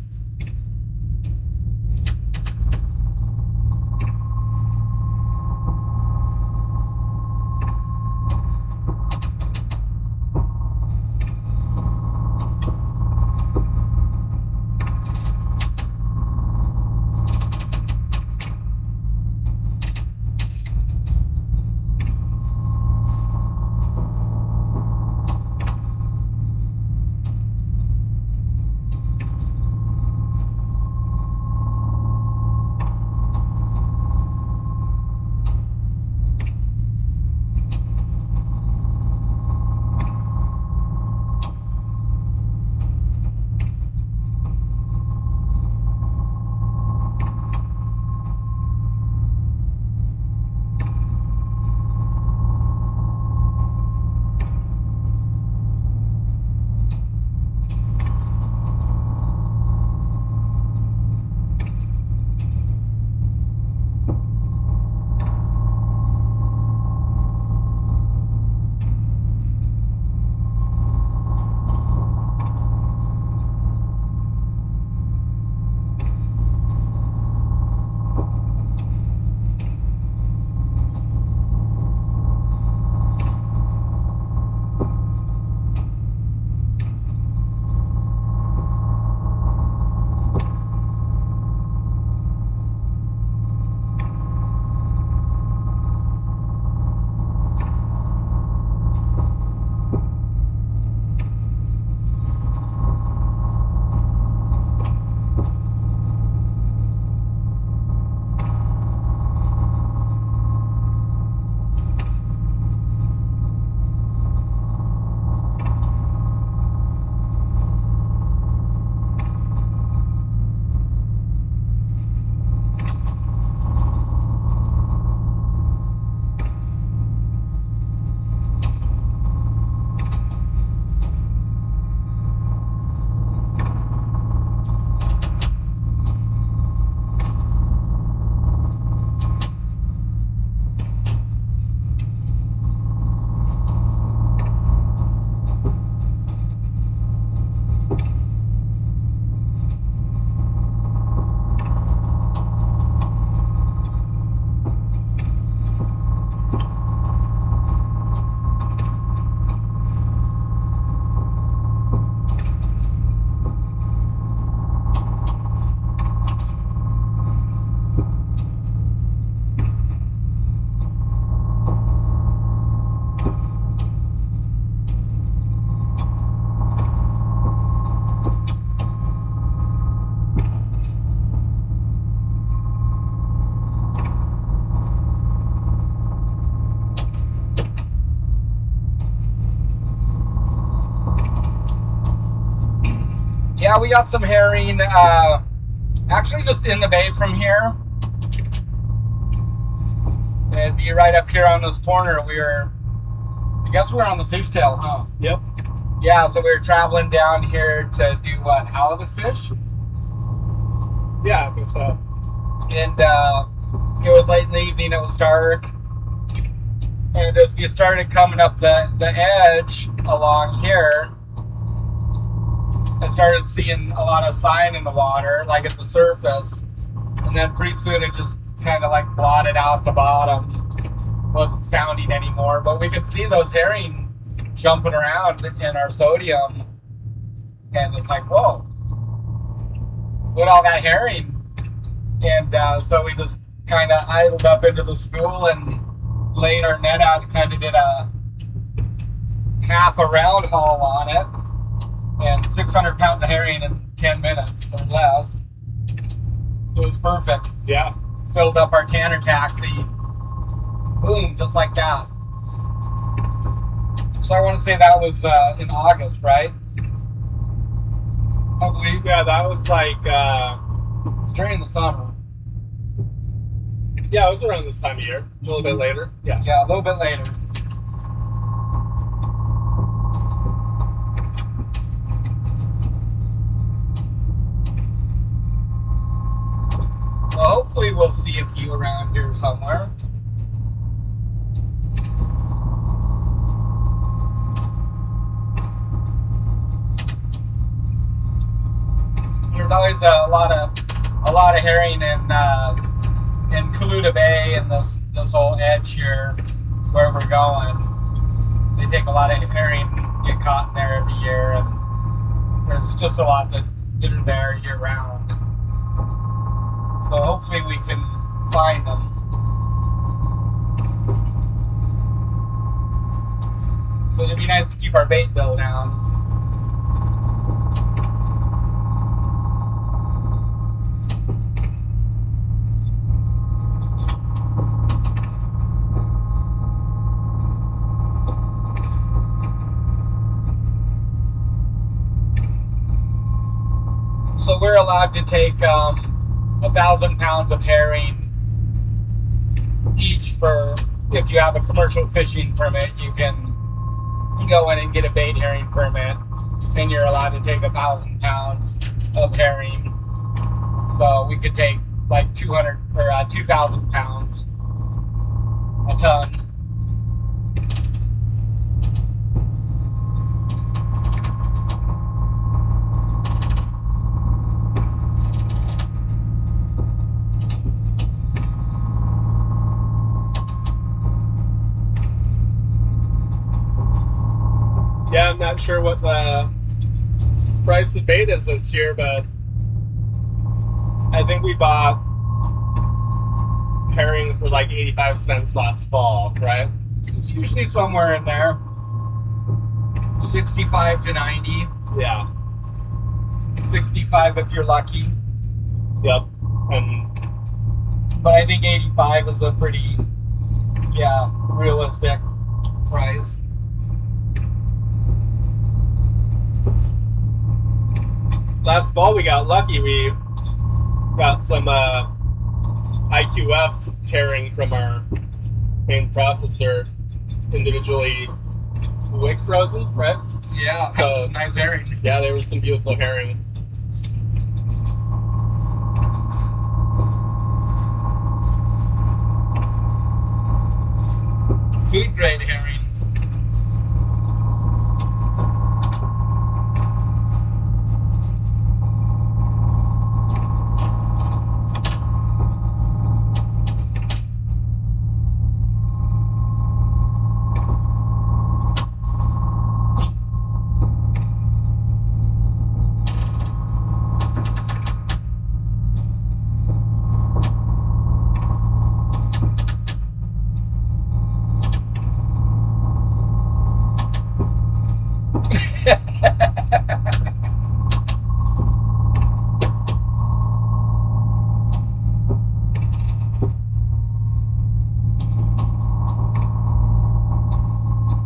Yeah, we got some herring. Actually, just in the bay from here. It'd be right up here on this corner. I guess we're on the fishtail, huh? Yep. Yeah, so we were traveling down here to do what? Halibut fish? Yeah, I think so. And it was late in the evening, it was dark. And you started coming up the edge along here. I started seeing a lot of sign in the water, like at the surface. And then pretty soon it just kind of like blotted out the bottom. Wasn't sounding anymore, but we could see those herring jumping around in our sodium. And it's like, whoa, what all that herring? And so we just kind of idled up into the school and laid our net out, kind of did a half a round haul on it. And 600 pounds of herring in 10 minutes or less. It was perfect. Yeah. Filled up our Tanner taxi. Boom, just like that. So I want to say that was in August, right? I believe. Yeah, that was like, It's during the summer. yeah, it was around this time of year. A little bit later. Yeah. Yeah, a little bit later. Well, hopefully we'll see a few around here somewhere. There's always a lot of herring in Kaluta Bay and this whole edge here where we're going. They take a lot of herring, get caught in there every year, and there's just a lot that are there year round. So hopefully we can find them. So it'd be nice to keep our bait bill down. So we're allowed to take 1,000 pounds of herring each for, if you have a commercial fishing permit, you can go in and get a bait herring permit, and you're allowed to take 1,000 pounds of herring. So we could take like 200 or 2,000 pounds, a ton. Yeah, I'm not sure what the price of bait is this year, but I think we bought herring for like 85 cents last fall, right? It's usually somewhere in there, 65 to 90. Yeah. 65 if you're lucky. Yep. And But I think 85 is a pretty, realistic price. last fall we got lucky. We got some IQF herring from our main processor, individually wick frozen, right? Yeah, So nice herring. yeah, there was some beautiful herring. Food grade herring.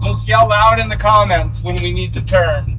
Just yell loud in the comments when we need to turn.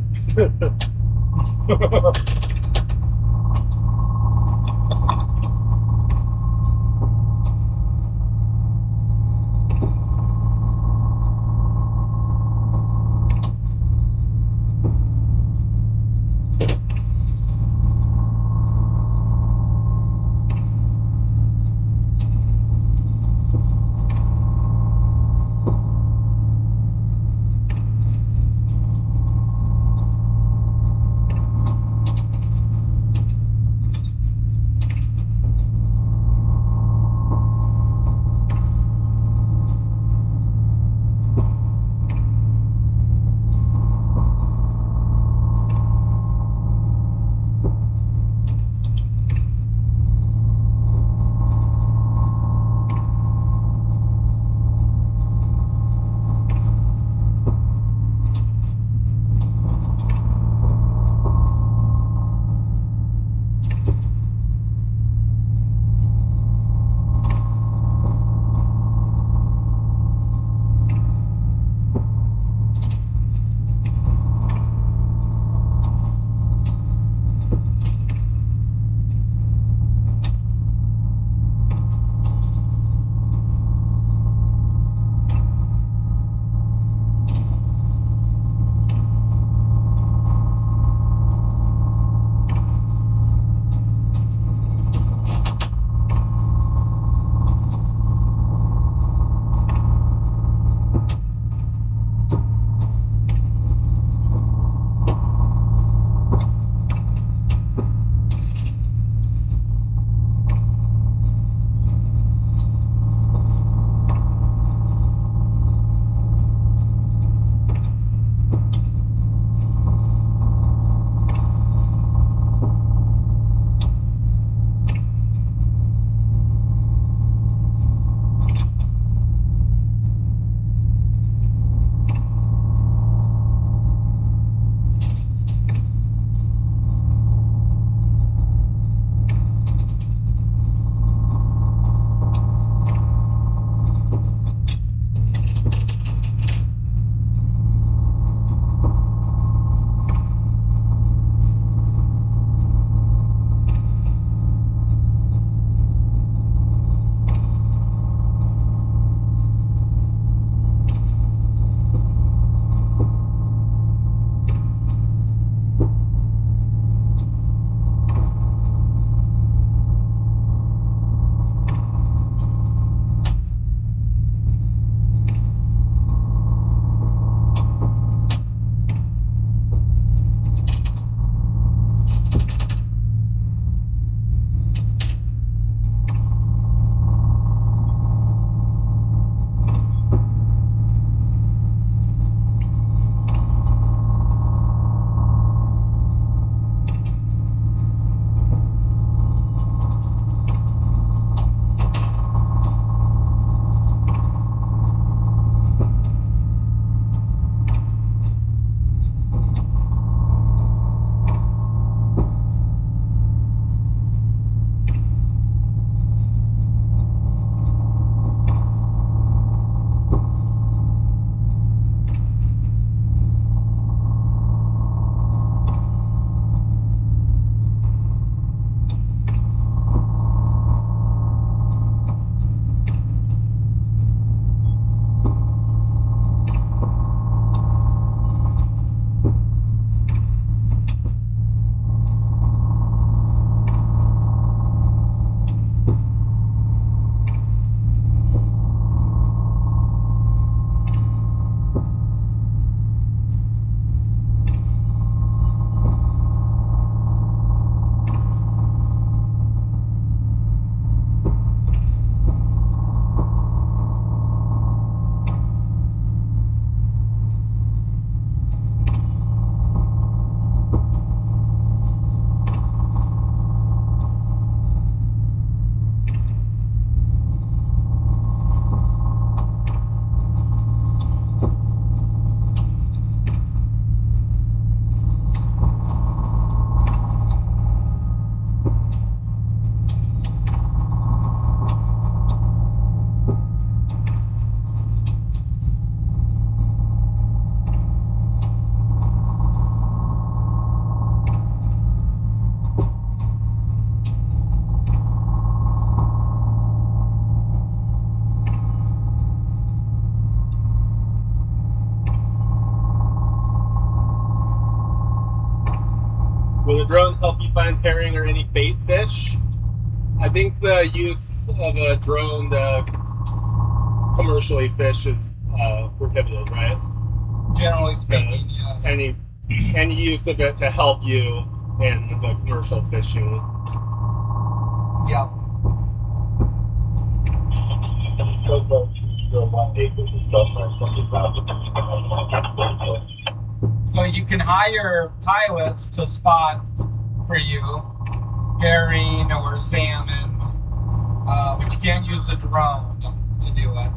the drone help you find herring or any bait fish? I think the use of a drone to commercially fish is prohibited, right? Generally speaking, yes. Any use of it to help you in the commercial fishing. Yep. So you can hire pilots to spot for you herring or salmon, but you can't use a drone to do it.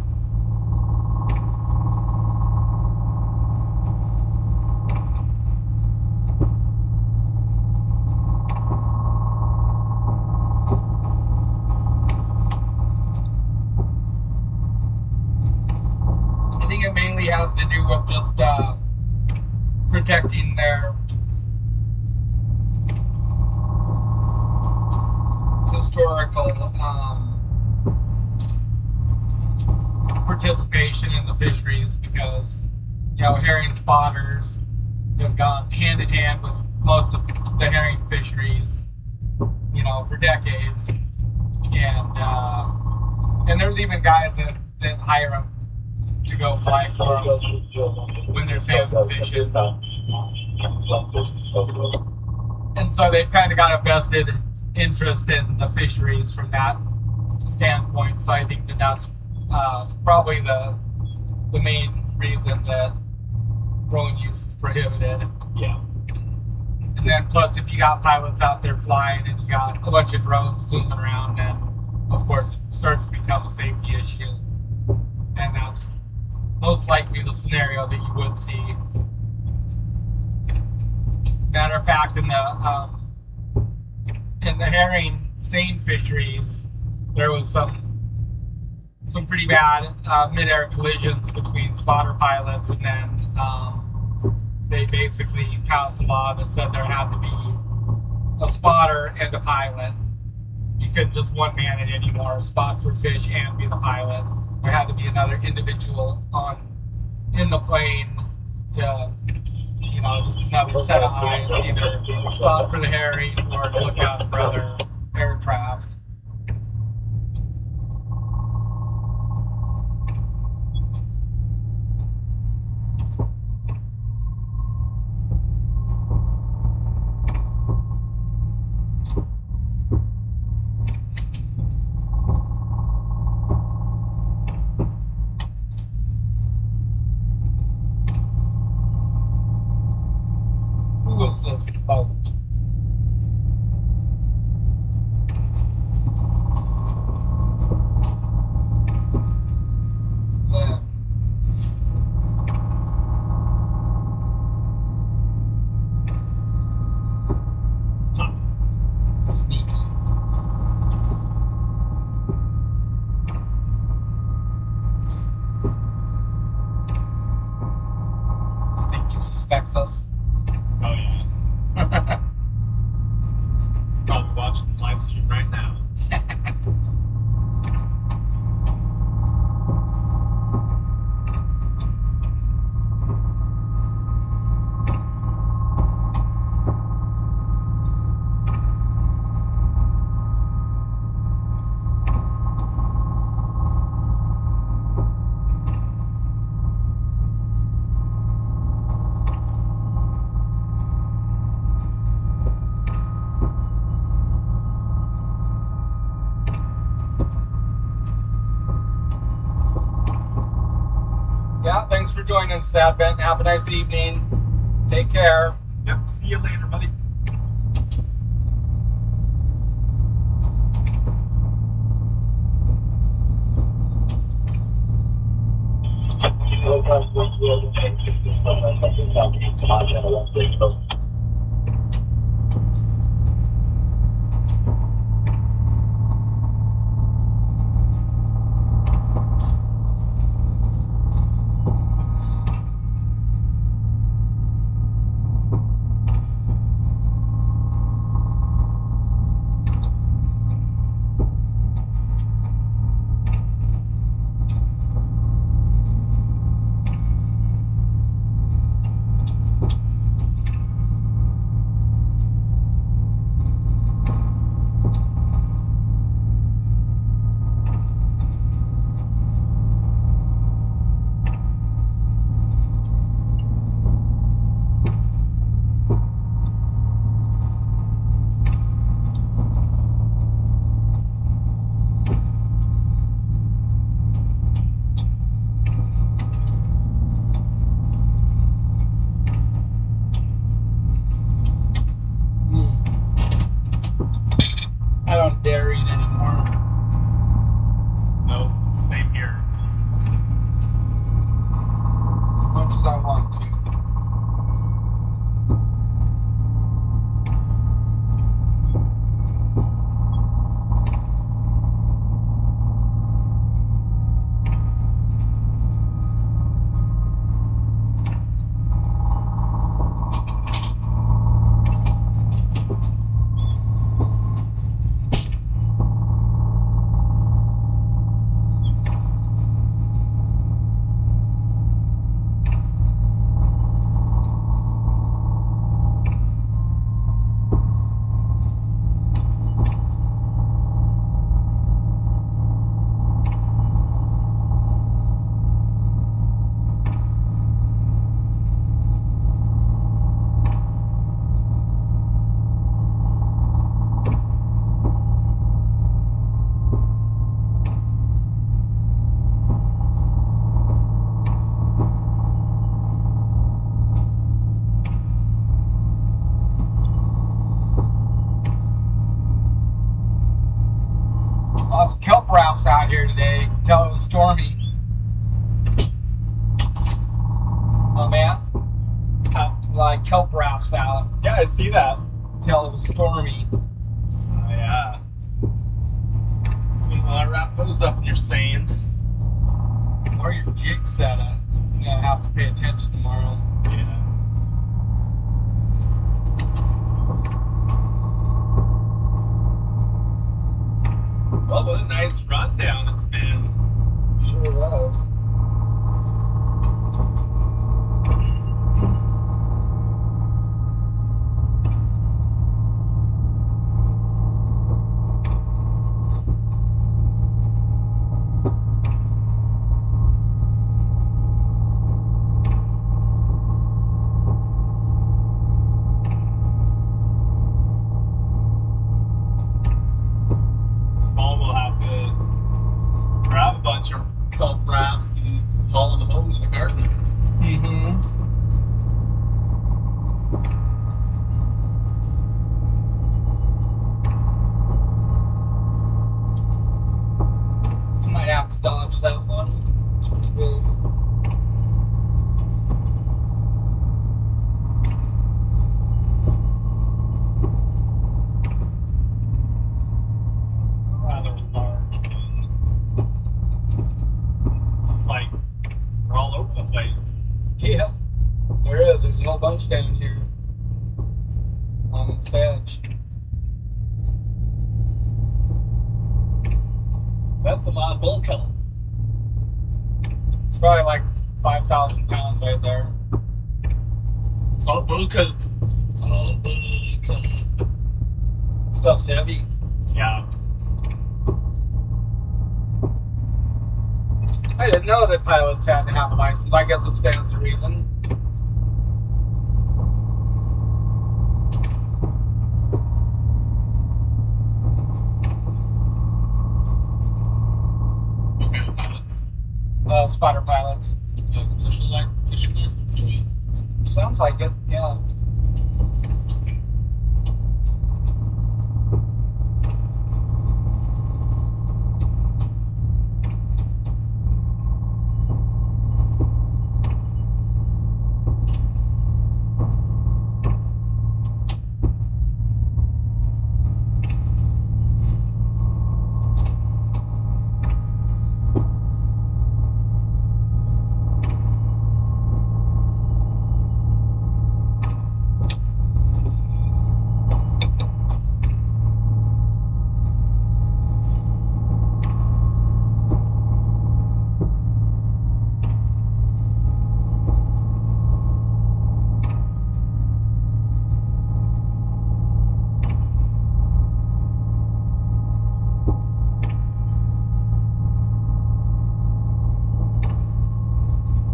I think it mainly has to do with just protecting their historical participation in the fisheries, because herring spotters have gone hand in hand with most of the herring fisheries for decades, and there's even guys that hire them to go fly for them when they're salmon fishing. And so they've kind of got a vested interest in the fisheries from that standpoint. So I think that's probably the main reason that drone use is prohibited. Yeah. And then plus, if you got pilots out there flying and you got a bunch of drones zooming around, then of course it starts to become a safety issue. And that's most likely the scenario that you would see. Matter of fact, in the herring seine fisheries, there was some pretty bad mid-air collisions between spotter pilots, and then they basically passed a law that said there had to be a spotter and a pilot. You couldn't just one man it anymore, spot for fish and be the pilot. There had to be another individual in the plane to, just another set of eyes, either spot for the herring or look out for other aircraft. Who was this boat? Lynn. Sneaky. I think he suspects us. Oh yeah. He's probably watching the live stream right now. Yeah, thanks for joining us, Advent. Have a nice evening. Take care. Yep. See you later, buddy. much as I want to. Lots of kelp rafts out here today. You can tell it was stormy. Oh man, like kelp rafts out. Yeah, I see that. Tell it was stormy. Oh, yeah. You want to wrap those up in your seine. Or your jig setup. You're gonna have to pay attention tomorrow. Yeah. Well, what a nice rundown it's been. Sure was. Small will have to grab a bunch of kelp rafts and haul them home to the garden. Mm-hmm. I might have to dodge that one. It's pretty big. Rather large one. It's like we're all over the place. Yeah, there is. There's a whole bunch down here on this edge. That's a lot of bull kelp. It's probably like 5,000 pounds right there. It's all bull kelp. It's all big. Stuff's heavy. Yeah. I didn't know that pilots had to have a license. I guess it stands to reason. What kind of pilots? Spotter pilots. Commercial fishing license or what? Sounds like it, yeah. Interesting.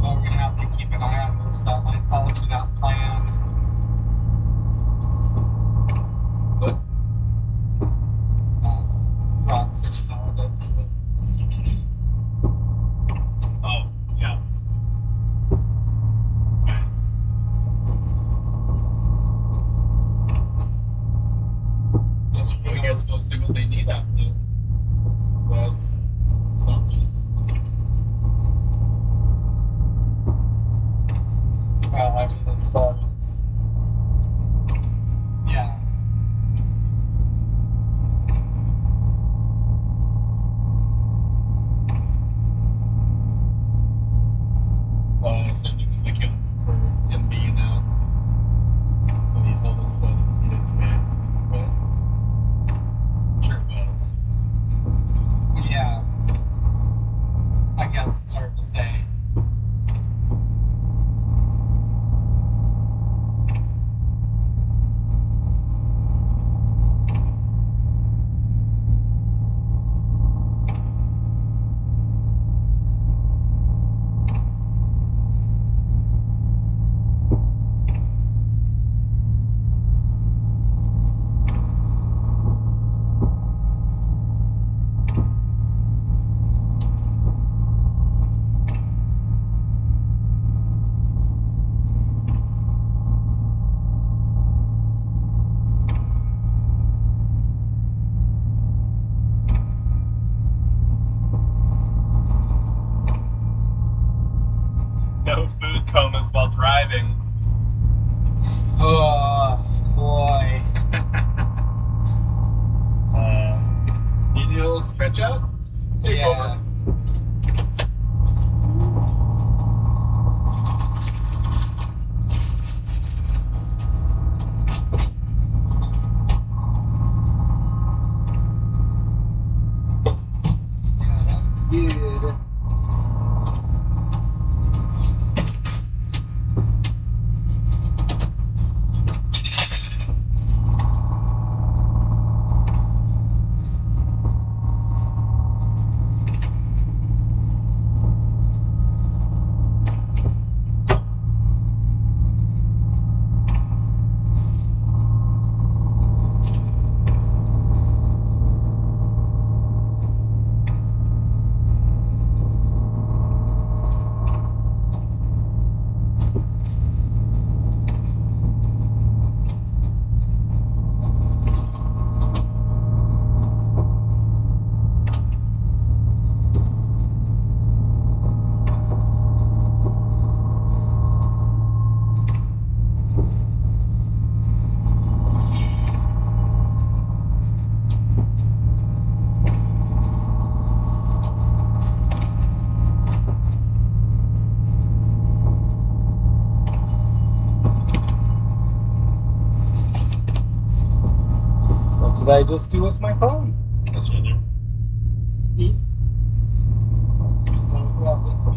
Well, we're gonna have to keep an eye on this. That might alter that plan. But rockfish held it. Oh, yeah. Okay. That's I guess we'll see what they need after this. Something. Well, I mean, as far as yeah. Well, I assumed it was accounting for him being out when he told us what he did today. But sure it was. Yeah. I guess it's hard to say. No food comas while driving. Oh boy. You need a little stretch out? Take Yeah. over. Good. What did I just do with my phone? That's right there. I'll grab it.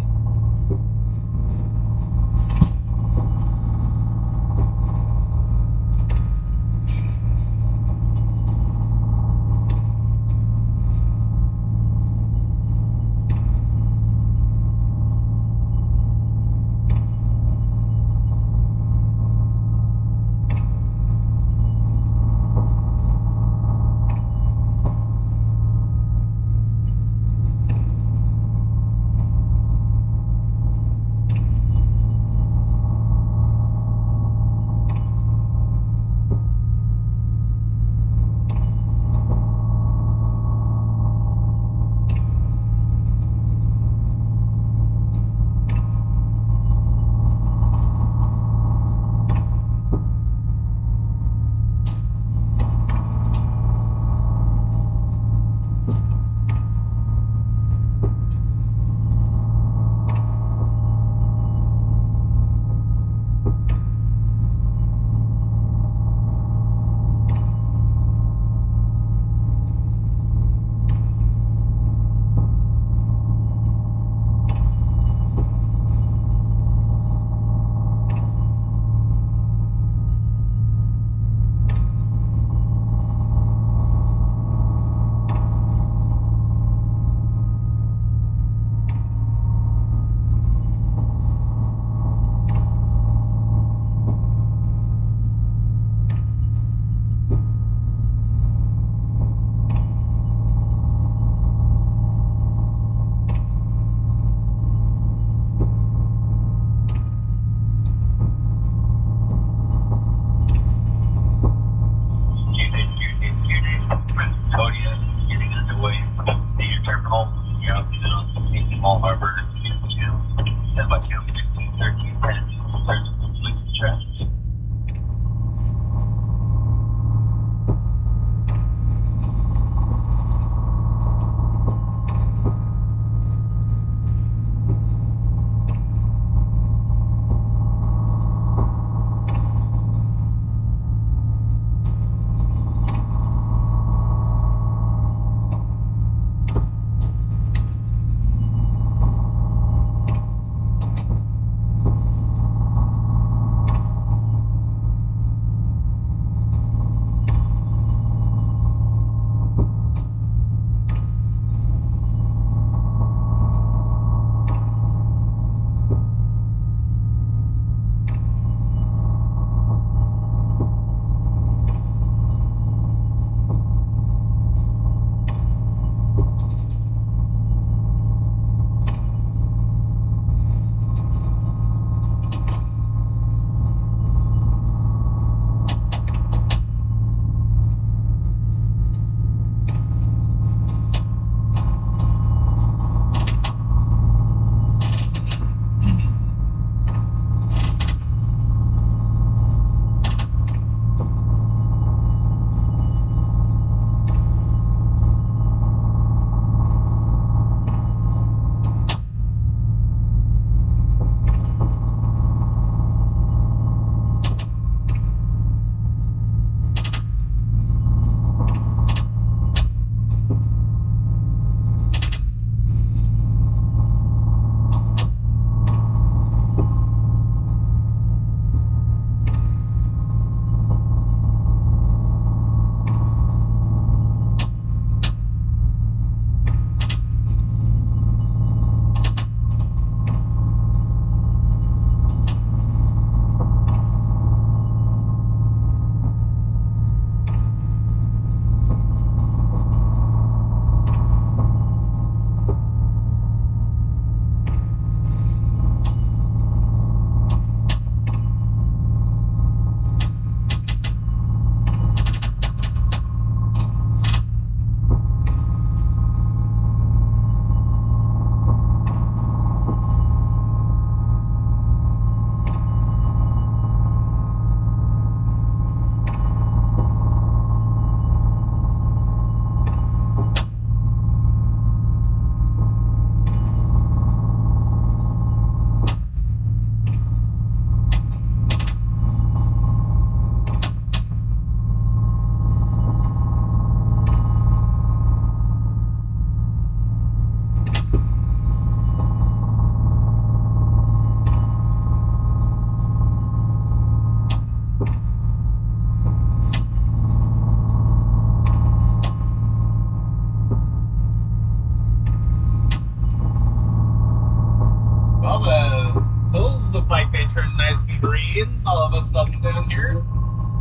nice and green all of a sudden down here.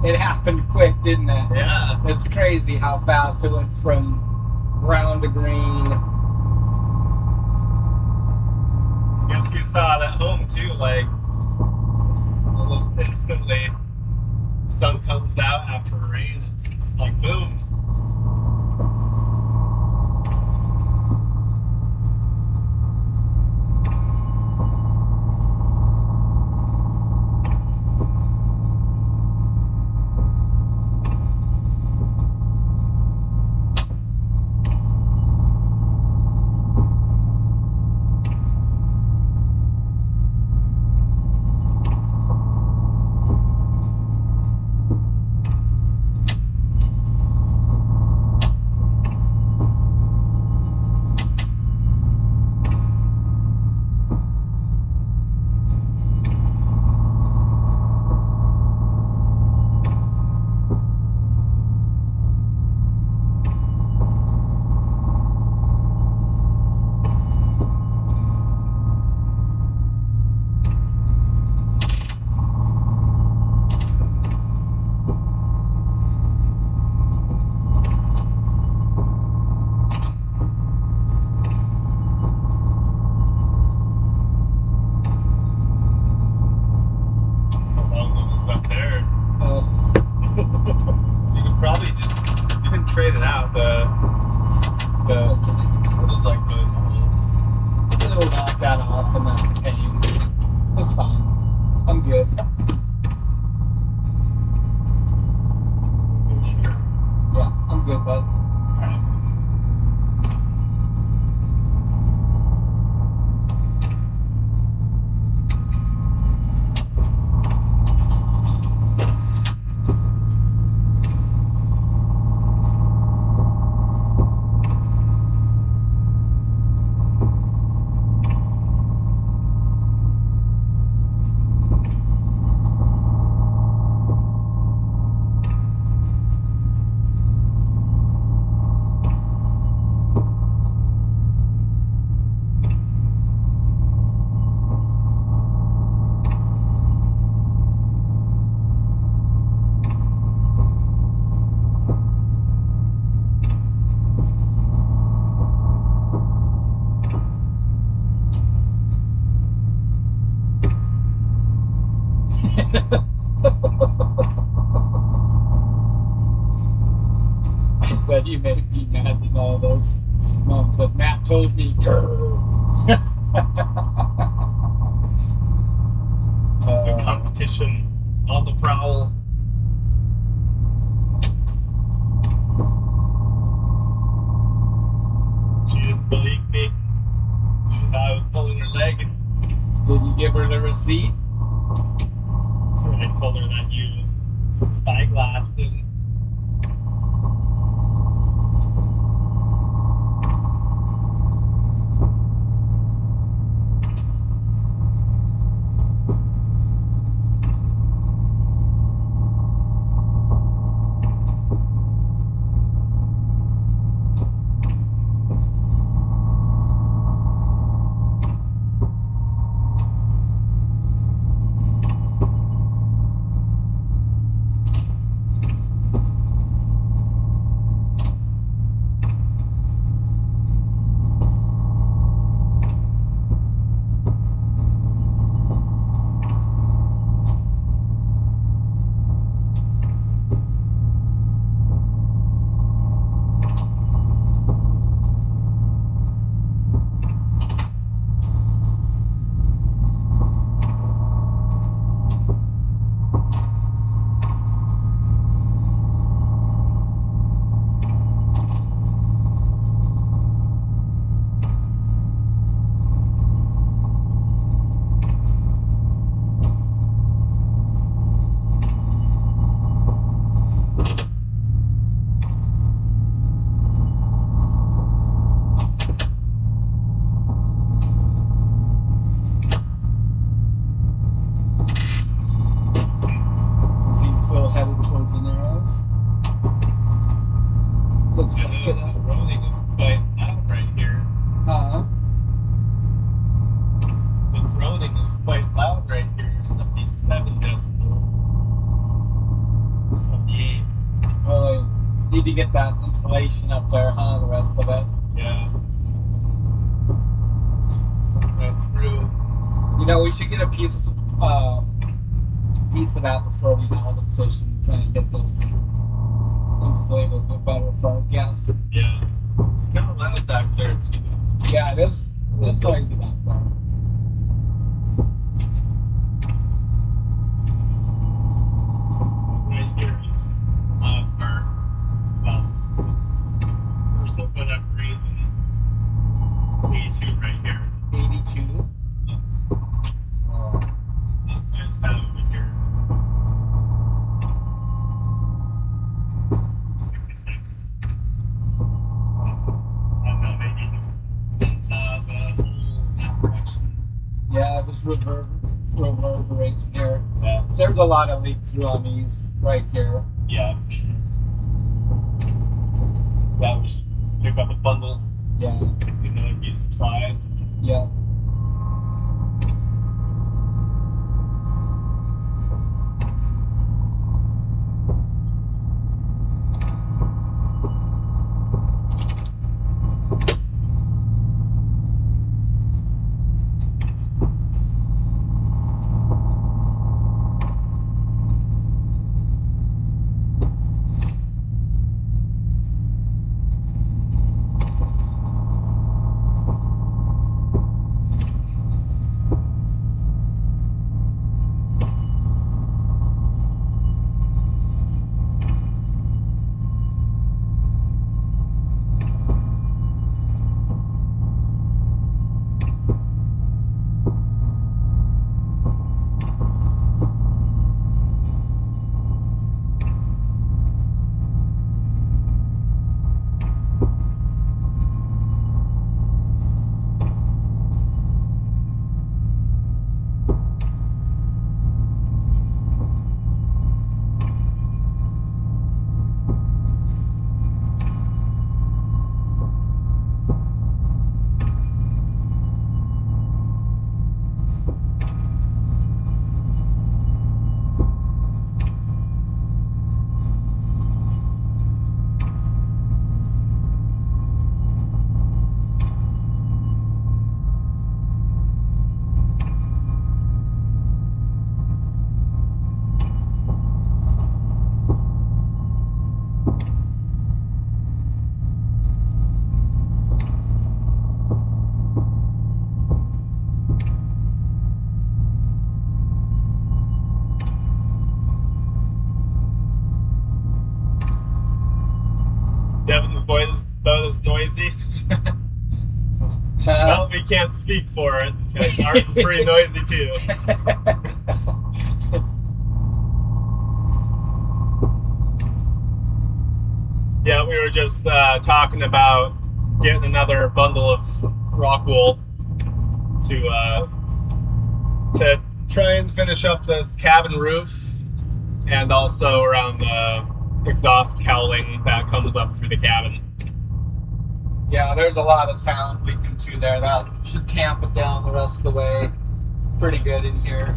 It happened quick, didn't it? Yeah. It's crazy how fast it went from brown to green. Guess we saw that home too, like almost instantly. Sun comes out after rain. It's just like boom. Trade it out. It was like really normal. It'll knock that off, and that's a pain. It's fine. I'm good. Sure. Yeah, I'm good, bud. Okay. I said you made me mad and all those. Mom said, Matt told me, girl. The competition on the prowl. She didn't believe me. She thought I was pulling her leg. Did you give her the receipt? I told her that you spyglassed and 77 decibel. 78. Really need to get that insulation up there, huh? The rest of it. Yeah. Went through. You know, we should get a piece of that before we haul the fish and try and get this insulated a bit better for our guests. Yeah. It's kind of loud back there, too. Yeah, it is. It's noisy back there. Right here is a loud part. Well, for some whatever reason, 82 right here. 82. Oh. That's bad over here. 66. I don't know, maybe this spins out the whole that direction. Yeah, it just reverberates here. Yeah. There's a lot of leak through on these right here. Yeah, for sure. Yeah, we should pick up a bundle. Yeah, You know, be supplied. yeah. Devin's boat is noisy. Well, we can't speak for it because ours is pretty noisy too. Yeah, we were just talking about getting another bundle of rock wool to try and finish up this cabin roof and also around the exhaust cowling that comes up through the cabin. Yeah, there's a lot of sound leaking through there. That should tamp it down the rest of the way. Pretty good in here.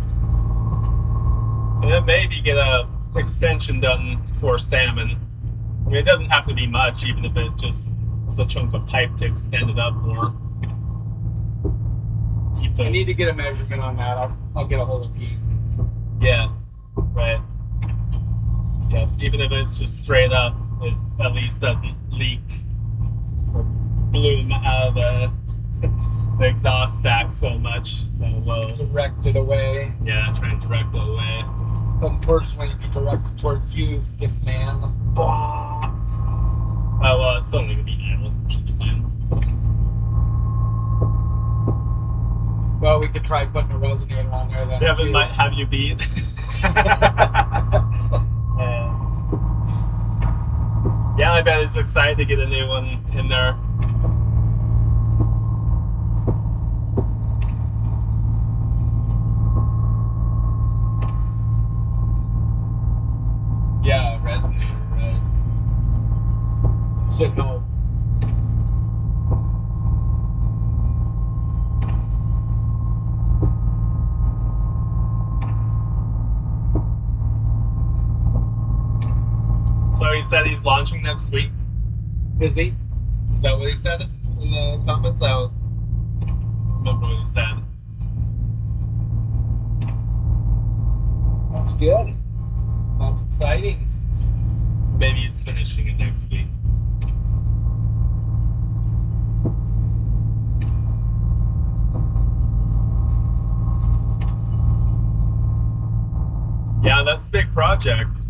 And then maybe get a extension done for salmon. I mean, it doesn't have to be much, even if it just is a chunk of pipe to extend it up more. Keep I need to get a measurement on that. I'll get a hold of Pete. Yeah, right. Yeah, even if it's just straight up, it at least doesn't leak or bloom out of the exhaust stack so much that it will. Direct it away. Yeah, try and direct it away. Unfortunately, be directed towards you, stiff man. Oh, well, it's only going to be idle. Should be fine. Well, we could try putting a resonator on there then. Devin too. might have you beat. Yeah, I bet he's excited to get a new one in there. Yeah, resonator, right. Should help. So he said he's launching next week. Is he? Is that what he said in the comments? I don't remember what he said. That's good. That's exciting. Maybe he's finishing it next week. Yeah, that's a big project.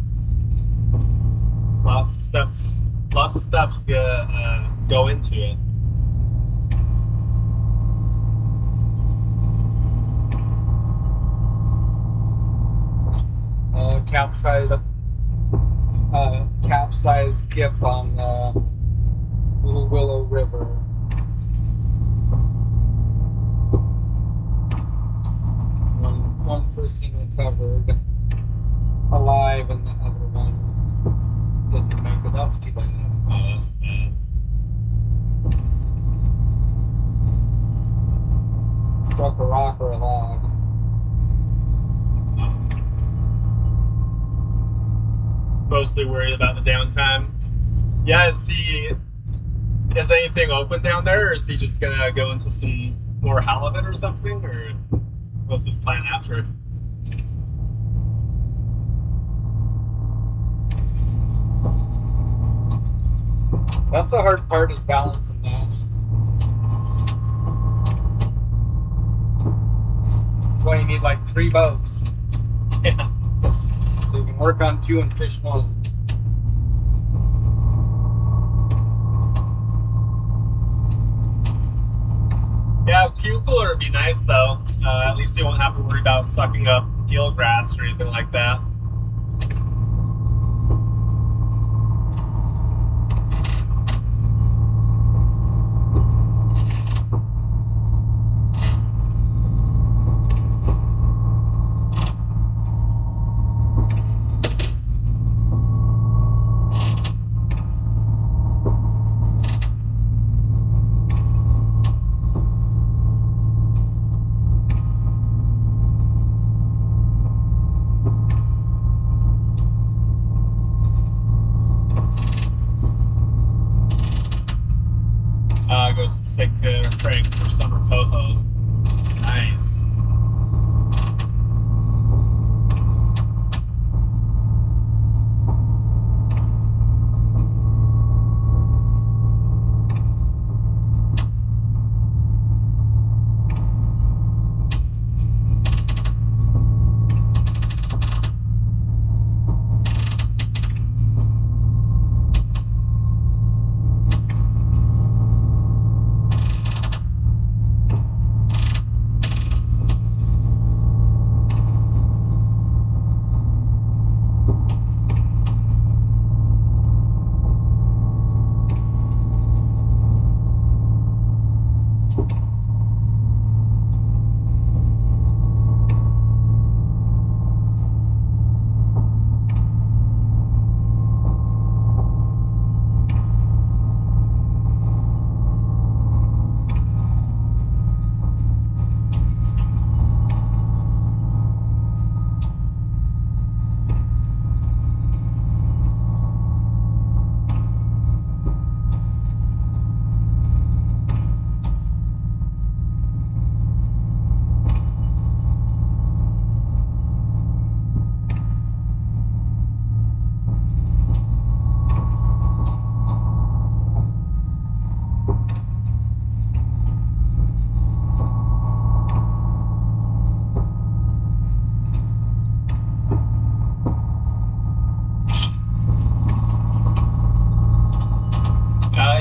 Lots of stuff go into it. Capsize skiff on the Little Willow River. One person recovered alive, and the other one didn't make it. That's too bad. Oh, that's bad. Struck a rock or a log. Mostly worried about the downtime. Yeah, is anything open down there, or is he just gonna go into some more halibut or something, or what's his plan after? That's the hard part, is balancing that. That's why you need like 3 boats. Yeah. So you can work on 2 and fish 1. Yeah, cooler would be nice though. At least you won't have to worry about sucking up eelgrass or anything like that. Goes to Sitka Craig for summer coho. Nice.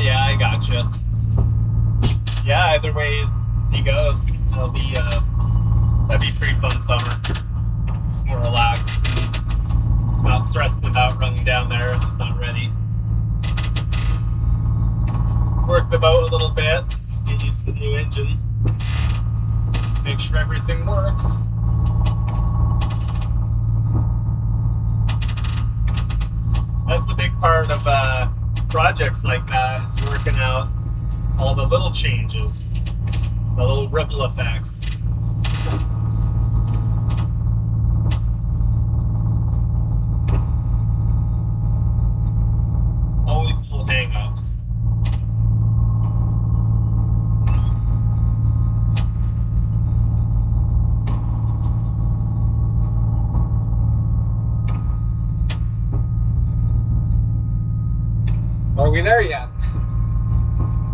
Yeah, I gotcha. Yeah, either way he goes, that'd be a pretty fun summer. Just more relaxed, not stressing about running down there if it's not ready. Work the boat a little bit, get used to the new engine, make sure everything works. That's the big part of projects like that, is working out all the little changes, the little ripple effects. we there yet?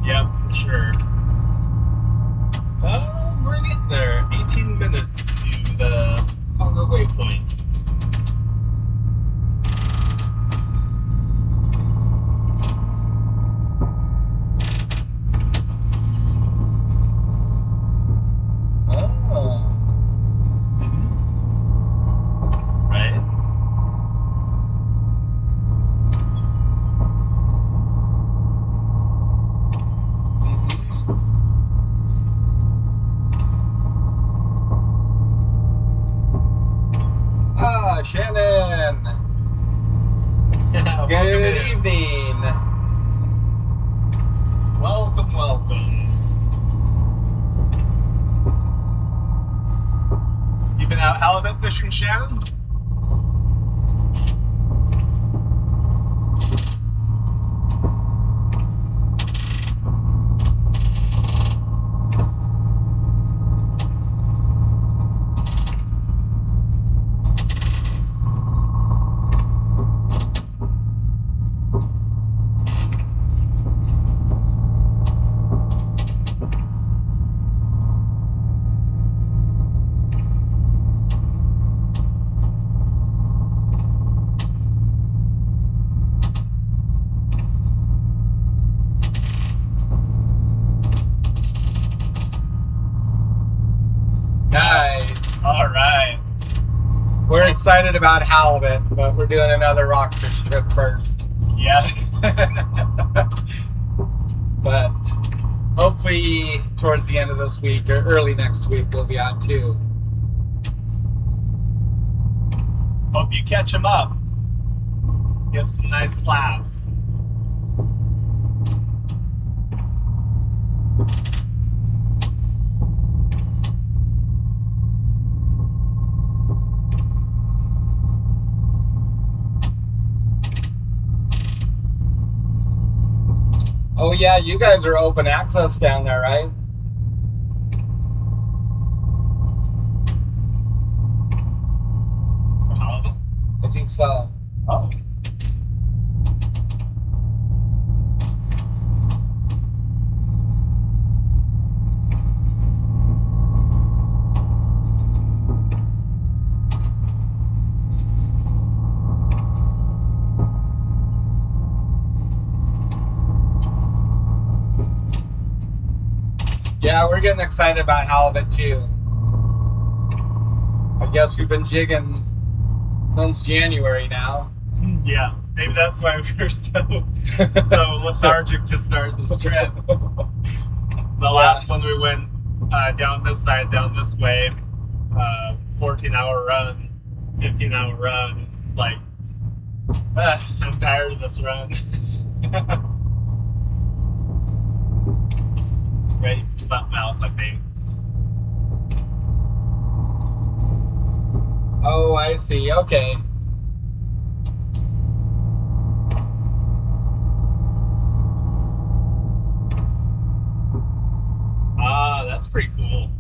Yep, for sure. We're getting there. 18 minutes to the hunger waypoint. Oh. Right? Ah, Shannon. Good evening. Welcome, welcome. You been out halibut fishing, Shannon? Nice. All right. We're excited about halibut, but we're doing another rockfish trip first. Yeah. But hopefully towards the end of this week or early next week we'll be on too. Hope you catch them up. Give some nice slaps. Oh yeah, you guys are open access down there, right? For halibut? I think so. Oh. Yeah, we're getting excited about halibut too. I guess we've been jigging since January now. Yeah. Maybe that's why we're so lethargic to start this trip. The last one we went down this side, down this way, 14-hour run, 15-hour run. It's like, I'm tired of this run. Ready for something else, I think. Oh, I see. Okay. Ah, that's pretty cool.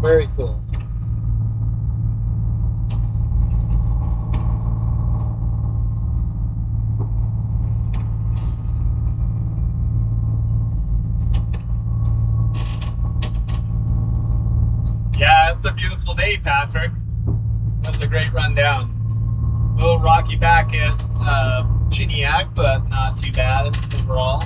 Very cool. Yeah, it's a beautiful day, Patrick. That was a great run down. A little rocky back at Chiniac, but not too bad overall.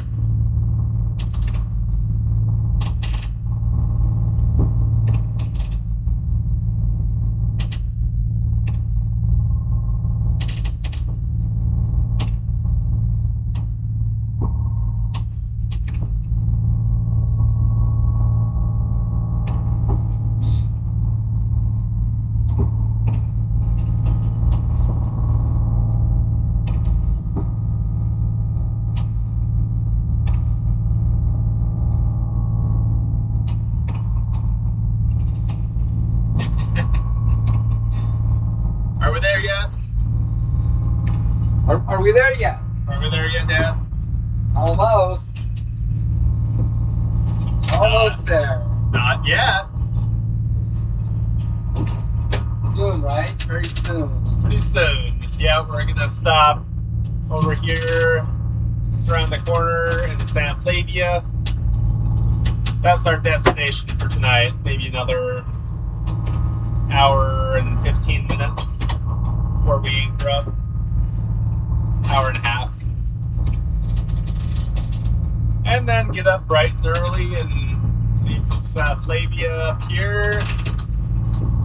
Are we there yet? Are we there yet? Are we there yet, Dad? Almost. Almost there. Not yet. Soon, right? Very soon. Pretty soon. Yeah, we're gonna stop over here, just around the corner in Santa Flavia. That's our destination for tonight. Maybe another hour and 15 minutes before we anchor up. Hour and a half. And then get up bright and early and leave from Santa Flavia up here,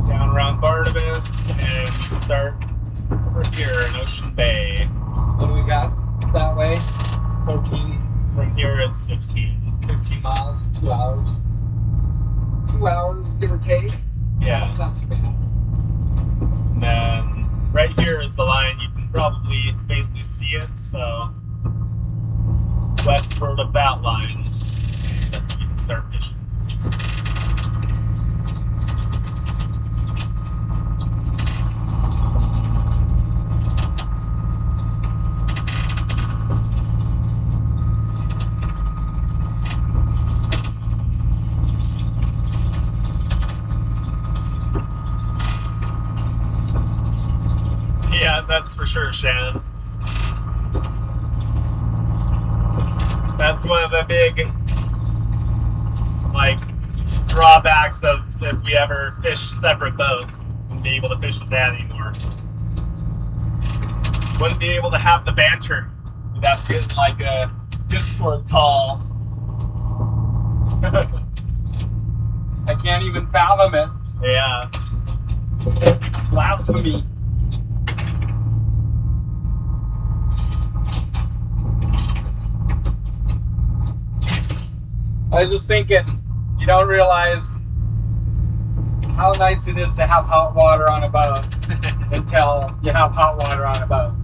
down around Barnabas, and start over here in Ocean Bay. What do we got that way? 14. From here it's 15. 15 miles, 2 hours. 2 hours, give or take. Yeah. That's not too bad. And then right here is the line. You can probably faintly see it, so westward of that line, and you can start fishing. Yeah, that's for sure, Shannon. That's one of the big, like, drawbacks of if we ever fish separate boats. Wouldn't be able to fish with Dad anymore. Wouldn't be able to have the banter. We'd have to get like a Discord call. I can't even fathom it. Yeah. Blasphemy. I was just thinking, you don't realize how nice it is to have hot water on a boat until you have hot water on a boat.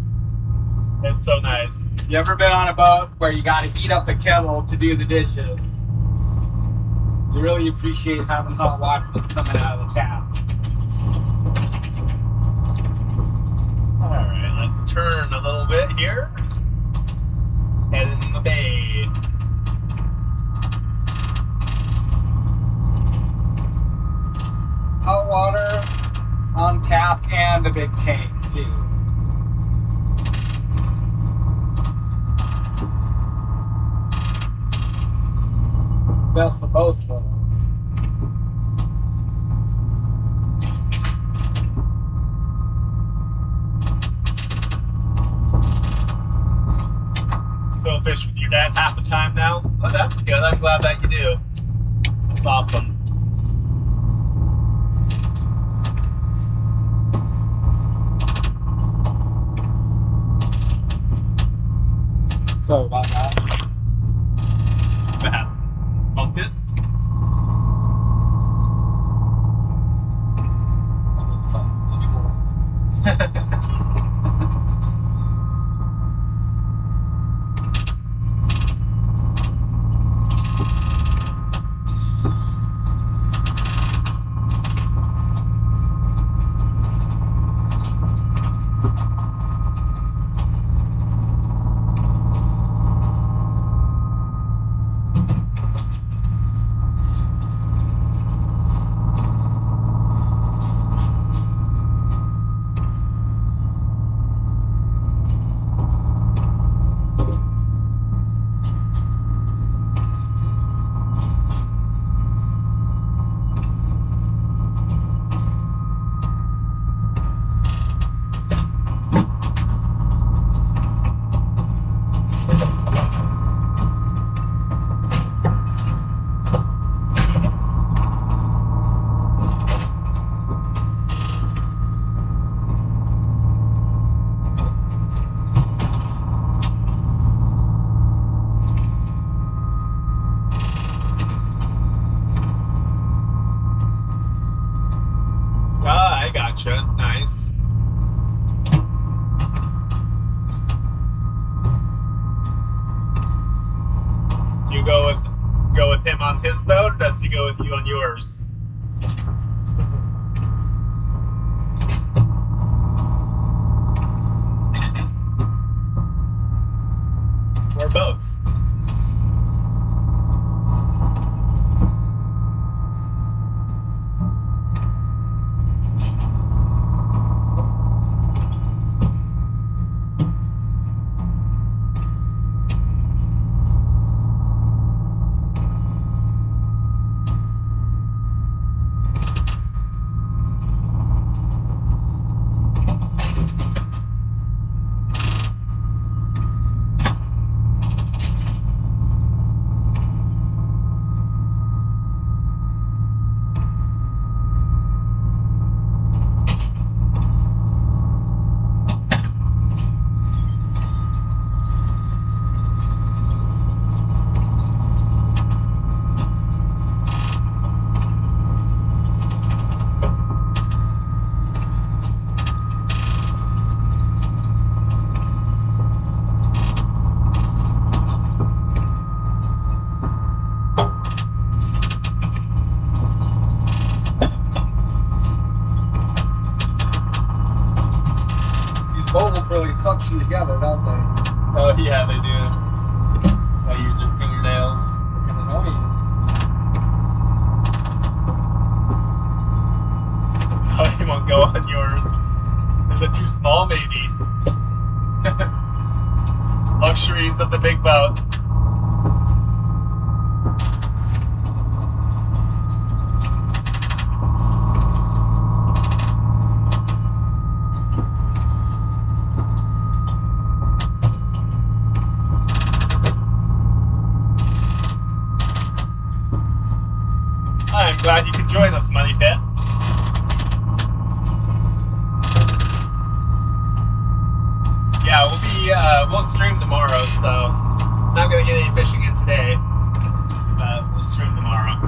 It's so nice. You ever been on a boat where you got to heat up the kettle to do the dishes? You really appreciate having hot water that's coming out of the tap. Alright, let's turn a little bit here. Head in the bay. Hot water on tap and a big tank too. Best of both worlds. Still fish with your dad half the time now? Oh, that's good. I'm glad that you do. That's awesome. Sorry about that. Bad. Bumped it? Gotcha. Nice. You go with him on his boat, or does he go with you on yours? Or both? really suction together, don't they? Oh yeah, they do. I use your fingernails. Fucking annoying. Oh, he won't go on yours. Is it too small, maybe? Luxuries of the big boat. I'm glad you could join us, Money Pit. Yeah, we'll stream tomorrow, so not gonna get any fishing in today, but we'll stream tomorrow.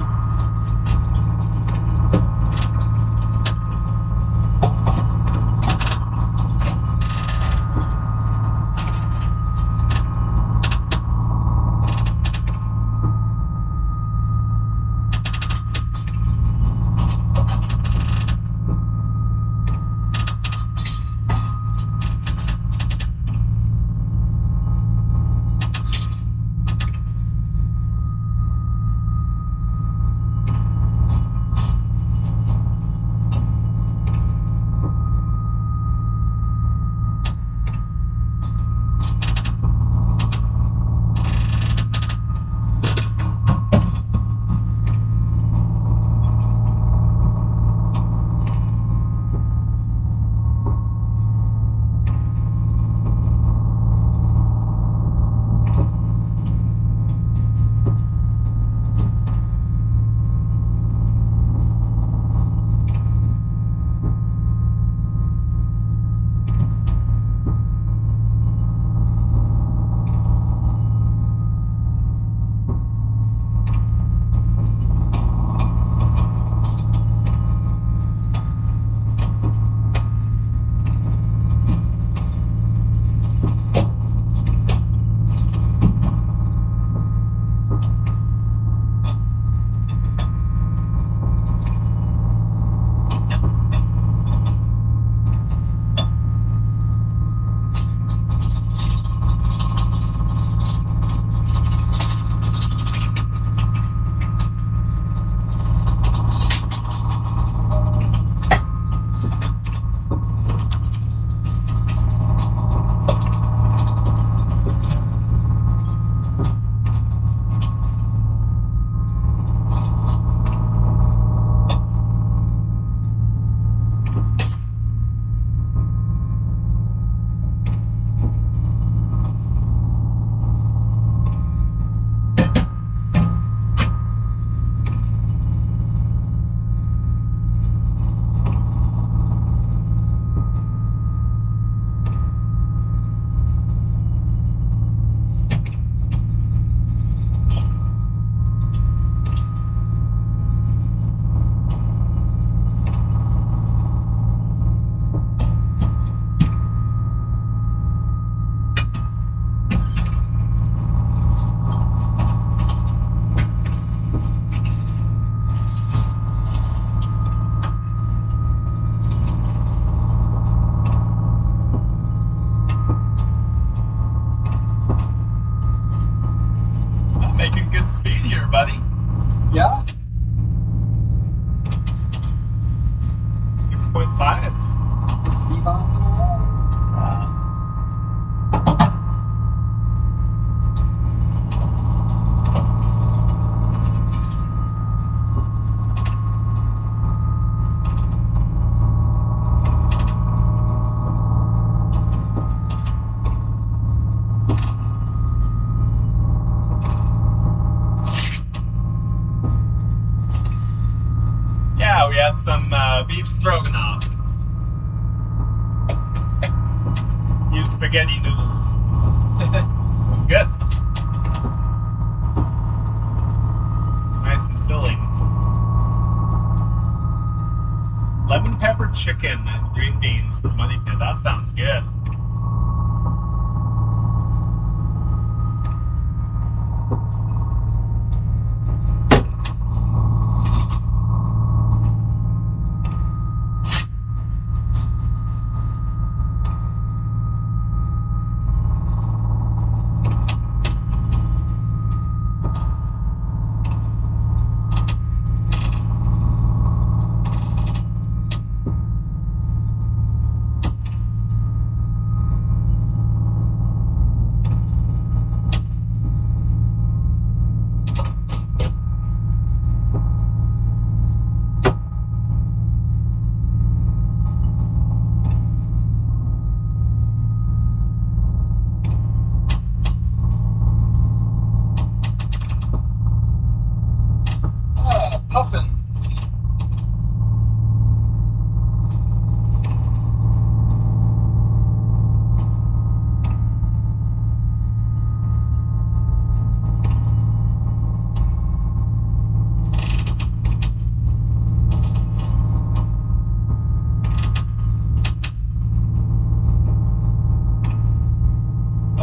Buddy. Yeah? 6.5. Keep on going. Yeah, we had some beef stroganoff. Used spaghetti noodles. It was good. Nice and filling. Lemon pepper chicken and green beans for Money Pit. That sounds good.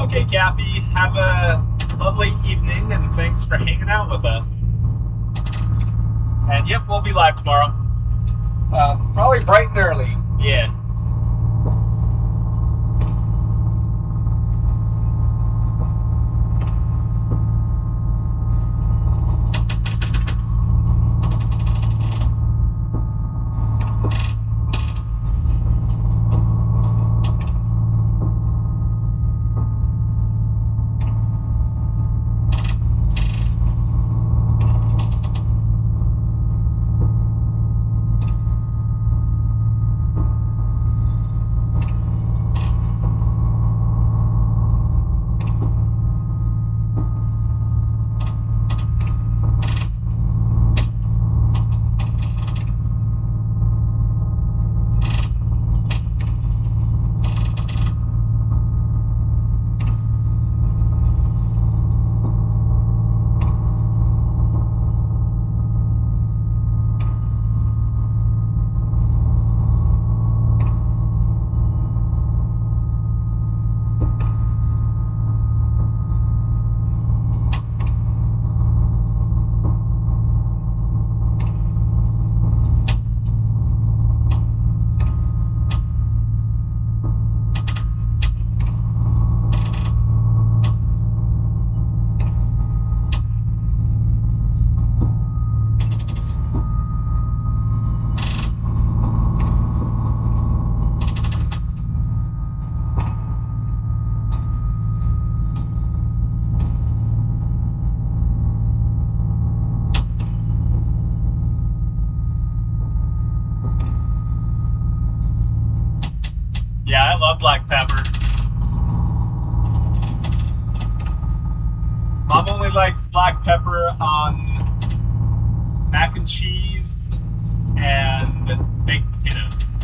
Okay, Kathy, have a lovely evening and thanks for hanging out with us. And yep, we'll be live tomorrow. Probably bright and early. Yeah. Yeah, I love black pepper. Mom only likes black pepper on mac and cheese and baked potatoes.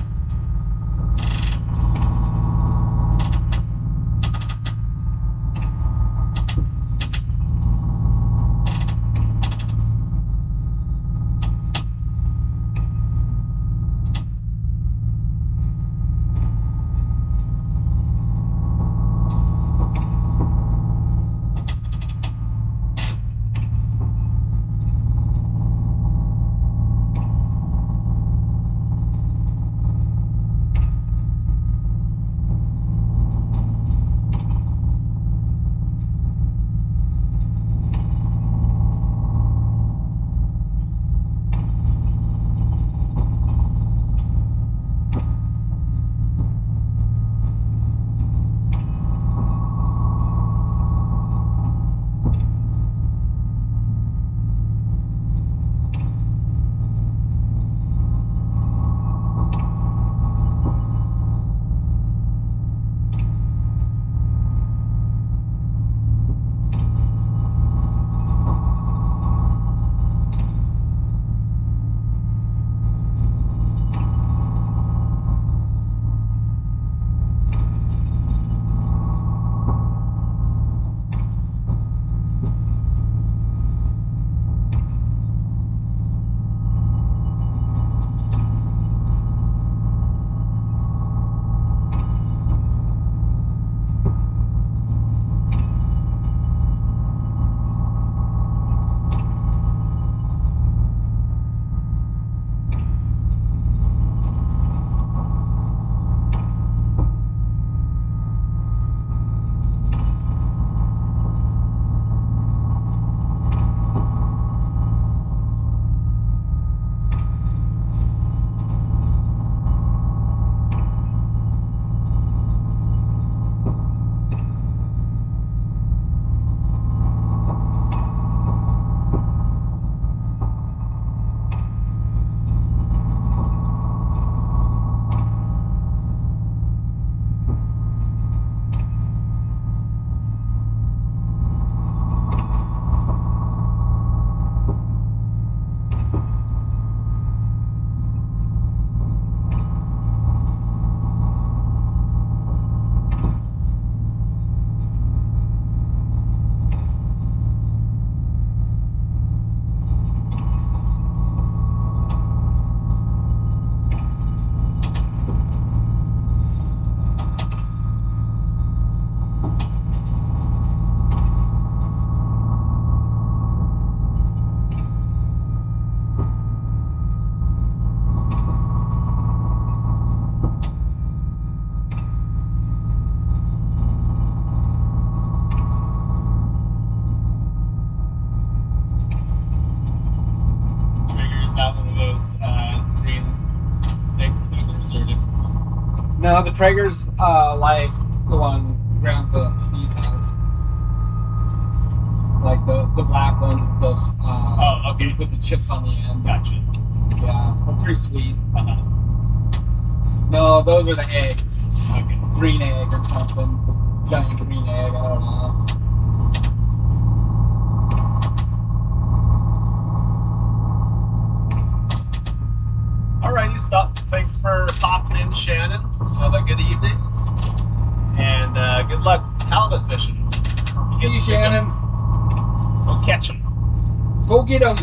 No, the Traeger's like the one Grandpa Steve has. Like the black one with those Oh, okay. with the chips on the end. Gotcha. Yeah, they're pretty sweet. Uh-huh. No, those are the eggs. Okay. Green egg or something. Giant green egg, I don't know. Alrighty, stop. Thanks for popping in, Shannon. Have a good evening. And good luck halibut fishing. See you, get some big Shannon. ones. Go catch them. Go get them.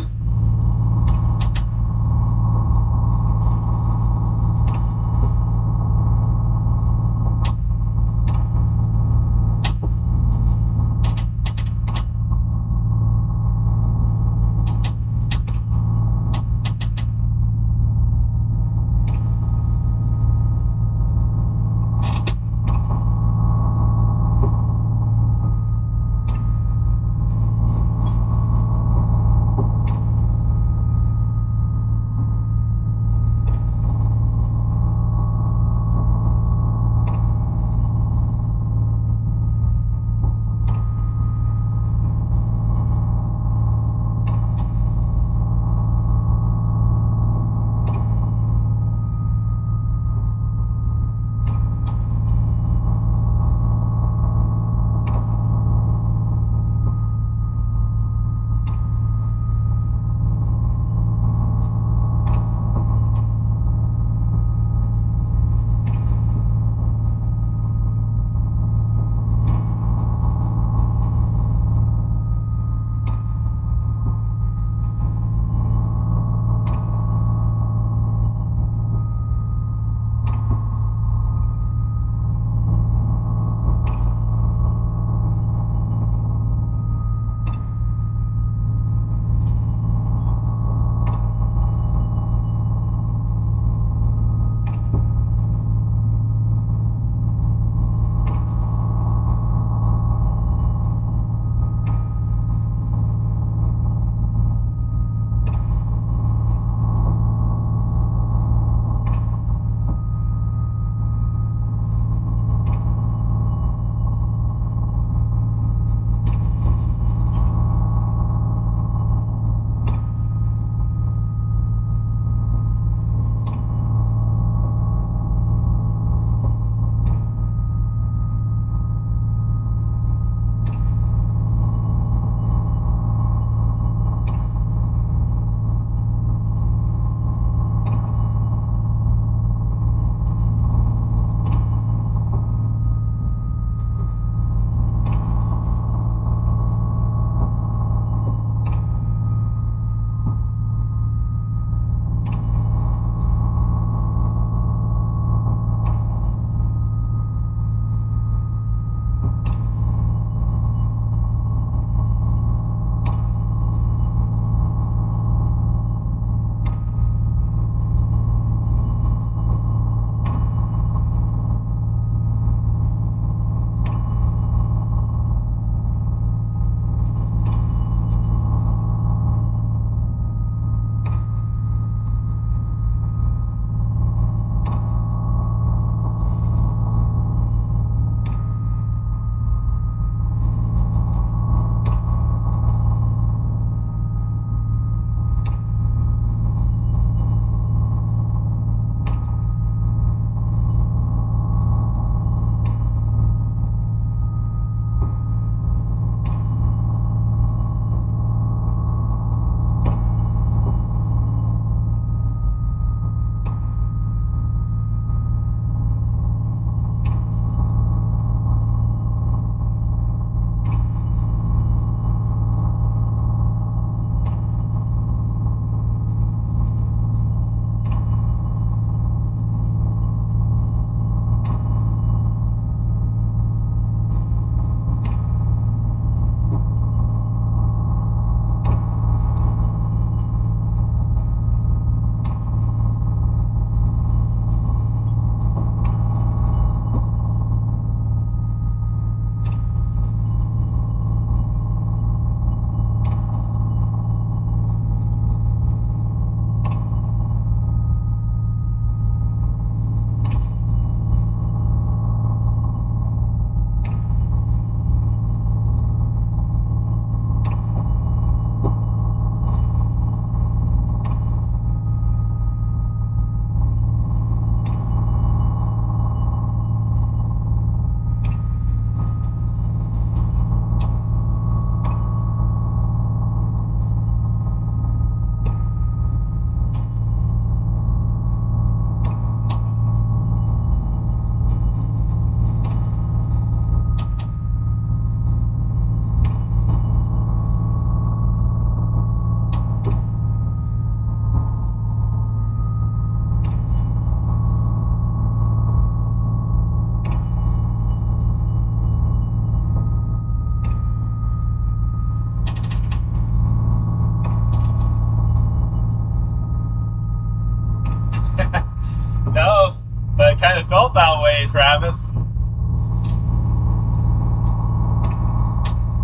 kind of felt that way, Travis.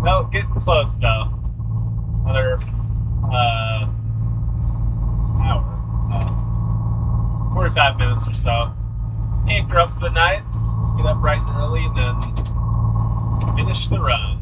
No, getting close though. Another hour, 45 minutes or so. Anchor up for the night, get up bright and early, and then finish the run.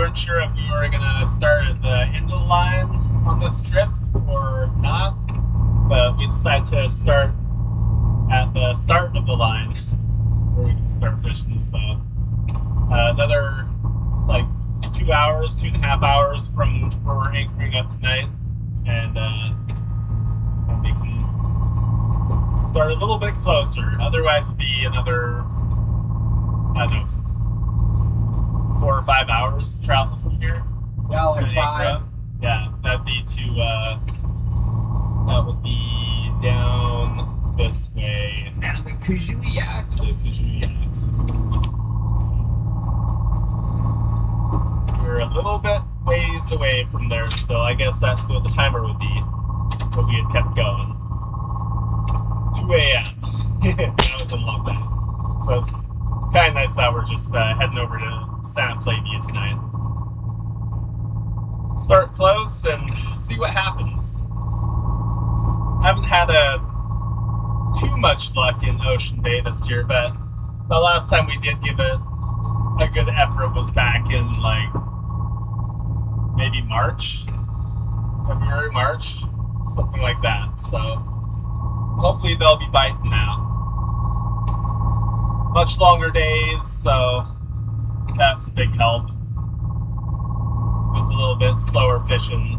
weren't sure if we were gonna start at the end of the line on this trip or not, but we decided to start at the start of the line where we can start fishing. So another like 2 hours, 2.5 hours from where we're anchoring up tonight, and we can start a little bit closer. Otherwise, it'd be another, I don't know, 4 or 5 hours travel from here. Yeah, like 5. Yeah, that'd be to that would be down this way. Down to Kujuyak. So, we're a little bit ways ways away from there still. I guess that's what the timer would be if we had kept going. 2 a.m. That was a long day. So it's kind of nice that we're just heading over to Santa Flavia tonight. Start close and see what happens. Haven't had too much luck in Ocean Bay this year, but the last time we did give it a good effort was back in like maybe February, March, something like that. So hopefully they'll be biting now. Much longer days, so that's a big help. It was a little bit slower fishing.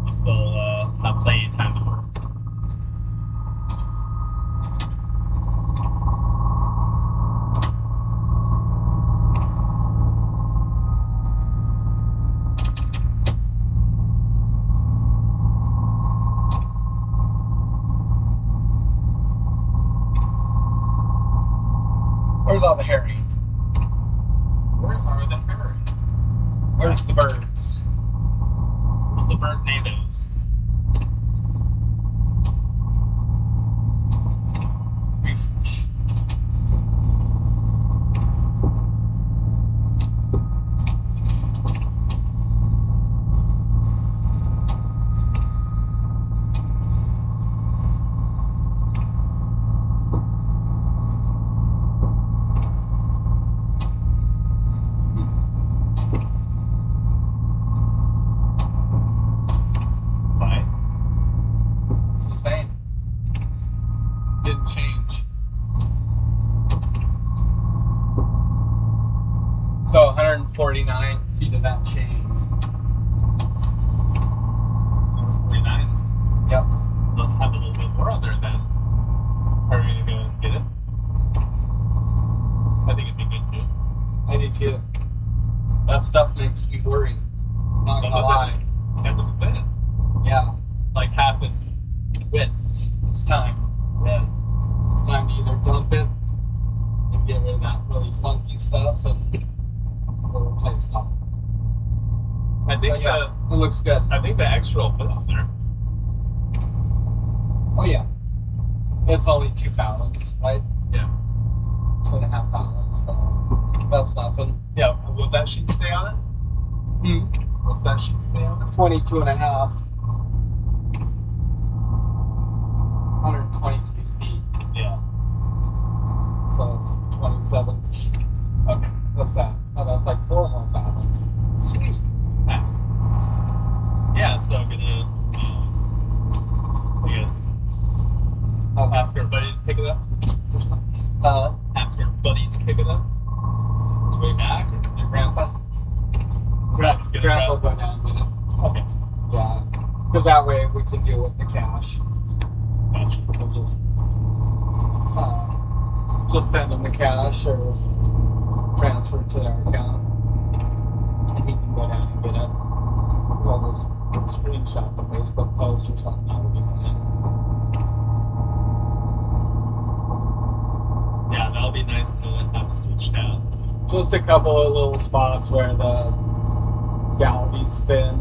We still have plenty of time to work. Where's all the herring? Where are the herring? Where's the birds? Where's the birdnadoes? Refresh. Bye. It's the same. Didn't change. So 149 feet of that chain. 49. Yep. They'll have a little bit more on there then. Are we gonna go and get it? I think it'd be good too. I do too. That stuff makes me worry. Not Some gonna of lie. it's kind of thin, Yeah, like half its width. it's time. Yeah. It's time to either dump it and get rid of that really funky stuff and we'll replace it all. I think So, yeah, it looks good. the extra will fit on there. Oh yeah. It's only 2 fathoms, right? Yeah. 2.5 fathoms, so that's nothing. Yeah. Will that sheet stay on it? What's that sheet say on it? 22.5. 123 feet. Yeah. So it's 27 feet. Okay. What's that? Oh, that's like 4 more fathoms. Sweet. Nice. Yeah, so I'm gonna, I guess, ask our buddy to pick it up or something. Ask our buddy to pick it up on the way back. Your grandpa? Grandpa's gonna Grandpa grab go down and get it. it. Okay. Yeah. Because that way we can deal with the cash. Gotcha. We'll just send him the cash or transfer it to their account. And he can go down and get it. We'll just screenshot the Facebook post or something. That would be fine. Yeah, that'll be nice to have switched out. Just a couple of little spots where the gallery's thin.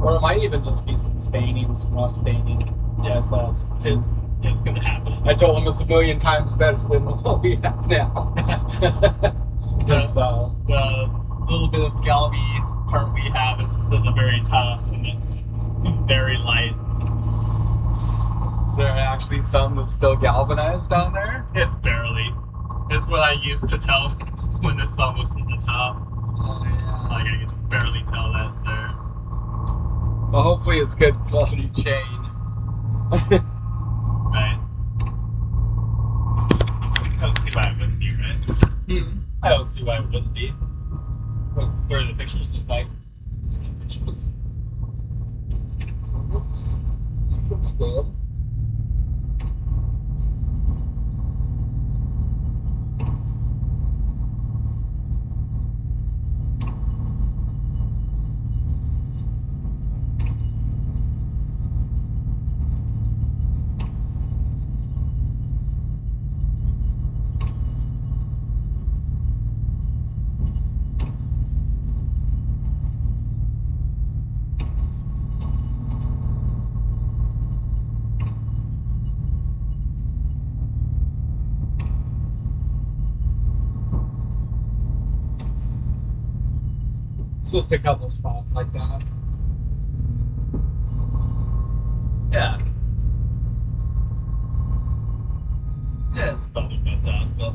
Or it might even just be some staining, some rust staining. Yeah, so it's gonna happen. I told him it's 1,000,000 times better than what we have now. So, The little bit of galvy part we have is just at the very top, and it's very light. is there actually some that's still galvanized down there? It's barely. It's what I use to tell when it's almost at the top. Oh, yeah. Like I can just barely tell that's there. Well, hopefully it's good quality chain. Right? I don't see why it wouldn't be, right? I don't see why it wouldn't be. What are the pictures look like? Some pictures. Looks good. It's just a couple spots like that. Yeah. Yeah, it's probably rubbed off, but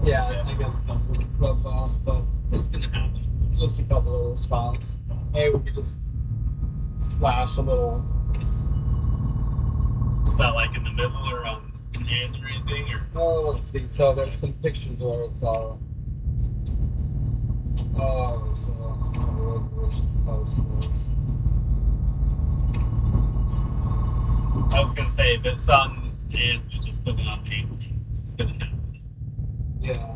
Yeah, okay. I guess stuff would rub off, but It's gonna happen. it's just a couple little spots. Maybe we could just splash a little. Is that like in the middle or on the end or anything? Or Oh, let's see. So there's some pictures where it's all. Oh, so where should the post is. I was gonna say if it's on the end, we just put it on the end. It's gonna happen. Yeah.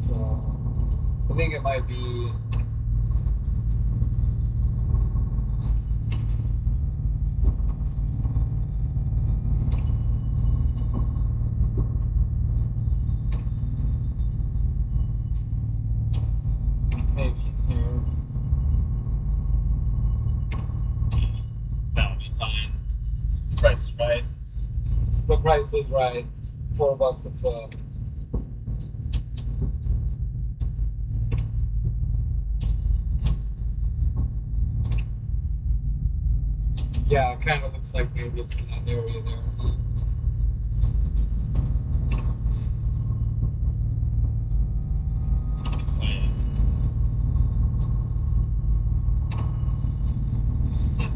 So I think it might be. Maybe here. That'll be fine. Price is right. The price is right. $4 a foot. Yeah, it kind of looks like maybe it's in that area there. Oh, yeah.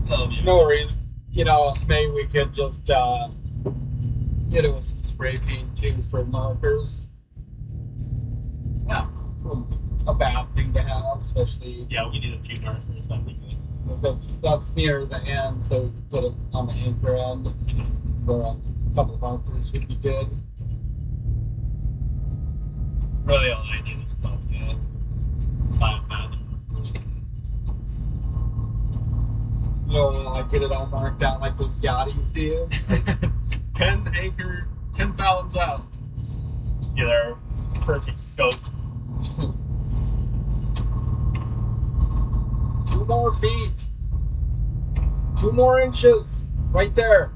That'll be No worries. You know, maybe we could just hit it with some spray paint too for markers. Yeah. A bad thing to have, especially Yeah, we need a few markers, I think. if that's near the end, so we could put it on the anchor end, where a couple markers would be good. Really, all I need is probably 5 fathom markers. You know, I get it all marked out like those yachties do. 10 fathoms out. Get our perfect scope. 2 more feet. 2 more inches. Right there.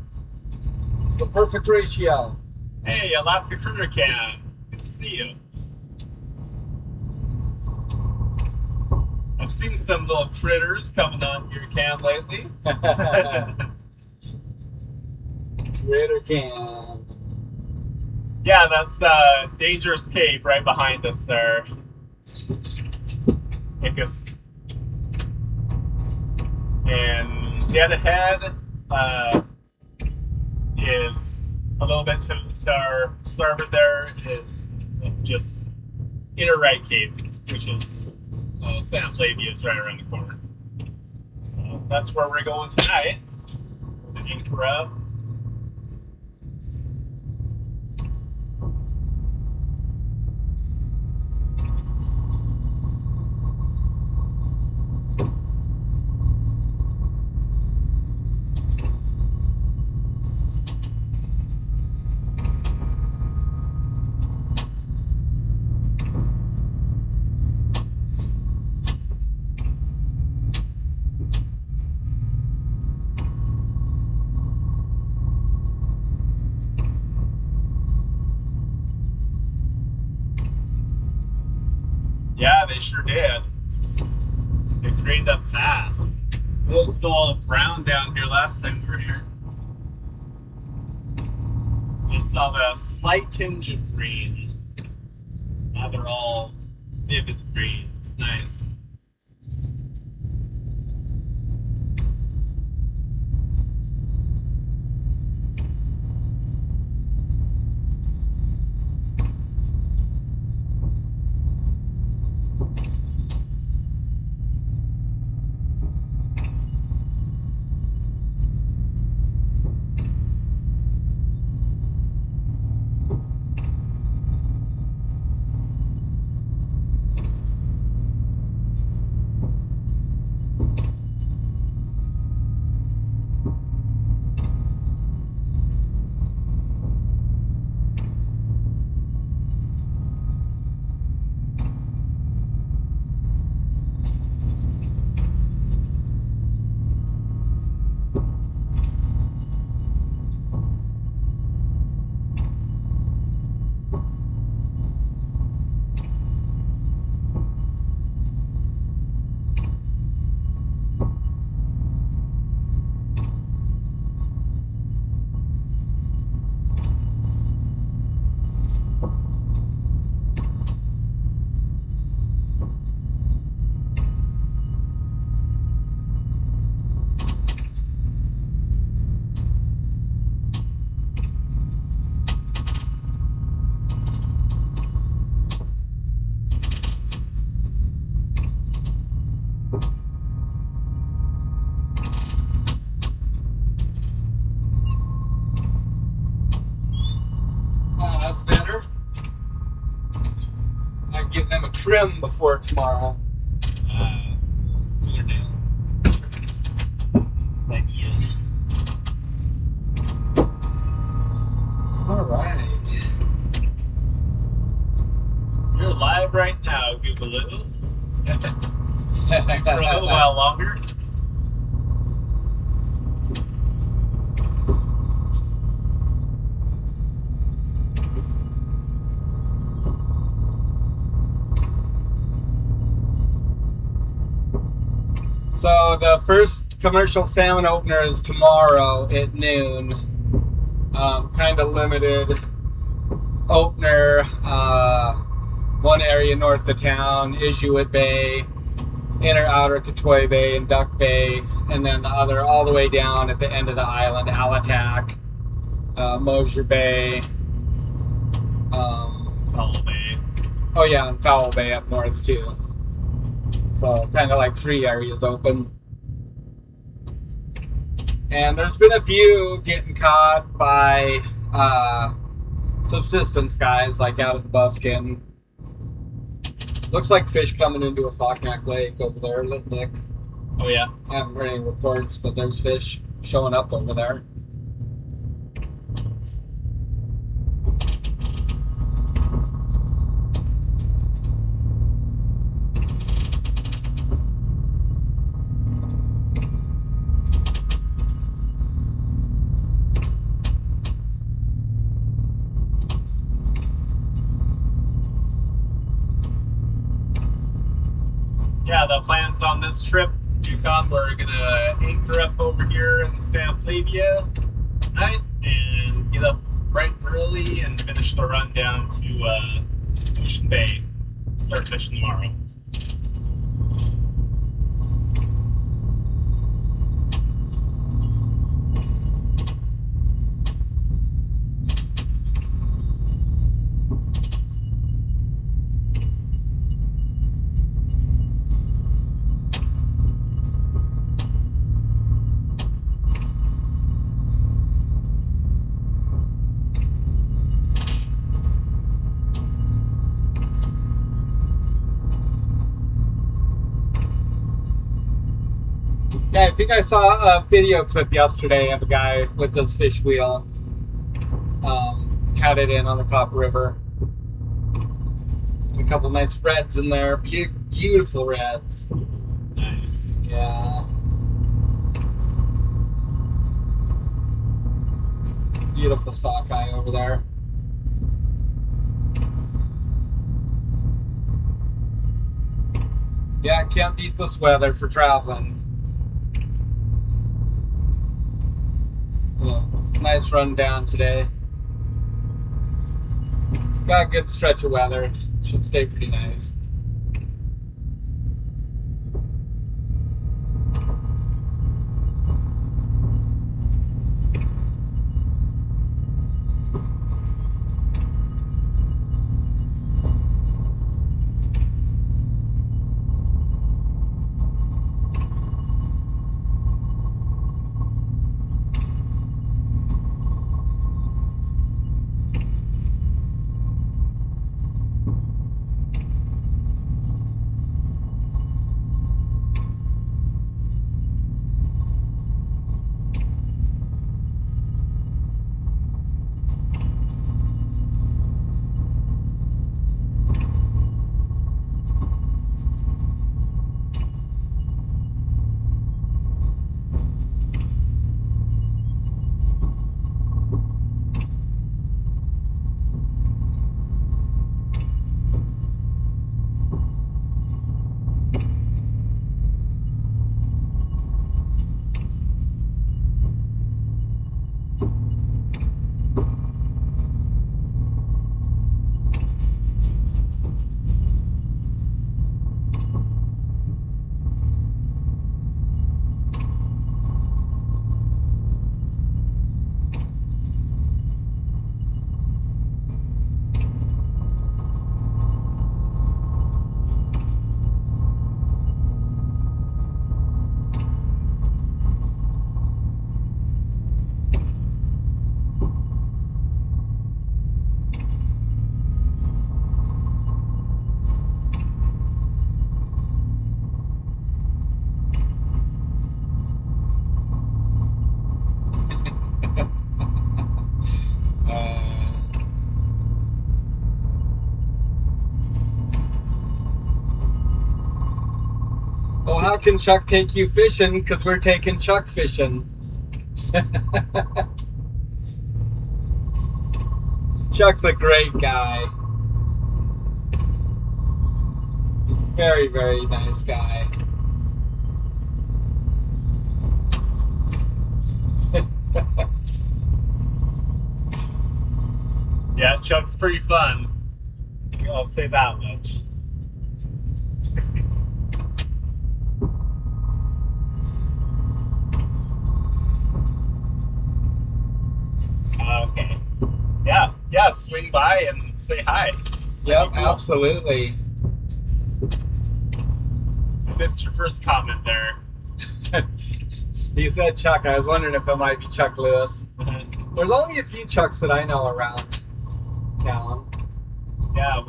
It's the perfect ratio. Hey, Alaska Critter Cam. Good to see you. I've seen some little critters coming on your cam lately. Critter cam. Yeah, that's Dangerous Cave right behind us there. Hickus. And dead ahead is a little bit to our starboard there is just Inner Right Cape, which is San Flavia is right around the corner. So that's where we're going tonight. The anchor up. Yeah, they sure did. They greened up fast. It was still all brown down here last time we were here. Just saw the slight tinge of green. Now they're all vivid green. It's nice. trim before tomorrow. Fingernail. Idea. All right. You're live right now, Googaloo. Thanks for a little while longer. So the first commercial salmon opener is tomorrow at noon. Kind of limited opener. One area north of town, Inuit Bay, inner outer Katoy Bay and Duck Bay, and then the other all the way down at the end of the island, Alatak, Mosier Bay. Foul Bay. Oh yeah, and Foul Bay up north too. So kind of like 3 areas open. And there's been a few getting caught by subsistence guys, like out of the Buskin. Looks like fish coming into a Foknak Lake over there, Litnick. Oh yeah. I haven't heard any reports, but there's fish showing up over there. Yeah, the plans on this trip, Yukon, we're gonna anchor up over here in San Flavia tonight and get up bright and early and finish the run down to Ocean Bay. Start fishing tomorrow. Yeah, I think I saw a video clip yesterday of a guy with his fish wheel. Had it in on the Cop River. A couple nice reds in there. Beautiful reds. Nice. Yeah. Beautiful sockeye over there. Yeah, can't beat this weather for traveling. Well, nice run down today. Got a good stretch of weather. Should stay pretty nice. Well, can Chuck take you fishing? Because we're taking Chuck fishing. Chuck's a great guy. He's a very, very nice guy. Yeah, Chuck's pretty fun. I'll say that much. Okay. Yeah, swing by and say hi. Yep, absolutely. I missed your first comment there. He said Chuck. I was wondering if it might be Chuck Lewis. There's only a few Chucks that I know around town. Yeah,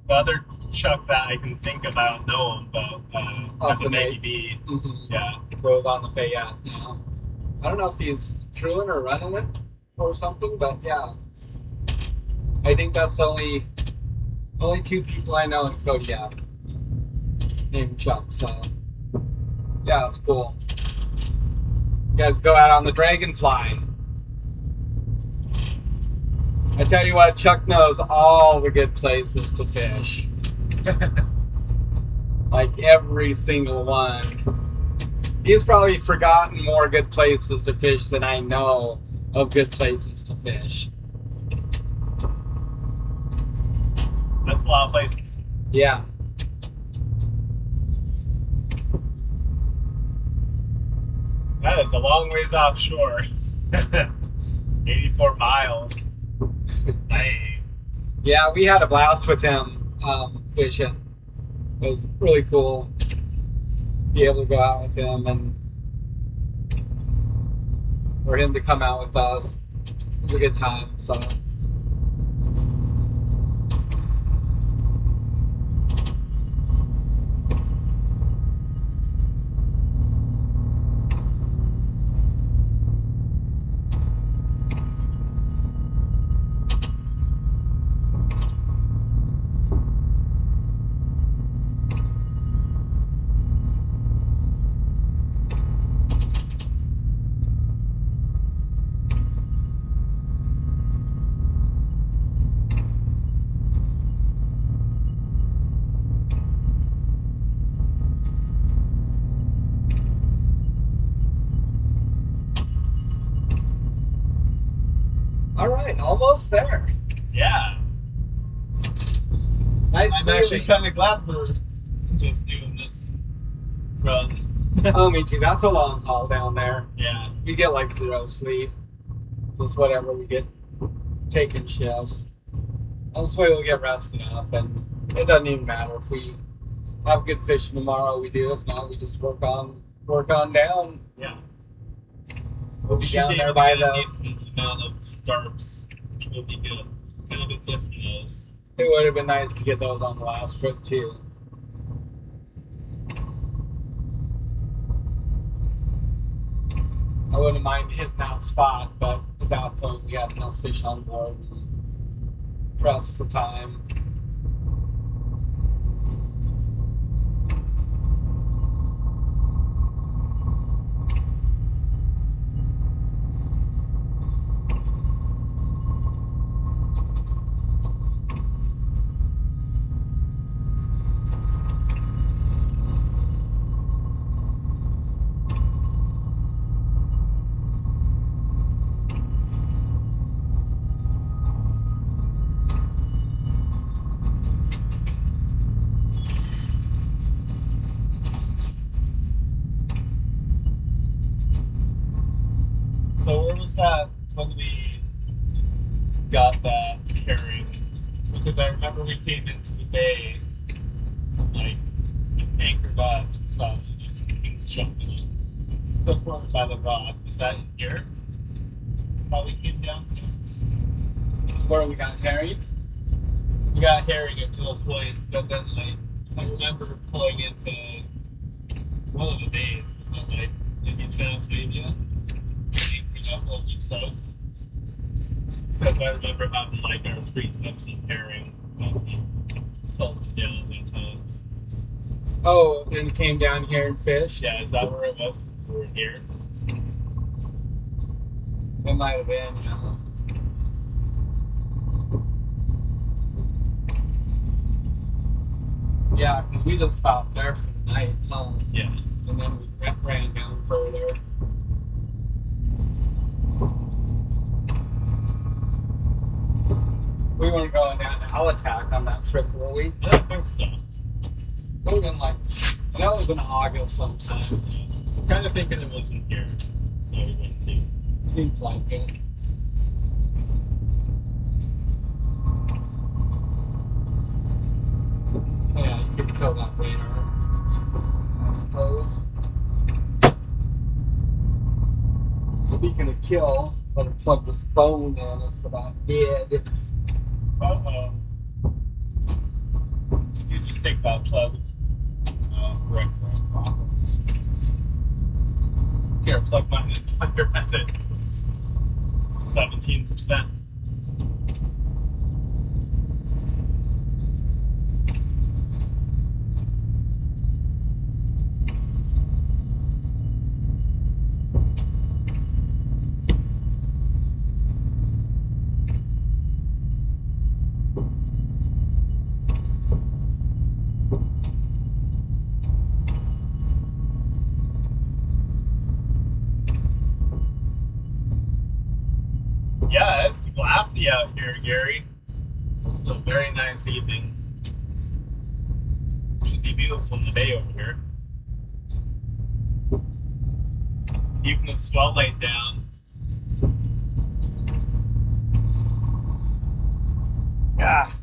the other Chuck that I can think of, I don't know him, but Off the maybe May. be. Mm-hmm. Yeah. Goes on the Fayette now. I don't know if he's truing or running it or something, but yeah. I think that's only two people I know in Kodiak named Chuck, so yeah, it's cool. You guys go out on the Dragonfly. I tell you what, Chuck knows all the good places to fish. Like every single one. He's probably forgotten more good places to fish than I know of good places to fish. That's a lot of places. Yeah. That is a long ways offshore. 84 miles. Dang. Yeah, we had a blast with him fishing. It was really cool to be able to go out with him and for him to come out with us. It was a good time, so. All right, almost there. Yeah. Nice. I'm actually kind of glad we're just doing this run. Oh, me too. That's a long haul down there. Yeah. We get like 0 sleep. Just whatever we get taking shifts. This way we'll get rested up, and it doesn't even matter if we have good fishing tomorrow. We do. If not, we just work on down. Yeah. We'll be We should down be there able to by get a the. decent amount of darts, which will be good. Kind of been missing those. It would have been nice to get those on the last trip too. I wouldn't mind hitting that spot, but at that point we had enough fish on board and pressed for time. So where was that when we got that carrying? Because I remember we came into the bay, like anchored up and saw these things jumping in. So far by the rock. Was that in here? How we came down to? Where we got carried? We got herring until a point, but then like I remember pulling into one of the bays. Was that like maybe South Arabia? Anchoring up over south. Because I remember having like our 3 times of herring salted down at that time. Oh, and came down here and fished? Yeah, is that where it was? We were here. It might have been, yeah. Yeah, because we just stopped there for the night, huh? Yeah. And then we ran down further. We weren't going down to Alatak on that trip, were we? I don't think so. It would have been like, that was in August sometime. I'm kind of thinking it wasn't here. No, we went to. Seems like it. Yeah, you could kill that radar, I suppose. Speaking of kill, better plug this phone in. It's about dead. Uh-oh. You just take that plug. Right. Here, plug mine in. Plug your method. 17%. Yeah, it's glassy out here, Gary. It's a very nice evening. Should be beautiful in the day over here. Even the swell laid down. Ah.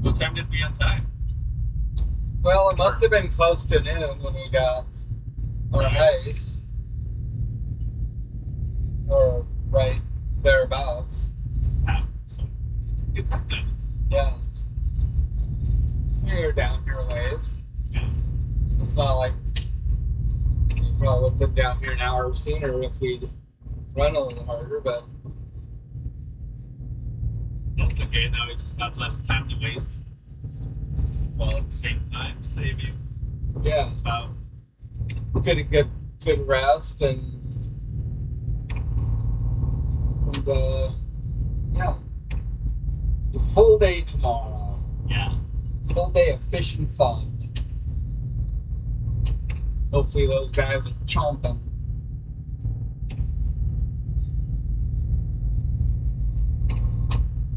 What time did we on time? Well, it must have been close to noon when we got our ice. Or right thereabouts. Ah, so good time then. Yeah. We were down here a ways. Yeah. It's not like we probably would have been down here an hour sooner if we'd run a little harder, but That's okay, now we just have less time to waste. While at the same time save you yeah, about good rest and yeah. A full day tomorrow. yeah. Full day of fishing fun. Hopefully those guys are chomping.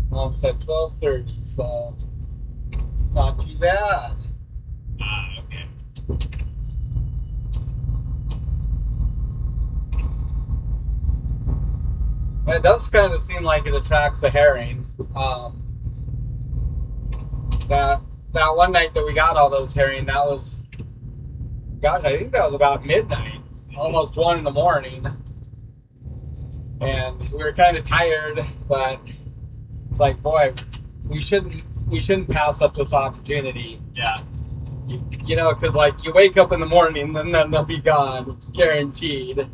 Mom said 12:30, so not too bad. Ah, okay. It does kind of seem like it attracts the herring. That one night that we got all those herring, that was, gosh, I think that was about midnight, almost 1 in the morning, and we were kind of tired, but it's like, boy, we shouldn't pass up this opportunity. Yeah. You know, because like you wake up in the morning and then they'll be gone, guaranteed.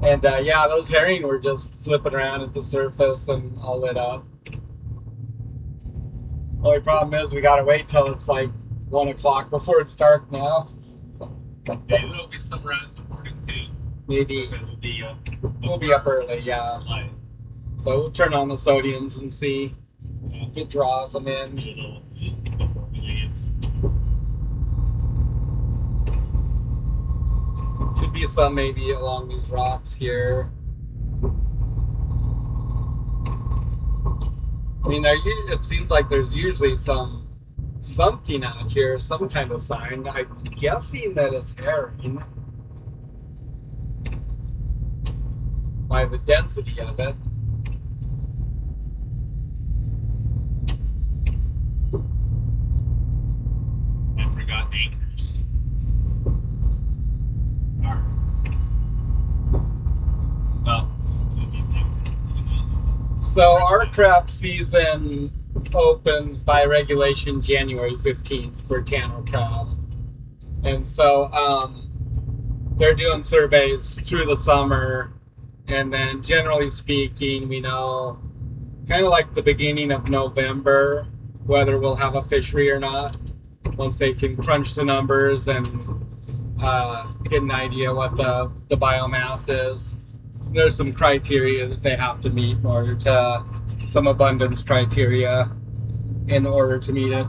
And yeah, those herring were just flipping around at the surface and all lit up. Only problem is we gotta wait till it's like 1 o'clock before it's dark now. Maybe it'll be somewhere in the morning too. Maybe We'll be up early, yeah. Light. So we'll turn on the sodiums and see Yeah. if it draws them in. It'll before we leave. Should be some maybe along these rocks here. I mean, it seems like there's usually something out here, some kind of sign. I'm guessing that it's herring by the density of it. So our crab season opens by regulation January 15th for Tanner crab. And so they're doing surveys through the summer. And then generally speaking, we know kind of like the beginning of November whether we'll have a fishery or not once they can crunch the numbers and get an idea what the biomass is. There's some criteria that they have to meet in order to, some abundance criteria in order to meet it.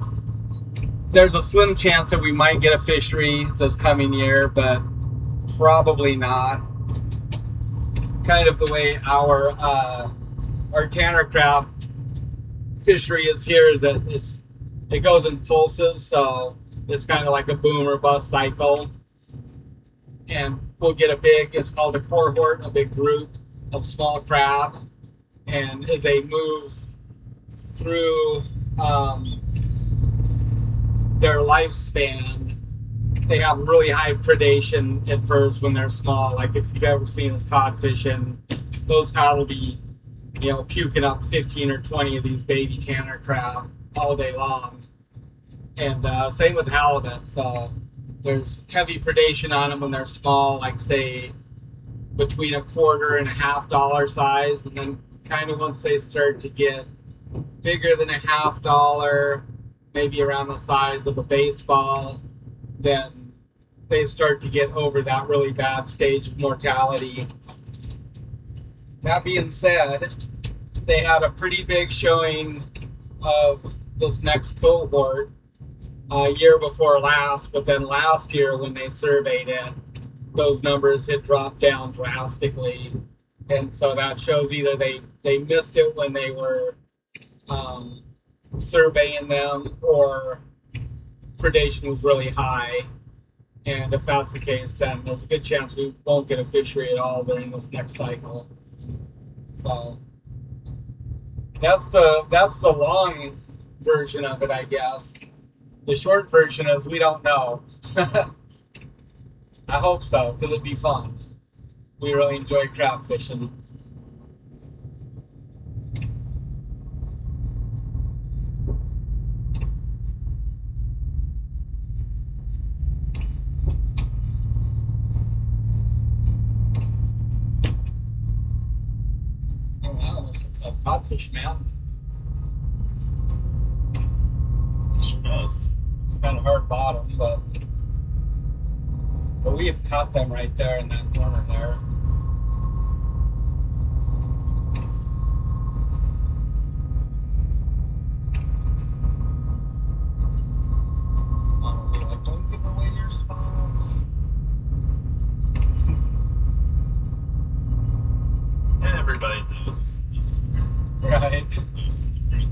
There's a slim chance that we might get a fishery this coming year, but probably not. Kind of the way our Tanner crab fishery is here is that it goes in pulses, so it's kind of like a boom or bust cycle. And we'll get a big, it's called a cohort, a big group of small crab. And as they move through their lifespan, they have really high predation at first when they're small. Like if you've ever seen us cod fishing, those cod will be, puking up 15 or 20 of these baby Tanner crab all day long. And same with halibut. So there's heavy predation on them when they're small, like say between $1.25 and $1.50 size, and then kind of once they start to get bigger than $0.50, maybe around the size of a baseball, then they start to get over that really bad stage of mortality. That being said, they had a pretty big showing of this next cohort year before last, but then last year when they surveyed it, those numbers had dropped down drastically. And so that shows either they missed it when they were surveying them, or predation was really high. And if that's the case, then there's a good chance we won't get a fishery at all during this next cycle. So that's the long version of it, I guess. The short version is we don't know. I hope so, because it'd be fun. We really enjoy crab fishing. Oh wow, this looks like codfish mountain. It sure does. It's kind of hard bottom, but we have caught them right there in that corner there. Oh, like, don't give away your spots. Everybody knows this is Right. no secret.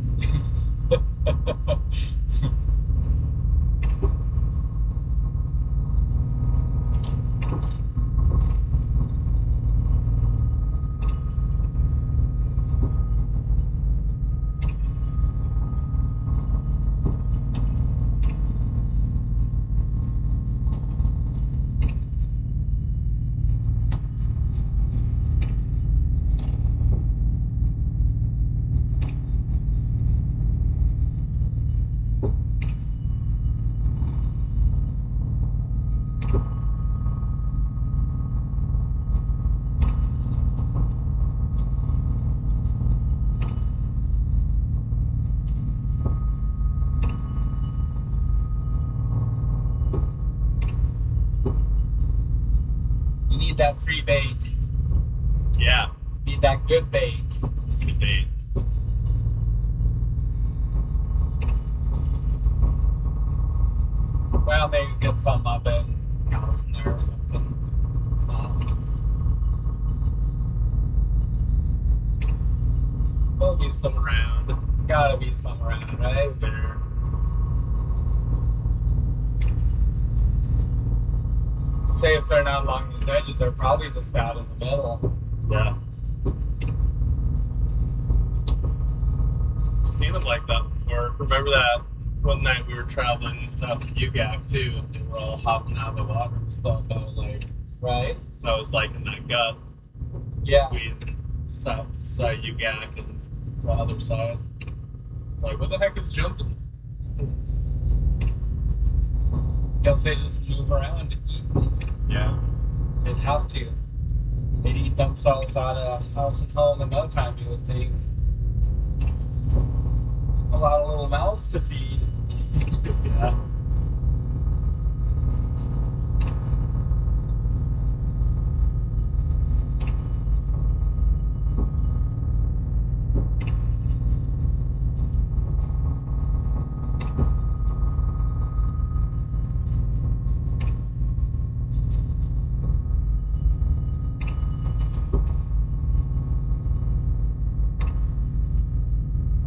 You need that free bait. Yeah, You need that good bait. it's a good bait. Well, maybe get some up in Carlson there or something. There'll be some around Gotta be some around, right? there. Say if they're not along these edges, they're probably just out in the middle. Yeah. I've seen them like that before. Remember that one night we were traveling south of UGAC too, and they were all hopping out of the water and stuff. I was like, Right? I was like in that gut Yeah. between south side UGAC and the other side. Like, what the heck is jumping? Guess they just move around to eat. Yeah. They'd have to. They'd eat themselves out of house and home in no time, you would think. A lot of little mouths to feed. Yeah.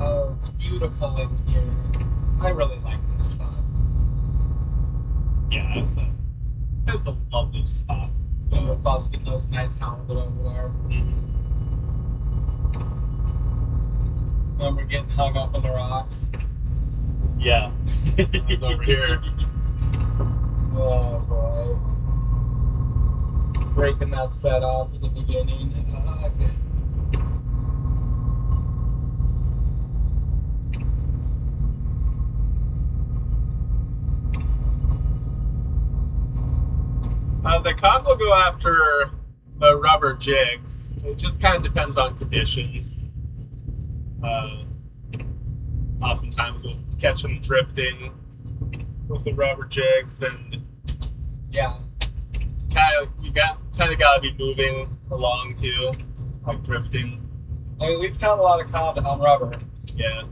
Oh, it's beautiful in here. I really like this spot. Yeah, it's a lovely spot. We're busting those nice halibut over there. And we're getting hung up in the rocks. Yeah. It's over here. Oh boy. Breaking that set off in the beginning. The cod will go after the rubber jigs. It just kind of depends on conditions. Oftentimes we'll catch them drifting with the rubber jigs, and Yeah. you kind of gotta be moving along too, like drifting. I mean, we've caught a lot of cod on rubber. Yeah.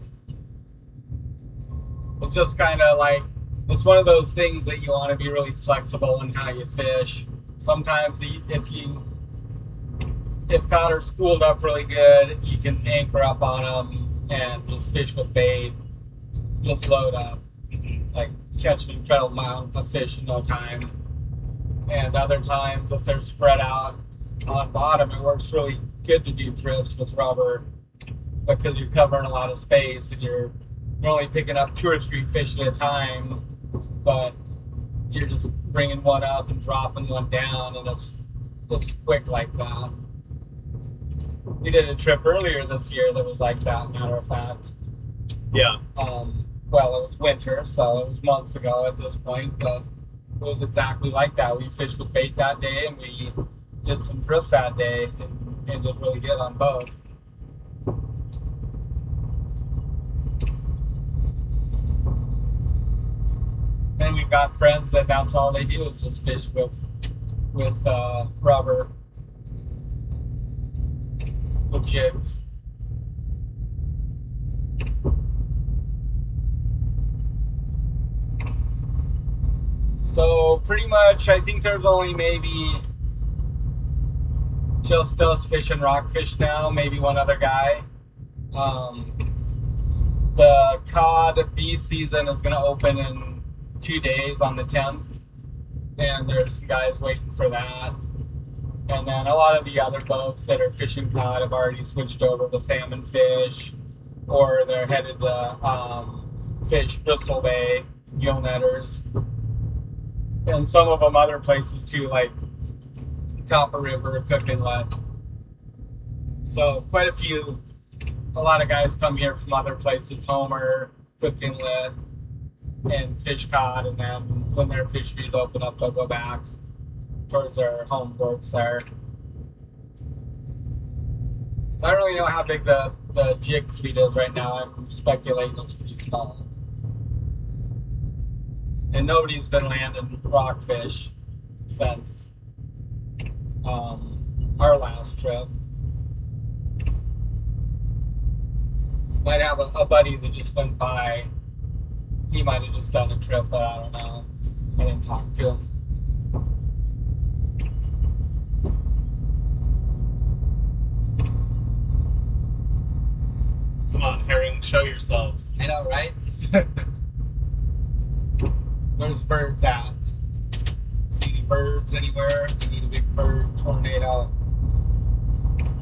It's just kind of like, it's one of those things that you want to be really flexible in how you fish. Sometimes if cod are schooled up really good, you can anchor up on them and just fish with bait. Just load up. Like catch an incredible amount of fish in no time. And other times, if they're spread out on bottom, it works really good to do drifts with rubber because you're covering a lot of space and you're only picking up 2 or 3 fish at a time, but you're just bringing one up and dropping one down, and it's quick like that. We did a trip earlier this year that was like that, matter of fact. Yeah. Well, it was winter, so it was months ago at this point, but it was exactly like that. We fished with bait that day, and we did some drifts that day, and did really good on both. And we've got friends that's all they do is just fish with rubber, with jigs. So pretty much, I think there's only maybe just us fishing rockfish now, maybe one other guy. The cod bee season is going to open in 2 days on the 10th, and there's some guys waiting for that. And then a lot of the other boats that are fishing cod have already switched over to salmon fish, or they're headed to fish Bristol Bay, gill netters, and some of them other places too, like Copper River, Cook Inlet. So quite a lot of guys come here from other places, Homer, Cook Inlet, and fish cod, and then when their fisheries open up, they'll go back towards their home ports there. So I don't really know how big the jig fleet is right now. I'm speculating it's pretty small. And nobody's been landing rockfish since our last trip. Might have a buddy that just went by. He might have just done a trip, but I don't know. I didn't talk to him. Come on, herring, show yourselves. I know, right? Where's birds at? See any birds anywhere? We need a big bird tornado.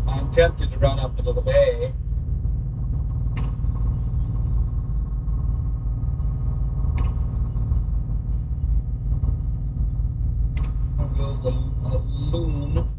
I'm tempted to run up into the bay. There goes a loon.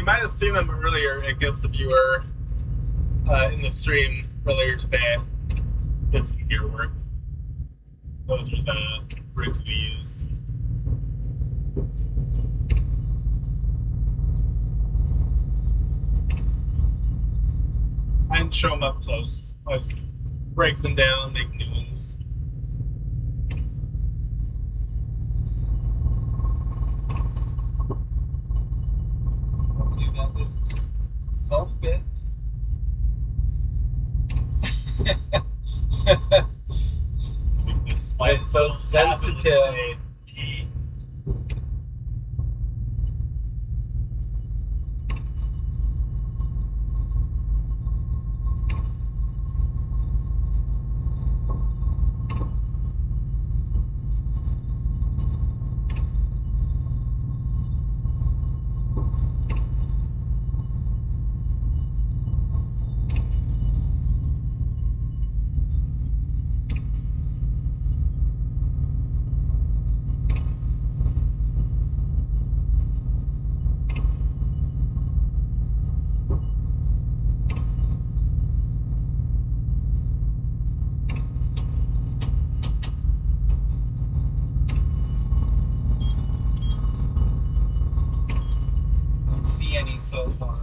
might have seen them earlier, I guess, if you were in the stream earlier today. Did some gear work. Those are the rigs we use. I didn't show them up close. I was break them down, make new ones. Hopefully that didn't just help it. It's so sensitive. Don't see any so far.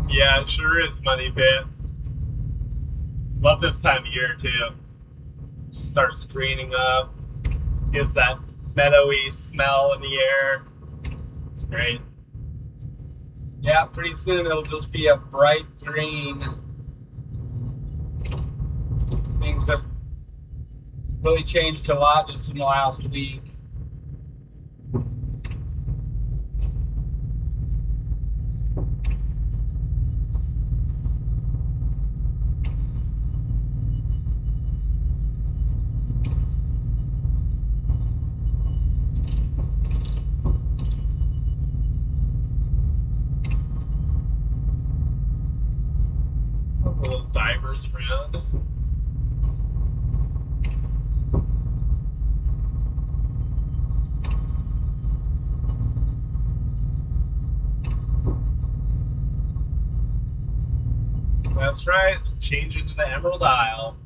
Yeah, it sure is money pit. Love this time of year too. Just starts greening up. Gives that meadowy smell in the air. It's great. Yeah, pretty soon it'll just be a bright green. Things have really changed a lot just in the last week. Little divers around. That's right, change into the Emerald Isle.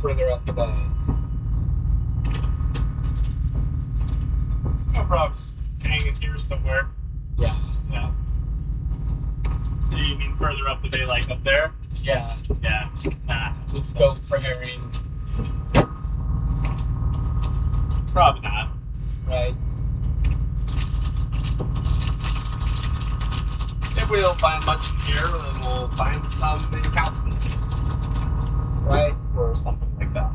further up the bay? I'll probably just hang in here somewhere. Yeah. Yeah. You mean further up the bay, like up there? Yeah. Yeah. Nah. To scope for herring. Probably not. Right. If we don't find much in here, then we'll find some in Constantine. Right. Or something like that.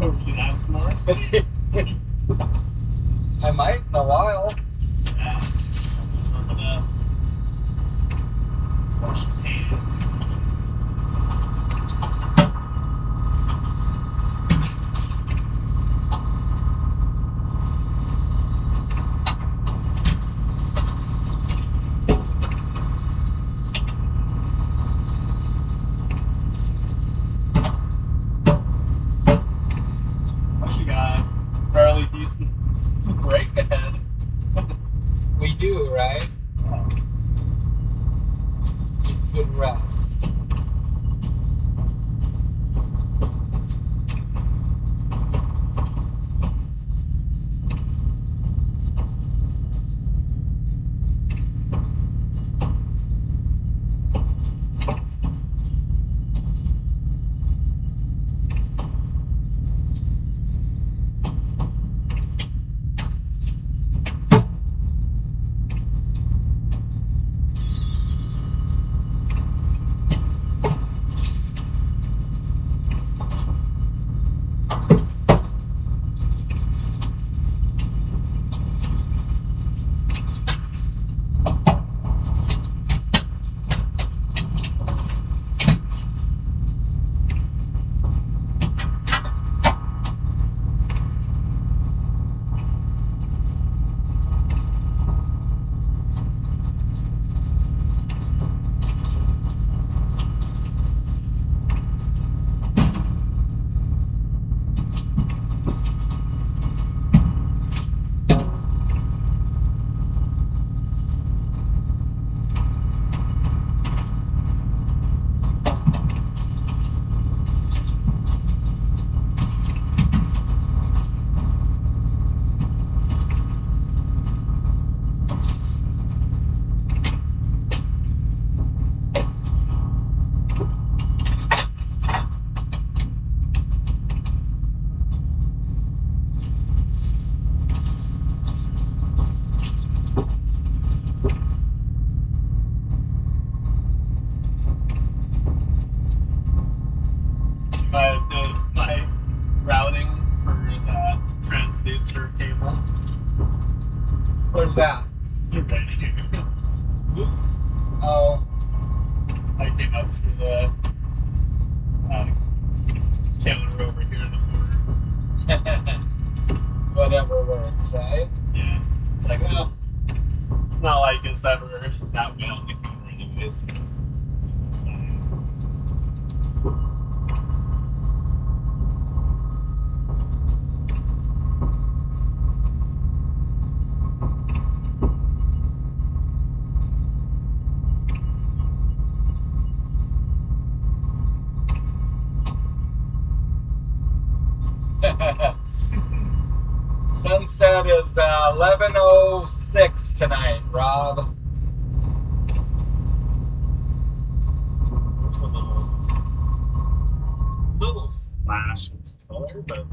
Oh, you that smart? I might in a while. Yeah. I'm gonna wash your hand. Actually got a fairly decent break ahead. We do, right? Get good rest. Where's that? Right here. Oh, I came up through the counter over here in the corner. whatever works, right? Yeah. It's like, well, it's not like it's ever that way on the counter anyways. It's fine. Sunset is 11:06 tonight, Rob. There's a little splash of color, but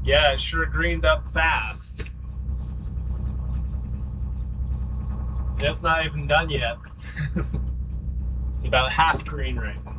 yeah, it sure greened up fast. And it's not even done yet. It's about half green right now.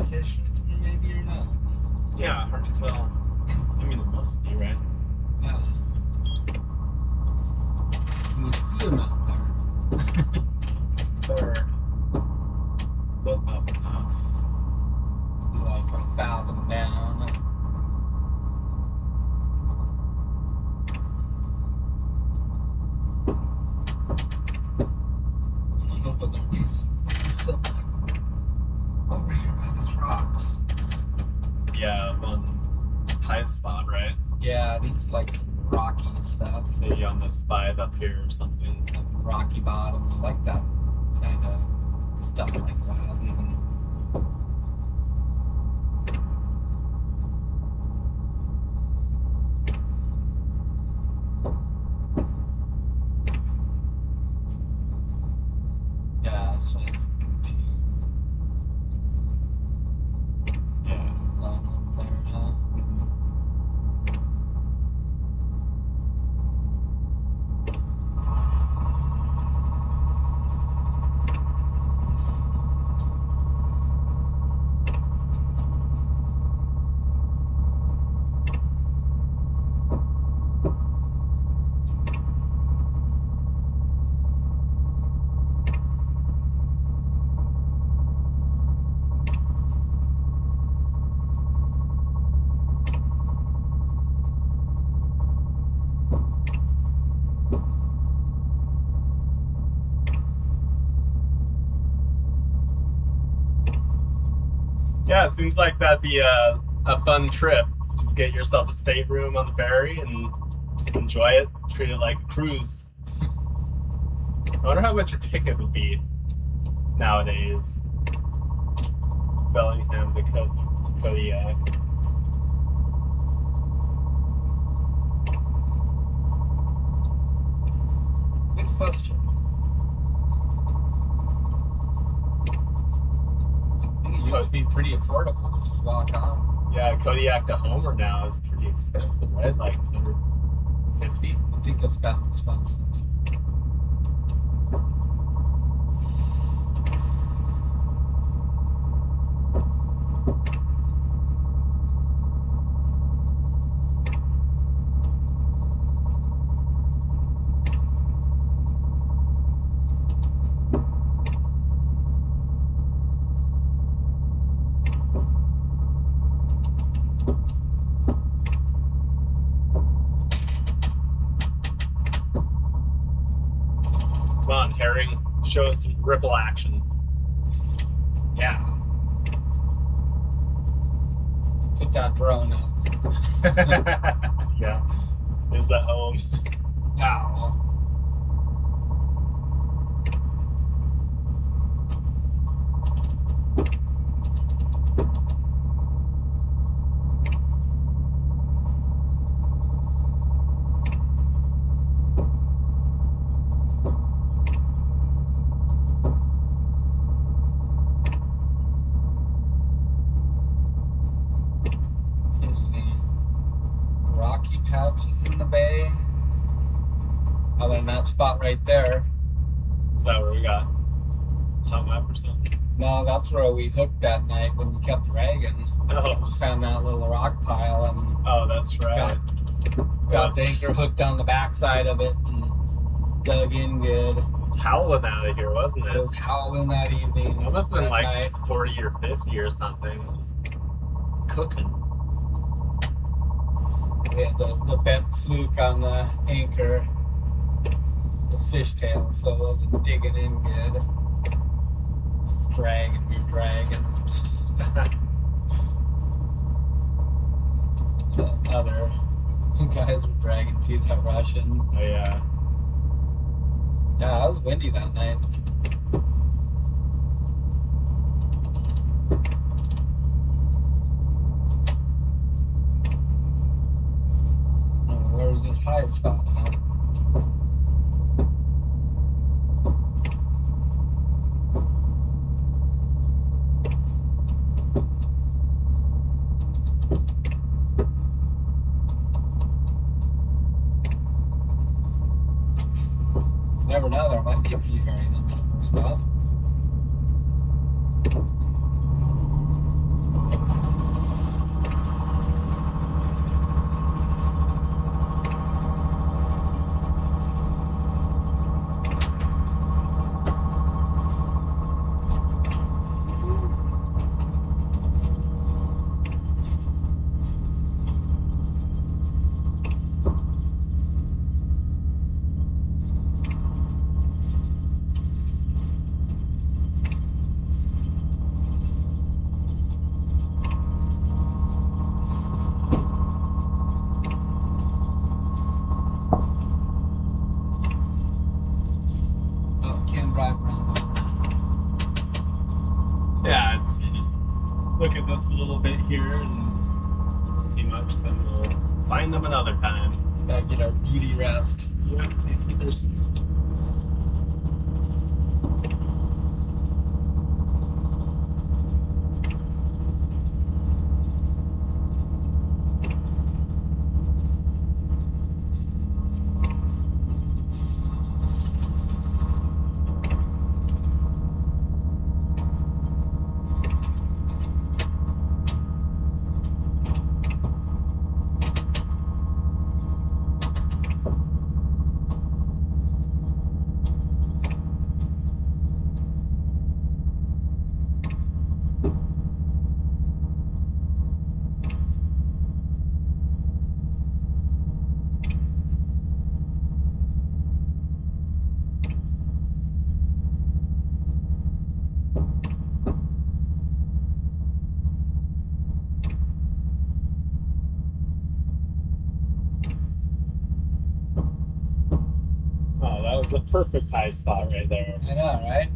Fish, maybe or not. Yeah, hard to tell. I mean, it must be, right? Yeah. Can you see them out there? Or look up. Yeah, one high spot, right? Yeah, it needs like some rocky stuff. Maybe on this spide up here or something. Like rocky bottom. I like that kind of stuff like that. Yeah, so it's too Yeah. long over there, huh? Yeah, it seems like that'd be a fun trip. Just get yourself a stateroom on the ferry and just enjoy it. Treat it like a cruise. I wonder how much a ticket would be nowadays. Bellingham to Kodiak. Good question. I think it used to be pretty affordable to just walk on. Yeah, Kodiak to Homer now is pretty expensive, right? Like $150. I think it's gotten expensive. Come on, herring, show us some ripple action. Yeah. Put that drone up. Yeah, is that home? Wow. There's any rocky patches in the bay. Other than that spot right there. Is that where we got hung up or something? No, that's where we hooked that night when we kept dragging. Oh, We found that little rock pile and oh, that's right. got the anchor hooked on the backside of it and dug in good. It was howling out of here, wasn't It it? was howling that evening. It must have been that like night. 40 or 50 or something. It was cooking. We had the bent fluke on the anchor, the fishtail, so it wasn't digging in good. It was dragging. The other guys were dragging too, that Russian. Oh, yeah. Yeah, it was windy that night. Where's this high spot at? Never know, there might be a few herring in that spot. here and don't see much, then we'll find them another time. Gotta get our beauty rest. Yep, there's. Oh, that was a perfect high spot right there. I know, right?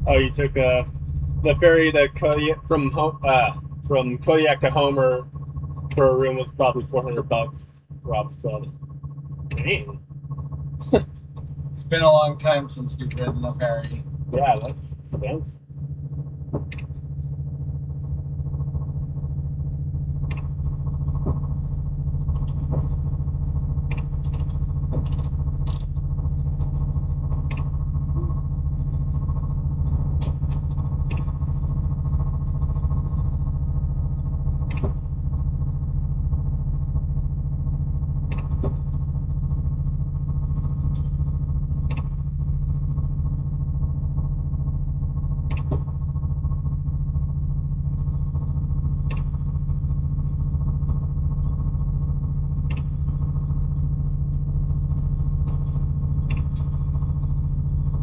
Oh, you took the ferry to Kodiak from Kodiak to Homer for a room was probably $400. Rob said. Dang. It's been a long time since we've ridden the ferry. Yeah, that's expensive.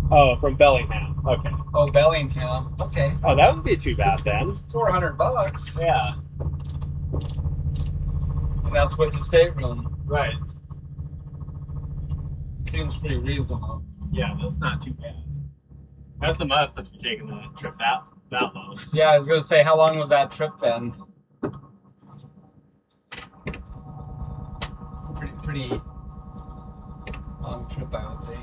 Oh, from Bellingham. Okay. Oh, Bellingham. Okay. Oh, that wouldn't be too bad then. $400. Yeah. And that's with the stateroom. Right. Seems pretty reasonable. Yeah, that's not too bad. That's a must if you're taking the trip that long. Yeah, I was gonna say, how long was that trip then? Pretty long trip, I would think.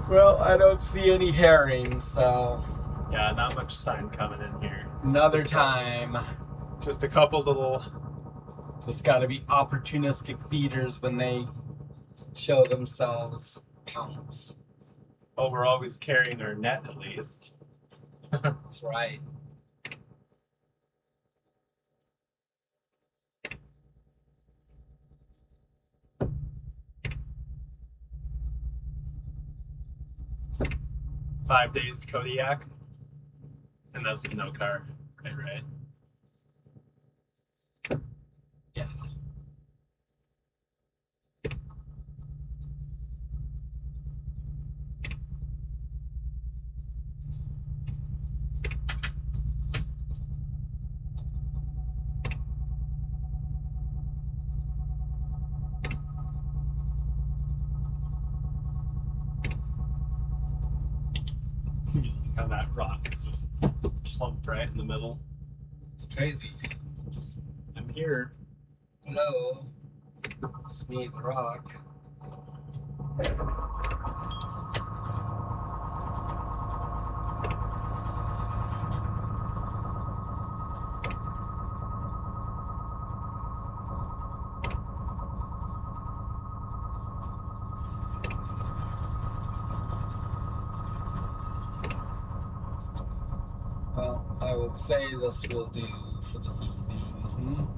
Well, I don't see any herring, so Yeah, not much sign coming in here. another time. Just a couple little. Just got to be opportunistic feeders when they show themselves pounce. Oh, we're always carrying our net at least. That's right. Five days to Kodiak. And that's with no car. Right. Yeah. How that rock is just plumped right in the middle. It's crazy. Just, I'm here. Hello. It's me, the rock. Well, I would say this will do for the evening.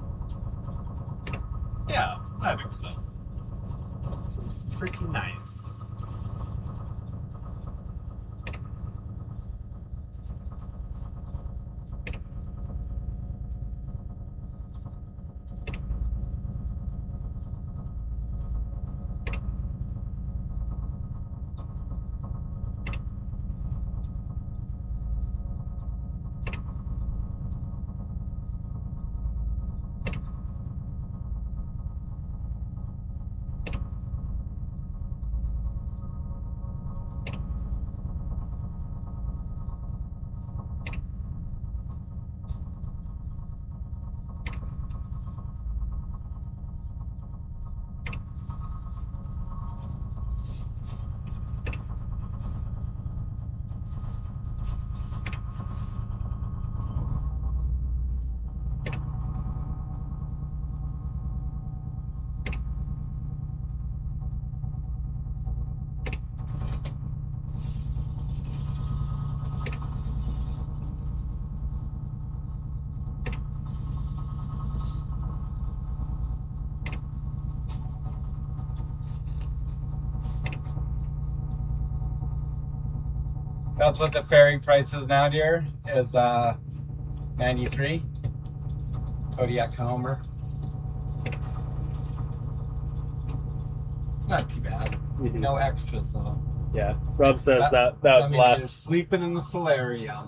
Yeah, I think so. Seems pretty nice. That's what the ferry price is now, dear. Is 93. Kodiak to Homer. It's not too bad. No extras though. Yeah. Rob says that was That means you're last. sleeping in the solarium.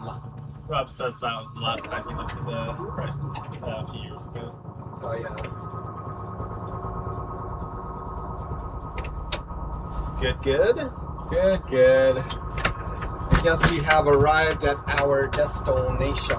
Rob says that was the last time he looked at the prices a few years ago. Oh yeah. Good. Good. I guess we have arrived at our destination.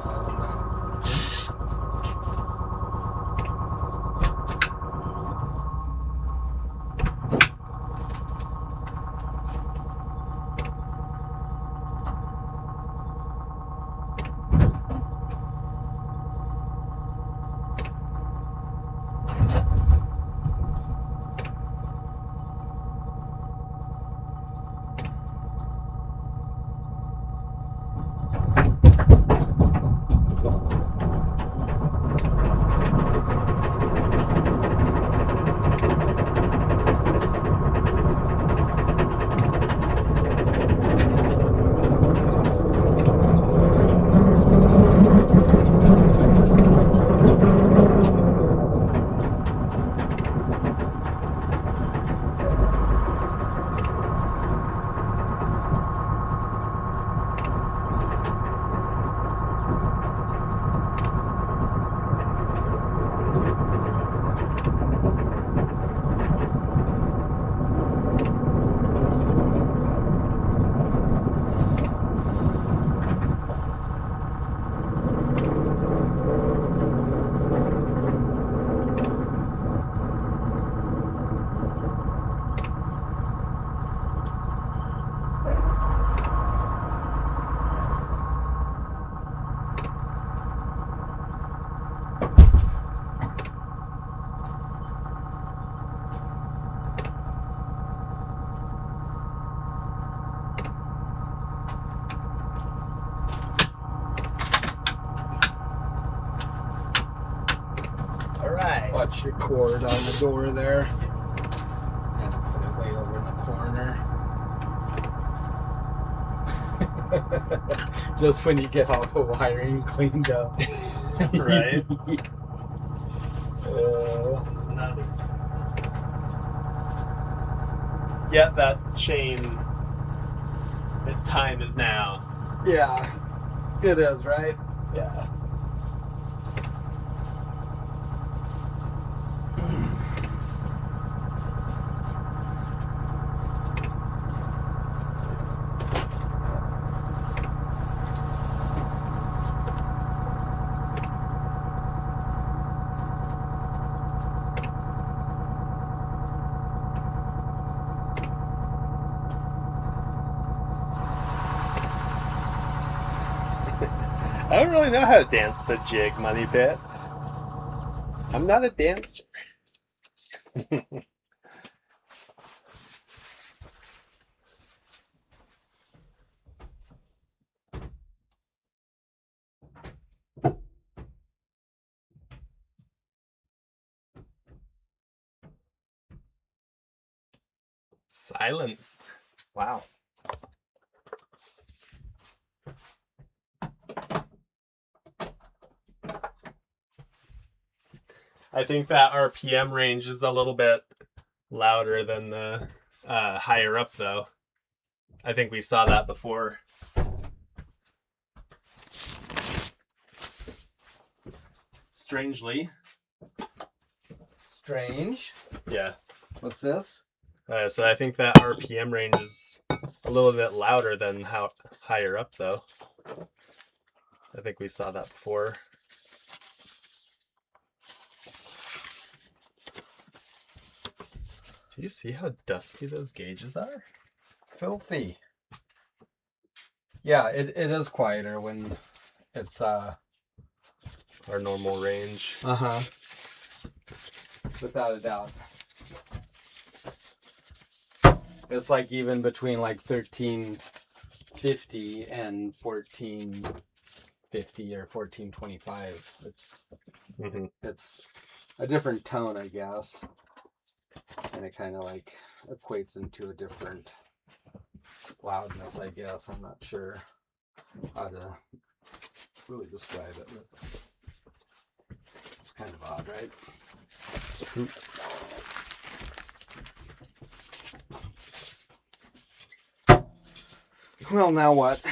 watch your cord on the door there. And put it way over in the corner. Just when you get all the wiring cleaned up. Right? Yeah, that chain. Its time is now. Yeah, it is, right? Yeah. I don't really know how to dance the jig, Money Pit. I'm not a dancer. Silence. Wow. I think that RPM range is a little bit louder than the higher up, though. I think we saw that before. Strangely. Strange. Yeah. What's this? So I think that RPM range is a little bit louder than how higher up, though. I think we saw that before. Do you see how dusty those gauges are? Filthy. Yeah, it is quieter when it's Our normal range. uh-huh. Without a doubt. It's like even between like 1350 and 1450 or 1425. It's a different tone, I guess. And it kind of like equates into a different loudness, I guess. I'm not sure how to really describe it, but it's kind of odd, right? It's true. Well, now what?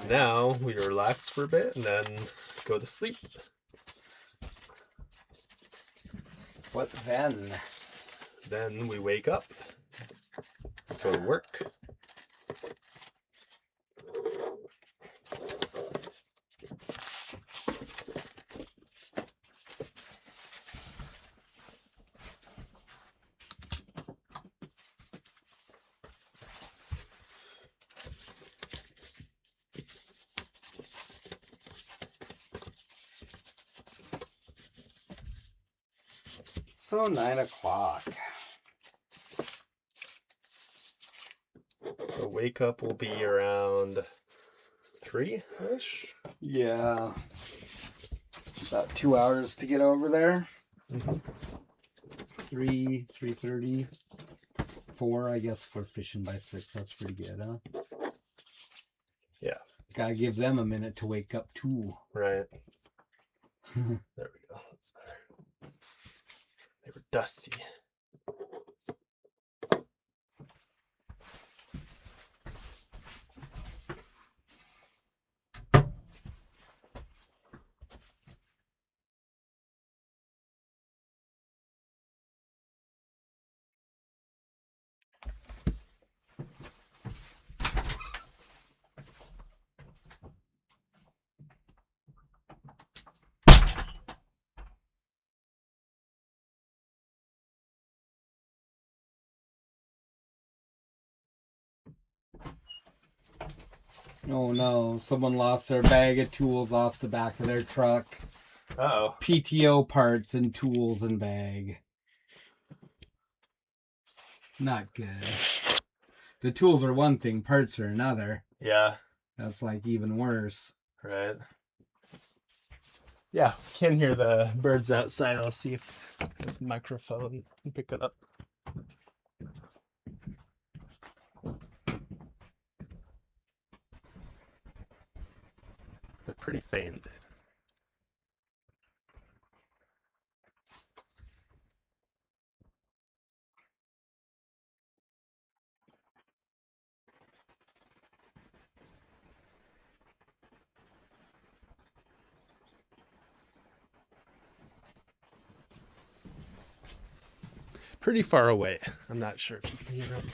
Now we relax for a bit and then go to sleep. What then? Then we wake up, go to work. So 9 o'clock. So wake up will be around 3-ish. Yeah. About 2 hours to get over there. 3:30, 4, I guess, if we're fishing by 6. That's pretty good, huh? Yeah. Gotta give them a minute to wake up too. Right. There we go. That's better. They were dusty. Oh no, someone lost their bag of tools off the back of their truck. Uh-oh. PTO parts and tools and bag. Not good. The tools are one thing, parts are another. Yeah. That's like even worse. Right. Yeah, can hear the birds outside. I'll see if this microphone can pick it up. They're pretty faint. Pretty far away. I'm not sure if you can hear them.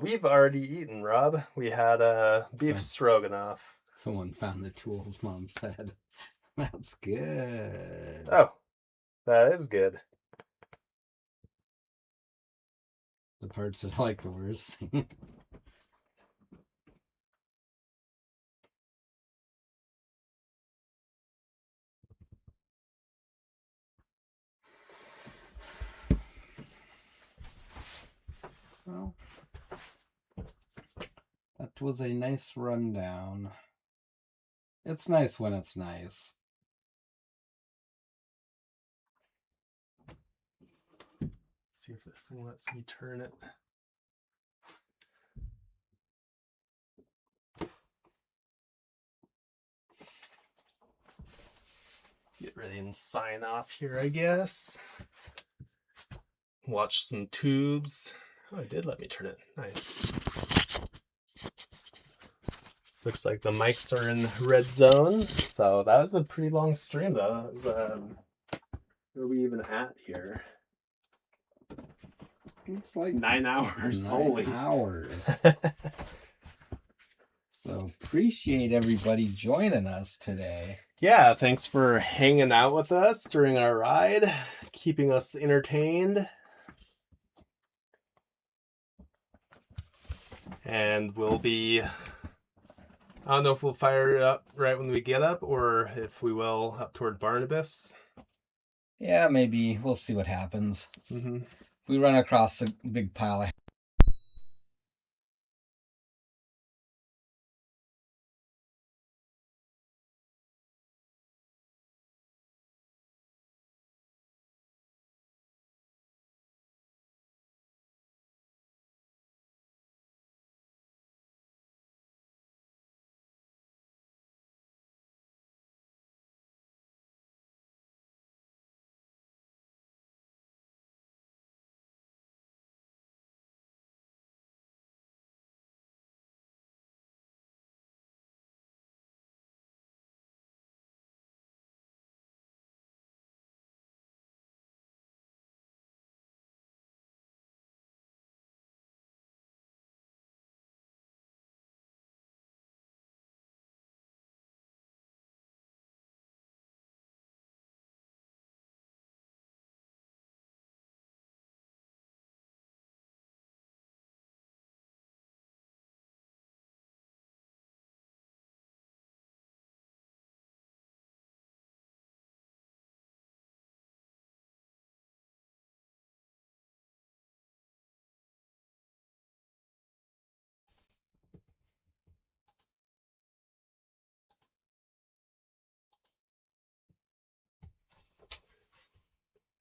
We've already eaten, Rob. We had beef stroganoff. Someone found the tools, Mom said. That's good. Oh, that is good. The parts that I like the worst. Well, that was a nice rundown. It's nice when it's nice. See if this thing lets me turn it. Get ready and sign off here, I guess. Watch some tubes. Oh, it did let me turn it. Nice. Looks like the mics are in red zone. So that was a pretty long stream, though. That was, where are we even at here? It's like 9 hours. 9 Holy hours. So appreciate everybody joining us today. Yeah, thanks for hanging out with us during our ride, keeping us entertained. And we'll be, I don't know if we'll fire it up right when we get up or if we will up toward Barnabas. Yeah, maybe we'll see what happens. Mm-hmm. We run across a big pile of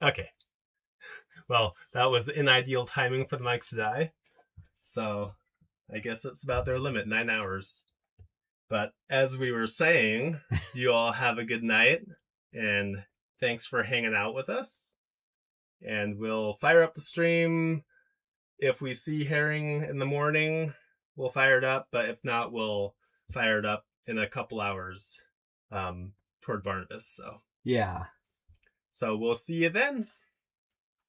Okay. Well, that was ideal timing for the mics to die. So I guess it's about their limit, 9 hours. But as we were saying, you all have a good night. And thanks for hanging out with us. And we'll fire up the stream. If we see herring in the morning, we'll fire it up. But if not, we'll fire it up in a couple hours toward Barnabas. So we'll see you then.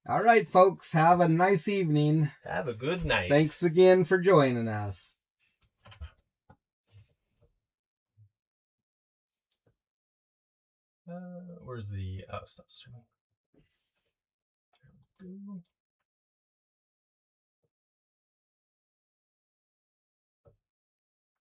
All right, folks, have a nice evening. Have a good night. Thanks again for joining us. Where's the... Oh, stop streaming.